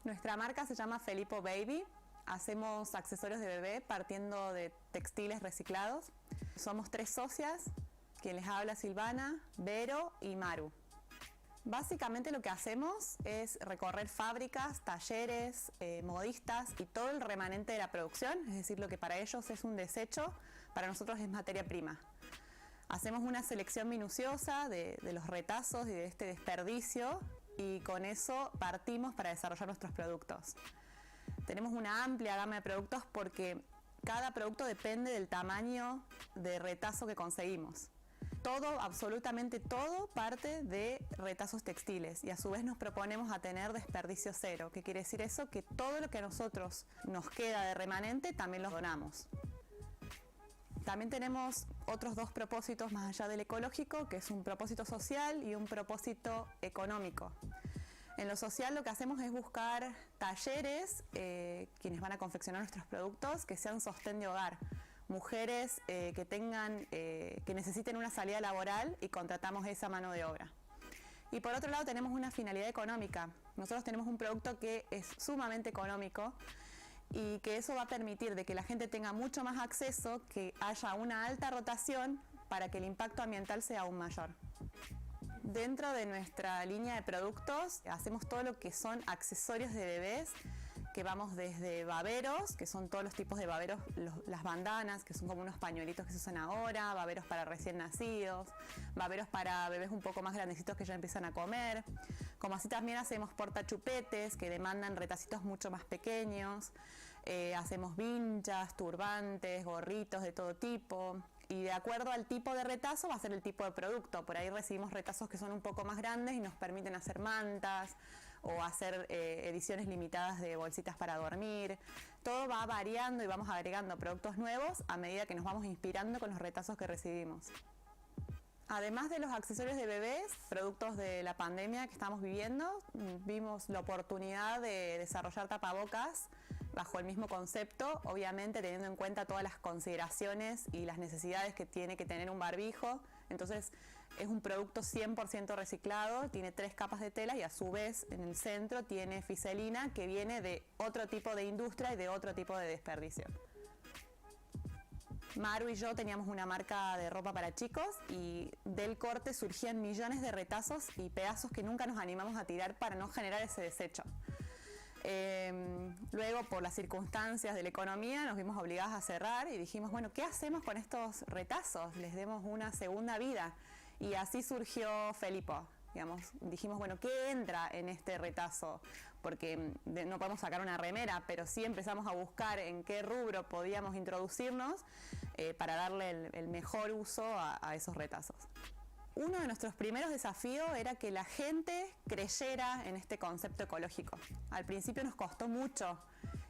Nuestra marca se llama Felipo Baby. Hacemos accesorios de bebé partiendo de textiles reciclados. Somos 3 socias, quien les habla Silvana, Vero y Maru. Básicamente lo que hacemos es recorrer fábricas, talleres, modistas y todo el remanente de la producción, es decir, lo que para ellos es un desecho, para nosotros es materia prima. Hacemos una selección minuciosa de los retazos y de este desperdicio y con eso partimos para desarrollar nuestros productos. Tenemos una amplia gama de productos porque cada producto depende del tamaño de retazo que conseguimos. Todo, absolutamente todo, parte de retazos textiles y a su vez nos proponemos a tener desperdicio cero. ¿Qué quiere decir eso? Que todo lo que a nosotros nos queda de remanente también lo donamos. También tenemos otros 2 propósitos más allá del ecológico, que es un propósito social y un propósito económico. En lo social lo que hacemos es buscar talleres, quienes van a confeccionar nuestros productos, que sean sostén de hogar. Mujeres que necesiten una salida laboral y contratamos esa mano de obra. Y por otro lado tenemos una finalidad económica. Nosotros tenemos un producto que es sumamente económico y que eso va a permitir de que la gente tenga mucho más acceso, que haya una alta rotación para que el impacto ambiental sea aún mayor. Dentro de nuestra línea de productos hacemos todo lo que son accesorios de bebés, que vamos desde baberos, que son todos los tipos de baberos, las bandanas, que son como unos pañuelitos que se usan ahora, baberos para recién nacidos, baberos para bebés un poco más grandecitos que ya empiezan a comer. Como así también hacemos portachupetes, que demandan retacitos mucho más pequeños, hacemos vinchas, turbantes, gorritos de todo tipo. Y de acuerdo al tipo de retazo va a ser el tipo de producto. Por ahí recibimos retazos que son un poco más grandes y nos permiten hacer mantas o hacer ediciones limitadas de bolsitas para dormir. Todo va variando y vamos agregando productos nuevos a medida que nos vamos inspirando con los retazos que recibimos. Además de los accesorios de bebés, productos de la pandemia que estamos viviendo, vimos la oportunidad de desarrollar tapabocas bajo el mismo concepto, obviamente teniendo en cuenta todas las consideraciones y las necesidades que tiene que tener un barbijo. Entonces es un producto 100% reciclado, tiene 3 capas de tela y a su vez en el centro tiene fiselina que viene de otro tipo de industria y de otro tipo de desperdicio. Maru y yo teníamos una marca de ropa para chicos y del corte surgían millones de retazos y pedazos que nunca nos animamos a tirar para no generar ese desecho. Luego, por las circunstancias de la economía, nos vimos obligadas a cerrar y dijimos, bueno, ¿qué hacemos con estos retazos? Les demos una segunda vida. Y así surgió Felipo. Dijimos, bueno, ¿qué entra en este retazo? Porque no podemos sacar una remera, pero sí empezamos a buscar en qué rubro podíamos introducirnos para darle el mejor uso a esos retazos. Uno de nuestros primeros desafíos era que la gente creyera en este concepto ecológico. Al principio nos costó mucho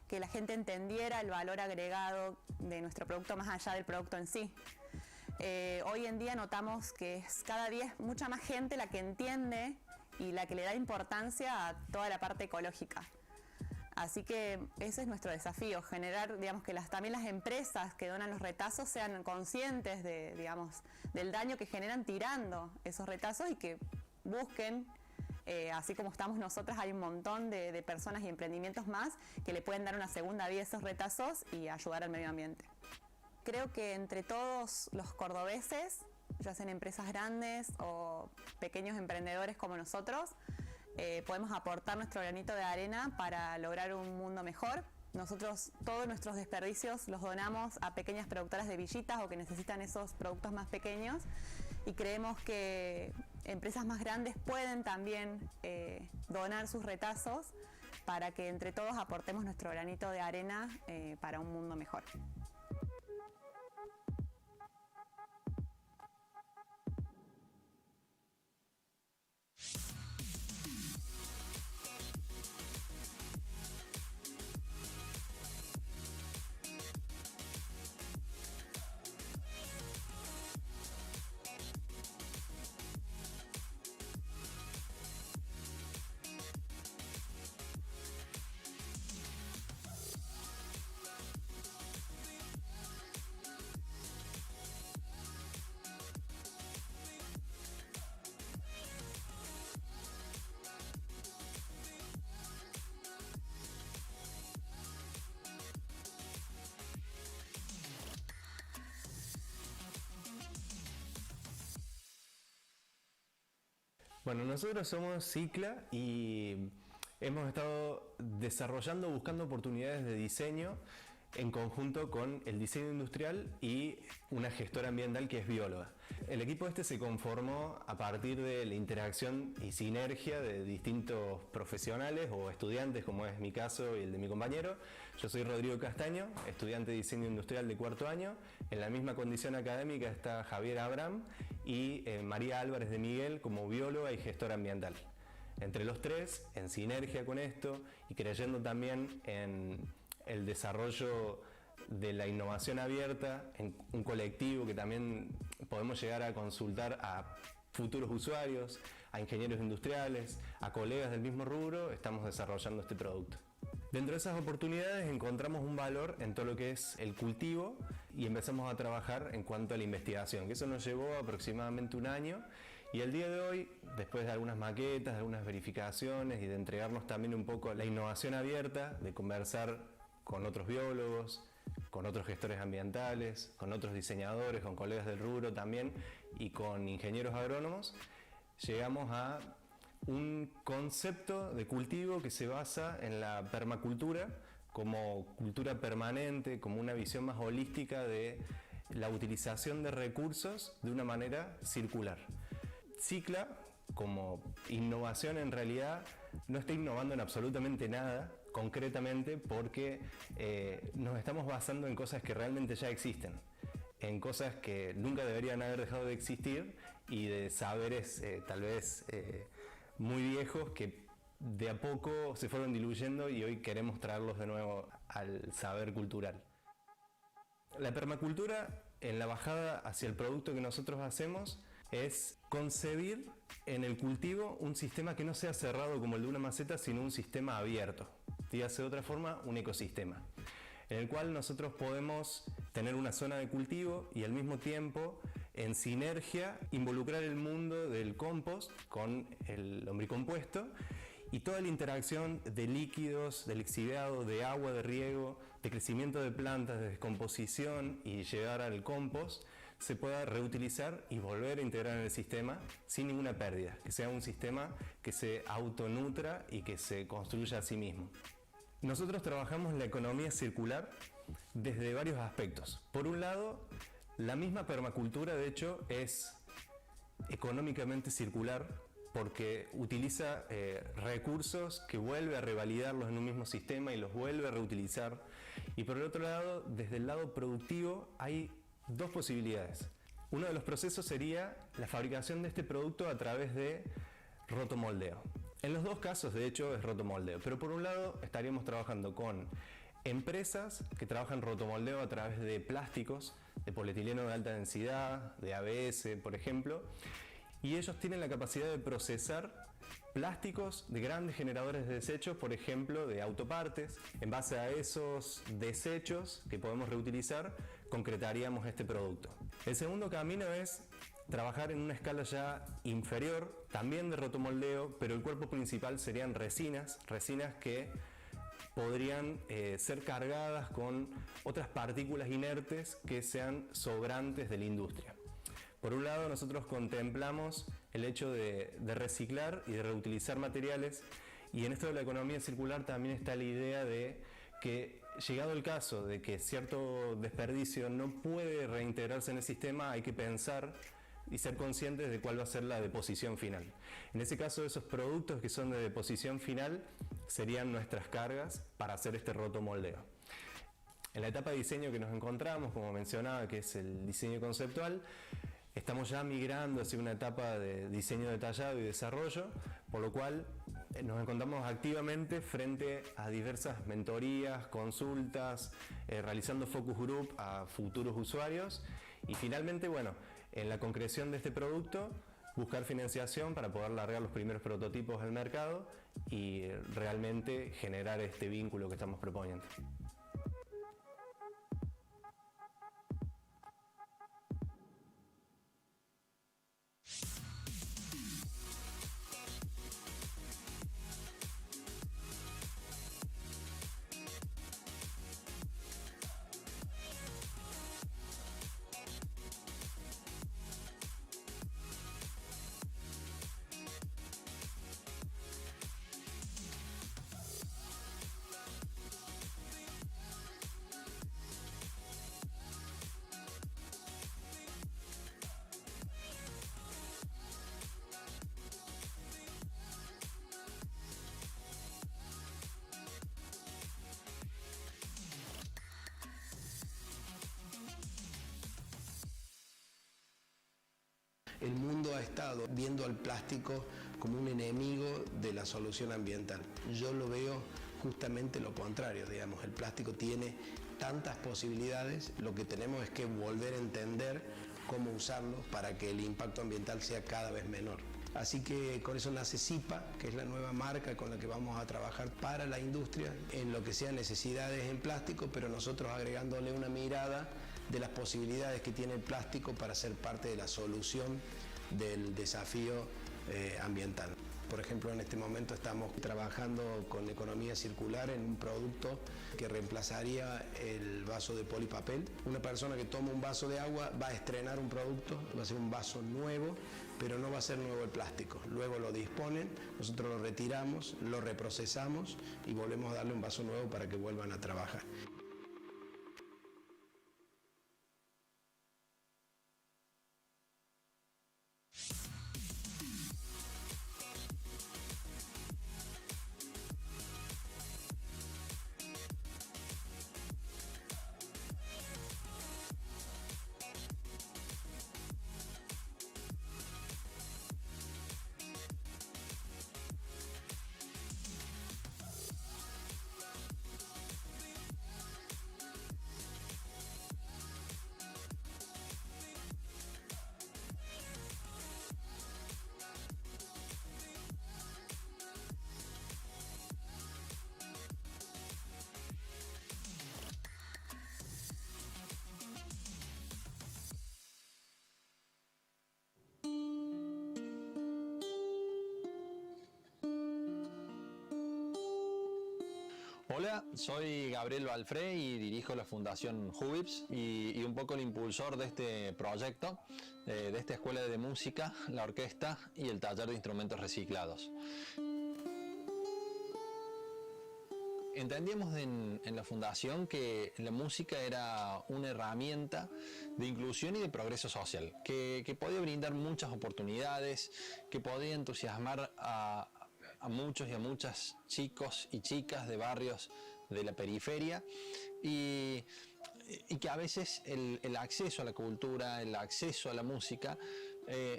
que la gente entendiera el valor agregado de nuestro producto más allá del producto en sí. Hoy en día notamos que es cada día es mucha más gente la que entiende y la que le da importancia a toda la parte ecológica. Así que ese es nuestro desafío, generar, digamos, que también las empresas que donan los retazos sean conscientes de, digamos, del daño que generan tirando esos retazos y que busquen, así como estamos nosotras, hay un montón de personas y emprendimientos más que le pueden dar una segunda vida a esos retazos y ayudar al medio ambiente. Creo que entre todos los cordobeses, ya sean empresas grandes o pequeños emprendedores como nosotros, podemos aportar nuestro granito de arena para lograr un mundo mejor. Nosotros todos nuestros desperdicios los donamos a pequeñas productoras de villitas o que necesitan esos productos más pequeños y creemos que empresas más grandes pueden también donar sus retazos para que entre todos aportemos nuestro granito de arena para un mundo mejor. Bueno, nosotros somos Cicla y hemos estado desarrollando, buscando oportunidades de diseño en conjunto con el diseño industrial y una gestora ambiental que es bióloga. El equipo este se conformó a partir de la interacción y sinergia de distintos profesionales o estudiantes, como es mi caso y el de mi compañero. Yo soy Rodrigo Castaño, estudiante de diseño industrial de cuarto año. En la misma condición académica está Javier Abraham y María Álvarez de Miguel como bióloga y gestora ambiental. Entre los tres, en sinergia con esto y creyendo también en el desarrollo de la innovación abierta, en un colectivo que también podemos llegar a consultar a futuros usuarios, a ingenieros industriales, a colegas del mismo rubro, estamos desarrollando este producto. Dentro de esas oportunidades encontramos un valor en todo lo que es el cultivo y empezamos a trabajar en cuanto a la investigación, que eso nos llevó aproximadamente un año y el día de hoy, después de algunas maquetas, de algunas verificaciones y de entregarnos también un poco a la innovación abierta, de conversar con otros biólogos, con otros gestores ambientales, con otros diseñadores, con colegas del rubro también y con ingenieros agrónomos, llegamos a un concepto de cultivo que se basa en la permacultura como cultura permanente, como una visión más holística de la utilización de recursos de una manera circular. Cicla, como innovación, en realidad no está innovando en absolutamente nada, concretamente porque nos estamos basando en cosas que realmente ya existen, en cosas que nunca deberían haber dejado de existir y de saberes tal vez muy viejos que de a poco se fueron diluyendo y hoy queremos traerlos de nuevo al saber cultural. La permacultura, en la bajada hacia el producto que nosotros hacemos, es concebir en el cultivo un sistema que no sea cerrado como el de una maceta, sino un sistema abierto. Dígase de otra forma, un ecosistema, en el cual nosotros podemos tener una zona de cultivo y al mismo tiempo, en sinergia, involucrar el mundo del compost con el lombricompuesto y toda la interacción de líquidos, de lixiviado, de agua, de riego, de crecimiento de plantas, de descomposición y llegar al compost, se pueda reutilizar y volver a integrar en el sistema sin ninguna pérdida, que sea un sistema que se autonutra y que se construya a sí mismo. Nosotros trabajamos la economía circular desde varios aspectos. Por un lado, la misma permacultura, de hecho, es económicamente circular porque utiliza recursos que vuelve a revalidarlos en un mismo sistema y los vuelve a reutilizar. Y por el otro lado, desde el lado productivo, hay dos posibilidades. Uno de los procesos sería la fabricación de este producto a través de rotomoldeo. En los dos casos, de hecho, es rotomoldeo, pero por un lado estaríamos trabajando con empresas que trabajan rotomoldeo a través de plásticos, de polietileno de alta densidad, de ABS, por ejemplo, y ellos tienen la capacidad de procesar plásticos de grandes generadores de desechos, por ejemplo, de autopartes. En base a esos desechos que podemos reutilizar, concretaríamos este producto. El segundo camino es trabajar en una escala ya inferior, también de rotomoldeo, pero el cuerpo principal serían resinas que podrían ser cargadas con otras partículas inertes que sean sobrantes de la industria. Por un lado, nosotros contemplamos el hecho de reciclar y de reutilizar materiales, y en esto de la economía circular también está la idea de que, llegado el caso de que cierto desperdicio no puede reintegrarse en el sistema, hay que pensar y ser conscientes de cuál va a ser la deposición final. En ese caso, esos productos que son de deposición final serían nuestras cargas para hacer este rotomoldeo. En la etapa de diseño que nos encontramos, como mencionaba, que es el diseño conceptual, estamos ya migrando hacia una etapa de diseño detallado y desarrollo, por lo cual nos encontramos activamente frente a diversas mentorías, consultas, realizando focus group a futuros usuarios y finalmente, bueno, en la concreción de este producto, buscar financiación para poder largar los primeros prototipos al mercado y realmente generar este vínculo que estamos proponiendo. El mundo ha estado viendo al plástico como un enemigo de la solución ambiental. Yo lo veo justamente lo contrario, digamos, el plástico tiene tantas posibilidades, lo que tenemos es que volver a entender cómo usarlo para que el impacto ambiental sea cada vez menor. Así que con eso nace CIPA, que es la nueva marca con la que vamos a trabajar para la industria, en lo que sean necesidades en plástico, pero nosotros agregándole una mirada de las posibilidades que tiene el plástico para ser parte de la solución del desafío ambiental. Por ejemplo, en este momento estamos trabajando con economía circular en un producto que reemplazaría el vaso de polipapel. Una persona que toma un vaso de agua va a estrenar un producto, va a ser un vaso nuevo, pero no va a ser nuevo el plástico. Luego lo disponen, nosotros lo retiramos, lo reprocesamos y volvemos a darle un vaso nuevo para que vuelvan a trabajar. Hola, soy Gabriel Balfré y dirijo la Fundación Jubips y un poco el impulsor de este proyecto, de esta escuela de música, la orquesta y el taller de instrumentos reciclados. Entendíamos en la Fundación que la música era una herramienta de inclusión y de progreso social, que podía brindar muchas oportunidades, que podía entusiasmar a muchos y a muchas chicos y chicas de barrios de la periferia y que a veces el acceso a la cultura, el acceso a la música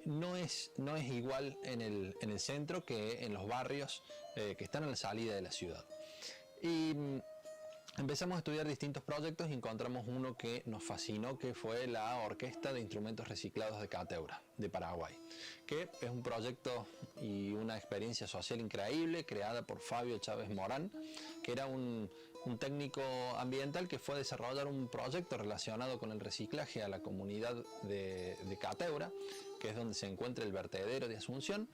no es igual en el centro que en los barrios que están a la salida de la ciudad. Y Empezamos a estudiar distintos proyectos y encontramos uno que nos fascinó, que fue la Orquesta de Instrumentos Reciclados de Cateura, de Paraguay, que es un proyecto y una experiencia social increíble, creada por Fabio Chávez Morán, que era un técnico ambiental que fue a desarrollar un proyecto relacionado con el reciclaje a la comunidad de Cateura, que es donde se encuentra el vertedero de Asunción,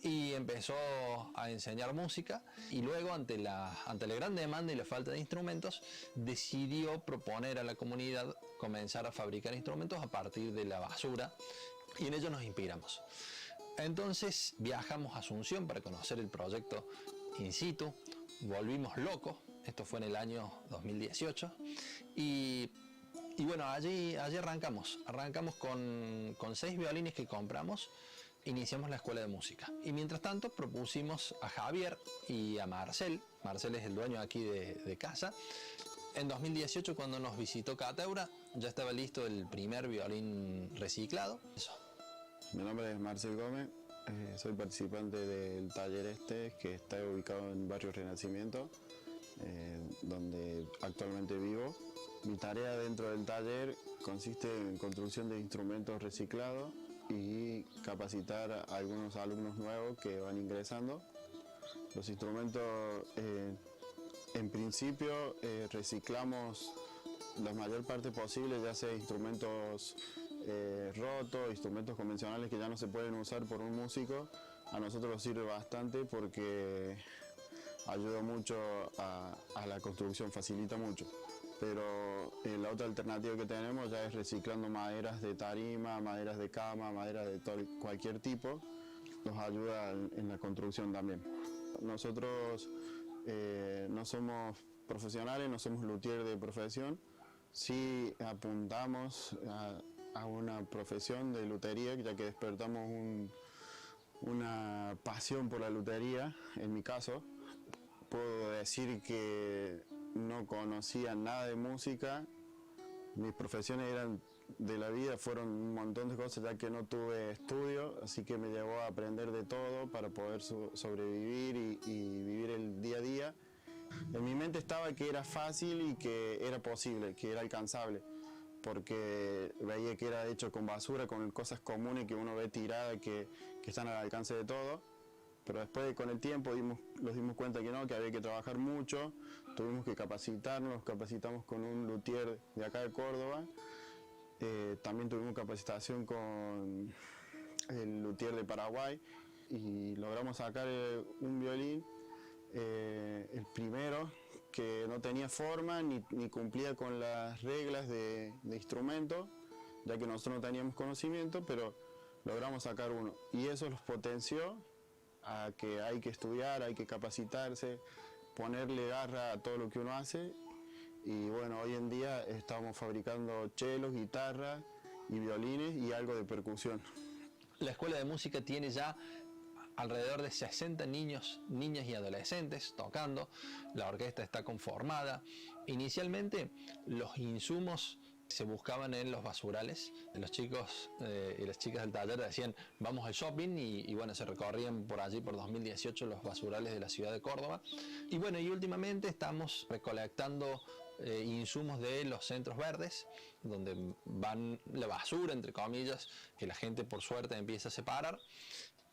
y empezó a enseñar música, y luego ante la gran demanda y la falta de instrumentos decidió proponer a la comunidad comenzar a fabricar instrumentos a partir de la basura, y en ello nos inspiramos. Entonces viajamos a Asunción para conocer el proyecto in situ, volvimos locos, esto fue en el año 2018, y bueno, allí arrancamos con 6 violines que compramos. Iniciamos la escuela de música y mientras tanto propusimos a Javier y a Marcel es el dueño aquí de casa. En 2018, cuando nos visitó Cateura, ya estaba listo el primer violín reciclado. Mi nombre es Marcel Gómez, soy participante del taller que está ubicado en Barrio Renacimiento, donde actualmente vivo. Mi tarea dentro del taller consiste en construcción de instrumentos reciclados y capacitar a algunos alumnos nuevos que van ingresando. Los instrumentos, en principio, reciclamos la mayor parte posible, ya sea instrumentos rotos, instrumentos convencionales que ya no se pueden usar por un músico. A nosotros nos sirve bastante porque ayuda mucho a la construcción, facilita mucho. Pero la otra alternativa que tenemos ya es reciclando maderas de tarima, maderas de cama, maderas de cualquier tipo, nos ayuda en la construcción también. Nosotros no somos profesionales, no somos luthier de profesión, sí apuntamos a una profesión de lutería, ya que despertamos una pasión por la lutería. En mi caso, puedo decir que no conocía nada de música, mis profesiones de la vida fueron un montón de cosas, ya que no tuve estudio, así que me llevó a aprender de todo para poder sobrevivir y vivir el día a día. En mi mente estaba que era fácil y que era posible, que era alcanzable, porque veía que era hecho con basura, con cosas comunes que uno ve tiradas, que están al alcance de todo. Pero después, con el tiempo, nos dimos cuenta que no, que había que trabajar mucho, tuvimos que capacitarnos, nos capacitamos con un luthier de acá de Córdoba, también tuvimos capacitación con el luthier de Paraguay y logramos sacar un violín, el primero, que no tenía forma ni cumplía con las reglas de instrumento, ya que nosotros no teníamos conocimiento, pero logramos sacar uno y eso los potenció a que hay que estudiar, hay que capacitarse, ponerle garra a todo lo que uno hace. Y bueno, hoy en día estamos fabricando chelos, guitarras y violines y algo de percusión. La escuela de música tiene ya alrededor de 60 niños, niñas y adolescentes tocando. La orquesta está conformada. Inicialmente los insumos se buscaban en los basurales. Los chicos y las chicas del taller decían vamos al shopping y bueno, se recorrían por allí por 2018 los basurales de la ciudad de Córdoba. Y bueno, y últimamente estamos recolectando insumos de los centros verdes, donde van la basura, entre comillas, que la gente por suerte empieza a separar.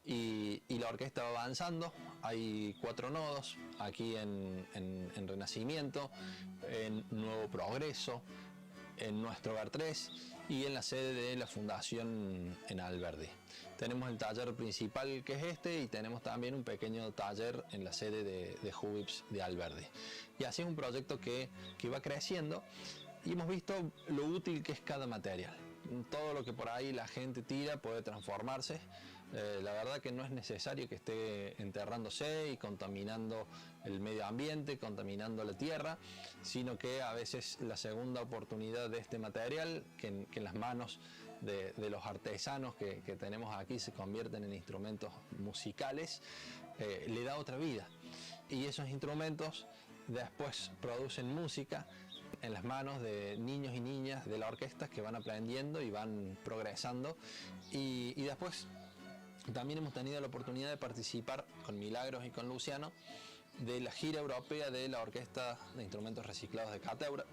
Y la orquesta va avanzando, hay 4 nodos, aquí en Renacimiento, en Nuevo Progreso, en nuestro Hogar 3 y en la sede de la Fundación en Alberdi. Tenemos el taller principal que es este y tenemos también un pequeño taller en la sede de Jubips de Alberdi. Y así es un proyecto que va creciendo y hemos visto lo útil que es cada material. Todo lo que por ahí la gente tira puede transformarse. La verdad que no es necesario que esté enterrándose y contaminando el medio ambiente, contaminando la tierra, sino que a veces la segunda oportunidad de este material, que en las manos de los artesanos que tenemos aquí se convierten en instrumentos musicales, le da otra vida. Y esos instrumentos después producen música en las manos de niños y niñas de la orquesta que van aprendiendo y van progresando. Y después también hemos tenido la oportunidad de participar con Milagros y con Luciano de la gira europea de la Orquesta de Instrumentos Reciclados de Cateura.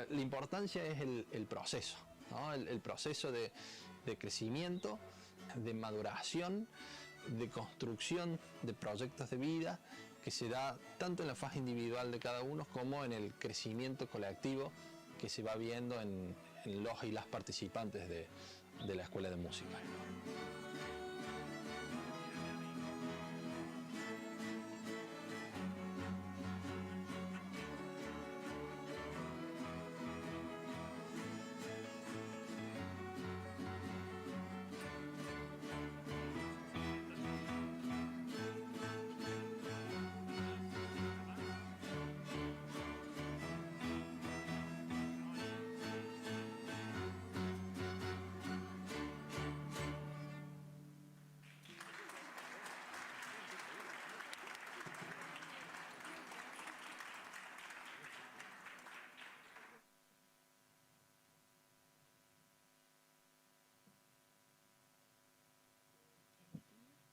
La importancia es el proceso, ¿no? El proceso de crecimiento, de maduración, de construcción de proyectos de vida que se da tanto en la fase individual de cada uno como en el crecimiento colectivo que se va viendo en los y las participantes de la Escuela de Música.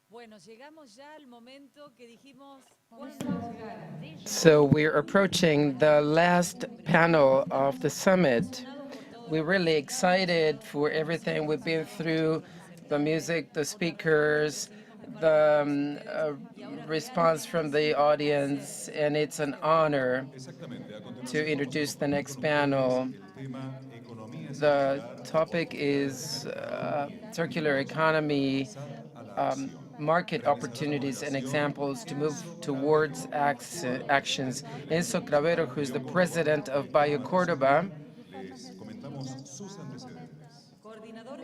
Bueno, llegamos ya al momento que dijimos cuándo llegar. So we're approaching the last panel of the summit. We're really excited for everything we've been through, the music, the speakers, the response from the audience, and it's an honor to introduce the next panel. The topic is circular economy, market opportunities and examples to move towards actions. Enzo Cravero, who's the president of Bio Córdoba.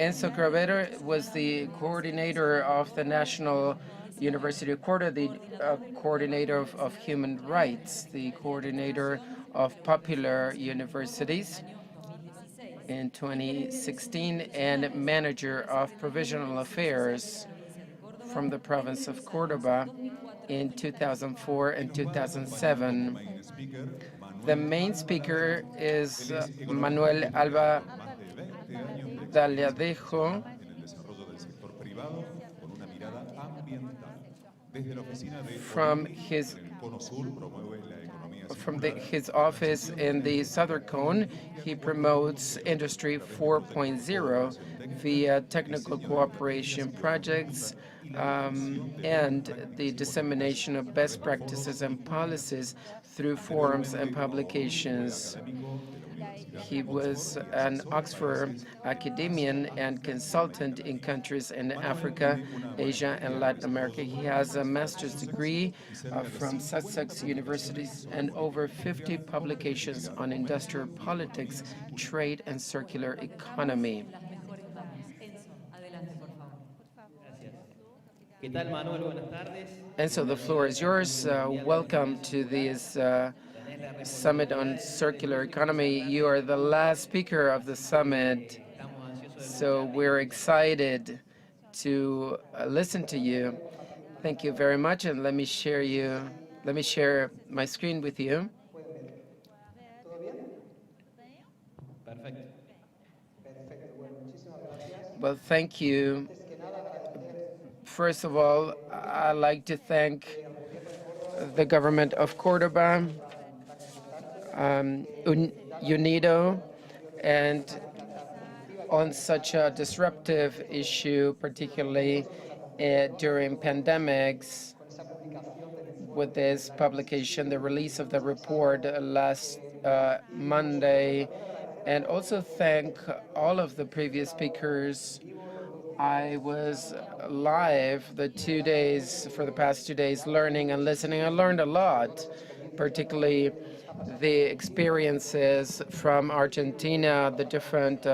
Enzo Cravero was the coordinator of the National University of Córdoba, the coordinator of human rights, the coordinator of popular universities in 2016, and manager of provisional affairs from the province of Córdoba in 2004 and 2007. The main speaker is Manuel Alba Daliadejo from his office in the Southern Cone. He promotes Industry 4.0 via technical cooperation projects and the dissemination of best practices and policies through forums and publications. He was an Oxford academician and consultant in countries in Africa, Asia, and Latin America. He has a master's degree from Sussex University and over 50 publications on industrial politics, trade, and circular economy. And so the floor is yours. Welcome to this Summit on Circular Economy. You are the last speaker of the summit, so we're excited to listen to you. Thank you very much, and let me share my screen with you. Well, thank you. First of all, I'd like to thank the government of Córdoba, UNIDO, and on such a disruptive issue, particularly during pandemics, with this publication, the release of the report last Monday, and also thank all of the previous speakers. I was live for the past 2 days, learning and listening. I learned a lot, particularly the experiences from Argentina, the different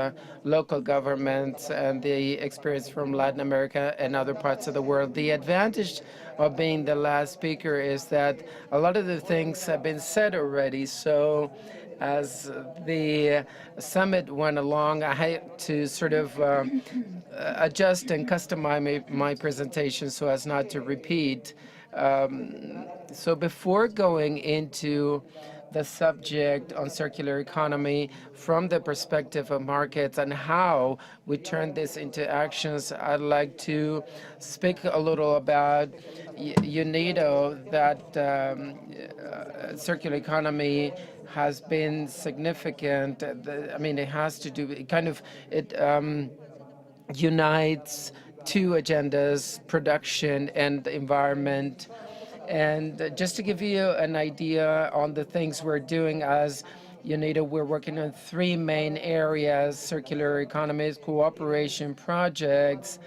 local governments, and the experience from Latin America and other parts of the world. The advantage of being the last speaker is that a lot of the things have been said already. So as the summit went along, I had to sort of adjust and customize my presentation so as not to repeat. So before going into the subject on circular economy from the perspective of markets and how we turn this into actions, I'd like to speak a little about UNIDO, that circular economy has been significant. I mean, it has to do, it unites two agendas, production and environment. And just to give you an idea on the things we're doing as UNIDO, we're working on three main areas: circular economies, cooperation projects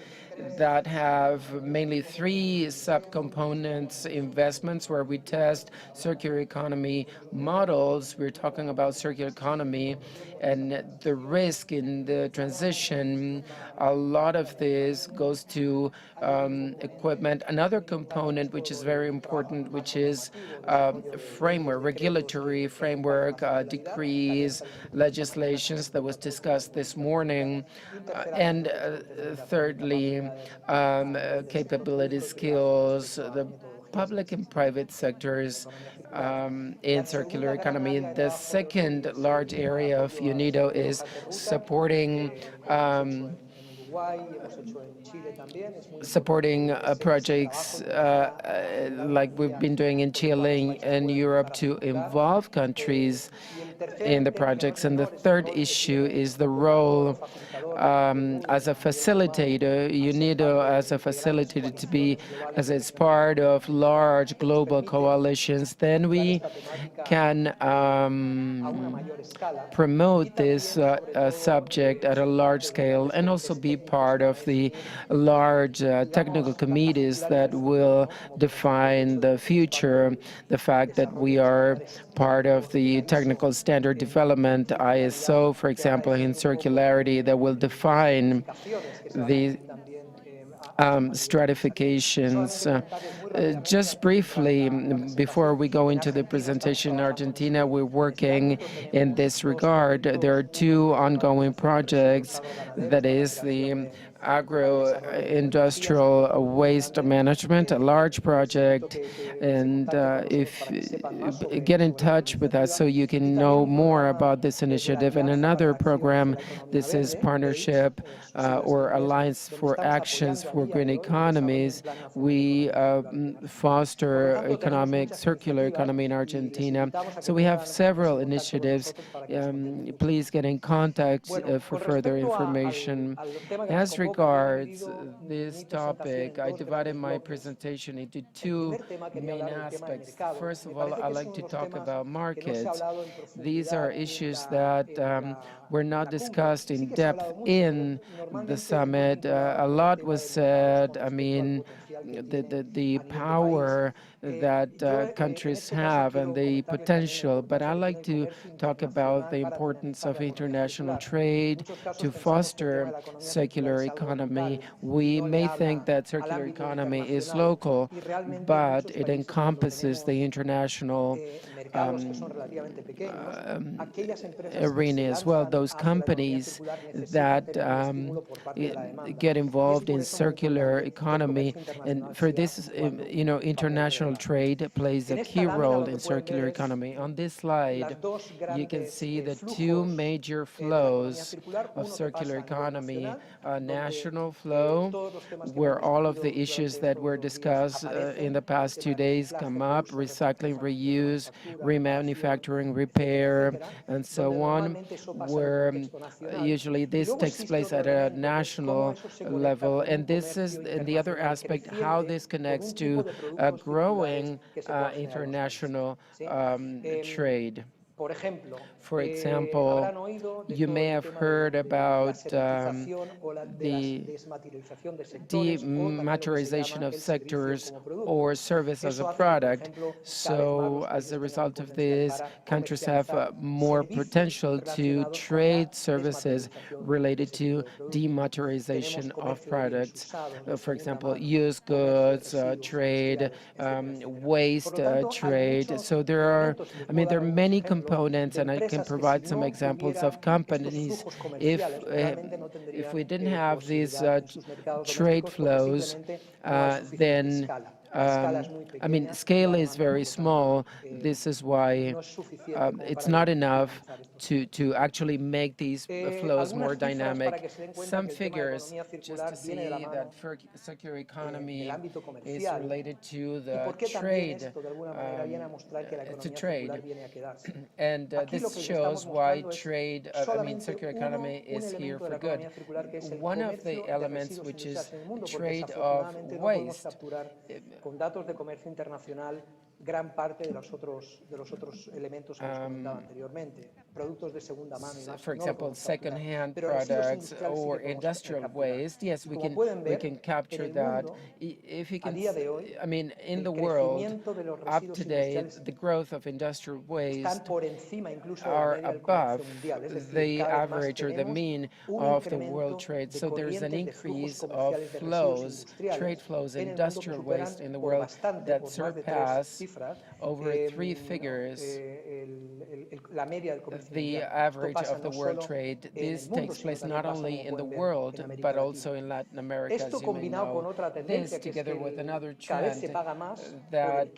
that have mainly three subcomponents: investments, where we test circular economy models. We're talking about circular economy and the risk in the transition. A lot of this goes to equipment. Another component which is very important, which is framework, regulatory framework, decrees, legislations that was discussed this morning. And thirdly, capability skills, the public and private sectors in circular economy. The second large area of UNIDO is supporting projects like we've been doing in Chile and Europe to involve countries in the projects. And the third issue is the role as a facilitator, UNIDO as a facilitator, to be, as it's part of large global coalitions. Then we can promote this subject at a large scale and also be part of the large technical committees that will define the future. The fact that we are part of the technical standard development, ISO, for example, in circularity, that will define the stratifications. Just briefly, before we go into the presentation in Argentina, we're working in this regard. There are two ongoing projects, that is the agro-industrial waste management, a large project, and get in touch with us so you can know more about this initiative. And another program, this is partnership or Alliance for Actions for Green Economies. We foster circular economy in Argentina. So we have several initiatives. Please get in contact for further information. As regards this topic, I divided my presentation into two main aspects. First of all, I like to talk about markets. These are issues that were not discussed in depth in the summit. A lot was said. I mean, the power that countries have and the potential, but I like to talk about the importance of international trade to foster circular economy. We may think that circular economy is local, but it encompasses the international arena as well. Those companies that get involved in circular economy, and for this, international trade plays a key role in circular economy. On this slide, you can see the two major flows of circular economy. A national flow, where all of the issues that were discussed in the past 2 days come up: recycling, reuse, remanufacturing, repair, and so on, where usually this takes place at a national level. And this is, and the other aspect, how this connects to growing international trade. For example, you may have heard about the dematerialization of sectors or service as a product. So as a result of this, countries have more potential to trade services related to dematerialization of products. For example, used goods trade, waste trade. So there are many components, and I can provide some examples of companies. If we didn't have these trade flows, then I mean, scale is very small. This is why it's not enough to actually make these flows more dynamic. Some figures, just to see that circular economy is related to the trade, to trade. And this shows why trade, I mean, circular economy is here for good. One of the elements, which is trade of waste, con datos de comercio internacional gran parte de los otros elementos que os comentaba anteriormente, productos de segunda mano y más. For example, second-hand products or industrial waste. Yes, we can capture that. If you can, I mean, in the world, up to date, the growth of industrial waste are above the average or the mean of the world trade. So there's an increase of flows, trade flows, industrial waste in the world that surpass over 3 figures the average of the world trade. This takes place not only in the world, but also in Latin America, as you may know. This, together with another trend, that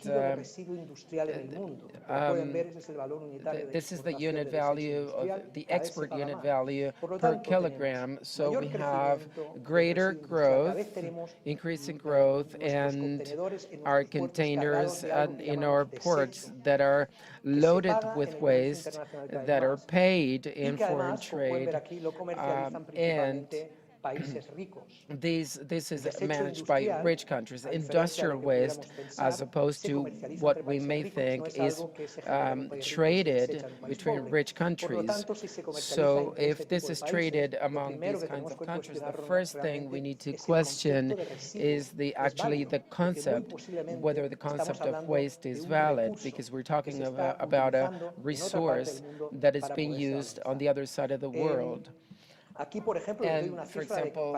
this is the unit value of the export unit value per kilogram. So we have greater growth, increasing growth, and our containers in our ports that are loaded with waste, that are paid in foreign trade, and this is managed by rich countries. Industrial waste, as opposed to what we may think, is traded between rich countries. So if this is traded among these kinds of countries, the first thing we need to question is actually the concept, whether the concept of waste is valid, because we're talking about a resource that is being used on the other side of the world. And, for example,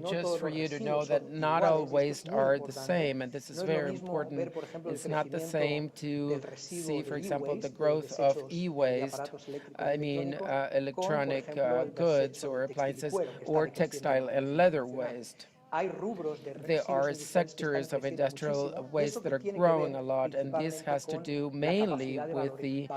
just for you to know that not all waste are the same, and this is very important. It's not the same to see, for example, the growth of e-waste, I mean electronic goods or appliances, or textile and leather waste. There are sectors of industrial waste that are growing a lot, and this has to do mainly with the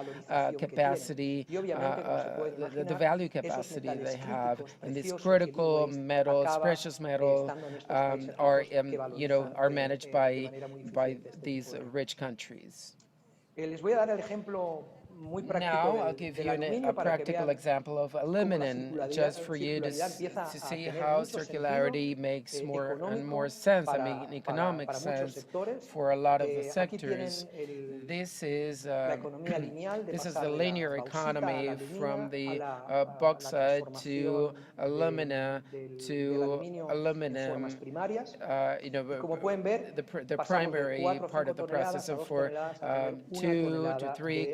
capacity, the value capacity they have. And these critical metals, precious metals, are managed by these rich countries. Now I'll give you a practical example of aluminum, just for you to see how circularity makes more and more sense, I mean economic sense, for a lot of the sectors. This is the linear economy from the bauxite to alumina to aluminum, the primary part of the process of for 2 to 3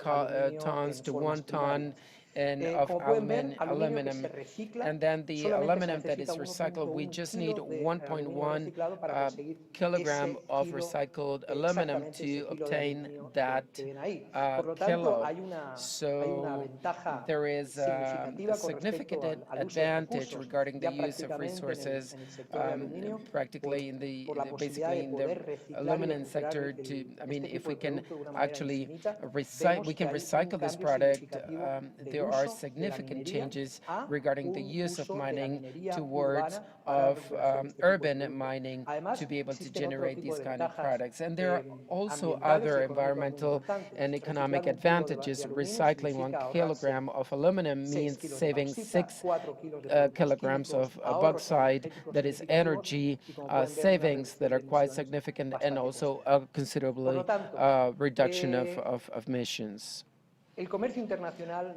tons to 1 ton of aluminum. And then the aluminum that is recycled, we just need 1.1 kilogram of recycled aluminum to obtain that kilo. So there is a significant advantage regarding the use of resources, practically basically in the aluminum sector. If we can actually recycle this product, there are significant changes regarding the use of mining towards urban mining to be able to generate these kind of products. And there are also other environmental and economic advantages. Recycling 1 kilogram of aluminum means saving 6 kilograms of bauxite. That is energy savings that are quite significant, and also a considerable reduction of emissions.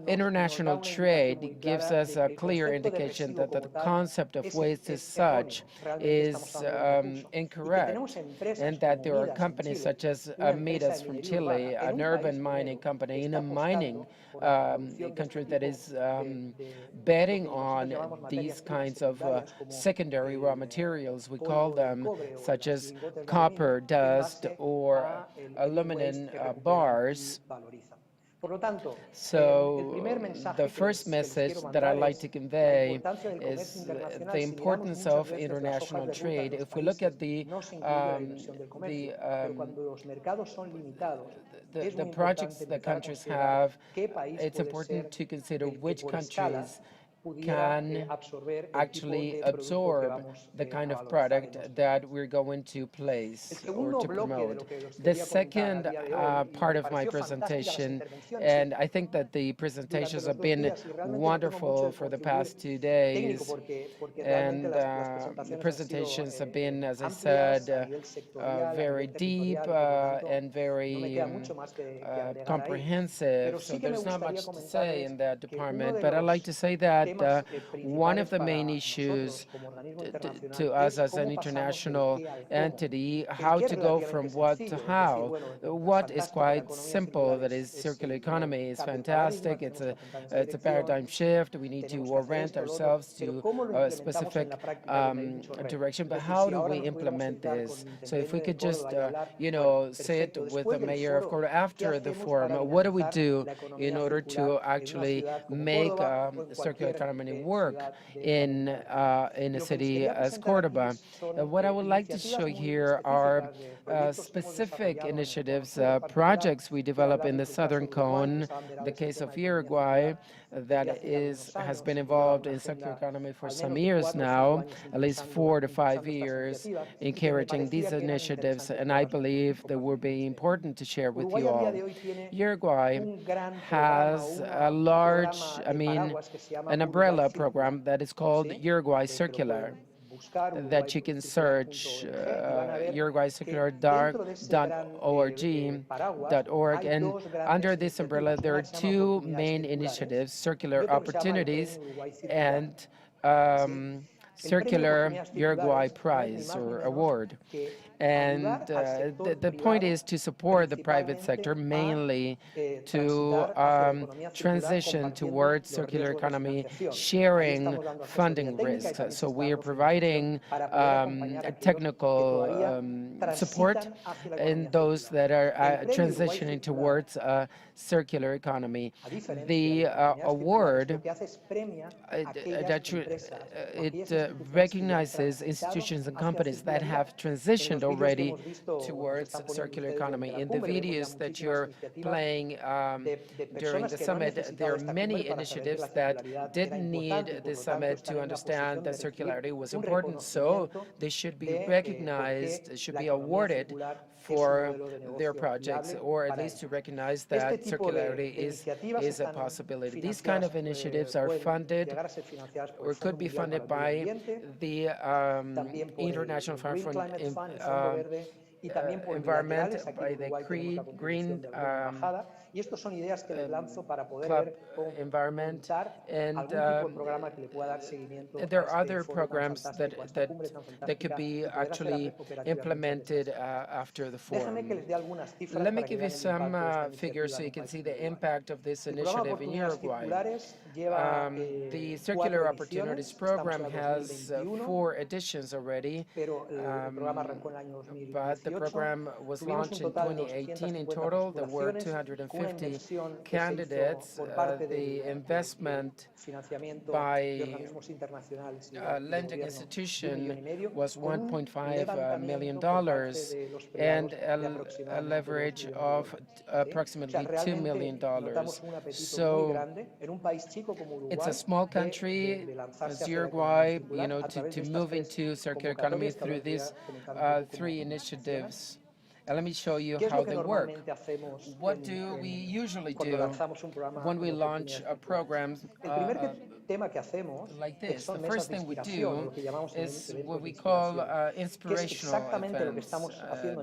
International trade gives us a clear indication that the concept of waste as such is incorrect, and that there are companies such as Midas from Chile, an urban mining company in a mining country that is betting on these kinds of secondary raw materials, we call them, such as copper dust or aluminum bars. So the first message that I'd like to convey is the importance of international trade. If we look at the projects that countries have, it's important to consider which countries can actually absorb the kind of product that we're going to place or to promote. The second part of my presentation, and I think that the presentations have been wonderful for the past 2 days, and the presentations have been, as I said, very deep and very comprehensive, so there's not much to say in that department, but I'd like to say that one of the main issues to us as an international entity, how to go from what to how. What is quite simple, that is circular economy is fantastic, it's a paradigm shift, we need to orient ourselves to a specific direction, but how do we implement this? So if we could just, sit with the mayor of Córdoba after the forum, what do we do in order to actually make circular economy work in a city as Córdoba? What I would like to show here are specific initiatives, projects we develop in the Southern Cone, the case of Uruguay, that has been involved in circular economy for some years now, at least 4 to 5 years, encouraging these initiatives, and I believe they will be important to share with you all. Uruguay has a large, an umbrella program that is called Uruguay Circular, that you can search uruguaycircular.org, and under this umbrella there are 2 main initiatives, Circular Opportunities and Circular Uruguay Prize or Award. And the point is to support the private sector, mainly to transition towards circular economy, sharing funding risks. So we are providing technical support in those that are transitioning towards circular economy. The award, it recognizes institutions and companies that have transitioned already towards circular economy. In the videos that you're playing during the summit, there are many initiatives that didn't need the summit to understand that circularity was important, so they should be recognized, should be awarded for their projects, or at least to recognize that circularity is a possibility. These kind of initiatives are funded or could be funded by the International Fund for Environment, by the Green Club Environment, and there are other programs that could be actually implemented after the forum. Let me give you some figures so you can see the impact of this initiative in Uruguay. The Circular Opportunities Program has 4 editions already, but the program was launched in 2018. In total, there were 250 candidates. The investment by lending institution was $1.5 million and a leverage of approximately $2 million. So it's a small country as Uruguay, to move into circular economy through these 3 initiatives. And let me show you how they work. What do we usually do when we launch a program like this? The first thing we do is what we call inspirational events.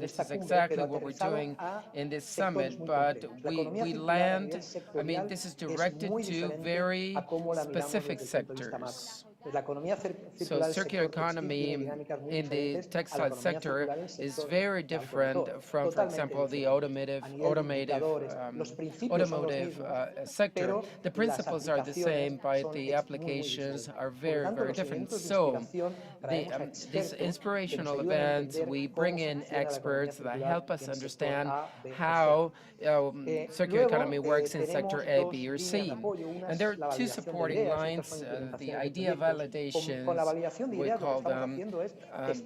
This is exactly what we're doing in this summit, but we land, this is directed to very specific sectors. So circular economy in the textile sector is very different from, for example, the automotive sector. The principles are the same, but the applications are very, very different. So these inspirational events, we bring in experts that help us understand how circular economy works in sector A, B, or C. And there are two supporting lines, the idea validations, we call them.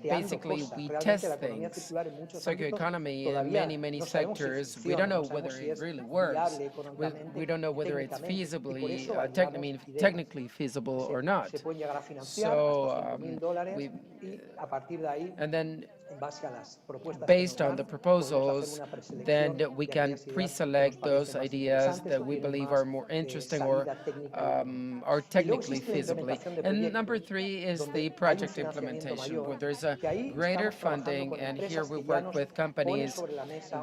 Basically, we test things. Circular economy in many, many sectors, we don't know whether it really works. We don't know whether it's feasibly, technically feasible or not. So, and then based on the proposals, then we can pre-select those ideas that we believe are more interesting or are technically feasible. And number three is the project implementation, where there's a greater funding, and here we work with companies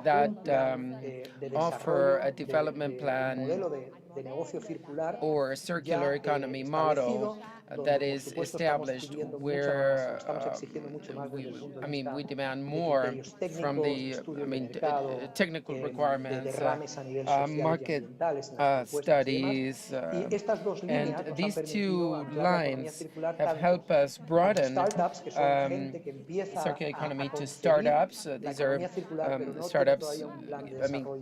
that offer a development plan or a circular economy model that is established where, we demand more from the, technical requirements, market studies, and these two lines have helped us broaden circular economy to startups. These are startups,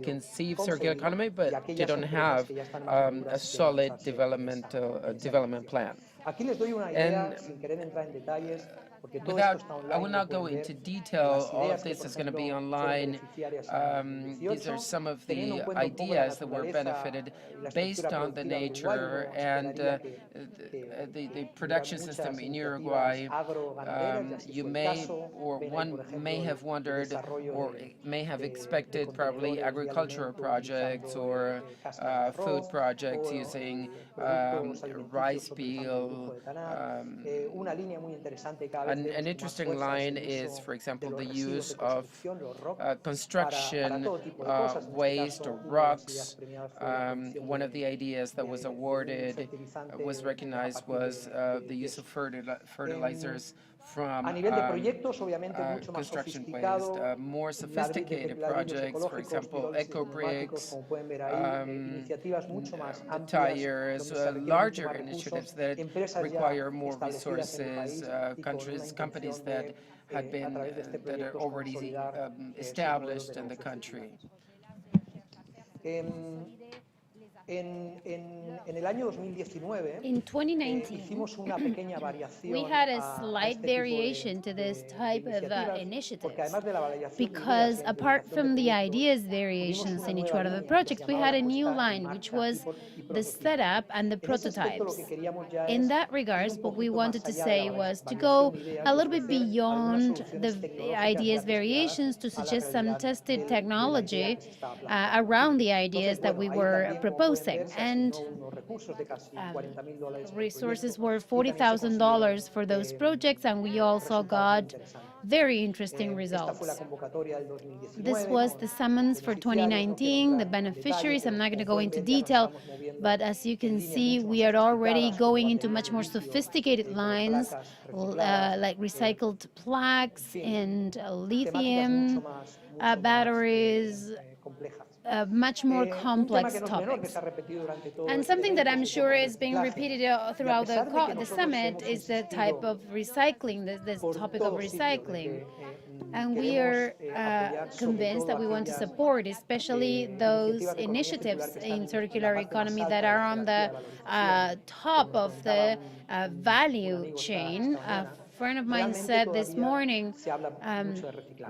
conceive circular economy, but they don't have a solid development plan. And I will not go into detail. All of this is going to be online. These are some of the ideas that were benefited based on the nature and the production system in Uruguay. You may, or one may have wondered, or may have expected probably agricultural projects or food projects using rice peel. An interesting line is, for example, the use of construction waste or rocks. One of the ideas that was awarded, was recognized, was the use of fertilizers from construction waste. More sophisticated projects, for example, eco-bricks, tires, larger initiatives that require more resources, companies that had been, that are already established in the country. En el año 2019, in 2019, we had a slight variation to this type of initiatives, because apart from the ideas variations in each one of the projects, we had a new line, which was the setup and the prototypes. In that regards, what we wanted to say was to go a little bit beyond the ideas variations to suggest some tested technology around the ideas that we were proposing. And resources were $40,000 for those projects, and we also got very interesting results. This was the summons for 2019, the beneficiaries. I'm not going to go into detail, but as you can see, we are already going into much more sophisticated lines, like recycled plaques and lithium batteries, much more complex topics. And something that I'm sure is being repeated throughout the summit is the type of recycling, this topic of recycling. And we are convinced that we want to support, especially those initiatives in circular economy that are on the top of the value chain. A friend of mine said this morning,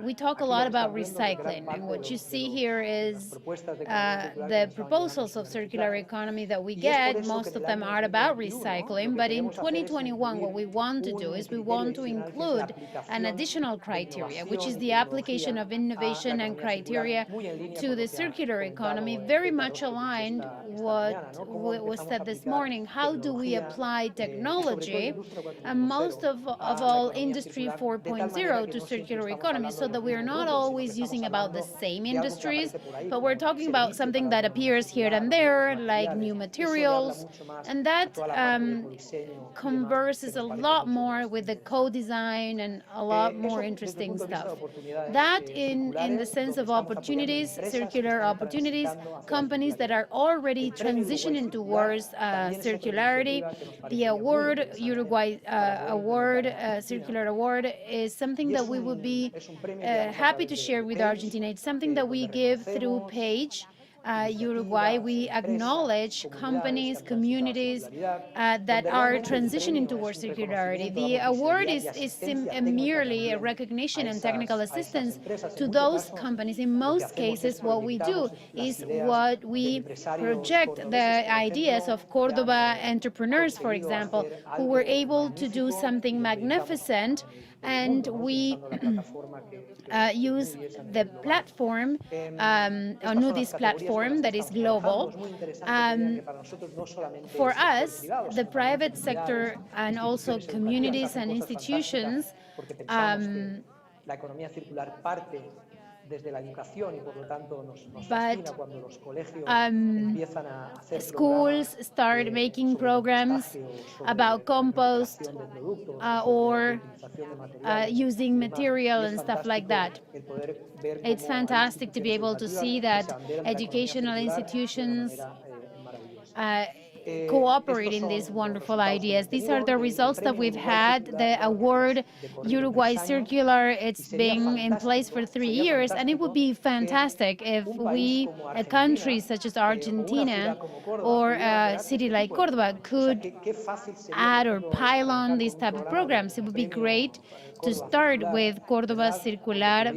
we talk a lot about recycling, and what you see here is the proposals of circular economy that we get. Most of them are about recycling, but in 2021, what we want to do is we want to include an additional criteria, which is the application of innovation and criteria to the circular economy, very much aligned what was said this morning. How do we apply technology? And most of all Industry 4.0 to circular economy, so that we're not always using about the same industries, but we're talking about something that appears here and there, like new materials, and that converses a lot more with the co-design and a lot more interesting stuff. That in the sense of opportunities, circular opportunities, companies that are already transitioning towards circularity. The award, Uruguay Award, Circular Award, is something that we would be happy to share with Argentina. It's something that we give through PAGE, Uruguay. We acknowledge companies, communities that are transitioning towards circularity. The award is merely a recognition and technical assistance to those companies. In most cases, what we do is what we project the ideas of Cordoba entrepreneurs, for example, who were able to do something magnificent, and we use the platform, Nudis platform, that is global. For us, the private sector and also communities and institutions, but schools start making programs about compost or using material and stuff like that. It's fantastic to be able to see that educational institutions cooperate in these wonderful ideas. These are the results that we've had. The award, Uruguay Circular, it's been in place for 3 years, and it would be fantastic if we, a country such as Argentina or a city like Cordoba, could add or pile on these type of programs. It would be great to start with Cordoba Circular,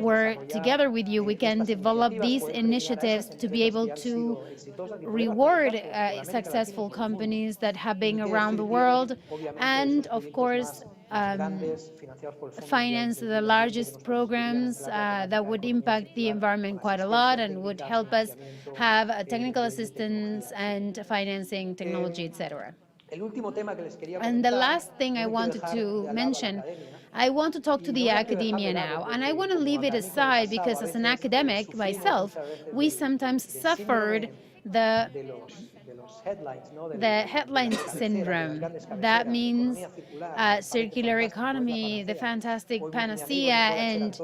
where together with you we can develop these initiatives to be able to reward successful companies that have been around the world, and of course finance the largest programs that would impact the environment quite a lot and would help us have technical assistance and financing, technology, etc. And the last thing I wanted to mention, I want to talk to the academia now, and I want to leave it aside because as an academic myself, we sometimes suffered the headlines syndrome. That means circular economy, the fantastic panacea, and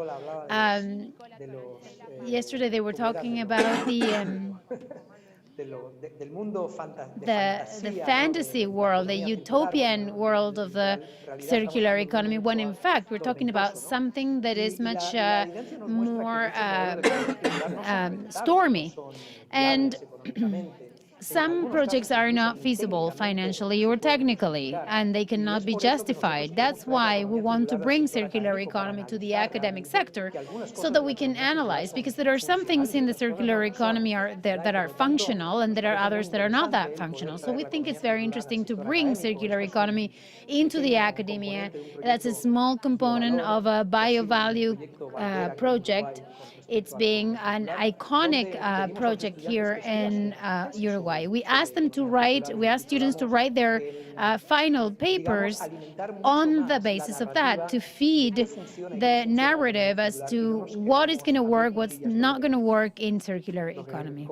yesterday they were talking about the fantasy world, the utopian world of the circular economy, when in fact we're talking about something that is much more stormy. And some projects are not feasible financially or technically, and they cannot be justified. That's why we want to bring circular economy to the academic sector, so that we can analyze, because there are some things in the circular economy that are functional, and there are others that are not that functional. So we think it's very interesting to bring circular economy into the academia. That's a small component of a BioValue project. It's being an iconic project here in Uruguay. We asked students to write their final papers on the basis of that, to feed the narrative as to what is going to work, what's not going to work in circular economy.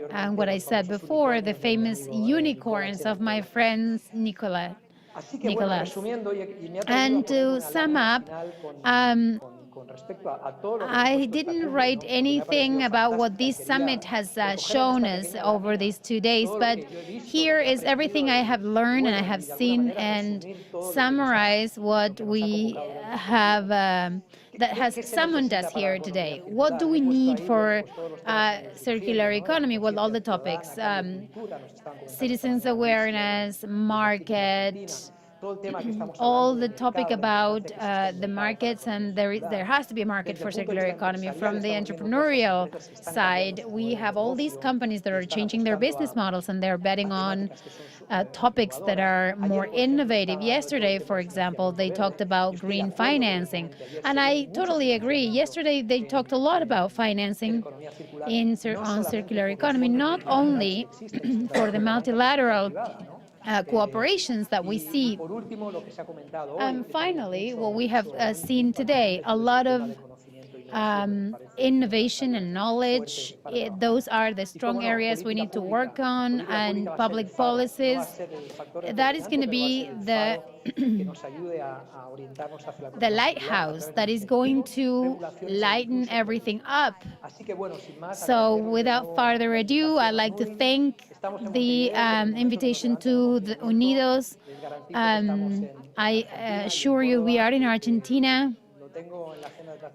And what I said before, the famous unicorns of my friends Nicolas. And to sum up, I didn't write anything about what this summit has shown us over these 2 days, but here is everything I have learned and I have seen, and summarize what we have that has summoned us here today. What do we need for circular economy? Well, all the topics, citizens awareness, market, all the topic about the markets, and there has to be a market for circular economy. From the entrepreneurial side, we have all these companies that are changing their business models, and they're betting on topics that are more innovative. Yesterday, for example, they talked about green financing, and I totally agree. Yesterday, they talked a lot about financing on circular economy, not only for the multilateral cooperations that we see. And finally, what we have seen today, a lot of innovation and knowledge. Those are the strong areas we need to work on, and public policies. That is going to be the lighthouse that is going to lighten everything up. So without further ado, I'd like to thank the invitation to the Unidos. I assure you we are in Argentina.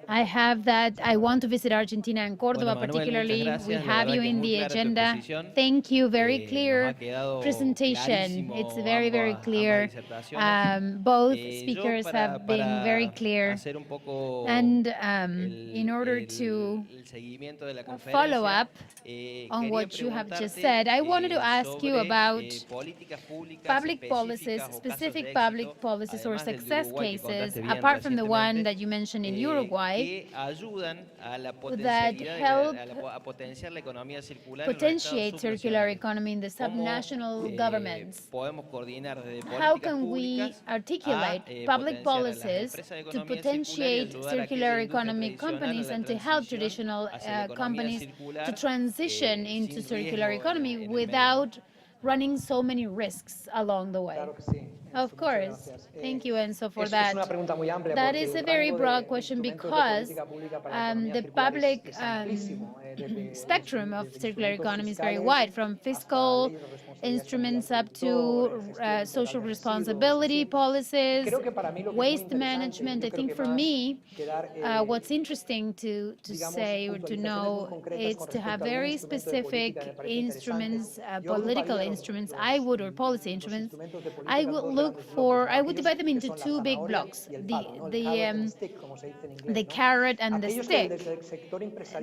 I have that. I want to visit Argentina and Córdoba particularly. We have you in the agenda. Thank you. Very clear presentation. It's very, very clear. Both speakers have been very clear. And in order to follow up on what you have just said, I wanted to ask you about public policies, specific public policies or success cases, apart from the one that you mentioned in Uruguay, that help potentiate circular economy in the subnational governments. How can we articulate public policies to potentiate circular economy companies and to help traditional companies to transition into circular economy without running so many risks along the way? Of course. Thank you, Enzo, for that. That is a very broad question because the public spectrum of circular economy is very wide, from fiscal instruments up to social responsibility policies, waste management. I think for me, what's interesting to say or to know is to have very specific instruments, political instruments, or policy instruments. I would divide them into two big blocks, the carrot and the stick.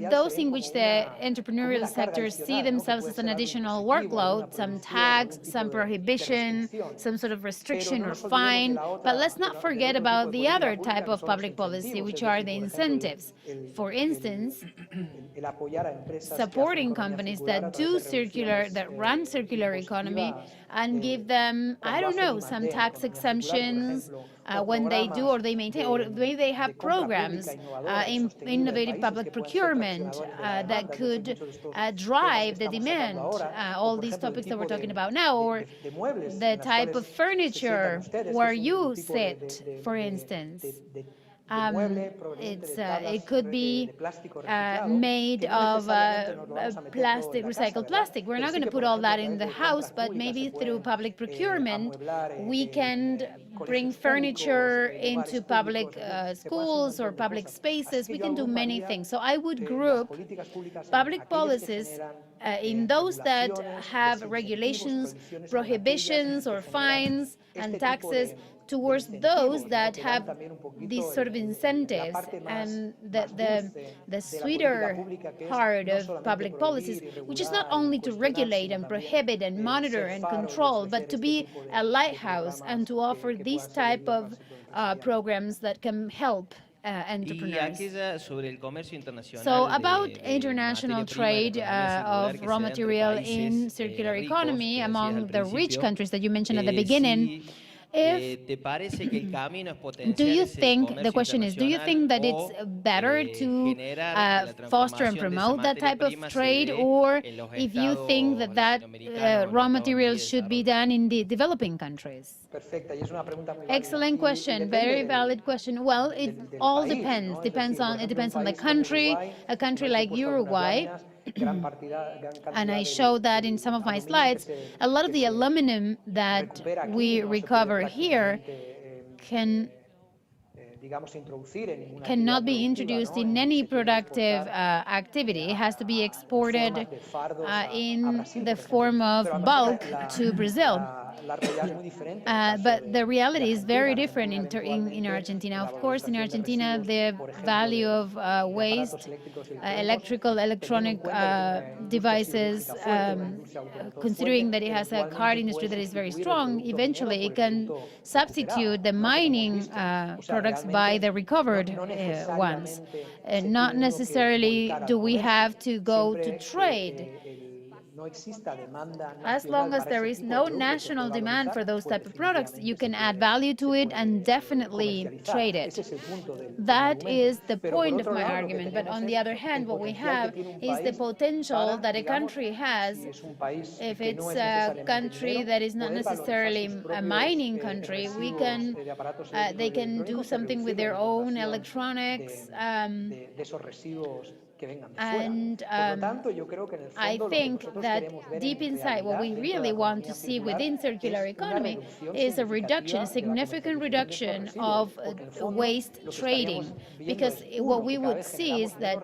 Those in which the entrepreneurial sectors see themselves as an additional workload, some tax, some prohibition, some sort of restriction or fine. But let's not forget about the other type of public policy, which are the incentives. For instance, supporting companies that run circular economy and give them, I don't know, some tax exemptions when they do or they maintain, or maybe they have programs in innovative public procurement that could drive the demand, all these topics that we're talking about now, or the type of furniture where you sit, for instance. It could be made of plastic, recycled plastic. We're not going to put all that in the house, but maybe through public procurement, we can bring furniture into public schools or public spaces. We can do many things. So I would group public policies in those that have regulations, prohibitions, or fines and taxes, towards those that have these sort of incentives. And the sweeter part of public policies, which is not only to regulate and prohibit and monitor and control, but to be a lighthouse and to offer these type of programs that can help entrepreneurs. So about international trade of raw material in circular economy among the rich countries that you mentioned at the beginning, the question is, do you think that it's better to foster and promote that type of trade, or if you think that raw materials should be done in the developing countries? Excellent question, very valid question. Well, it all depends. It depends on the country. A country like Uruguay, and I showed that in some of my slides, a lot of the aluminum that we recover here cannot be introduced in any productive activity. It has to be exported in the form of bulk to Brazil. But the reality is very different in Argentina. Of course, in Argentina, the value of waste, electronic devices, considering that it has a car industry that is very strong, eventually it can substitute the mining products by the recovered ones. Not necessarily do we have to go to trade. As long as there is no national demand for those type of products, you can add value to it and definitely trade it. That is the point of my argument. But on the other hand, what we have is the potential that a country has. If it's a country that is not necessarily a mining country, they can do something with their own electronics. And I think that deep inside, what we really want to see within circular economy is a reduction, a significant reduction of waste trading. Because what we would see is that,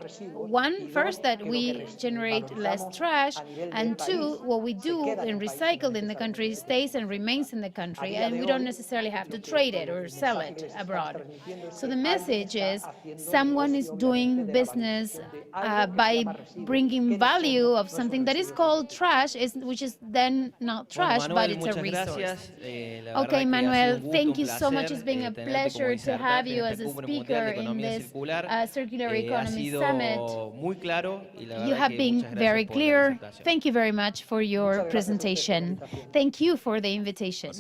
first, that we generate less trash, and two, what we do and recycle in the country stays and remains in the country, and we don't necessarily have to trade it or sell it abroad. So the message is someone is doing business by bringing value of something that is called trash, which is then not trash, but it's a resource. Okay, Manuel, thank you so much. It's been a pleasure to have you as a speaker in this Circular Economy Summit. You have been very clear. Thank you very much for your presentation. Thank you for the invitation.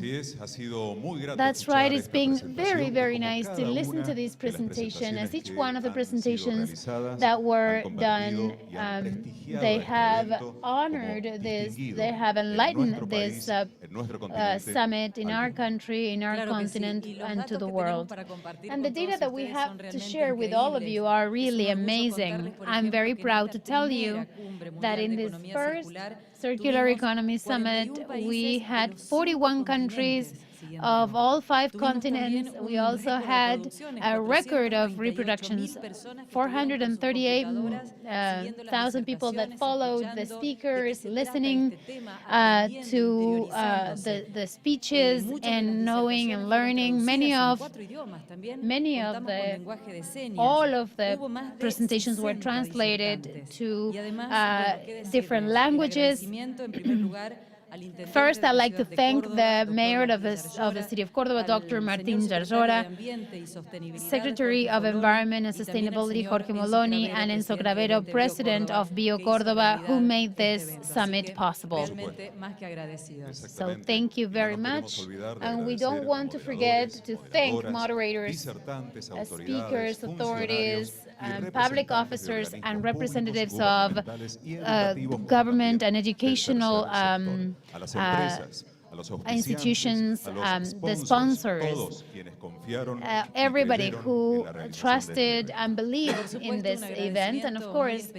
That's right. It's been very, very nice to listen to this presentation, as each one of the presentations that were done, they have honored this, they have enlightened this summit in our country, in our continent, and to the world. And the data that we have to share with all of you are really amazing. I'm very proud to tell you that in this first Circular Economy Summit, we had 41 countries of all 5 continents. We also had a record of reproductions, 438,000 people that followed the speakers, listening to the speeches and knowing and learning. All of the presentations were translated to different languages. First, I'd like to thank the mayor of the city of Córdoba, Dr. Martín Zarzora, Secretary of Environment and Sustainability, Jorge Moloni, and Enzo Cravero, President of Bio Córdoba, who made this summit possible. So thank you very much. And we don't want to forget to thank moderators, speakers, authorities, public officers, and representatives of government and educational institutions, the sponsors, everybody who trusted and believed in this event. And of course,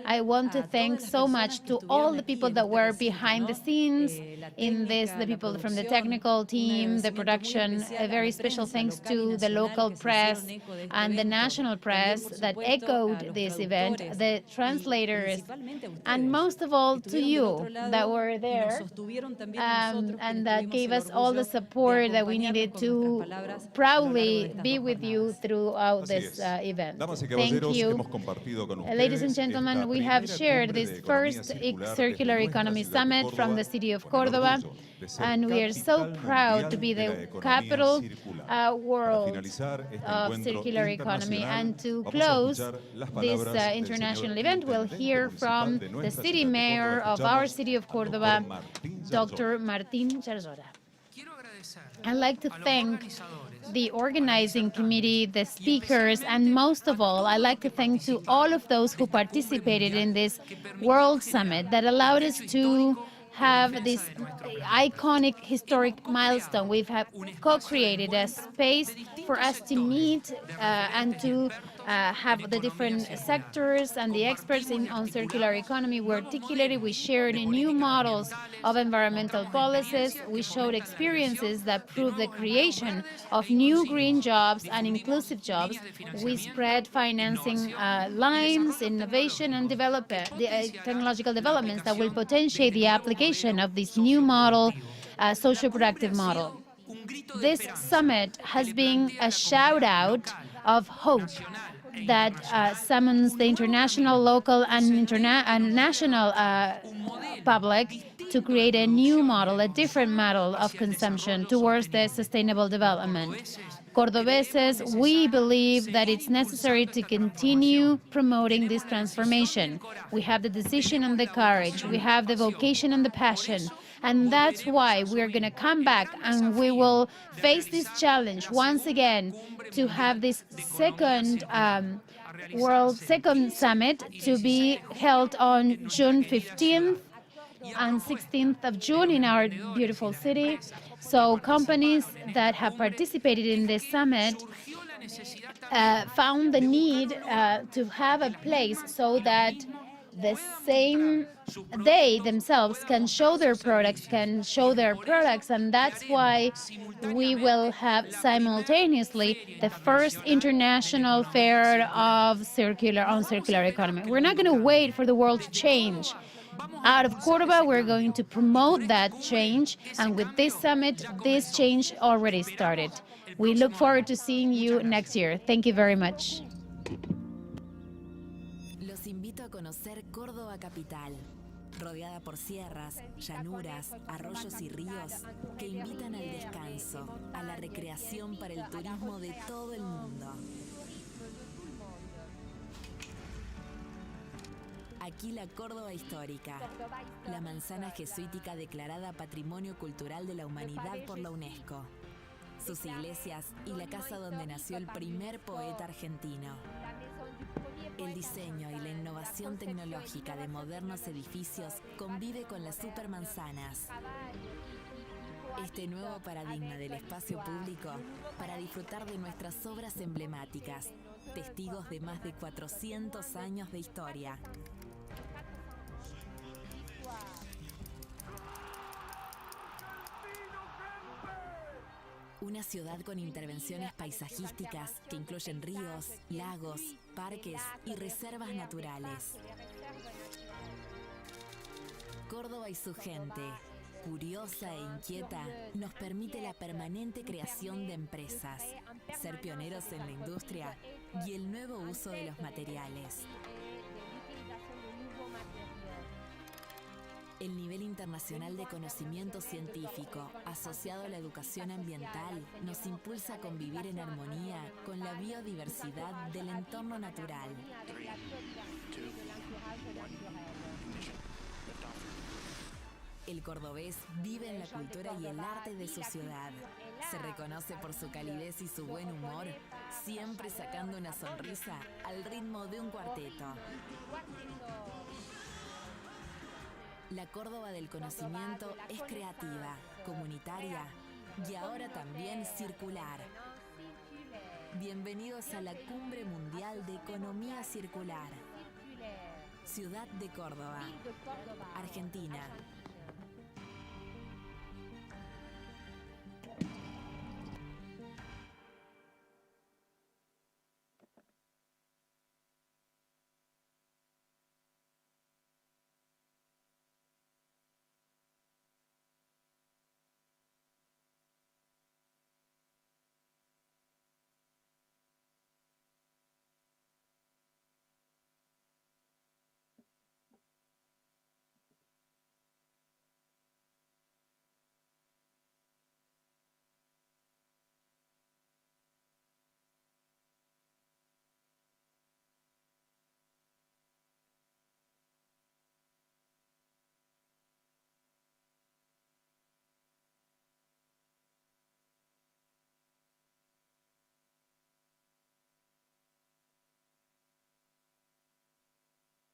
I want to thank so much to all the people that were behind the scenes in this, the people from the technical team, the production. A very special thanks to the local press and the national press that echoed this event, the translators, and most of all to you that were there and that gave us all the support that we needed to proudly be with you throughout this event. Thank you. Ladies and gentlemen, we have shared this first Circular Economy Summit from the city of Córdoba, and we are so proud to be the capital world of circular economy. And to close this international event, we'll hear from the city mayor of our city of Córdoba, Dr. Martín Zarzora. I'd like to thank the organizing committee, the speakers, and most of all, I'd like to thank to all of those who participated in this World Summit that allowed us to have this iconic historic milestone. We've co-created a space for us to meet and to have the different sectors and the experts on circular economy. We articulated, we shared new models of environmental policies. We showed experiences that prove the creation of new green jobs and inclusive jobs. We spread financing lines, innovation, and technological developments that will potentiate the application of this new model, socio-productive model. This summit has been a shout-out of hope that summons the international, local, and national public to create a new model, a different model of consumption towards the sustainable development. Cordobeses, we believe that it's necessary to continue promoting this transformation. We have the decision and the courage. We have the vocation and the passion. And that's why we're going to come back and we will face this challenge once again to have this second second summit to be held on June 15th and 16th of June in our beautiful city. So companies that have participated in this summit found the need to have a place so that the same they themselves can show their products, and that's why we will have simultaneously the first international fair of circular economy. We're not going to wait for the world to change. Out of Cordoba, we're going to promote that change, and with this summit, this change already started. We look forward to seeing you next year. Thank you very much. Los invito a conocer Córdoba capital, rodeada por sierras, llanuras, arroyos y ríos que invitan al descanso, a la recreación para el turismo de todo el mundo. Aquí la Córdoba histórica, la manzana jesuítica declarada Patrimonio Cultural de la Humanidad por la UNESCO, sus iglesias y la casa donde nació el primer poeta argentino. El diseño y la innovación tecnológica de modernos edificios convive con las supermanzanas. Este nuevo paradigma del espacio público para disfrutar de nuestras obras emblemáticas, testigos de más de 400 años de historia. Una ciudad con intervenciones paisajísticas que incluyen ríos, lagos, parques y reservas naturales. Córdoba y su gente, curiosa e inquieta, nos permite la permanente creación de empresas, ser pioneros en la industria y el nuevo uso de los materiales. El nivel internacional de conocimiento científico asociado a la educación ambiental nos impulsa a convivir en armonía con la biodiversidad del entorno natural. El cordobés vive en la cultura y el arte de su ciudad. Se reconoce por su calidez y su buen humor, siempre sacando una sonrisa al ritmo de un cuarteto. La Córdoba del conocimiento es creativa, comunitaria y ahora también circular. Bienvenidos a la Cumbre Mundial de Economía Circular. Ciudad de Córdoba, Argentina.